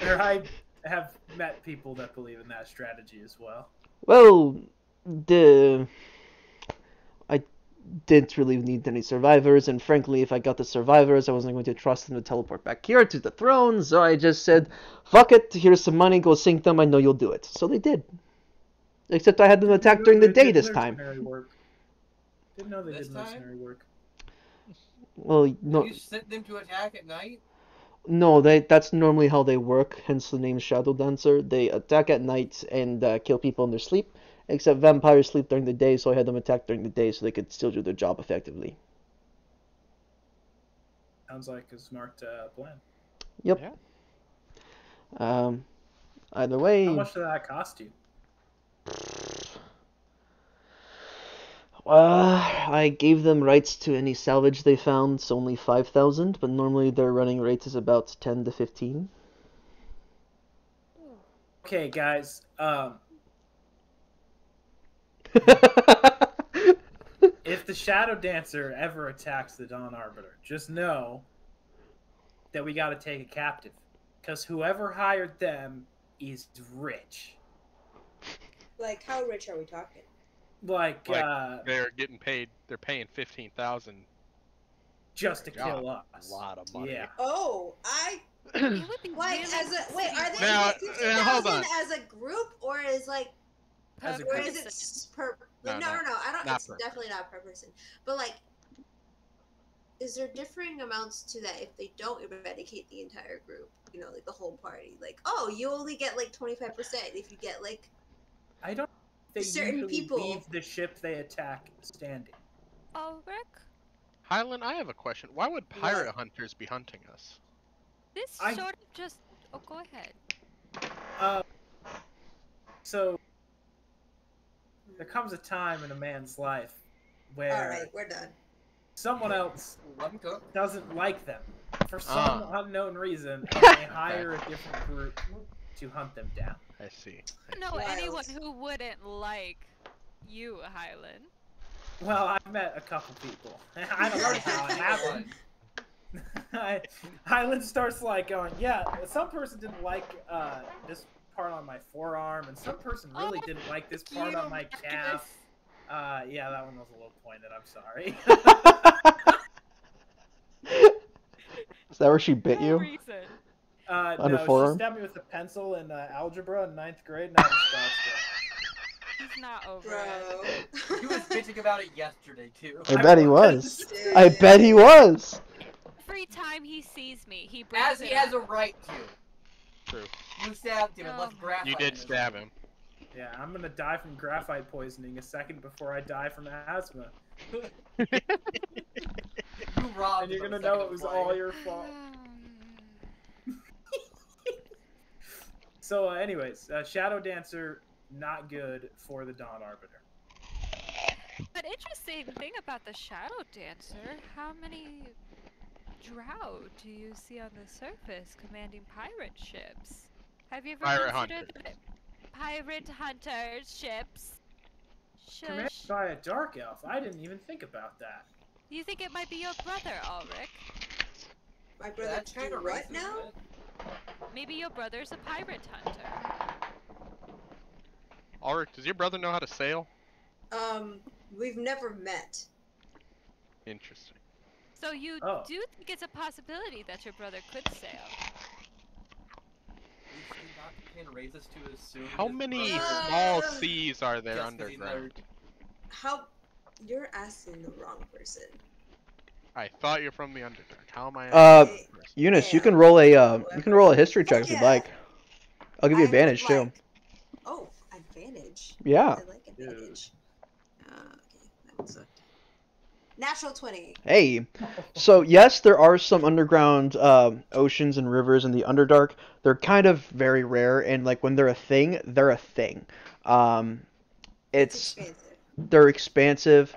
Or I have met people that believe in that strategy as well. Well, I didn't really need any survivors, and frankly, if I got the survivors, I wasn't going to trust them to teleport back here to the throne, so I just said, fuck it, here's some money, go sink them, I know you'll do it. So they did. Except I had them attack during the day this time. Didn't know they This did time? mercenary work. Well, no, You sent them to attack at night? no, that's normally how they work, hence the name Shadow Dancer. They attack at night and kill people in their sleep, except vampires sleep during the day, so I had them attack during the day so they could still do their job effectively. Sounds like a smart plan. Yep. Yeah. Either way... How much did that cost you? I gave them rights to any salvage they found, so only 5,000, but normally their running rate is about 10 to 15. Okay, guys. If the Shadow Dancer ever attacks the Dawn Arbiter, just know that we gotta take a captive. Because whoever hired them is rich. Like, how rich are we talking? Like they're getting paid. They're paying 15,000 just to kill us. A lot of money. Yeah. Oh, It would be like really as a wait. Are they Now, 15,000 hold on. as a group, or is like, As a or group. is it per? No, No, I don't. not It's per definitely not per person. But like, is there differing amounts to that if they don't eradicate the entire group? You know, like the whole party. Like, oh, you only get like 25% if you get like. I don't. They Certain usually people- leave the ship they attack standing. Oh, Rick, Hyland, I have a question. Why would pirate hunters be hunting us? this I- sort of just. Oh, go ahead. So there comes a time in a man's life where All right, we're done. someone else Let me cook. doesn't like them for some Ah. unknown reason, and they hire a different group to hunt them down. I see. I don't know Wild. anyone who wouldn't like you, Hyland. Well, I've met a couple people. I don't know how it happened. Highland starts like going, yeah, some person didn't like this part on my forearm, and some person really Oh, didn't like this part on my calf. Yeah, that one was a little pointed. I'm sorry. Is that where she bit No you? reason. On her No, forearm? she stabbed me with a pencil in algebra in 9th grade, and I was He's not over Bro. it. He was bitching about it yesterday, too. I bet he was. Dude. I bet he was. Every time he sees me, he brings As it he has up. a right to. True. You stabbed him and Oh. left grass. You on did him. stab him. Yeah, I'm gonna die from graphite poisoning a second before I die from asthma. You robbed. And you're them gonna know second it was before. all your fault. So, anyways, Shadow Dancer, not good for the Dawn Arbiter. But interesting thing about the Shadow Dancer, how many drow do you see on the surface commanding pirate ships? Have you ever Pirate considered that pirate hunters ships? Commanded Shush. by a dark elf. I didn't even think about that. You think it might be your brother, Ulrich? My brother That's kind do of what racist, now? isn't it? Maybe your brother's a pirate hunter. Ulrich, does your brother know how to sail? We've never met. Interesting. So you Oh. do think it's a possibility that your brother could sail? Is Dr. Pan racist to assume How his many brother- small seas are there Just 'cause he's underground? nerd. How? You're asking the wrong person. I thought you're from the underground. How am I? Hey, Eunice, you yeah. can roll a history check if you'd Yeah. like. I'll give you I would advantage too. like- Oh, advantage. Yeah. I like advantage. Okay, that one sucked. Natural 20. Hey, so yes, there are some underground oceans and rivers in the Underdark. They're kind of very rare, and like when they're a thing, they're a thing. It's expansive. They're expansive.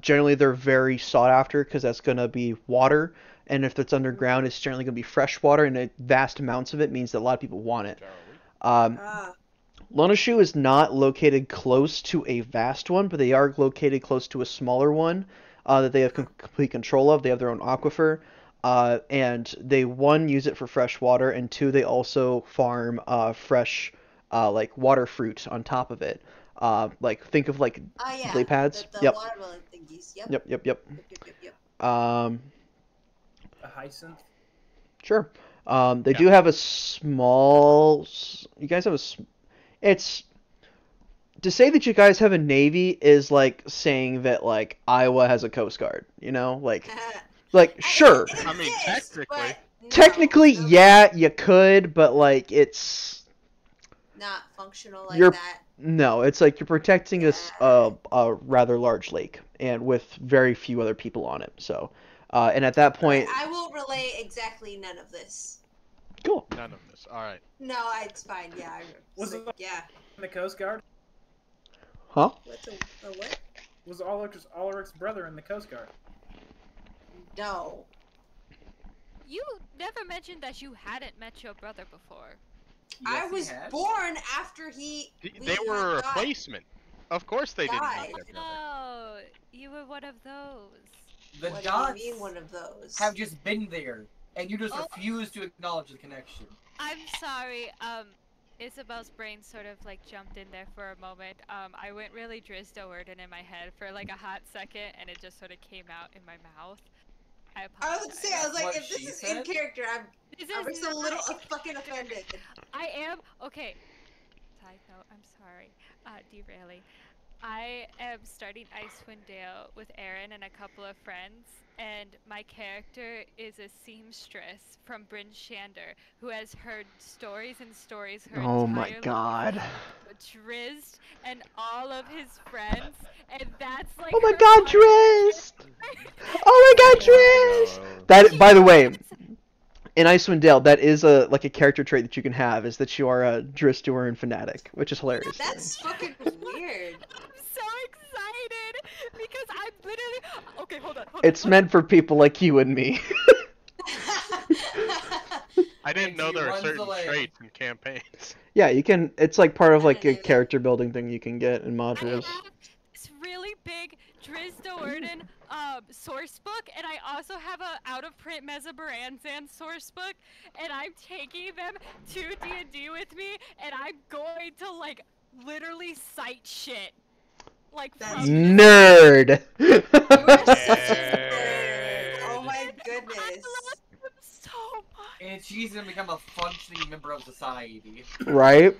Generally, they're very sought after because that's gonna be water, and if it's underground, it's generally gonna be fresh water, and vast amounts of it means that a lot of people want it. Lonoshu is not located close to a vast one, but they are located close to a smaller one that they have complete control of. They have their own aquifer, and they, one, use it for fresh water, and two, they also farm fresh like water fruit on top of it. Like think of like Yeah. lily pads. The Yep. watermelon thingies. Yep. Yep. Yep. A hyacinth. Sure. They do have a small. You guys have it's to say that you guys have a navy is like saying that like Iowa has a Coast Guard. You know, like sure. I mean, technically. Technically, yeah, you could, but like it's not functional like you're that. no, it's like you're protecting a rather large lake and with very few other people on it. So, and at that point, I will relay exactly none of this. Cool. None of this. All right. No, it's fine. Yeah. Was it yeah. in the Coast Guard? Huh? What's a what? Was Ulrich's brother in the Coast Guard? No. You never mentioned that you hadn't met your brother before. I was born after we They were a had replacement. Of course they didn't died. meet their brother. Oh, you were one of those. The What dots do you mean one of those? have just been there, and you just refuse to acknowledge the connection. I'm sorry, Isabel's brain sort of like jumped in there for a moment. I went really Drizzt Do'Urden in my head for like a hot second, and it just sort of came out in my mouth. I apologize. I was like, What if this she is in said? character, I'm This just a not little in fucking offended. I am okay. Side note, I'm sorry. Derailing. I am starting Icewind Dale with Aaron and a couple of friends, and my character is a seamstress from Bryn Shander who has heard stories and stories her oh my entire god. life about Drizzt and all of his friends, and that's like Oh my her god, part of the Drizzt! Oh my god, Drizzt! That, by the way, in Icewind Dale, that is a character trait that you can have, is that you are a Drizzt Do'Urden fanatic, which is hilarious. That's fucking weird. I'm so excited because I'm literally okay. Hold on. It's meant for people like you and me. I didn't know there were runs certain away. traits in campaigns. Yeah, you can. It's like part of like a character building thing you can get in I modules. have this really big Drizzt Do'Urden source book, and I also have a out-of-print Meza Baranzan source book, and I'm taking them to D&D with me, and I'm going to like literally cite shit. Like That's from Nerd. You are such a Yeah. nerd. Oh my I goodness. love them so much. And she's gonna become a functioning member of society. Right?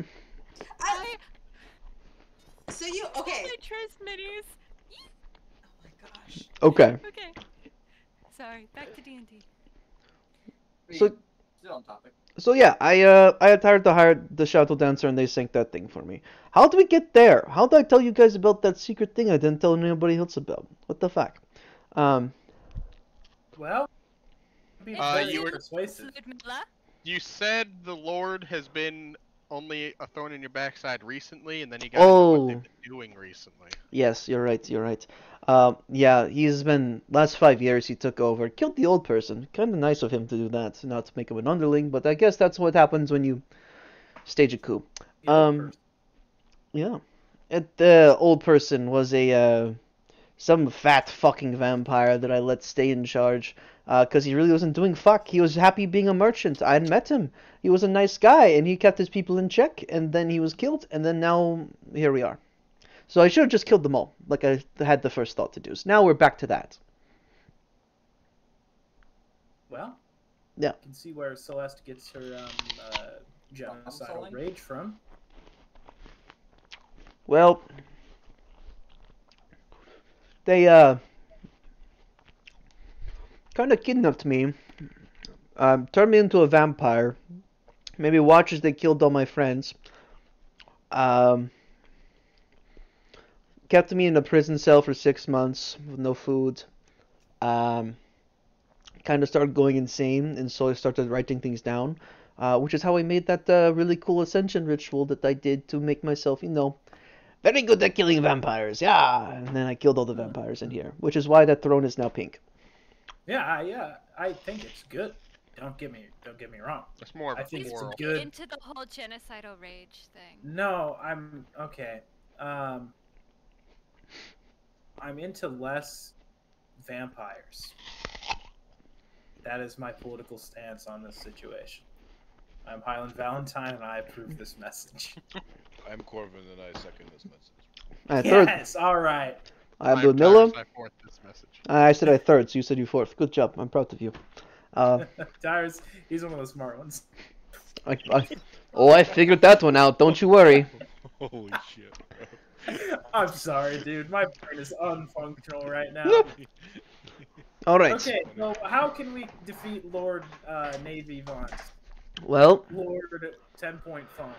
So you okay? My Tris minis. Oh my gosh. Okay. Okay. Sorry. Back to D&D. So- Still on topic. So yeah, I had hired to hire the shuttle dancer and they sank that thing for me. How did we get there? How did I tell you guys about that secret thing I didn't tell anybody else about? What the fuck? Well, be you were- persuasive. You said the Lord has been only a thorn in your backside recently, and then you got into what they've been doing recently. Yes, you're right. You're right. Yeah, he's been last 5 years. He took over, killed the old person. Kind of nice of him to do that, not to make him an underling. But I guess that's what happens when you stage a coup. Yeah, the old person was a some fat fucking vampire that I let stay in charge. Because he really wasn't doing fuck. He was happy being a merchant. I had met him. He was a nice guy, and he kept his people in check. And then he was killed, and then now here we are. So I should have just killed them all, like I had the first thought to do. So now we're back to that. Well, yeah. You can see where Celeste gets her genocidal rage from. Well, they kind of kidnapped me, turned me into a vampire, maybe watched as they killed all my friends, kept me in a prison cell for 6 months with no food, kind of started going insane, and so I started writing things down, which is how I made that really cool ascension ritual that I did to make myself, very good at killing vampires, yeah, and then I killed all the vampires in here, which is why that throne is now pink. Yeah, I think it's good. Don't get me wrong. It's more of I think moral. it's good. Into the whole genocidal rage thing. No, I'm okay. I'm into less vampires. That is my political stance on this situation. I'm Highland Valentine, and I approve this message. I'm Corvin, and I second this message. Yes, all right. I'm Vanilla. I fourth this message. I said I third, so you said you fourth. Good job. I'm proud of you. Tyrus, he's one of the smart ones. I figured that one out. Don't you worry. Holy shit. I'm sorry, dude. My brain is unfunctional right now. All right. Okay, so how can we defeat Lord Navy Vaunt? Well, Lord 10-point Font.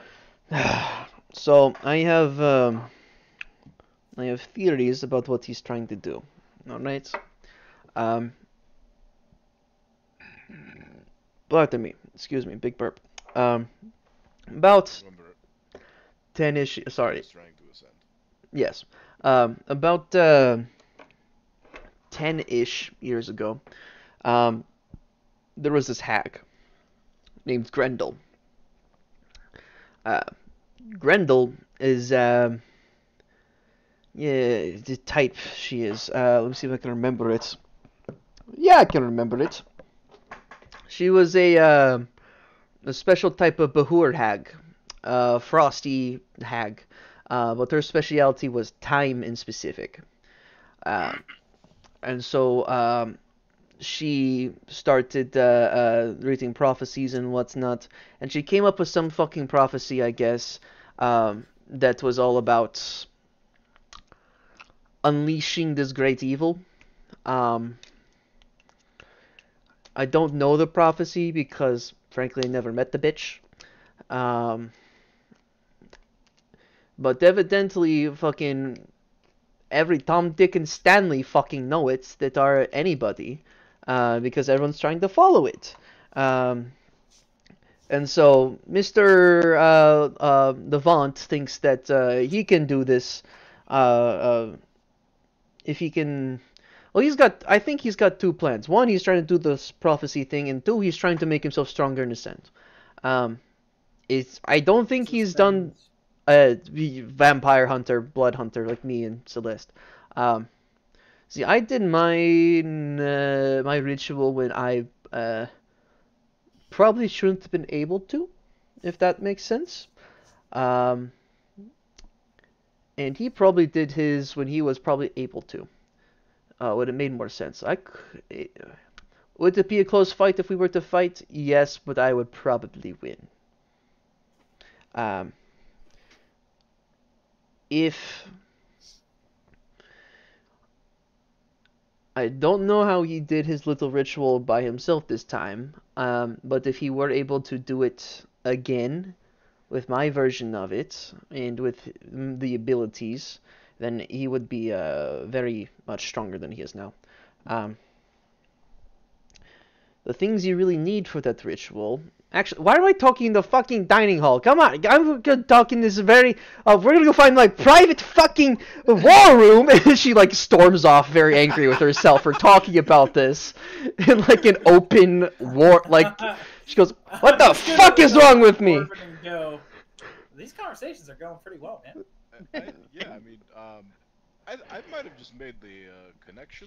So I have theories about what he's trying to do. All right. Pardon me. Excuse me. Big burp. About 10-ish. Sorry. Yes. About 10-ish years ago, there was this hag named Grendel. Grendel is the type she is. Let me see if I can remember it. Yeah, I can remember it. She was a special type of Bahur hag, frosty hag, but her specialty was time in specific. And so she started reading prophecies and whatnot, and she came up with some fucking prophecy, I guess, that was all about unleashing this great evil. I don't know the prophecy because, frankly, I never met the bitch. But evidently, fucking every Tom, Dick, and Stanley fucking know it that are anybody, because everyone's trying to follow it. And so Mr. Devant thinks that he can do this if he can. Well, I think he's got two plans. One, he's trying to do this prophecy thing, and two, he's trying to make himself stronger in Ascent. I don't think he's done vampire hunter, blood hunter like me and Celeste. See, I did my ritual when I probably shouldn't have been able to, if that makes sense. And he probably did his when he was probably able to. Would have made more sense. Would it be a close fight if we were to fight? Yes, but I would probably win. I don't know how he did his little ritual by himself this time, but if he were able to do it again with my version of it and with the abilities, then he would be very much stronger than he is now. The things you really need for that ritual... Actually, why am I talking in the fucking dining hall? Come on, I'm gonna talk in this very... we're gonna go find, like, private fucking war room! And she, like, storms off very angry with herself for talking about this. In, like, an open war... Like, she goes, what the fuck is wrong with me? These conversations are going pretty well, man. Yeah, I mean, I might have just made the connection.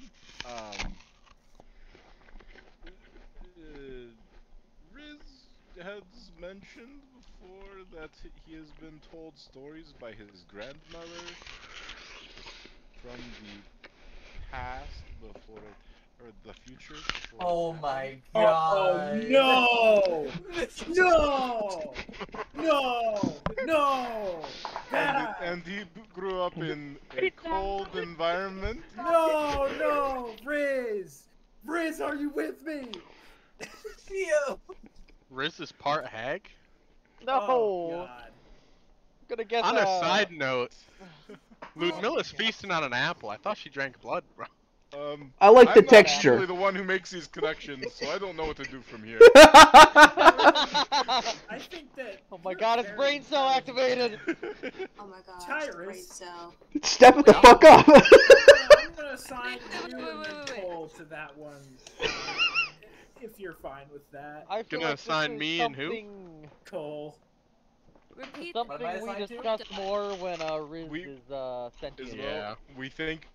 Riz has mentioned before that he has been told stories by his grandmother from the past before, or the future. Oh my god. Oh no! No! No! And he grew up in a cold environment. No! Riz! Riz, are you with me? Theo! Riz is part hag? No! Oh, God. I'm gonna get On a side note, Ludmilla's feasting on an apple. I thought she drank blood, bro. I like the I'm texture. I'm actually the one who makes these connections, so I don't know what to do from here. I think that. Oh my god, it's brain cell activated! Oh my god. Tyrus. Brain cell. Step it the fuck up! I'm gonna assign you and Nicole to that one. If you're fine with that. I feel Gonna like this assign is me and who? something- Cole. Repeat What am I Something we assigned to? discussed more when Riz We- is sentient. Yeah, we think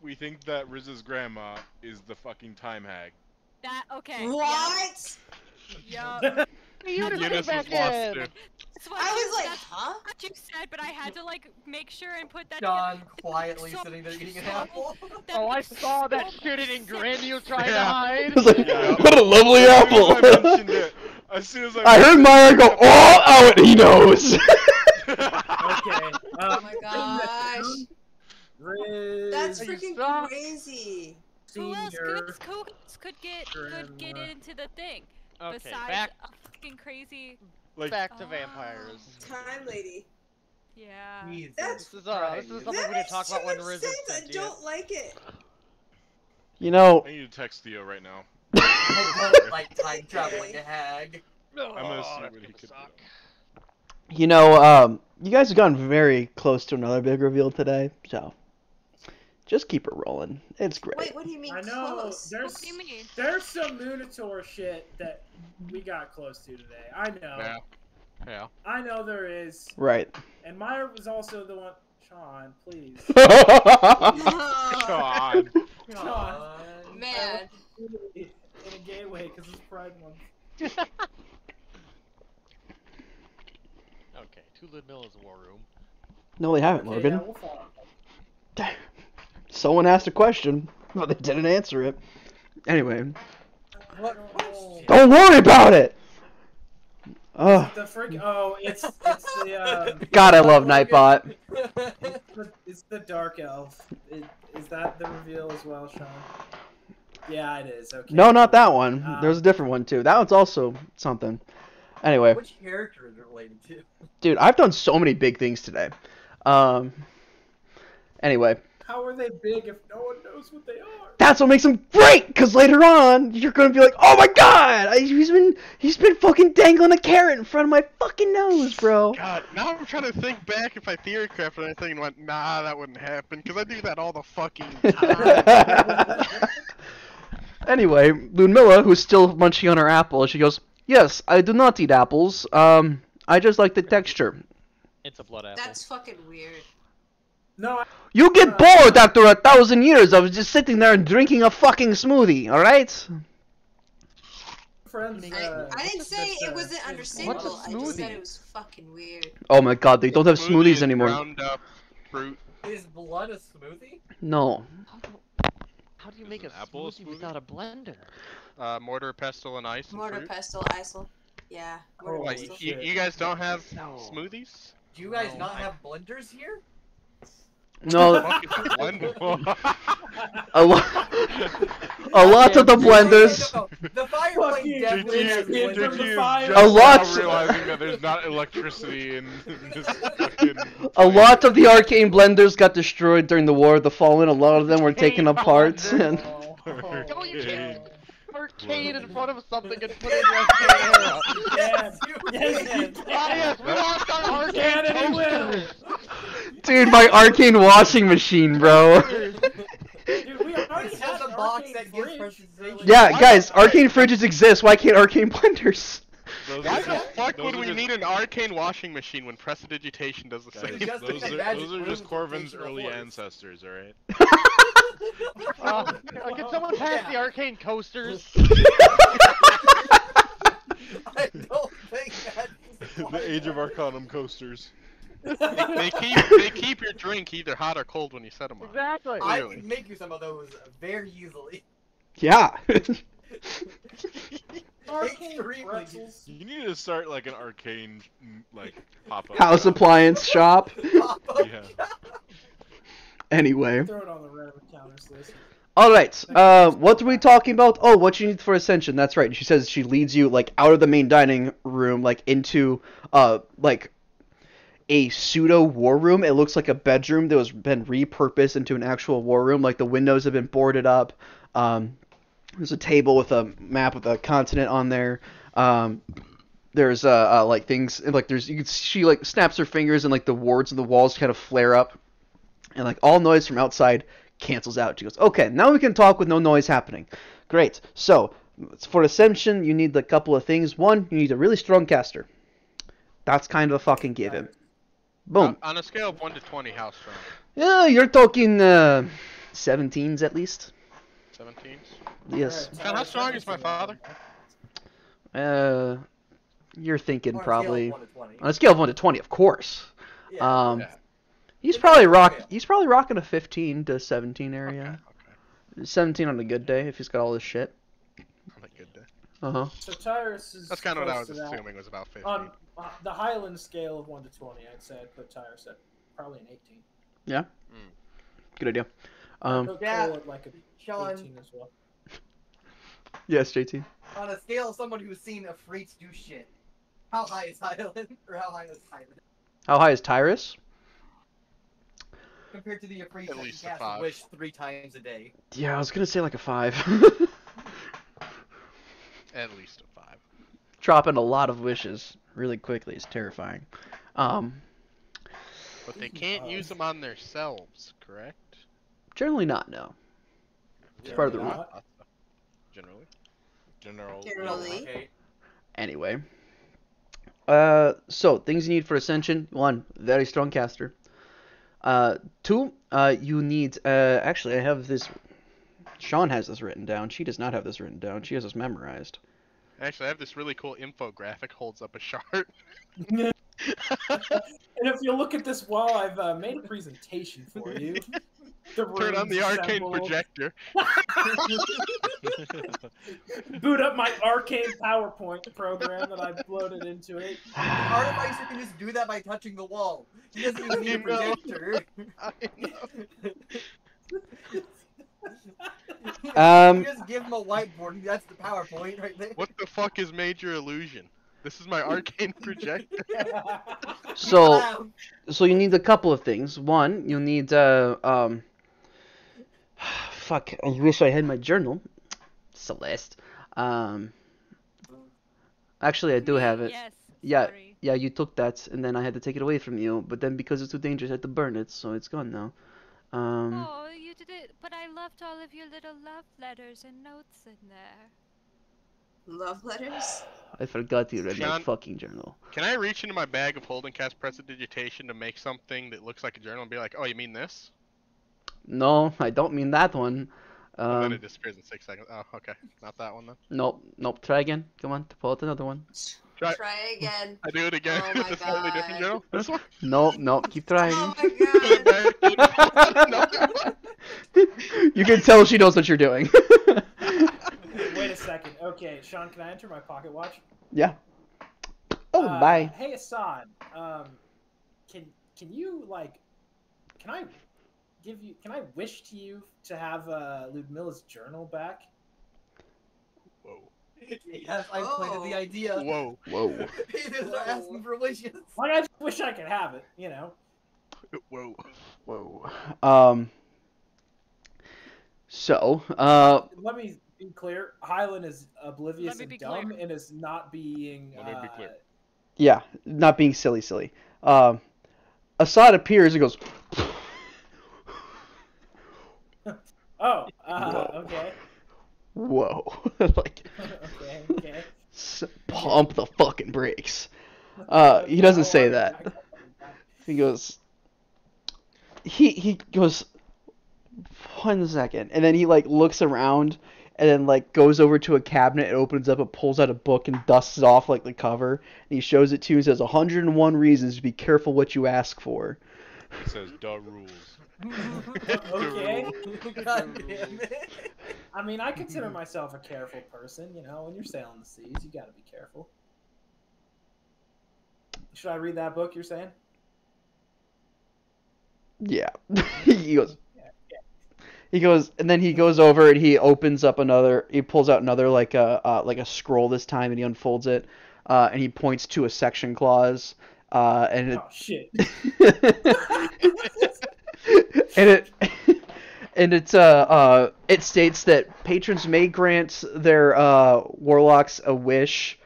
that Riz's grandma is the fucking time hag. that. Okay. What? Yup. You Guinness was lost too. That's what I was like, that's huh? what you said, but I had to like make sure and put that. John together. quietly So- sitting there eating an so- apple. that Oh, I makes saw that so shit much in sense. Granny was trying to Yeah. hide. It's like, Yeah. what a lovely apple! As soon as I I heard Maya go, oh, he knows! Okay. Oh my gosh. Riz. That's You freaking suck. crazy. Who else Senior could get grandma. into the thing Okay, besides back a fucking crazy? like back to vampires. Time lady. Yeah. Jesus That's- This is Christ. something we That didn't makes talk too about when much Riz is sense. I sentient. don't like it. You know, I need to text Theo right now. I don't like time traveling hag. I'm gonna see that's what he gonna could suck. you know, you guys have gotten very close to another big reveal today, so just keep it rolling. It's great. Wait, what do you mean I know close? there's What do you mean? there's some Minotaur shit that we got close to today. I know. Yeah. Yeah. I know there is. Right. And Meyer was also the one. Sean, please. God. Sean. Man. In a gay way, because it's Pride Month. Okay, to Ludmilla's war room. No, they haven't, Okay, Logan. yeah, we'll follow. Someone asked a question, but they didn't answer it. Anyway, What? don't worry about it! Ugh. The freak. Oh, it's the. God, I love Nightbot. It's the Dark Elf. Is that the reveal as well, Sean? Yeah, it is. Okay. No, not that one. There's a different one, too. That one's also something. Anyway, Which character is it related to? dude, I've done so many big things today. Anyway, How are they big if no one knows what they are? that's what makes them great, because later on, you're gonna be like, oh my god, he's been fucking dangling a carrot in front of my fucking nose, bro. God, now I'm trying to think back if I theory crafted anything and went, nah, that wouldn't happen, because I do that all the fucking time. Anyway, Ludmilla, who's still munching on her apple, she goes, yes, I do not eat apples. I just like the texture. It's a blood apple. That's fucking weird. No. You get bored after 1,000 years of just sitting there and drinking a fucking smoothie, alright? Friends. I didn't say it wasn't understandable. What's a I just said smoothie? it was fucking weird. Oh my god, they don't have Smoothie smoothies is anymore. Ground up fruit. Is blood a smoothie? No. How do you make Is a an apple a smoothie smoothie? without a blender? Mortar, pestle, and ice. And Mortar, fruit. pestle, isle. Yeah. Mortar, Oh, What, pestle. you guys don't have No. smoothies? Do you guys No, not I- have blenders here? No, Fuck is a blender? a lot. A lot of the blenders. No, the fire plane definitely has Did blenders. you A just lot- now realizing that there's not electricity in this fucking A lot of the arcane blenders got destroyed during the War of the Fallen. A lot of them were taken Arcane apart. blenders. And Don't you Arcane. arcade in front of something and put in arcane era. Yes, you yes, did. yes. Ah, yes, we lost our arcane Can and he will. toasters. dude, my arcane washing machine, bro. Dude, we already This had has a an box arcane that gives fridge. presentation. Yeah, guys, arcane fridges exist. Why can't arcane blenders? Those Why are the just- fuck those would are we just- need an arcane washing machine when prestidigitation does the Guys, same? Just those like are, magic those are just rooms Corvin's with early force. ancestors, alright? Can someone pass the arcane coasters? I don't think that's The Age of Arcanum coasters. They keep your drink either hot or cold when you set them on. Exactly. I Clearly. can make you some of those very easily. Yeah. Arcane Extremely. pretzels. You need to start like an arcane like pop-up House shop. appliance shop. Pop-up Yeah. Anyway. Throw it on the random encounters list. Alright, what were we talking about? Oh, what you need for Ascension, that's right. She says she leads you, like, out of the main dining room, like, into, like, a pseudo-war room. It looks like a bedroom that was been repurposed into an actual war room. Like, the windows have been boarded up. There's a table with a map with a continent on there. There's, like, things, like, she, like, snaps her fingers and, like, the wards of the walls kind of flare up. And, like, all noise from outside cancels out. She goes, okay, now we can talk with no noise happening. Great. So, for Ascension, you need a couple of things. One, you need a really strong caster. That's kind of a fucking given. Boom. On a scale of 1 to 20, how strong? Yeah, you're talking 17s at least. 17s? Yes. And how strong is my father? You're thinking On a scale of probably 1 to 20. on a scale of 1 to 20, of course. Yeah. Yeah. He's It probably makes sense. he's probably rocking a 15 to 17 area. Okay. 17 on a good day if he's got all this shit. On a good day. Uh-huh. So Tyrus is That's kind of what I close was to that. assuming was about 15. On the Highland scale of 1 to 20, I'd say I'd put Tyrus at probably an 18. Yeah. Good idea. I'd put Yeah. Cole at like a Sean, 18 as well. Yes, JT. on a scale of someone who's seen Afrits do shit, how high is Highland? Or how high is Highland? How high is Tyrus? Compared to the Afrits At that least can a cast 5. Wish 3 times a day. Yeah, I was gonna say like a 5. At least a 5. Dropping a lot of wishes really quickly is terrifying. But they can't use them on themselves, correct? Generally not, no. It's part of the Generally rule. not. Generally. Generally. Okay. Anyway. So, things you need for Ascension. 1, very strong caster. 2, you need, actually I have this, Sean has this written down. She does not have this written down. She has this memorized. Actually, I have this really cool infographic holds up a chart. And if you look at this wall, I've made a presentation for you. Turn on the rooms arcane assembled. projector. Boot up my arcane PowerPoint program that I loaded into it. Artificer can just do that by touching the wall. He doesn't even need a projector. You just give him a whiteboard and that's the PowerPoint right there. What the fuck is major illusion? This is my arcane projector. So, so you need a couple of things. 1, you need, fuck, I wish I had my journal. Celeste. Actually, I do have it. Yes. Yeah, Sorry. yeah, you took that, and then I had to take it away from you, but then because it's too dangerous, I had to burn it, so it's gone now. Oh, you did it, but I loved all of your little love letters and notes in there. Love letters? I forgot you read my Sean? fucking journal. Can I reach into my bag of holding cast prestidigitation to make something that looks like a journal and be like, oh, you mean this? No, I don't mean that one. And then it disappears in 6 seconds. Oh, okay. Not that one then. Nope, nope, try again. Come on, pull out another one. Try- Try again. I do it again. Oh It's my a slightly different God. journal. This one? Nope, nope, keep trying. Oh Put my it god. back. No. You can tell she knows what you're doing. Wait a second. Okay, Sean, can I enter my pocket watch? Yeah. Oh, bye. Hey, Assad. Can you like? Can I wish to you to have Ludmilla's journal back? Whoa. Yes, I planted the idea. Whoa. Whoa. Peter, they're asking for wishes. Like, I just wish I could have it, you know. Whoa. Whoa. So, Let me be clear. Highland is oblivious Let me and be dumb clear. and is not being. Let me be clear. yeah, not being silly. Assad appears and goes, Oh, Whoa. okay. whoa. Like, Okay. pump the fucking brakes. He doesn't say that. He goes, he goes, 1 second. And then he, like, looks around and then, like, goes over to a cabinet and opens up and pulls out a book and dusts it off, like, the cover. And he shows it to you and says, 101 reasons to be careful what you ask for. It says "duh rules." Okay. God damn it. I mean, I consider myself a careful person, you know. When you're sailing the seas, you gotta be careful. Should I read that book you're saying? Yeah. He goes, and then he goes over and he opens up he pulls out another, like a scroll this time, and he unfolds it, and he points to a section clause, and it, Oh, shit. and it states that patrons may grant their warlocks a wish,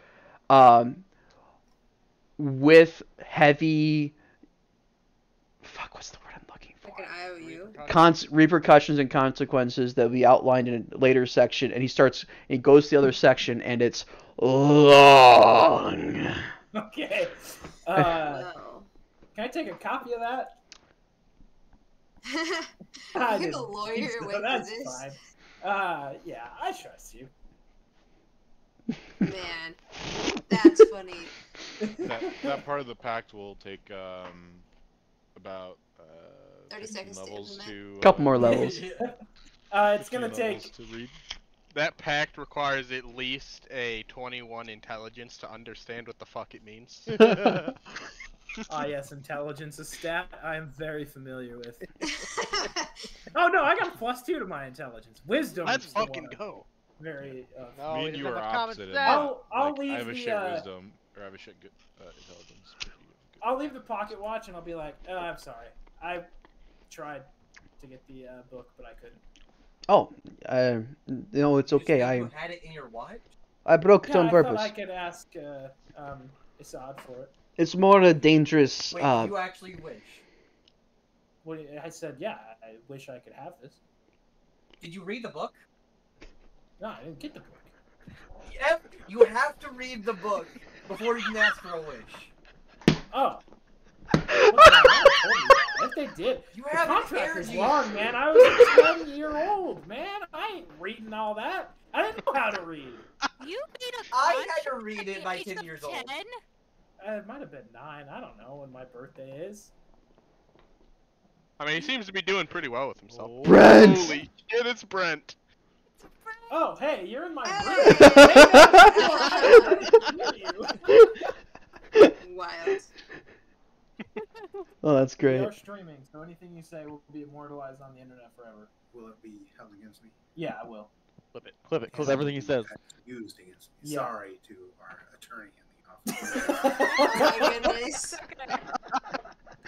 with heavy, what's the word I'm looking for? Like an IOU. Repercussions and consequences that will be outlined in a later section, and he goes to the other section, and it's long. Okay. Well. Can I take a copy of that? You're the lawyer So with that's this. fine. Yeah, I trust you. Man, that's funny. That part of the pact will take about 30 seconds to levels implement. to Couple more levels. It's gonna 15 levels take. to read. That pact requires at least a 21 intelligence to understand what the fuck it means. Yes, intelligence, a stat I am very familiar with. Oh no, I got a +2 to my intelligence. Wisdom. Let's is the fucking one I'm go. Very. No, Me he and you doesn't are have common opposite. in sense. that. I'll Like, leave I have a the, shit wisdom, or I have a shit good intelligence. but you have good- I'll leave the pocket watch and I'll be like, I'm sorry. I tried to get the book, but I couldn't. Oh, no, it's okay. You had it in your watch? I broke it Yeah, on I purpose. thought I could ask Assad for it. It's more a dangerous. Wait, you actually wish? What I said, yeah, I wish I could have this. Did you read the book? No, I didn't get the book. You have to read the book before you can ask for a wish. Oh. If they did, You the have contract is energy. long, man. I was a 10-year-old, man. I ain't reading all that. I didn't know how to read. You made a I had to contract read at it the by age 10 of years old. 10? It might have been 9. I don't know when my birthday is. I mean, he seems to be doing pretty well with himself. Brent! Holy shit, it's Brent. Oh, hey, you're in my Hey! room. Wild. Oh, that's We great. are streaming, so anything you say will be immortalized on the internet forever. Will it be held against me? Yeah, I will. Clip it. Clip it. Clip And everything he says. Used against me. Yeah. Sorry to our attorney in the office. Oh my goodness.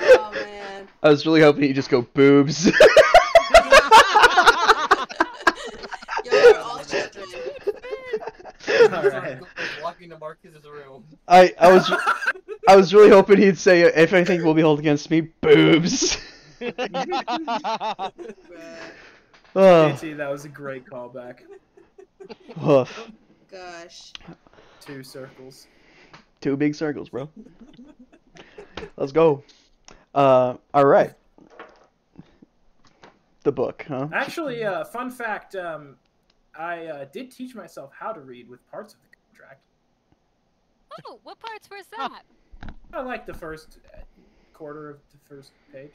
Oh man. I was really hoping you just go boobs. Y'all are all children. Alright. Walking to Marcus's room. I was really hoping he'd say, if anything will be held against me, boobs. Bruh. Oh, JT, that was a great callback. woof. Gosh. 2 circles. 2 big circles, bro. Let's go. All right. The book, huh? Actually, fun fact, I did teach myself how to read with parts of the contract. Oh, what parts was that? I like the first quarter of the first page.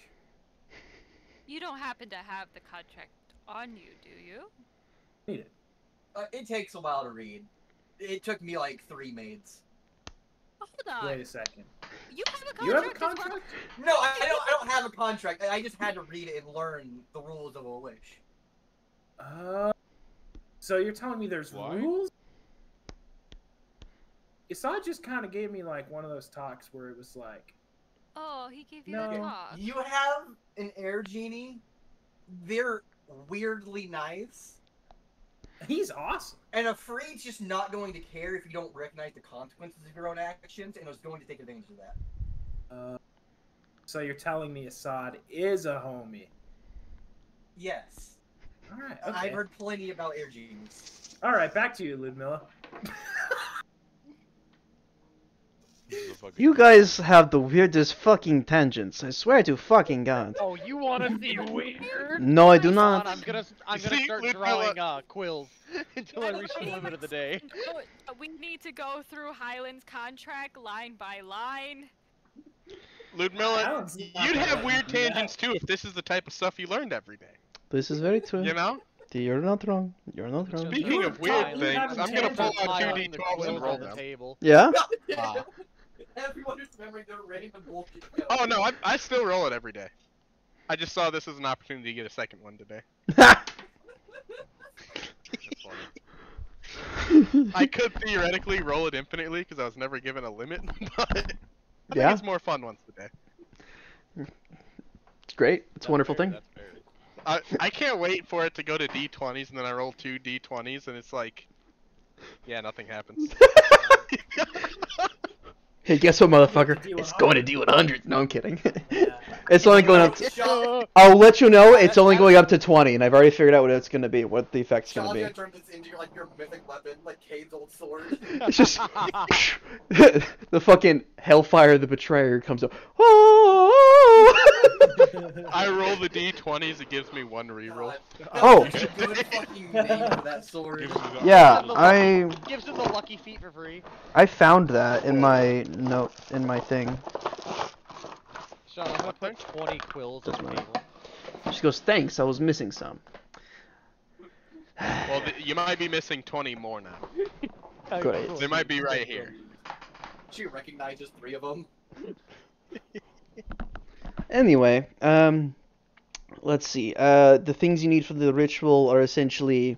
You don't happen to have the contract on you, do you? Need it. It takes a while to read. It took me like 3 maids. Hold on. Wait a second. You have a contract? You have a as well? contract? No, I don't have a contract. I just had to read it and learn the rules of a wish. So you're telling me there's Why? rules? Isad just kind of gave me like one of those talks where it was like, Oh, he gave you No. the talk. You have an air genie. They're weirdly nice. he's awesome. And a free's just not going to care if you don't recognize the consequences of your own actions, and is going to take advantage of that. So you're telling me Isad is a homie? Yes. All right. Okay. I've heard plenty about air genies. All right, back to you, Ludmilla. You guys have the weirdest fucking tangents. I swear to fucking God. Oh, you want to see weird? No, I do Hold not. on, I'm gonna See, start Ludmilla- drawing quills until I reach the limit of the day. We need to go through Highland's contract line by line. Ludmilla, Alan's not you'd gonna have let weird me do that. tangents too if this is the type of stuff you learned every day. This is very true. You know? You're not wrong. You're not wrong. Speaking of weird You things, have I'm gonna pull tangents out on 2d12 and roll the them. table. Yeah? Wow. Everyone is remembering their random bullshit. Oh no, I still roll it every day. I just saw this as an opportunity to get a second one today. I could theoretically roll it infinitely because I was never given a limit, but I think Yeah? it's more fun once a day. It's great. It's a wonderful thing. That's fair. I can't wait for it to go to d20s and then I roll 2 d20s and it's like, yeah, nothing happens. Hey, guess what, motherfucker? It's going to D100. No, I'm kidding. It's only going up to... I'll let you know, it's only going up to 20, and I've already figured out what it's going to be, what the effect's going Sean's to gonna be. turn this into like your mythic weapon, like Cade's old sword. It's just... the fucking Hellfire the Betrayer comes up. Oh! I roll the d20s, it gives me 1 reroll. Oh. That's a good fucking name for that sword. Yeah, Gives him the lucky feat for free. I found that in my note, in my thing. Sean, I'm gonna put 20 quills on the table. She goes, thanks, I was missing some. Well, you might be missing 20 more now. Great. They might be right here. She recognizes 3 of them. Anyway, let's see. The things you need for the ritual are essentially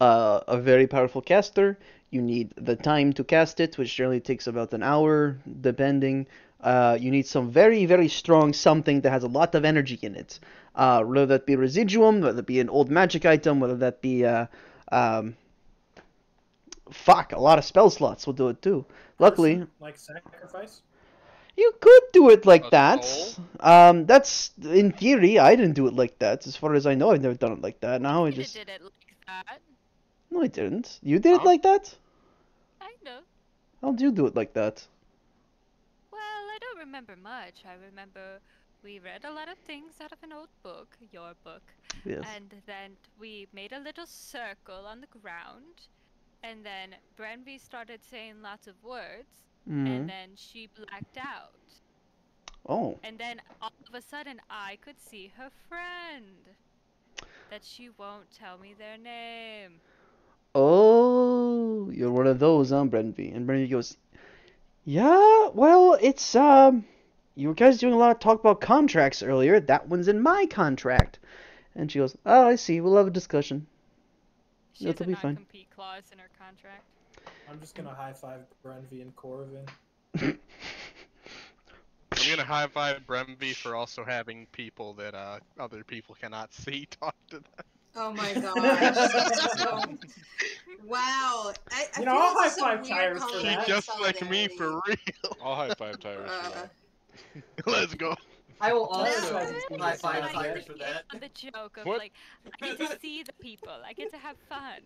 a very powerful caster. You need the time to cast it, which generally takes about an hour, depending. You need some very, very strong something that has a lot of energy in it. Whether that be residuum, whether that be an old magic item, whether that be fuck, a lot of spell slots will do it too. Luckily, Like sacrifice? you could do it like A that. soul? That's in theory. I didn't do it like that. As far as I know, I've never done it like that. Now I Kinda just did it like that. no, I didn't. You did it Huh? like that? Kind of. How'd you do it like that? Well, I don't remember much. I remember we read a lot of things out of an old book, your book, Yes. and then we made a little circle on the ground, and then Brenby started saying lots of words, Mhm. and then she blacked out. Oh. And then all of a sudden, I could see her friend. That she won't tell me their name. Oh, you're one of those, huh, Brenby? And Brenby goes, yeah, well, it's, you guys doing a lot of talk about contracts earlier. That one's in my contract. And she goes, oh, I see. We'll have a discussion. She has It'll a be fine. non-compete clause in her contract. I'm just gonna high five Brenvy and Corvin. I'm gonna high five Bremby for also having people that other people cannot see talk to them. Oh my gosh. Wow. I You feel know, I'll this is a high-five weird Tyrus for She color that. just like me solidarity. for real. I'll high five Tyrus for that. Let's go. I will No, also it's high five not Tyrus yet. for that. On the joke of What? like, I get to see the people. I get to have fun.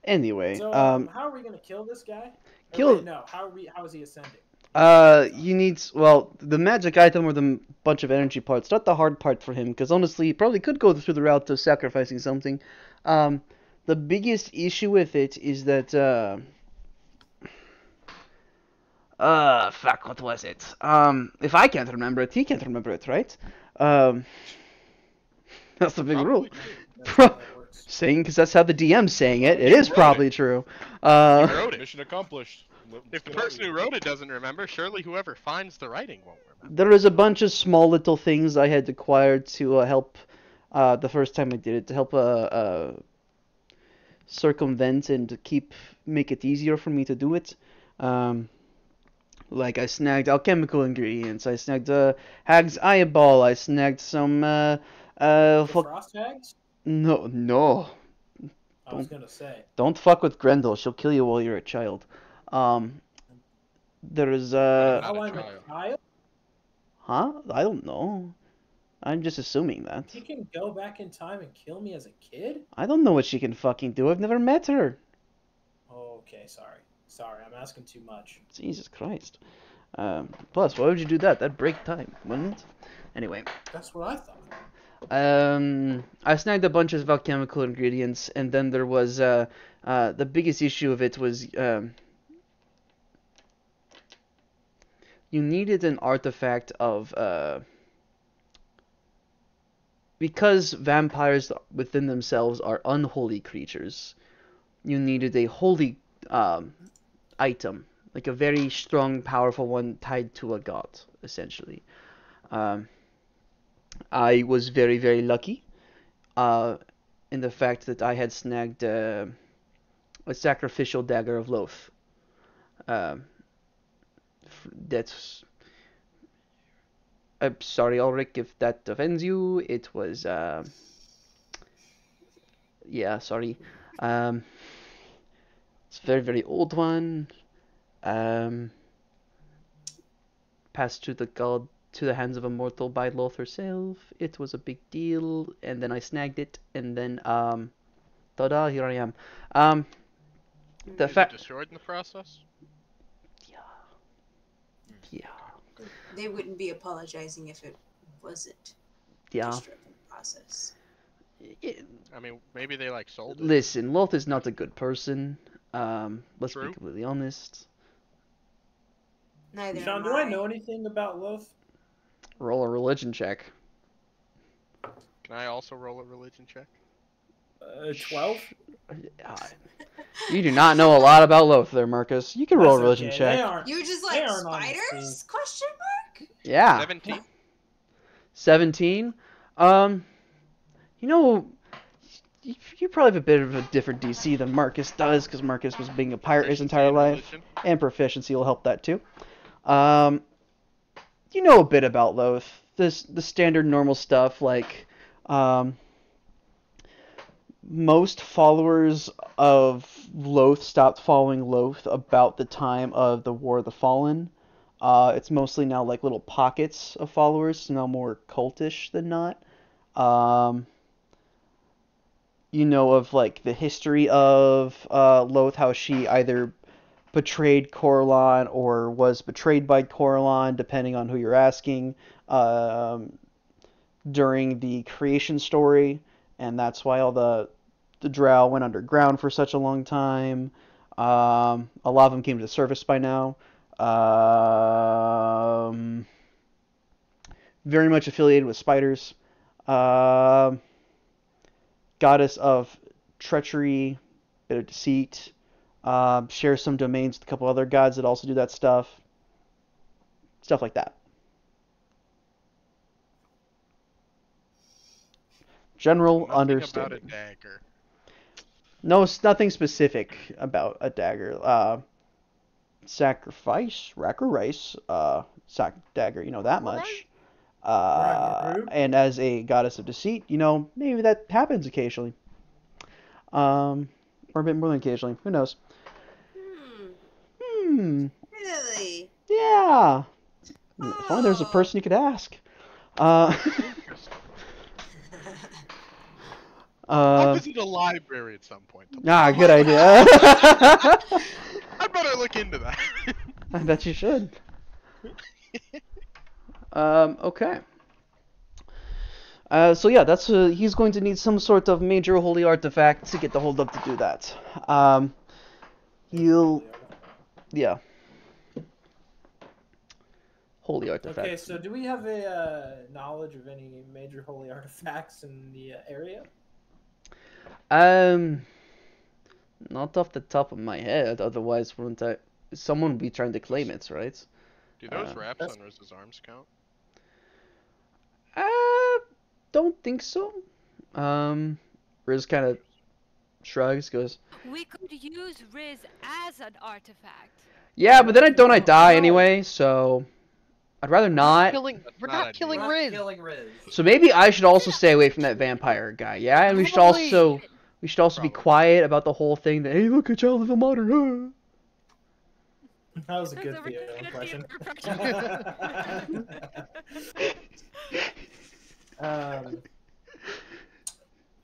Anyway, So, how are we gonna kill this guy? Or Kill- wait, no, how is he ascending? you need, well, the magic item or the bunch of energy parts, not the hard part for him, because honestly, he probably could go through the route of sacrificing something. The biggest issue with it is that, fuck, what was it? If I can't remember it, he can't remember it, right? That's the big rule. That's how that works. Saying, because that's how the DM's saying it, it is wrote probably true. He wrote it. Mission accomplished. Let's If the get out of person who here. wrote it doesn't remember, surely whoever finds the writing won't remember. There was a bunch of small little things I had acquired to help the first time I did it, to help circumvent and make it easier for me to do it. Like I snagged alchemical ingredients, I snagged Hag's eyeball, I snagged some Frost hags? No. I was gonna say. Don't fuck with Grendel, she'll kill you while you're a child. There's Now I'm a child? Huh? I don't know. I'm just assuming that. She can go back in time and kill me as a kid? I don't know what she can fucking do. I've never met her. Okay, sorry. Sorry, I'm asking too much. Jesus Christ. Plus, why would you do that? That'd break time, wouldn't it? Anyway. That's what I thought. I snagged a bunch of alchemical ingredients, and then there was, the biggest issue of it was, you needed an artifact of, because vampires within themselves are unholy creatures, you needed a holy, item, like a very strong, powerful one tied to a god, essentially. I was very, very lucky in the fact that I had snagged a sacrificial dagger of Loth. That's... I'm sorry, Ulrich, if that offends you. It was... yeah, sorry. It's a very, very old one. Passed to the hands of a mortal by Loth herself. It was a big deal, and then I snagged it, and then ta-da, here I am. The Is it fact destroyed in the process? Yeah. They wouldn't be apologizing if it wasn't Yeah. destroyed in the process. I mean, maybe they like sold it. Listen, Loth is not a good person. Let's True. be completely honest. Neither Sean, am do I know anything about Loth? Roll a religion check. Can I also roll a religion check? 12? You do not know a lot about Loth there, Marcus. You can roll a That's religion okay. check. You were just they like, aren't on the spiders? Question mark? Yeah. 17. 17. You know, you probably have a bit of a different DC than Marcus does, because Marcus was being a pirate his entire life, and proficiency will help that too. You know a bit about Loth. The standard normal stuff, like, most followers of Loth stopped following Loth about the time of the War of the Fallen. It's mostly now like little pockets of followers, so now more cultish than not. You know of like the history of Loth, how she either betrayed Corellon or was betrayed by Corellon, depending on who you're asking, during the creation story, and that's why all the Drow went underground for such a long time. A lot of them came to the surface by now. Very much affiliated with spiders. Goddess of treachery, bit of deceit. Shares some domains with a couple other gods that also do that stuff. Stuff like that. General Nothing understanding. about a dagger. No, it's nothing specific about a dagger. Sacrifice, rack or rice, dagger, you know that much. And as a goddess of deceit, you know, maybe that happens occasionally. Or a bit more than occasionally, who knows. Really? Yeah. If only there's a person you could ask. I'll visit a library at some point. Good idea. I better look into that. I bet you should. Okay. So yeah, that's he's going to need some sort of major holy artifact to get the hold up to do that. Yeah. Holy artifact. Okay, so do we have a knowledge of any major holy artifacts in the area? Not off the top of my head. Otherwise, wouldn't I? Someone would be trying to claim it, right? Do those wraps on Riz's arms count? Don't think so. Riz kind of shrugs, goes, We could use Riz as an artifact. "Yeah, but then I die anyway, so I'd rather not." We're not killing Riz. So maybe I should also stay away from that vampire guy. Yeah, and we should also be quiet about the whole thing. That hey, look at Child of a Modern. That was a good Theo impression.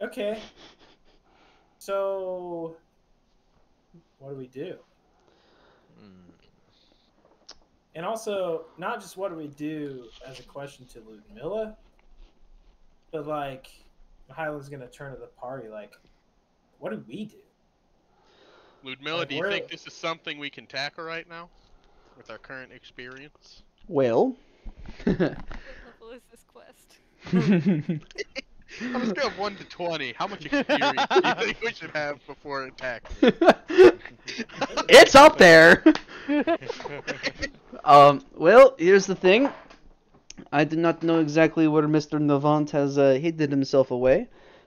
Okay. So, what do we do? And also, not just what do we do as a question to Ludmilla, but like, Hyland's gonna turn to the party. Like, what do we do? Ludmilla, Like, do you think this is something we can tackle right now, with our current experience? Well. What level is this quest? On a scale of 1 to 20, how much experience do you think we should have before attacking? It's up there. Well, here's the thing. I do not know exactly where Mr. Navant has hidden himself away,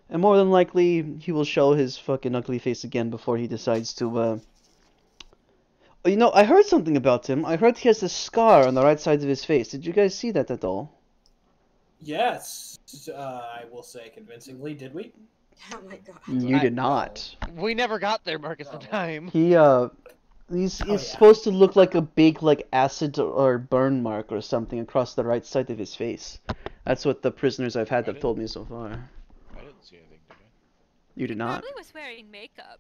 and more than likely he will show his fucking ugly face again before he decides to. You know, I heard something about him. I heard he has a scar on the right side of his face. Did you guys see that at all? Yes, I will say convincingly. Did we? Oh my god. You did not. We never got there, Marcus, in time. He's supposed to look like a big acid or burn mark or something across the right side of his face. That's what the prisoners I've had have told me so far. I didn't see anything, did I? You did not? Probably was wearing makeup.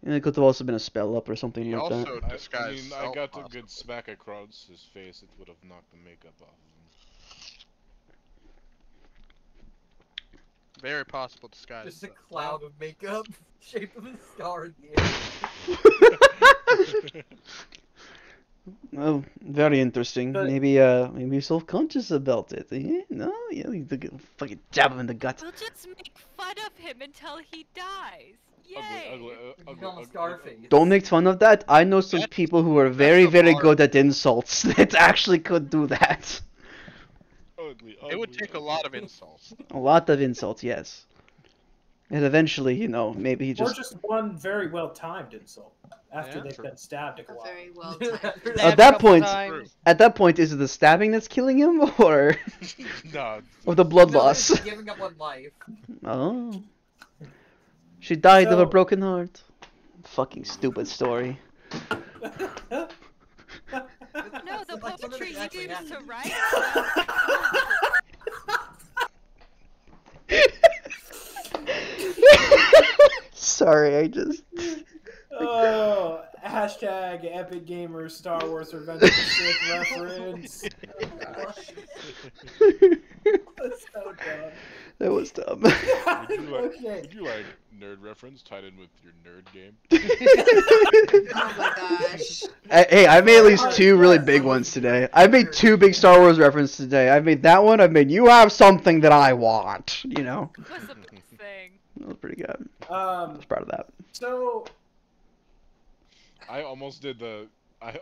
And it could have also been a spell up or something He like also that. disguised I got a self, good smack across his face. It would have knocked the makeup off of him. Very possible disguise. Just a cloud of makeup, shape of a star in the air. Oh, very interesting. Maybe self-conscious about it. Eh? No, yeah, you fucking jab him in the gut. We'll just make fun of him until he dies. Yay! Scarface. Don't make fun of that. I know some people who are very, very good at insults that actually could do that. It would take a lot of insults. A lot of insults, yes. And eventually, you know, maybe he Or just... just one very well timed insult after they've been stabbed a lot. Very well timed. At that point, is it the stabbing that's killing him, or... No. Or the blood loss? Giving up on life. Oh. She died of a broken heart. Fucking stupid story. No, the poetry you used to write. Sorry, I just... Oh, hashtag Epic Gamers Star Wars Revenge of the Sith reference. That's so dumb. That was dumb. Would you like nerd reference tied in with your nerd game? Oh my gosh. Hey, I made at least 2 really big ones today. I made 2 big Star Wars references today. I made that one. I made you have something that I want. You know. What's the big thing? That was pretty good. I was proud of that. So. I almost did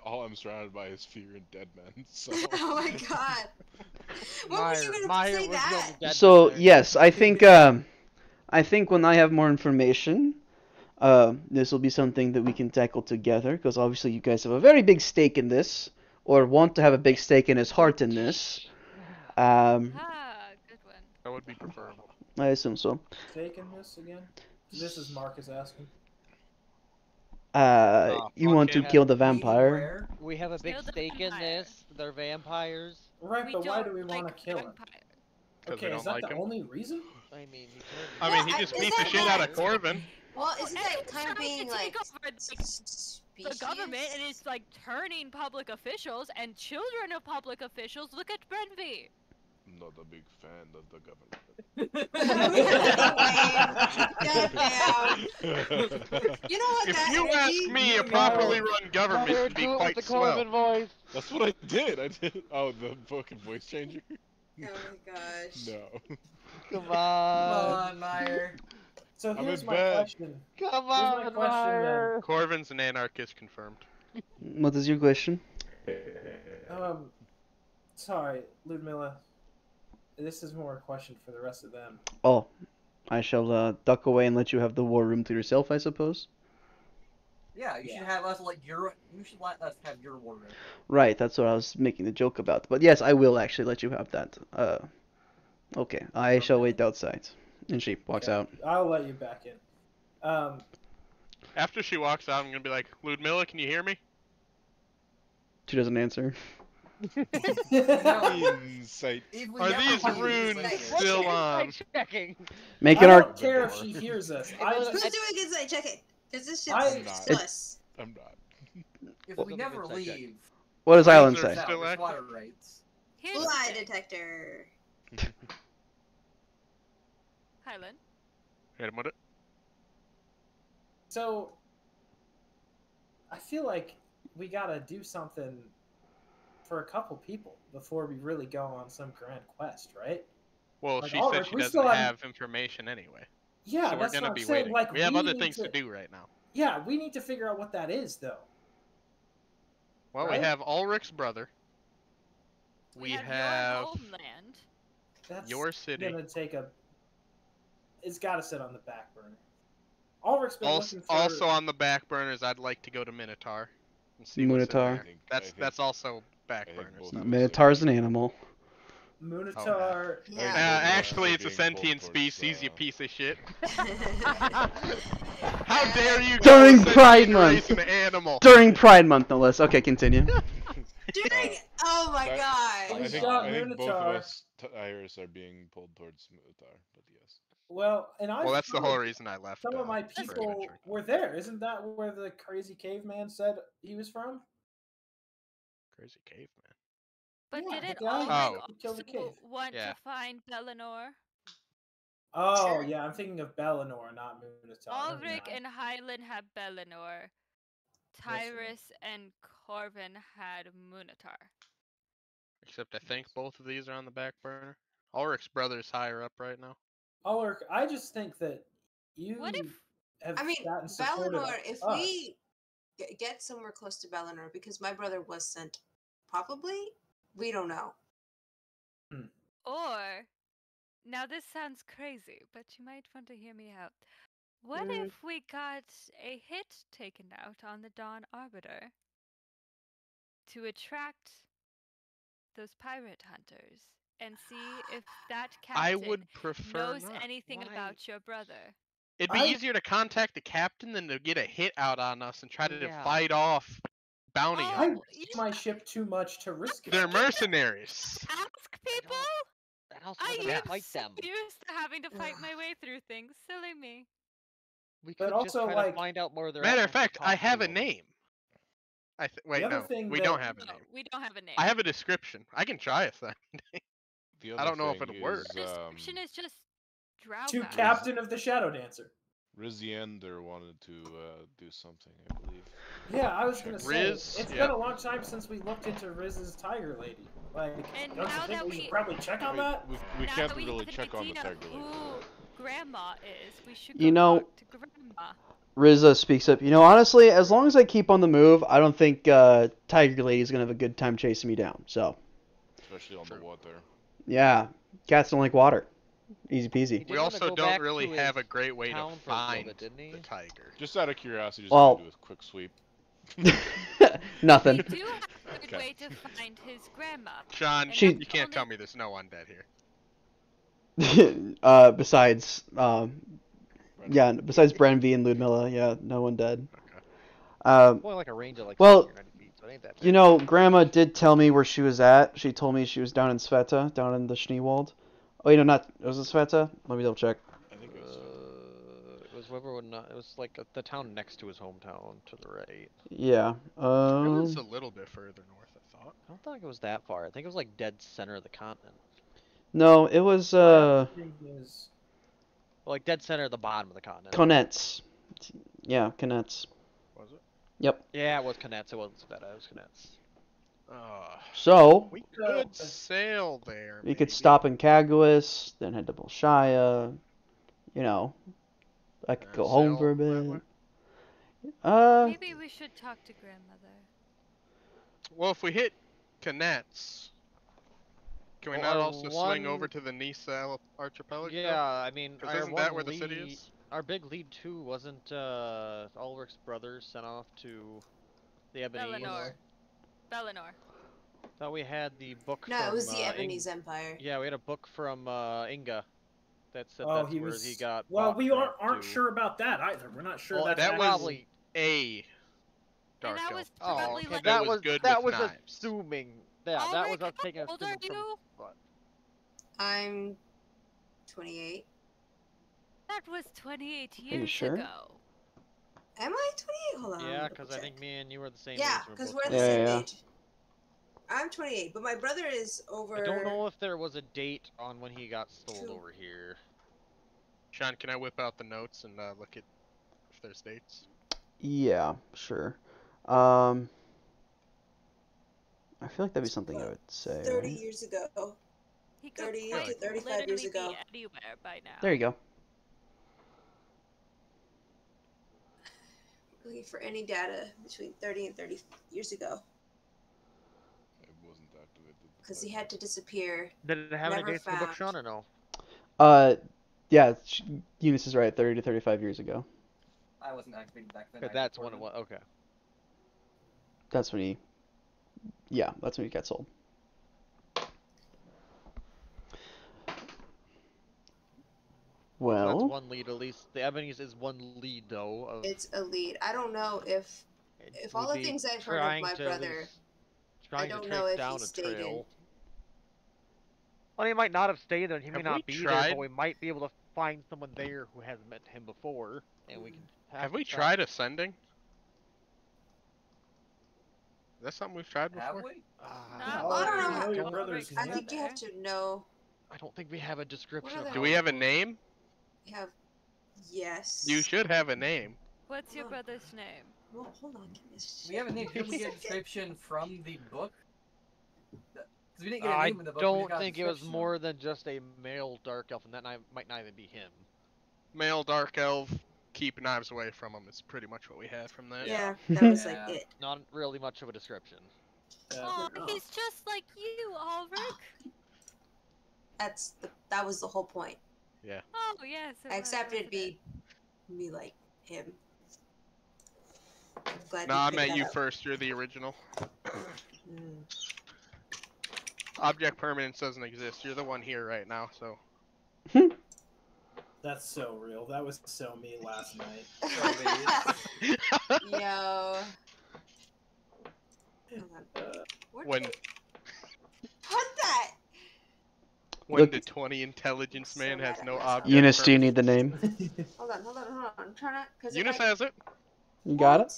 all I'm surrounded by is fear and dead men. So. Oh my god. What was you gonna say that? So yes, I think when I have more information, this will be something that we can tackle together. Because obviously you guys have a very big stake in this, or want to have a big stake in his heart in this. Good one. That would be preferable. I assume so. Stake in this again? This is Marcus asking. You want to kill the vampire? We have a big stake in this. They're vampires. Right, but why do we want to kill him? Okay, is that the only reason? I mean, he just beat the shit out of Corbin. Well, isn't that kind of being like the government, and it's like turning public officials and children of public officials? Look at Brenby. I'm not a big fan of the government. You know what? If you ask me, a properly run government would be quite swell. Voice. That's what I did. Oh, the fucking voice changer. Oh my gosh. No. Come Come on, Meyer. So I'm here's in my bed. question. Come Here's my on, question then. Corvin's an anarchist confirmed. What is your question? Sorry, Ludmilla. This is more a question for the rest of them. Oh. I shall duck away and let you have the war room to yourself, I suppose. Yeah, you should have us like your. You should let us have your war room. Right, that's what I was making the joke about. But yes, I will actually let you have that. Okay, I shall wait outside. And she walks out. I'll let you back in. After she walks out, I'm gonna be like, Ludmilla, can you hear me? She doesn't answer. Insight. Are these runes still on? Checking. Make I an don't arc. care if she hears us. Who's doing insight checking? Because this I- shit's It's- sus. I'm not. If we never leave, What does Island Runes are say? still there's active? water rights. Here's the Lie thing. detector. Highland. Hit him with it. So, I feel like we gotta do something for a couple people before we really go on some grand quest, right? Well, Like, she Ulrich, said she we doesn't still have information anyway. Yeah, So we're that's gonna what I'm be saying. waiting. Like, we have other need things to do right now. Yeah, we need to figure out what that is, though. Well, Right? we have Ulrich's brother. We Your have homeland. That's your city. gonna take a. It's gotta sit on the back burner. Ulrich's been Also, looking for. also on the back burners, I'd like to go to Minotaur and see what's in Minotaur. there. That's also back burners. Minotaur's an animal. Minotaur. Yeah. Actually, it's a Being pulled sentient towards, species, you piece of shit. How How dare you During call a Pride sentient Month. race an animal? During Pride Month, no less. Okay, continue. During. Oh my I god. think, got I think both of Minotaur. us, Iris, are being pulled towards Minotaur, but yes. Well, and I. Well, that's the whole reason I left. Some of my French people Adventure. were there. Isn't that where the crazy caveman said he was from? Crazy caveman. But Yeah, didn't the guy Ulrich who killed the also cave. want Yeah. to find Bellinor? Oh, Sure. yeah, I'm thinking of Bellinor, not Minotaur. Never Ulrich mind. and Highland had Bellinor. Tyrus and Corvin had Minotaur. Except I think both of these are on the back burner. Ulrich's brother's higher up right now. Ulrich, I just think that you What if? have I mean, sat and supported Bellinor, if us. we get somewhere close to Bellinor, because my brother was sent, probably? We don't know. Or, now this sounds crazy, but you might want to hear me out. What Mm. if we got a hit taken out on the Dawn Arbiter to attract those pirate hunters and see if that captain I would prefer knows not. anything Why? about your brother? It'd be I- easier to contact the captain than to get a hit out on us and try to Yeah. fight off bounty Oh, I hunters. risk my ship too much to risk it. They're mercenaries. Ask people? And also, I we're gonna am fight so them. used to having to fight my way through things. Silly me. We But could also, just try like- to find out more of their Matter of actions and fact, I talk to have a them. name. Wait, other no, thing we that- don't have a No, name. we don't have a name. I have a description. I can try a thing. The I other don't know if thing it'll work. is, The description is just drow To guys. Captain of the Shadow Dancer. Riziander wanted to do something, I believe. Yeah, I was gonna say, Riz, it's yep. been a long time since we looked into Riz's Tiger Lady. Like, And don't now you think that we we- should probably check on that? We Now can't that we really have check an on the idea Tiger Lady. who Grandma is, we should You go know- talk to Grandma. Riza speaks up. You know, honestly, as long as I keep on the move, I don't think Tiger Lady's gonna have a good time chasing me down. So, Especially on the water. yeah, cats don't like water. Easy He peasy. did We wanna also go don't back really to have a his great way to town for a little find bit, didn't he? the tiger. Just out of curiosity, just Well- gonna do a quick sweep. Nothing. We do have a good Okay. way to find his grandma. Sean, And She- that's you the can't only- tell me there's no undead here. Besides, besides Branby and Ludmilla, yeah, no one dead. Okay. Only like a range of like well, 70 or 90 feet, so it ain't that You bad. know, Grandma did tell me where she was at. She told me she was down in Sveta, down in the Schneewald. Oh, you know, not was it Sveta? Let me double check. I think it was. It was whoever would not. It was like the town next to his hometown to the right. Yeah. It was a Um. little bit further north, I thought. I don't think it was that far. I think it was like dead center of the continent. No, it was My other thing is- Well, like dead center of the bottom of the continent. Konets. Yeah, Konets. Was it? Yep. Yeah, it was Konets. It wasn't Sveta. It was Konets. So We could sail there. we could stop in Caguas, then head to Bolshaya. You know, I could go home for a bit. Maybe we should talk to grandmother. Well, if we hit Konets, Can we Well, not our also swing over one- to the Nisa archipelago? Yeah, I mean, 'Cause our isn't one that where the lead, city is? our big lead too wasn't Ulrich's brother sent off to the Ebony? Bellinor. Thought we had the book No, from it was the Ing- Ebony's Empire. Yeah, we had a book from Inga that said Oh, that's he where was. he got. Well, bought we from aren't to- sure about that either. We're not sure Well, that's that actually- was probably. a dark that elf. was Oh, probably okay, like. that was good that with was knives. assuming. Yeah, that was us taking How old are assuming from. you? What? I'm 28. That was 28 you years sure? ago. Am I 28? Hold on. Yeah, I'm gonna because I check. think me and you were the same Yeah, age. because both we're the Yeah, same yeah. age. I'm 28, but my brother is over. I don't know if there was a date on when he got sold Two. over here. Sean, can I whip out the notes and look at if there's dates? Yeah, sure. I feel like that'd be something I would say. 30 right? years ago. He could 30 quite to 35 years literally ago. be anywhere by now. There you go. Looking for any data between 30 and 30 years ago. It wasn't activated. Because he had to disappear. Did it have any Never dates in the book, found. Sean, or no? Yeah, Eunice is right. 30 to 35 years ago. I wasn't activated back then. Okay, I that's when it reported. was. Okay. That's when he. Yeah, that's when he got sold. So that's Well, one lead at least. The Ebony's is one lead though. Of It's a lead. I don't know if all we'd the be things I've heard of trying my to brother, least- trying don't to know trace if down he a stayed in. trail. Well, he might not have stayed there, and he may Have not we be there, tried- but we might be able to find someone there who hasn't met him before, and we can. Have we to tried ascending? Is that something we've tried Have before? we? Well, I don't know how- your brother's I name. think you have to know. I don't think we have a description. are of the- how Do we it have a goes. name? You have. Yes. You should have a name. What's your Oh. brother's name? Well, hold on. Give me a We have a name. Did we get a second. description from the book? Because we didn't get a I name in the book. we don't got a think it was description. more than just a male dark elf, and that might not even be him. Male dark elf, keep knives away from him is pretty much what we had from that. Yeah, that was Yeah. like it. Not really much of a description. Oh, he's just like you, Ulrich. That was the whole point. Yeah. Oh, yes. it was, Except it'd wasn't be me like him. I'm glad No, you I picked met that you up. first. You're the original. Mm. Object permanence doesn't exist. You're the one here right now, so. That's so real. That was so me last night. Yo. Hold on. Where When did Put that. when Look- the 20 intelligence man So has mad no at myself. object. Eunice, do you permanence. need the name? Hold on. I'm trying to. Cause if Eunice I, has it. You got it?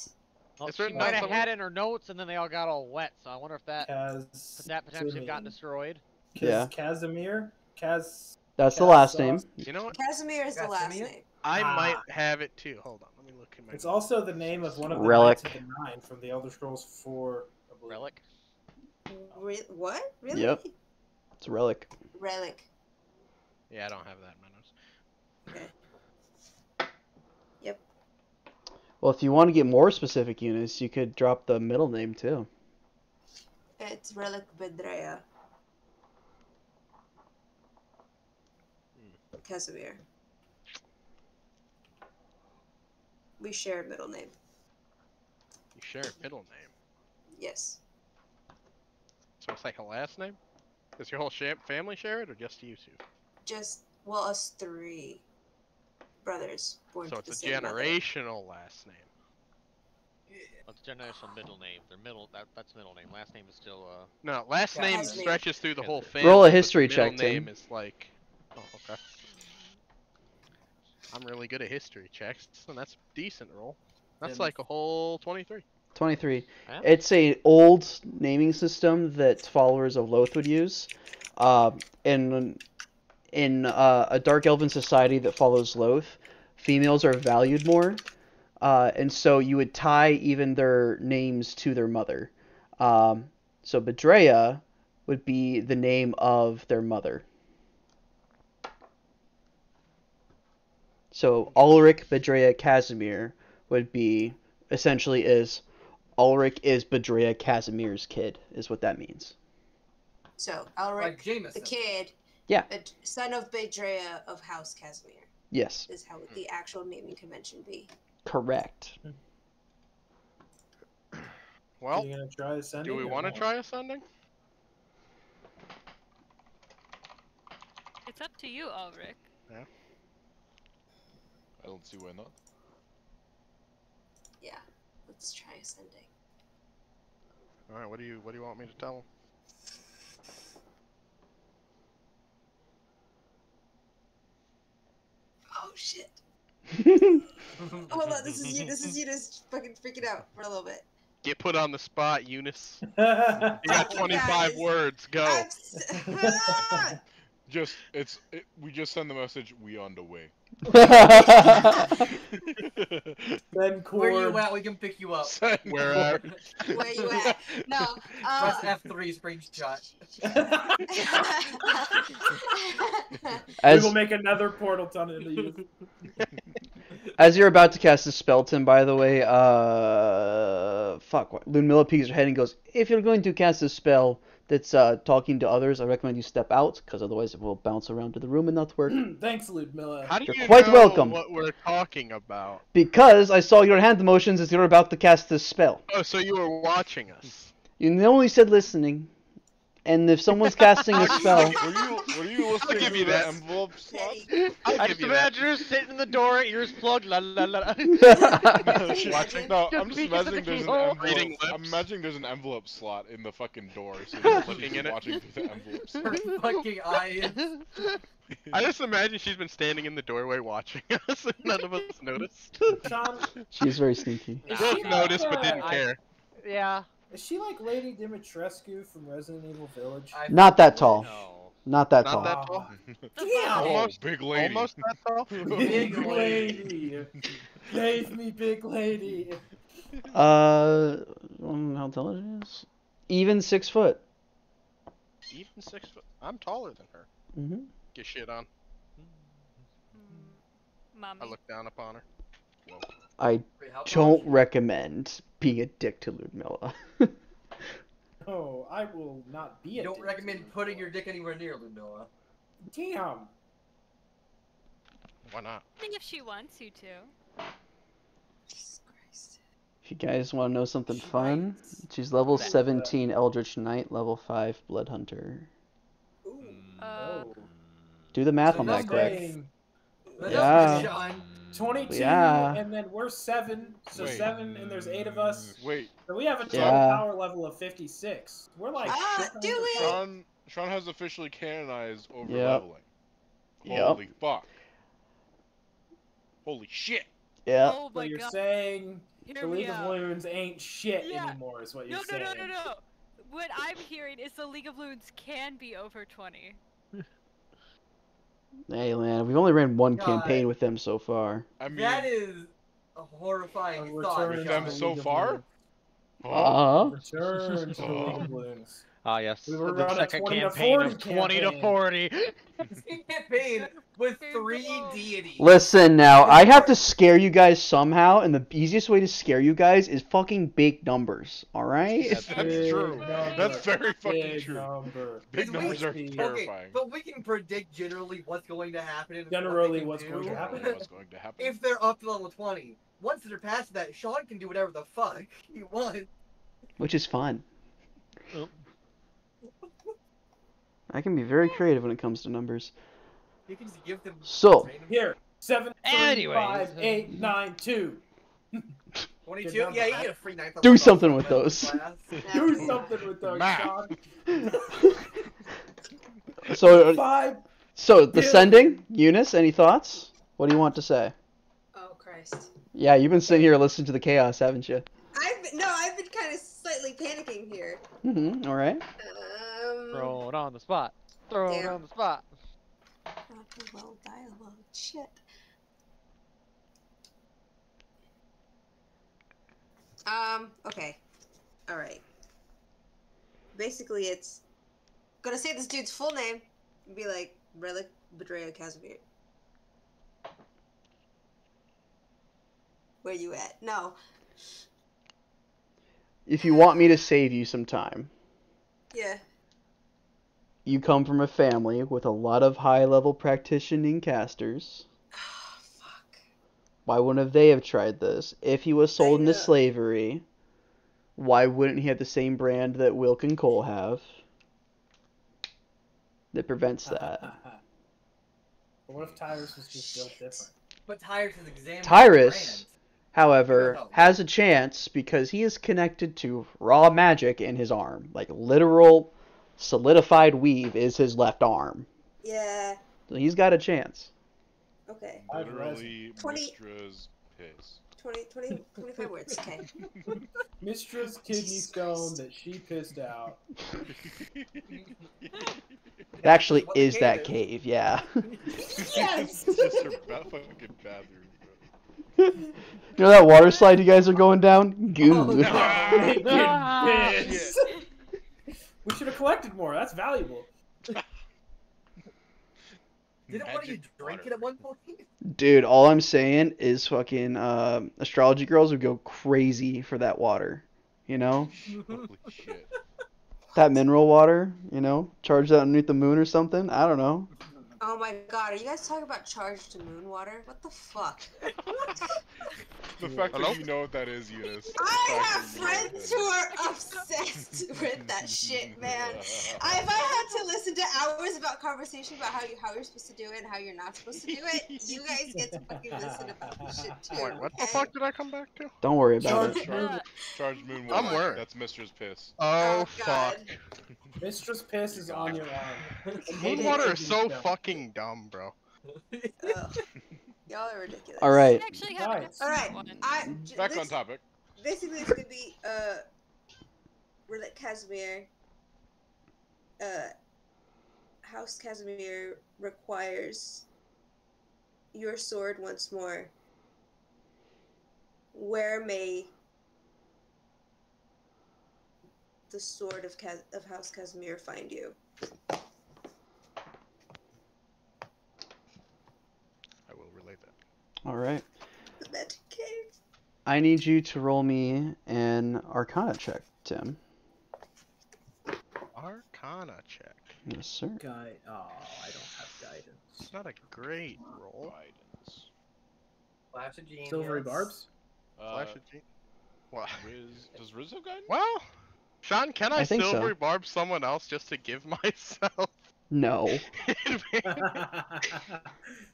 Well, It's she written might down have somewhere. had it in her notes, and then they all got all wet. So I wonder if that Kaz. could that potentially have gotten destroyed. Yeah. Casimir? Kaz. That's the last Kaz- name. You know what? Casimir is the last Casimir? name. I Ah. might have it too. Hold on, let me look in my. It's also the name of one of the Relic. Knights of the Nine from the Elder Scrolls 4. I believe. Relic. What? Really? Yep. It's a relic. Relic. Yeah, I don't have that in my notes. Okay. Yep. Well, if you want to get more specific, Eunice, you could drop the middle name too. It's Relic Bedrea. Casimir. We share a middle name. You share a middle name, Yes. so it's like a last name. Does your whole family share it, or just you two? Just, well, us three brothers born So to it's the a same mother. generational last name. That's generational middle name. Their middle that's middle name. Last name is still No, last Yeah. name Casimir. stretches through the whole Roll a family. but the history middle check, Tim. name is like. Oh, okay. I'm really good at history checks, and that's a decent roll. That's Tim. like a whole 23. 23. Huh? It's a old naming system that followers of Loth would use. In a Dark Elven society that follows Loth, females are valued more, and so you would tie even their names to their mother. So Bedrea would be the name of their mother. So Ulrich Bedrea Casimir would be essentially is Ulrich is Bedrea Casimir's kid, is what that means. So Elric, Like Jameson. the kid, Yeah. son of Beidrea of House Casimir, Yes. is how the actual naming convention be. Correct. Well, you gonna try ascending? do we or want to what? try ascending? It's up to you, Ulrich. I don't see why not. Yeah, let's try ascending. All right. What do you want me to tell him? Oh shit. Hold on, this is you. This is you just fucking freaking out for a little bit. Get put on the spot, Eunice. You got 25 guys. words. Go. We just send the message. We on the way. Ben Where you Cord. at? We can pick you up. Where at? Where you at? No. Press F3 screenshot. We As will make another portal tunnel into you. as you're about to cast a spell, Tim, by the way, Lunmilla peeks her head and goes, if you're going to cast a spell that's talking to others, I recommend you step out, because otherwise it will bounce around to the room and not work. Thanks, Ludmilla. How do You're you quite know welcome. what we're talking about? Because I saw your hand motions as you were about to cast this spell. Oh, so you were watching us. You only said listening. And if someone's casting a spell... Were you listening give to you the that. envelope slot? I'll I give just you that. imagine her sitting in the door, ears plugged, la la la la. Watching. No, Just I'm just peek into the imagining there's an keyhole. envelope. Reading I'm lips. imagining there's an envelope slot in the fucking door, so you're Looking she's in it. watching through the envelope slot. Her fucking eyes. I just imagine she's been standing in the doorway watching us, and none of us noticed. Sean, She's very sneaky. is Both she noticed but like, didn't care. Yeah. Is she like Lady Dimitrescu from Resident Evil Village? Not that tall. No. Not that Not tall. that tall. Damn! Almost, big lady. almost that tall. Big lady. Save me, big lady. How tall it is? Even 6 foot. Even 6 foot. I'm taller than her. Mm-hmm. Get shit on. Mommy. I look down upon her. Whoa. I Wait, how don't tall recommend being a dick to Ludmilla. Oh, I will not be You a don't dick. recommend putting your dick anywhere near Ludmilla. Damn. Why not? I think if she wants you to. Jesus Christ. If you guys want to know something She fun, bites. she's level That's 17 Eldritch Knight, level 5 Blood Hunter. Ooh. Oh. Do the math So on that, numbers. Greg. Saying The Yeah. numbers, Sean. 22, Yeah. and then we're 7, so Wait. 7, and there's 8 of us. Wait, So we have a total Yeah. power level of 56. We're like, Do it! Sean has officially canonized over Yep. leveling. Yep. Holy fuck. Holy shit. Yeah. Oh So my you're god. saying Hear the me League of out. Loons ain't shit Yeah. anymore, is what No, you're no, saying. no, no, no. What I'm hearing is the League of Loons can be over 20. Hey, man, we've only ran one God. campaign with them so far. I mean, That is a horrifying A thought, return with to them the Sean. so League of far? Loons. oh, Uh-huh. Return to the League of Loons. Ah, yes. We were the on a second 20 to campaign 40 of 20 to campaign. 40. Campaign with 3 deities. Listen now, I have to scare you guys somehow, and the easiest way to scare you guys is fucking big numbers, alright? That's Big true. number. That's very fucking Big true. number. Big numbers are Okay, terrifying. but we can predict generally what's going to happen. And Generally what what's they going can to do. happen. What's going to happen? If they're up to level 20. Once they're past that, Sean can do whatever the fuck he wants. Which is fun. Oh. I can be very creative when it comes to numbers. He can just give them So, random- Here, 7, 3, Anyways. 5, 8, 9, 2. 22? Good number. Yeah, you get a free 9th level Do buff something from with my those. class. Do something with those, Math. Sean. so, 5. descending, Eunice, any thoughts? What do you want to say? Oh Christ. Yeah, you've been sitting here listening to the chaos, haven't you? I've been kind of slightly panicking here. Mm-hmm, alright. Throw it on the spot. Throw it Damn. on the spot. Not the well dialogue. Shit. Okay. Alright. Basically, it's gonna say this dude's full name and be like, Relic Beidrea Casimir. Where you at? No. If you want me to save you some time, Yeah. you come from a family with a lot of high-level practicing casters. Fuck. Why wouldn't they have tried this? If he was sold into know. slavery, why wouldn't he have the same brand that Wilk and Cole have that prevents that? But what if Tyrus was just built different? But Tyrus is examining Tyrus, the however, No. has a chance because he is connected to raw magic in his arm. Like, literal solidified weave is his left arm. Yeah. So he's got a chance. Okay. Literally, 20 Mystra's piss. 25 words. Okay. Mistra's kidney stone that she pissed out. It actually what the is cave that is. cave, yeah. Yes. It's just her fucking bathroom. You know that water slide you guys are going down? Goo. Oh, no. Naked Ah, piss. We should have collected more. That's valuable. Didn't one of you Magic drink water. it at one point? Dude, all I'm saying is fucking astrology girls would go crazy for that water. You know? Holy shit. That mineral water, you know? Charge that underneath the moon or something? I don't know. Oh my god, are you guys talking about charged to moon water? What the fuck? The fact Hello? that you know what that is, Eunice. I have friends who are obsessed with that shit, man. If I had to listen to hours about conversation about how you're supposed to do it and how you're not supposed to do it, you guys get to fucking listen about this shit too. Wait, what the okay? fuck did I come back to? Don't worry about it. Charged moon I'm water. worried. That's Mystra's piss. Oh, God. fuck. Mistra's piss is on your arm. Moon water is so fucking dumb, bro. Ugh. Y'all are ridiculous. Alright. Actually have an Nice. Alright, one. Back this- on topic. Basically, it's gonna be Rillet Casimir. House Casimir requires your sword once more. Where may the sword of House Casimir find you? I will relay that. Alright. The Magic Cave. I need you to roll me an Arcana check, Tim. Arcana check. Yes, sir. Oh, I don't have guidance. It's not a great roll. Guidance. Flash of genius. Silvery barbs? Flash of G- What? Does Riz have guidance? Well, Sean, can I, I think so. silvery barb someone else just to give myself? No.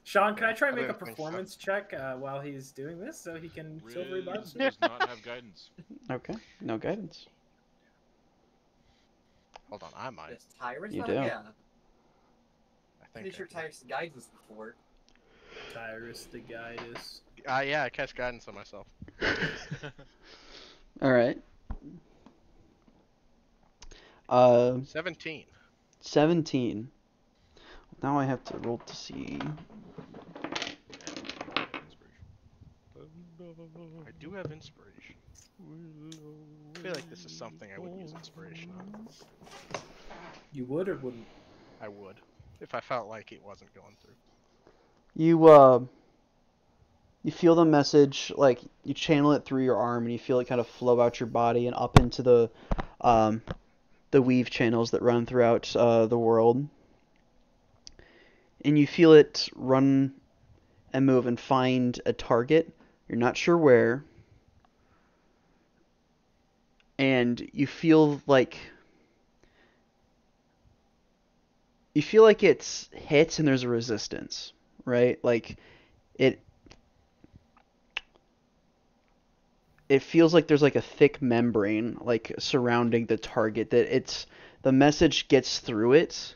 Sean, can I try and I make a didn't think so. performance check while he's doing this so he can silvery barb? Riz does not have guidance. Okay. No guidance. Hold on, I might. Does Tyrus You not? do. Yeah. I think. Pretty sure Tyrus guides us before. Tyrus the guidus. Yeah, I catch guidance on myself. Alright. 17. 17. Now I have to roll to see. I do have inspiration. I feel like this is something I would use inspiration on. You would or wouldn't? I would, if I felt like it wasn't going through. You feel the message, like, you channel it through your arm and you feel it kind of flow out your body and up into the weave channels that run throughout the world. And you feel it run and move and find a target. You're not sure where. And you feel like it's hit and there's a resistance, right? Like it feels like there's like a thick membrane like surrounding the target that the message gets through it.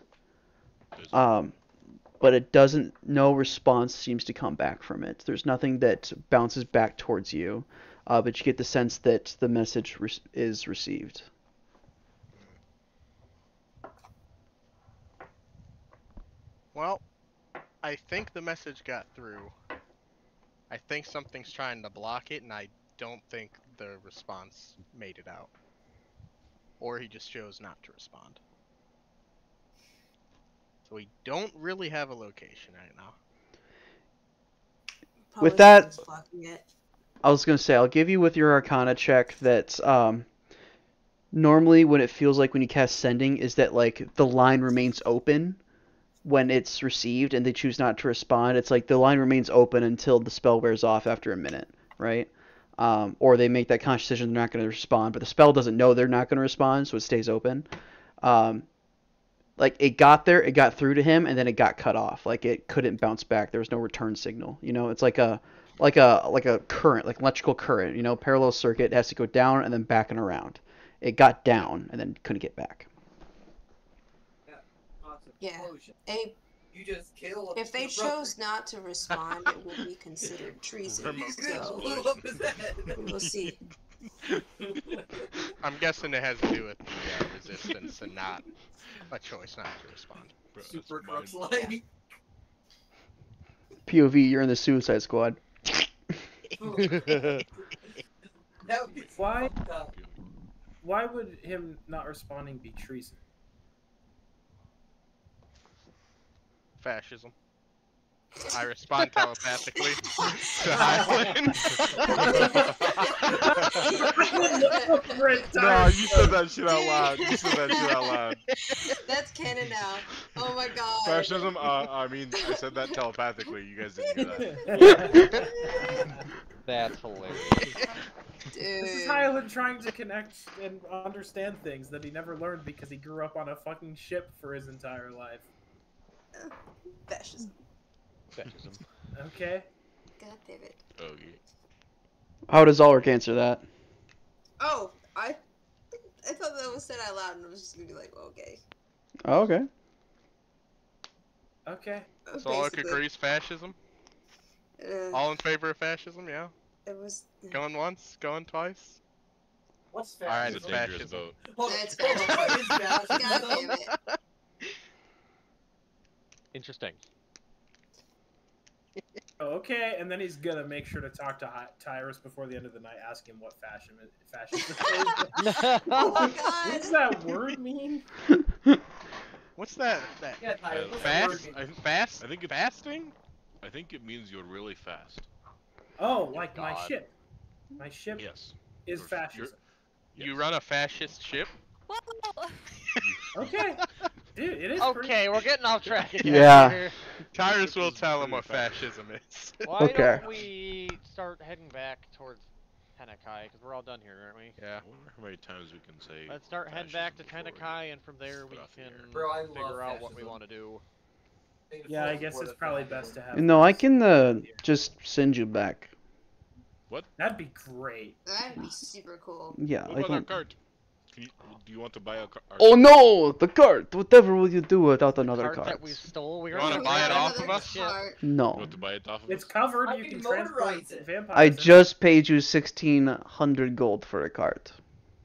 But it doesn't, no response seems to come back from it. There's nothing that bounces back towards you, but you get the sense that the message is received. Well, I think the message got through. I think something's trying to block it, and I don't think the response made it out. Or he just chose not to respond. So we don't really have a location right now. With that, Blocking it. I was going to say, I'll give you with your Arcana check that normally when it feels like when you cast Sending is that like the line remains open when it's received and they choose not to respond. It's like the line remains open until the spell wears off after a minute, right? Or they make that conscious decision they're not going to respond, but the spell doesn't know they're not going to respond, so it stays open. Like it got there, it got through to him, and then it got cut off. Like it couldn't bounce back. There was no return signal. You know, it's like a current, like electrical current. You know, parallel circuit has to go down and then back and around. It got down and then couldn't get back. Yeah. You just kill. If they chose not to respond, it will be considered treason. So we'll see. I'm guessing it has to do with the resistance and not a choice not to respond. Super crux line. POV, you're in the Suicide Squad. Why would him not responding be treason? Fascism. I respond telepathically to Hyland. No, you said that shit out loud. You said that shit out loud. That's canon now. Oh my god. Fascism? I mean, I said that telepathically. You guys didn't hear that. That's hilarious. This is Hyland trying to connect and understand things that he never learned because he grew up on a fucking ship for his entire life. Fascism. Fascism. Okay. God damn it. Oh yeah. How does Ulrich answer that? Oh, I thought that was said out loud, and I was just gonna be like, okay. Oh, okay. Okay. So all agrees fascism? All in favor of fascism, yeah? It was... Going once, going twice? What's fascism? Alright, It's it's a dangerous fascism. vote. That's fascism. God damn it. Interesting. Okay, and then he's gonna make sure to talk to Tyrus before the end of the night, ask him what fascism is. Oh my god! What does that word mean? What's that? Yeah, Tyrus, what's Fast? that word? Fast? I think it's Fasting? I think it means you're really fast. Oh, like my God. ship. My ship Yes. is You're- fascism. You run a fascist ship? Whoa! Okay. Dude, it is pretty... Okay, we're getting off track again. Yeah. here. Tyrus will tell him what fascism is. Why Okay. don't we start heading back towards Tenekai? Because we're all done here, aren't we? Yeah. I wonder how many times we can say. Let's start heading back to Tenekai, and from there we Put off the can air. Bro, I love figure out what we fascism. want to do. Yeah, I guess it's probably best to have... No, I this can here. just send you back. That'd be great. That'd be super cool. Yeah. What like about our when- cart? Do you want to buy a cart? Oh no, the cart! Whatever will you do without another Cart cart? that we stole. We You wanna already buy it got off another of us? ship. Cart. You No. want to buy it off of It's us? covered, I you can can transport motorize it. vampires. I in it. just paid you 1,600 gold for a cart.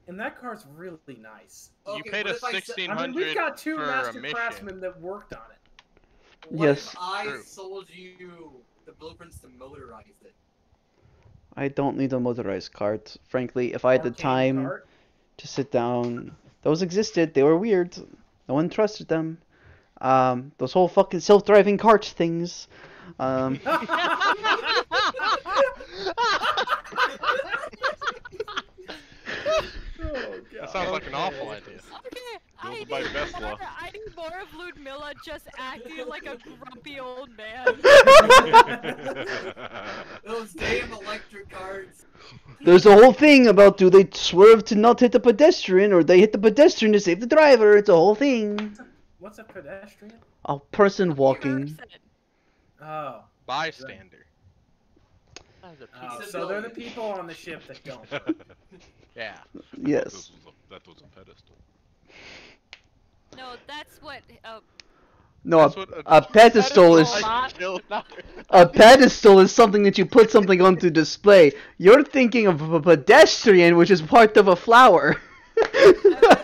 And that car's really nice. You Okay, paid what us if I s- 1600 I mean, we've got two for a master mission. craftsmen that worked on it. What Yes. if I True. sold you the blueprints to motorize it? I don't need a motorized cart. Frankly, if I had the Arcane time cart. to sit down, those existed. They were weird. No one trusted them. Those whole fucking self-driving cart things. That sounds like an awful idea. Okay, Build by Vesla. I need more of Ludmilla just acting like a grumpy old man. Those damn electric cars. There's a whole thing about do they swerve to not hit the pedestrian or they hit the pedestrian to save the driver. It's a whole thing. What's a pedestrian? A person walking. Person. Oh. Bystander. That was a Oh, piece. so they're the people on the ship that don't. Yeah. Yes. That was a pedestal. No, that's what. No, That's a, what a pedestal is I killed- a pedestal is something that you put something on to display. You're thinking of a pedestrian, which is part of a flower. I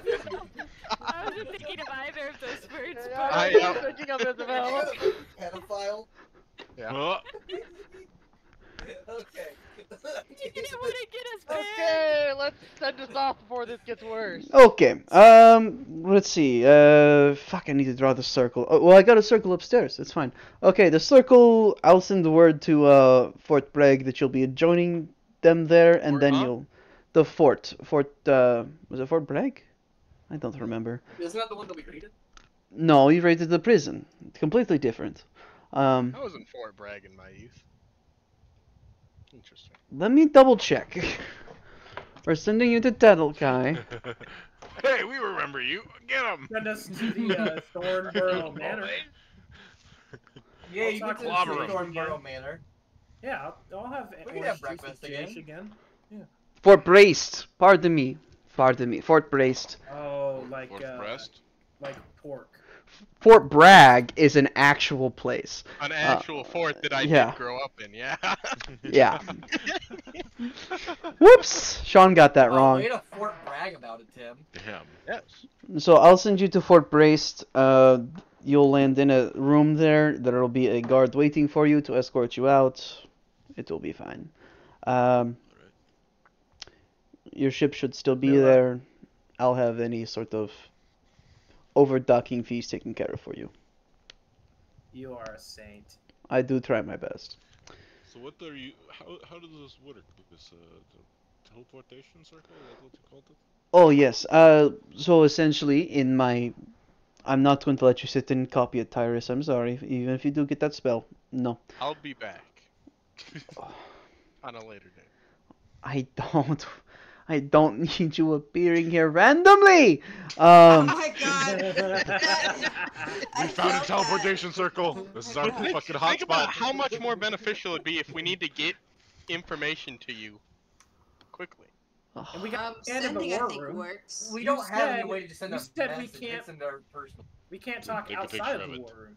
wasn't thinking of either of those words, but I am thinking of it as well. Pedophile. Yeah. Okay. you didn't want to get us banned. Okay, let's send this off before this gets worse. Okay. Let's see. Fuck, I need to draw the circle. Oh, well, I got a circle upstairs. It's fine. Okay, the circle. I'll send the word to Fort Bragg that you'll be joining them there, and Fort, then huh? you'll The fort. Was it Fort Bragg? I don't remember. Isn't that the one that we raided? No, we raided the prison. Completely different. I was in Fort Bragg in my youth. Interesting. Let me double check. We're sending you to Tattlekai. Hey, we remember you. Get him. Send us to the Thornborough Manor. Yeah, you I'll can talk to to Thornborough Manor. Yeah, I'll have We can have breakfast again. Yeah. Fort Braced. Pardon me. Pardon me. Fort Braced. Oh, like Fort Brest? like pork. Fort Bragg is an actual place. An actual fort that I yeah. did grow up in, yeah. Yeah. Whoops! Sean got that wrong. We had a Fort Bragg about it, Tim. Damn. Yes. So I'll send you to Fort Braced. You'll land in a room there. There will be a guard waiting for you to escort you out. It will be fine. Your ship should still be there. I'll have any sort of over-docking fees taken care of for you. You are a saint. I do try my best. So what are you? How does this work? This teleportation circle? Is that what you called it? Oh yes. So essentially, I'm not going to let you sit and copy it, Tyrus. I'm sorry. Even if you do get that spell, no. I'll be back. On a later day. I don't need you appearing here randomly. Oh my god. We found a teleportation circle. This is our fucking Think hotspot. about how much more beneficial it'd be if we need to get information to you quickly. And we got in the Sending, I war think, room. works. We You don't have any said- way to send you a said we message. can't- It's in our personal. We can't talk Take a outside picture of of the it. war room.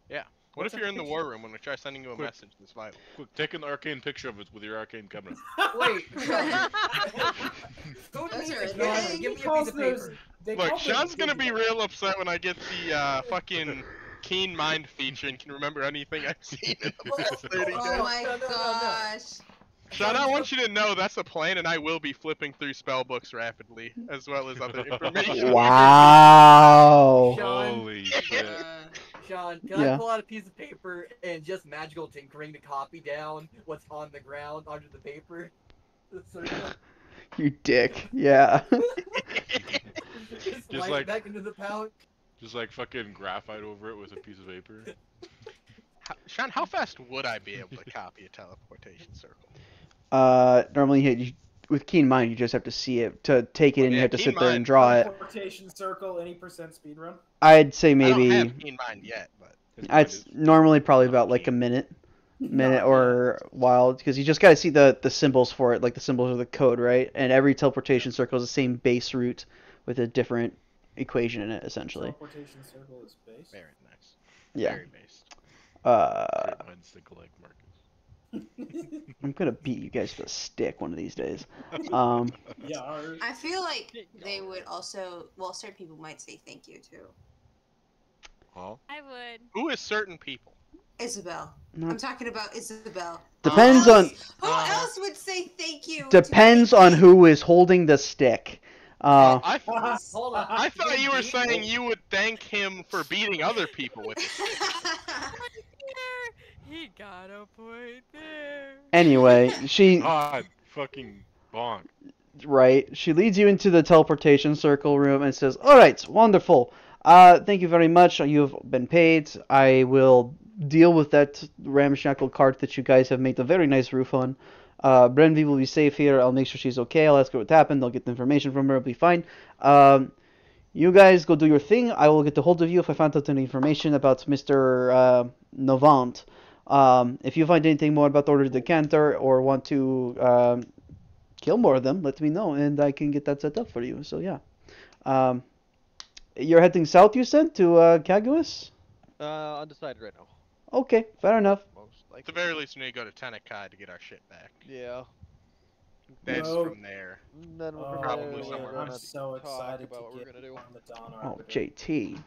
Yeah. What if you're in the war room when we try sending you a Quick. message that's vital? Quick, take an arcane picture of it with your arcane camera. Wait. Those are a Give me a thing. piece of paper. Look, Sean's gonna be real upset when I get the fucking Keen Mind feature and can remember anything I've seen in the past 30 days. Oh my No. gosh. Sean, I want you to know that's a plan, and I will be flipping through spell books rapidly, as well as other information. Wow. Holy shit. Sean, can I pull out a piece of paper and just magical tinkering to copy down what's on the ground onto the paper? The circle. You dick. Yeah. Just Just slide like- it back into the pouch. Just like fucking graphite over it with a piece of paper. Sean, how fast would I be able to copy a teleportation circle? Normally with Keen Mind, you just have to see it. To take it in, you have to Keen sit there and Mind. draw it. Teleportation circle, any percent speed run? I'd say I don't maybe. have Keen Mind yet, but It's normally probably about like a minute or while, because you just got to see the symbols for it, like the symbols of the code, right? And every teleportation circle is the same base route with a different equation in it, essentially. Teleportation circle is base. very nice. Yeah. Very based. Mine's think like Marcus. I'm gonna beat you guys with a stick one of these days. Yeah. I feel like they would also, well, certain people might say thank you too. Huh? I would. Who is certain people? Isabel. No. I'm talking about Isabel. Depends Who on else- Who else would say thank you? depends on who is holding the stick. I Hold on. I thought you were saying you would thank him for beating other people with it. He got a point there. Anyway, she God, fucking bonk. right. She leads you into the teleportation circle room and says, "All right, wonderful. Thank you very much. You've been paid. I will deal with that ramshackle cart that you guys have made a very nice roof on. Brenvy will be safe here. I'll make sure she's okay. I'll ask her what happened. I'll get the information from her. It'll be fine. You guys go do your thing. I will get a hold of you if I find out any information about Mr. Novant. If you find anything more about the Order of the Decanter or want to kill more of them, let me know, and I can get that set up for you. So yeah. You're heading south, you said, to Kaguas? Undecided right now. Okay, fair enough. Most At likely. the very least, we need to go to Tenekai to get our shit back. Yeah. That's No. from there. And then we're Oh, Probably somewhere I'm else. so talk excited about what to we're get gonna do. on the Dawn Oh, Arbiter. JT. There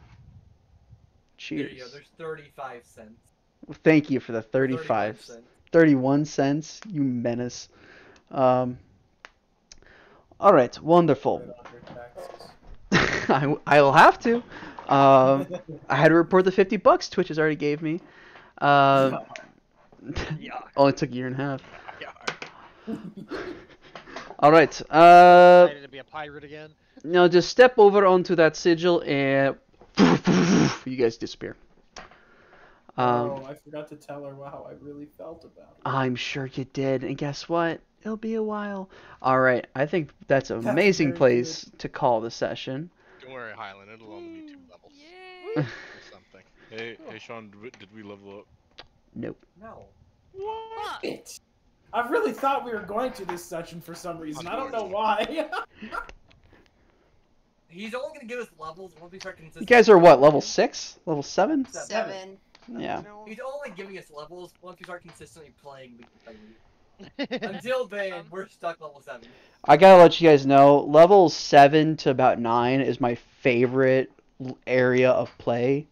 Cheers. you go. There's 35 cents. Thank you for the 35. 31 cents, you menace. Alright, wonderful. Right under taxes. I'll have to. I had to report the $50 Twitch has already gave me. Only took a year and a half. All right. Decided to be a pirate again. Now just step over onto that sigil and you guys disappear. Oh, I forgot to tell her how I really felt about it. I'm sure you did, and guess what? It'll be a while. All right, I think that's an That's amazing very place to call the session. Don't worry, Highland. It'll only be 2 levels. Yay! Or something. Hey, Sean, did we level up? Nope. No. What? I really thought we were going to this session for some reason. I don't know why. He's only gonna give us levels once we start You consistent. guys are what, level 6? Level 7? 7. Yeah. He's only giving us levels once we start consistently playing. Until then, we're stuck level 7. I gotta let you guys know, level 7 to about 9 is my favorite area of play.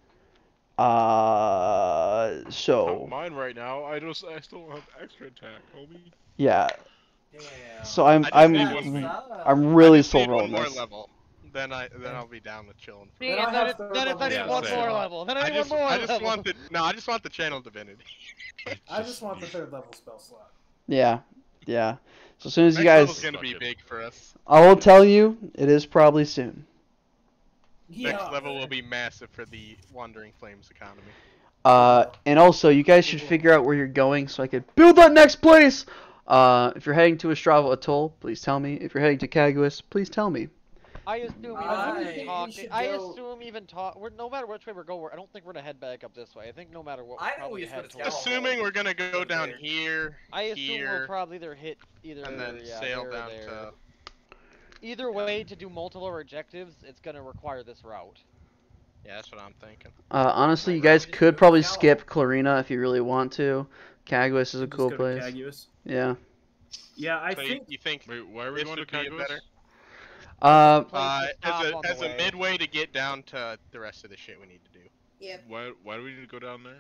So Mine right now. I still don't have extra attack, homie. yeah. Damn. So I just I'm need one- I'm really I just still need one rolling more this. level. Then I'll be down with chilling. See, Then I and have then it's third I need level. one Yeah, more same. level. Then I I need just one more I just level. want the I just want the channel divinity. I just want the 3rd level spell slot. Yeah. Yeah. So as soon as you Next level's guys, gonna be big for us. I will tell you, it is probably soon. Next level will be massive for the Wandering Flames economy. And also, you guys should figure out where you're going so I could build that next place! If you're heading to Ostrava Atoll, please tell me. If you're heading to Caguas, please tell me. I assume I even think talk. we should I go- assume even talk. No matter which way we go, I don't think we're gonna head back up this way. I think no matter what, I we'll know probably we just head go to towards. Scala. Assuming we're gonna go down there. here, I assume here, we'll probably either hit either and then yeah, sail there or down there. to. Either way, to do multiple objectives, it's gonna require this route. Yeah, that's what I'm thinking. Honestly, you Right, guys just could go to probably Scala. skip Clarina if you really want to. Caguas is a Just cool go to place. Caguas. Yeah. Yeah, I So think you think Wait, why are we this going to would be a Caguas? better? Place to As stop a on the way. midway to get down to the rest of the shit we need to do. Yep. Why do we need to go down there?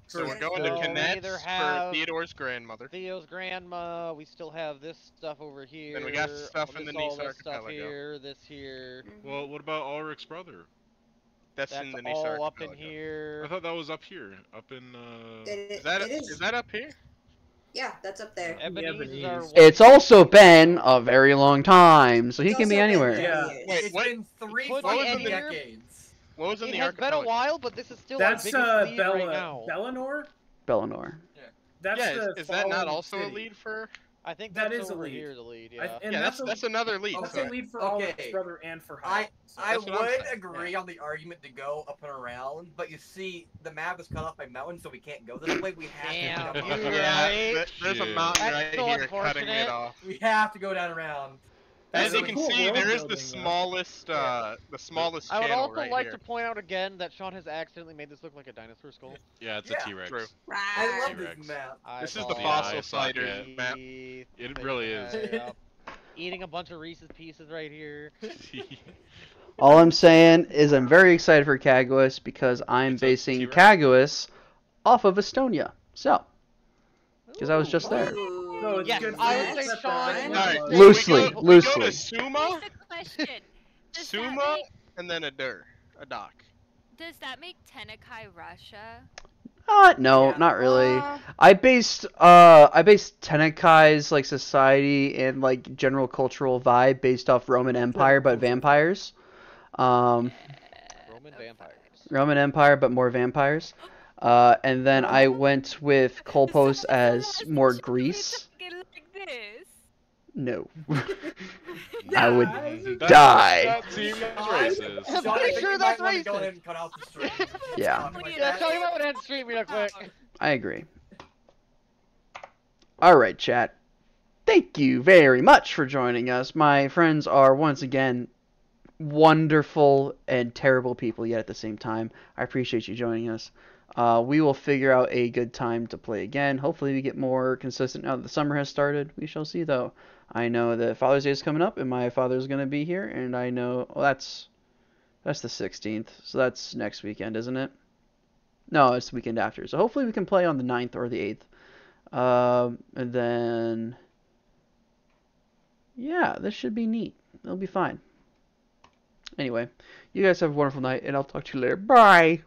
So we're First, going so to we Knet's either for have Theodore's grandmother. Theo's grandma. We still have this stuff over here. Then we got stuff in the all Nice this stuff Archipelago. here. This here. Well, what about Ulrich's brother? That's That's in the Nice all up in Archipelago. here. I thought that was up here, up in. Is that up here? Yeah, that's up there. Ebenezer's our Ebenez. It's also been a very long time, so he It's can be also been anywhere. many Yeah. years. Wait, It's what? been 3 Could be fucking anywhere. decades. What was in It the has been a archipelago? while, but this is still that's our biggest lead right now. Bellinor. Bellinor. That's Yeah, the is that not fallen also a city. lead for? I think That that's is a over lead. here, the lead. I- Yeah. and Yeah, that's that's another lead. That's Okay. a lead for Okay. Ulrich's brother and for I Hyde. So I That's what I'm would saying, agree on the argument to go up and around, but you see, the map is cut off by mountains, so we can't go this way. We have Damn, to go you're down. Yeah, right. there's a Shit. mountain That's right so here cutting unfortunate. it off. We have to go down around. That's As you a can cool see, world there is building, the though. smallest, I would channel also right like here. to point out again that Sean has accidentally made this look like a dinosaur skull. Yeah, it's Yeah. a T-Rex. True. I love Right. this map. This is the Eyeball, fossil Yeah, I site fuck map. It really is. Yep. Eating a bunch of Reese's Pieces right here. All I'm saying is I'm very excited for Caguas because I'm It's a basing T-Rex? Caguas off of Estonia. So, because I was just there. Ooh. So it's Yes, good I for would say us. Sean- That's Alright, right. so Loosely, we go loosely. to Suma, Here's the question. Does that Suma, make- and then a dock. Does that make Tenekai Russia? No, Yeah. not really. I based Tenekai's like society and like general cultural vibe based off Roman Empire but vampires. Roman vampires. Roman Empire but more vampires. And then I went with Kolpos as more Greece. Like this. No. Yeah, I would That- die. That seems racist. I'm Sean, I pretty think sure you that's might wanna Go racist. ahead and cut out the stream. Yeah. Talking like Yeah, that. tell you about end stream real quick. I agree. Alright, chat. Thank you very much for joining us. My friends are once again wonderful and terrible people yet at the same time. I appreciate you joining us. We will figure out a good time to play again. Hopefully we get more consistent now that the summer has started. We shall see though. I know that Father's Day is coming up and my father's going to be here, and I know that's the 16th. So that's next weekend, isn't it? No, it's the weekend after. So hopefully we can play on the 9th or the 8th. And then yeah, this should be neat. It'll be fine. Anyway, you guys have a wonderful night, and I'll talk to you later. Bye!